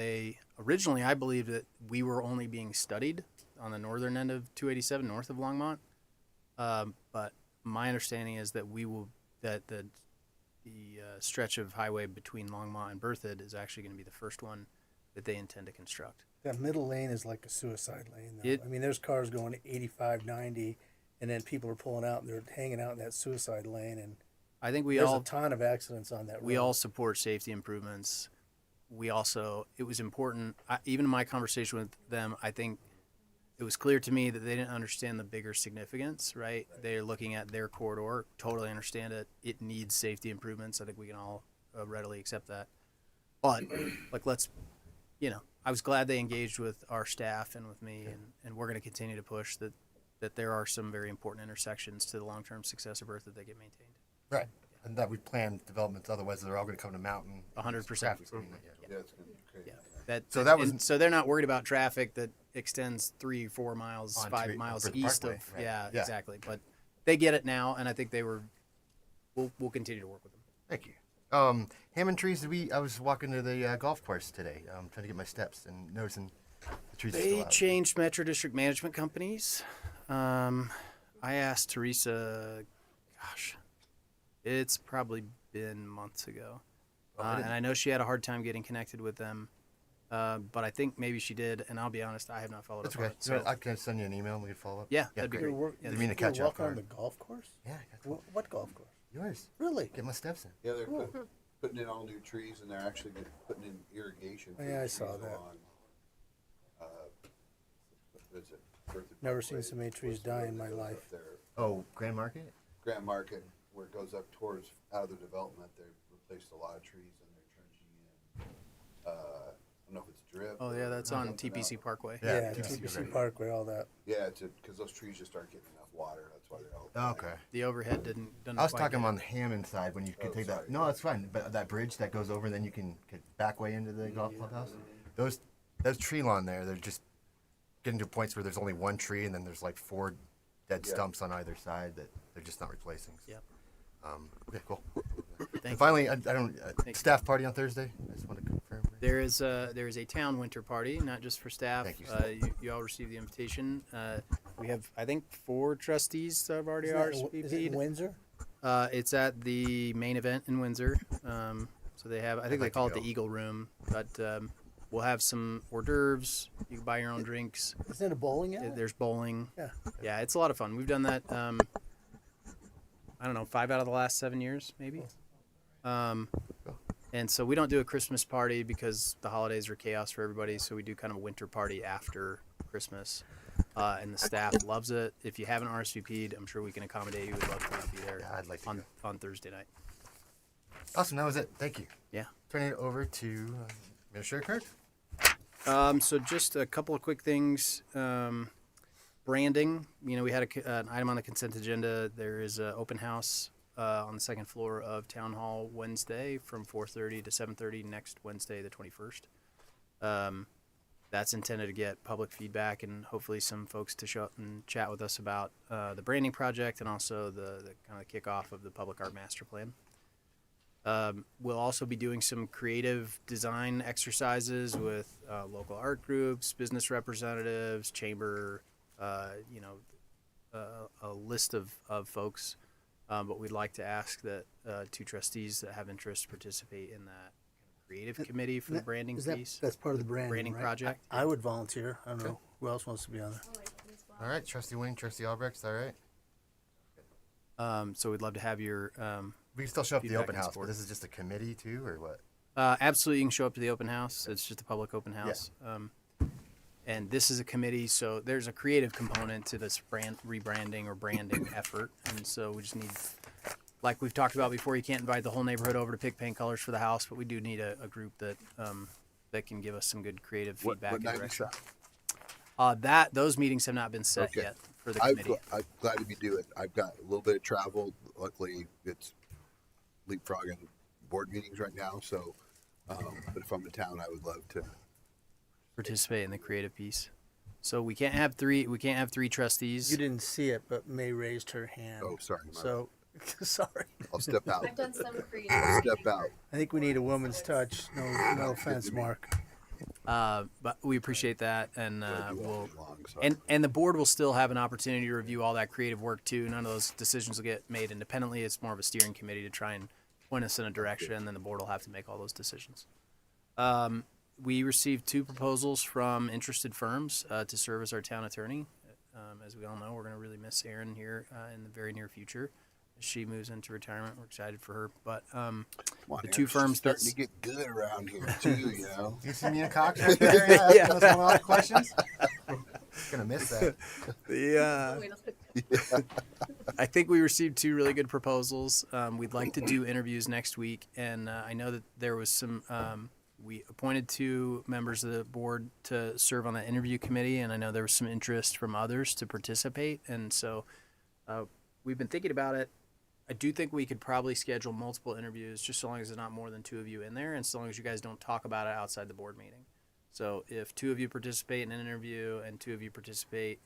originally I believed that we were only being studied on the northern end of 287 north of Longmont. But my understanding is that the stretch of highway between Longmont and Berthoud is actually going to be the first one that they intend to construct. That middle lane is like a suicide lane, though. I mean, there's cars going 85, 90, and then people are pulling out and they're hanging out in that suicide lane, and I think we There's all a ton of accidents on that road. we all support safety improvements. We also, it was important, even in my conversation with them, I think it was clear to me that they didn't understand the bigger significance, right? They're looking at their corridor, totally understand it. It needs safety improvements. I think we can all readily accept that. But, like, let's, I was glad they engaged with our staff and with me, and we're going to continue to push that there are some very important intersections to the long-term success of Earth that they get maintained. Right. And that we plan developments, otherwise they're all going to come to Mountain. 100%. Traffic's gonna be- Yeah, it's gonna be crazy. So that was- and so they're not worried about traffic that extends 3-4 miles, On 5 to- miles for the east Parkway, of right. yeah, Yeah. exactly. But they get it now, and I think we'll continue to work with them. Thank you. Hammond trees. I was walking to the golf course today, trying to get my steps and noticing the trees. are still They out. changed Metro District management companies. I asked Teresa, gosh, it's probably been months ago, and I know she had a hard time getting connected with them. But I think maybe she did, and I'll be honest, I have not followed That's up on okay. it. So I can send you an email and we can follow up. Yeah, that'd be great. great. Didn't mean to catch you You're off walking on guard. the golf course? Yeah. What golf course? Yours. Really? Get my steps in. Yeah, they're putting in all new trees, and they're actually putting in irrigation. for Yeah, the I saw trees that. along, what is it? Berthoud Never Parkway, seen so many trees what's the die road in that my goes life. up there? Oh, Grand Market. Grand Market, where it goes up towards, out of the development, they've replaced a lot of trees, and they're trenching in, I don't know if it's drip. Oh yeah, or that's on something TPC else. Parkway. Yeah, TPC Parkway, all that. Yeah, because those trees just aren't getting enough water, that's why they're all. Okay. The overhead didn't. I was quite talking get it. on the Hammond side when you could take sorry. that. No, that's fine. But that bridge that goes over, and then you can get back way into the golf clubhouse. Those tree lawn there, they're just getting to points where there's only one tree, and then there's like 4 dead Yeah. stumps on either side that they're just not replacing. Yep. Okay, cool. Thank And finally, I don't you. staff party on Thursday. I just want to confirm. There is a town winter party, not just for staff. Thank you, Steve. You all received the invitation. We have, I think, 4 trustees that have already Is it in RSVP'd. Windsor? It's at the main event in Windsor. So they have, I think they like to call it go. the Eagle Room, but we'll have some hors d'oeuvres. You can buy your own drinks. Isn't it a bowling alley? There's bowling. Yeah. Yeah, it's a lot of fun. We've done that. I don't know, 5 out of the last 7 years, maybe. And so we don't do a Christmas party because the holidays are chaos for everybody. So we do kind of a winter party after Christmas, and the staff loves it. If you haven't RSVP'd, I'm sure we can accommodate you. We'd love for you to be there. Yeah, I'd like to on Thursday night. Awesome. That was it. Thank you. Yeah. Turning it over to Administrator So Kirk. just a couple of quick things. Branding. We had an item on the consent agenda. There is an open house on the second floor of Town Hall Wednesday from 4:30 to 7:30 next Wednesday, the 21st. That's intended to get public feedback and hopefully some folks to show up and chat with us about the branding project and also the kind of kickoff of the public art master plan. We'll also be doing some creative design exercises with local art groups, business representatives, chamber, a list of folks. But we'd like to ask that 2 trustees that have interest participate in that creative committee for the branding piece. That's part of the branding right? project. I would volunteer. I don't know who else wants to be on there. All right, Trustee Wing, Trustee Albrecht. Is that all right? So we'd love to have your. We can still show up at the feedback open and house, support. but this is just a committee too, or what? Absolutely, you can show up to the open house. It's just a public open house. And this is a committee, so there's a creative component to this rebranding or branding effort. And so we just need, like we've talked about before, you can't invite the whole neighborhood over to pick paint colors for the house, but we do need a group that that can give us some good creative feedback What and night is direction. Those meetings have not been set Okay. yet for the committee. I'm glad to be doing it. I've got a little bit of travel. Luckily, it's leapfrogging board meetings right now. So, but if I'm in town, I would love to Participate in the creative piece. So we can't have 3. We can't have 3 trustees. You didn't see it, but May raised her hand. Oh, sorry. So, sorry. I'll step out. I've done some creative. I'll step out. I think we need a woman's touch. No offense, Mark. But we appreciate that, and we'll sorry. and the board will still have an opportunity to review all that creative work too. None of those decisions will get made independently. It's more of a steering committee to try and point us in a direction, and then the board will have to make all those decisions. We received 2 proposals from interested firms to serve as our town attorney. As we all know, we're going to really miss Erin here in the very near future. she moves into retirement. We're excited for her. But Come on, the Aaron, two it's firms starting that's to get good around here too, you know. You see me in Cox right there, asking us all the questions? Gonna miss that. I think we received 2 really good proposals. We'd like to do interviews next week, and I know that there was some. We appointed 2 members of the board to serve on that interview committee, and I know there was some interest from others to participate. And so we've been thinking about it. I do think we could probably schedule multiple interviews, just so long as there's not more than 2 of you in there, and so long as you guys don't talk about it outside the board meeting. So if 2 of you participate in an interview and 2 of you participate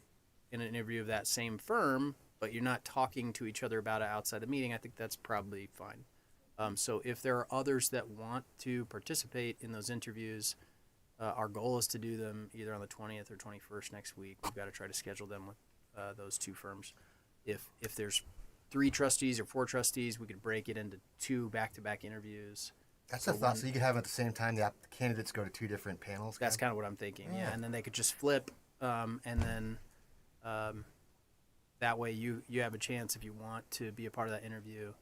in an interview of that same firm, but you're not talking to each other about it outside the meeting, I think that's probably fine. So if there are others that want to participate in those interviews, our goal is to do them either on the 20th or 21st next week. We've got to try to schedule them with those 2 firms. If there's 3 trustees or 4 trustees, we could break it into 2 back-to-back interviews. That's a thought. So you could have at the same time the candidates go to 2 different panels. That's kind of what I'm thinking. Yeah, and then they could just flip, and then that way you have a chance if you want to be a part of that interview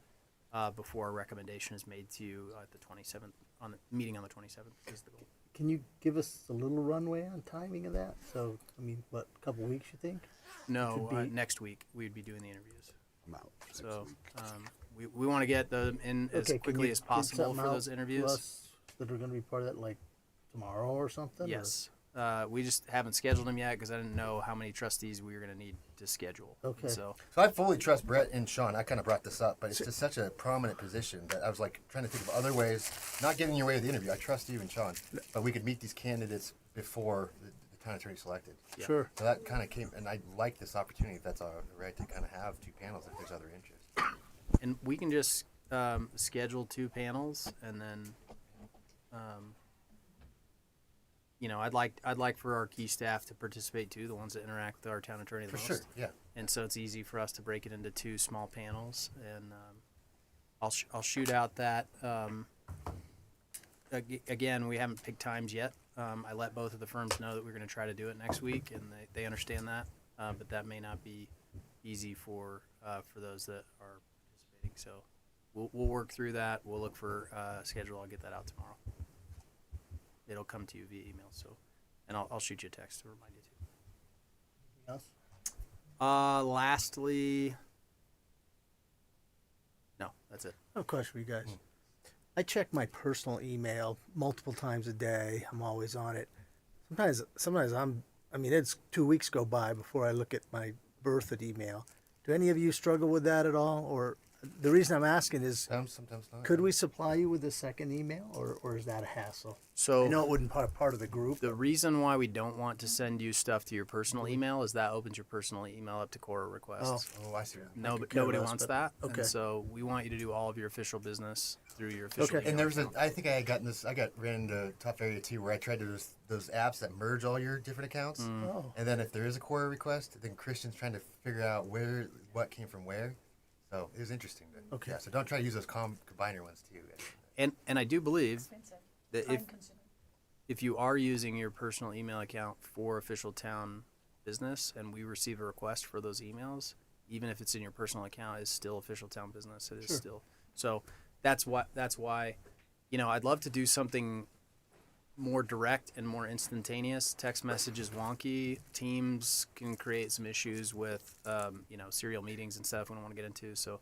before a recommendation is made to you at the 27th on the meeting on the 27th is the goal. Can you give us a little runway on timing of that? So, I mean, what, a couple weeks, you think? No, Could be- next week we'd be doing the interviews. I'm out. So we want to get them in as Okay, can quickly you as get possible something for out those to interviews. us that are going to be part of that, like tomorrow or something? or- Yes. We just haven't scheduled them yet because I didn't know how many trustees we were going to need to schedule. Okay. So So I fully trust Brett and Sean. I kind of brought this up, but it's just such a prominent position that I was like trying to think of other ways, not getting in your way of the interview. I trust you and Sean, but we could meet these candidates before the town attorney selected. Sure. So that kind of came, and I like this opportunity. If that's all right, to kind of have 2 panels if there's other interest. and we can just schedule 2 panels and then I'd like for our key staff to participate too, the ones that interact with our town attorney the For most. sure, yeah. And so it's easy for us to break it into 2 small panels, and I'll shoot out that. Again, we haven't picked times yet. I let both of the firms know that we're going to try to do it next week, and they understand that. But that may not be easy for those that are participating. So we'll work through that. We'll look for a schedule. I'll get that out tomorrow. It'll come to you via email. So, and I'll shoot you a text to remind you too. Anything else? Lastly, no, that's it. I have a question for you guys. I check my personal email multiple times a day. I'm always on it. Sometimes it's 2 weeks go by before I look at my Berthoud email. Do any of you struggle with that at all? Or the reason I'm asking is, sometimes not. could we supply you with a second email, or is that a hassle? So I know it wouldn't part of the group. The reason why we don't want to send you stuff to your personal email is that opens your personal email up to Quora requests. Oh, I see. Nobody wants that. Okay. And so we want you to do all of your official business through your official Okay. email. And there was I think I had gotten this. I ran into a tough area too, where I tried to do those apps that merge all your different accounts, Oh. and then if there is a Quora request, then Christian's trying to figure out what came from where. So it was interesting. Okay. Yeah, so don't try to use those combiner ones too. And I do believe that if you are using your personal email account for official town business and we receive a request for those emails, even if it's in your personal account, it's still official town business. It is Sure. still. So that's why, I'd love to do something more direct and more instantaneous. Text message is wonky. Teams can create some issues with, serial meetings and stuff we don't want to get into. So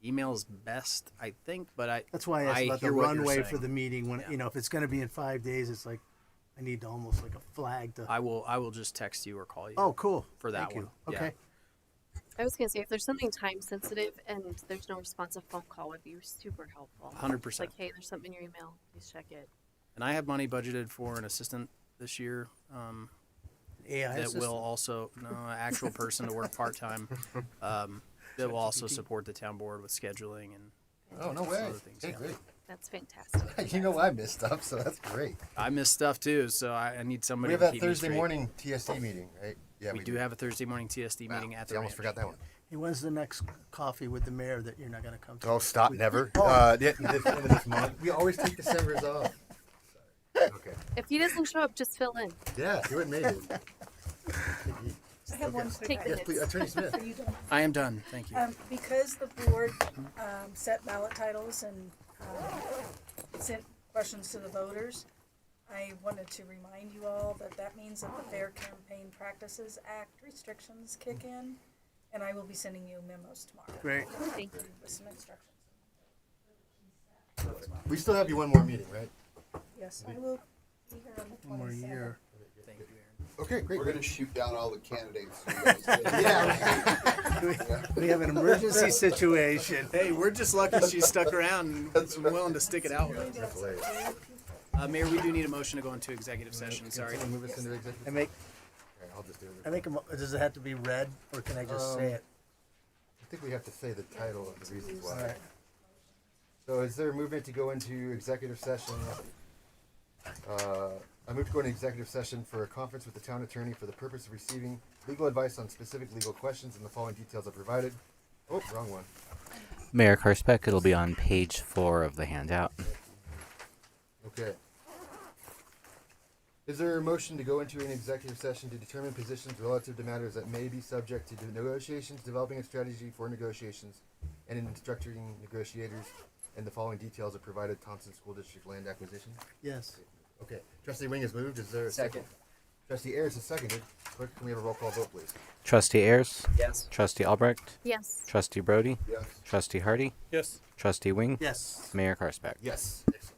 email is best, I think, but That's why I asked about the hear what you're runway saying. for the meeting. When if it's going to be in 5 days, it's like I need almost like a flag to. I will just text you or call you. Oh, cool. For that Thank one. you. Okay. I was going to say, if there's something time sensitive and there's no response, a phone call would be super helpful. 100%. Like, hey, there's something in your email. Please check it. And I have money budgeted for an assistant this year. AI that assistant? will also an actual person to work part time. That will also support the town board with scheduling and. Oh, no some way. other things, Okay, yeah. great. That's fantastic. You know I miss stuff, so that's great. I miss stuff too, so I need somebody. We have to that keep me Thursday straight. morning TSD meeting, right? Yeah, we do have a Thursday morning TSD meeting at the I almost ranch. forgot that one. Hey, when's the next coffee with the mayor that you're not going to come to? Oh, stop, We- never. Oh. The end of this month. We always take December's off. Okay. If he doesn't show up, just fill in. Yeah, do it maybe. I have one quick item. Yes, please, Attorney Smith. Are you done? I am done. Thank you. Because the board set ballot titles and sent questions to the voters, I wanted to remind you all that that means that the Fair Campaign Practices Act restrictions kick in, and I will be sending you memos tomorrow. Great. Thank you. With some instructions. We still have you one more meeting, right? Yes, I will be here on the 27th. One more year. Thank you, Aaron. Okay, great. We're gonna shoot down all the candidates. We have an emergency situation. Hey, we're just lucky she stuck around and willing to stick it out with us. That's hilarious. Mayor, we do need a motion to go into executive session. Sorry. Can we move us into executive? I make, Okay, I'll just do it. I make does it have to be read, or can I just say it? I think we have to say the title of the reasons why. Alright. So is there a movement to go into executive session? I move to go into executive session for a conference with the town attorney for the purpose of receiving legal advice on specific legal questions, and the following details are provided. Oh, wrong one. Mayor Karspek, it'll be on page 4 of the handout. Okay. Is there a motion to go into an executive session to determine positions relative to matters that may be subject to negotiations, developing a strategy for negotiations, and in instructing negotiators, and the following details are provided, Thompson School District land acquisition? Yes. Okay. Trustee Wing has moved. Is there a second? Trustee Ayers has seconded. Clerk, can we have a roll call vote, please? Trustee Ayers? Yes. Trustee Albrecht? Yes. Trustee Brody? Yes. Trustee Hardy? Yes. Trustee Wing? Yes. Mayor Karspek? Yes. Excellent.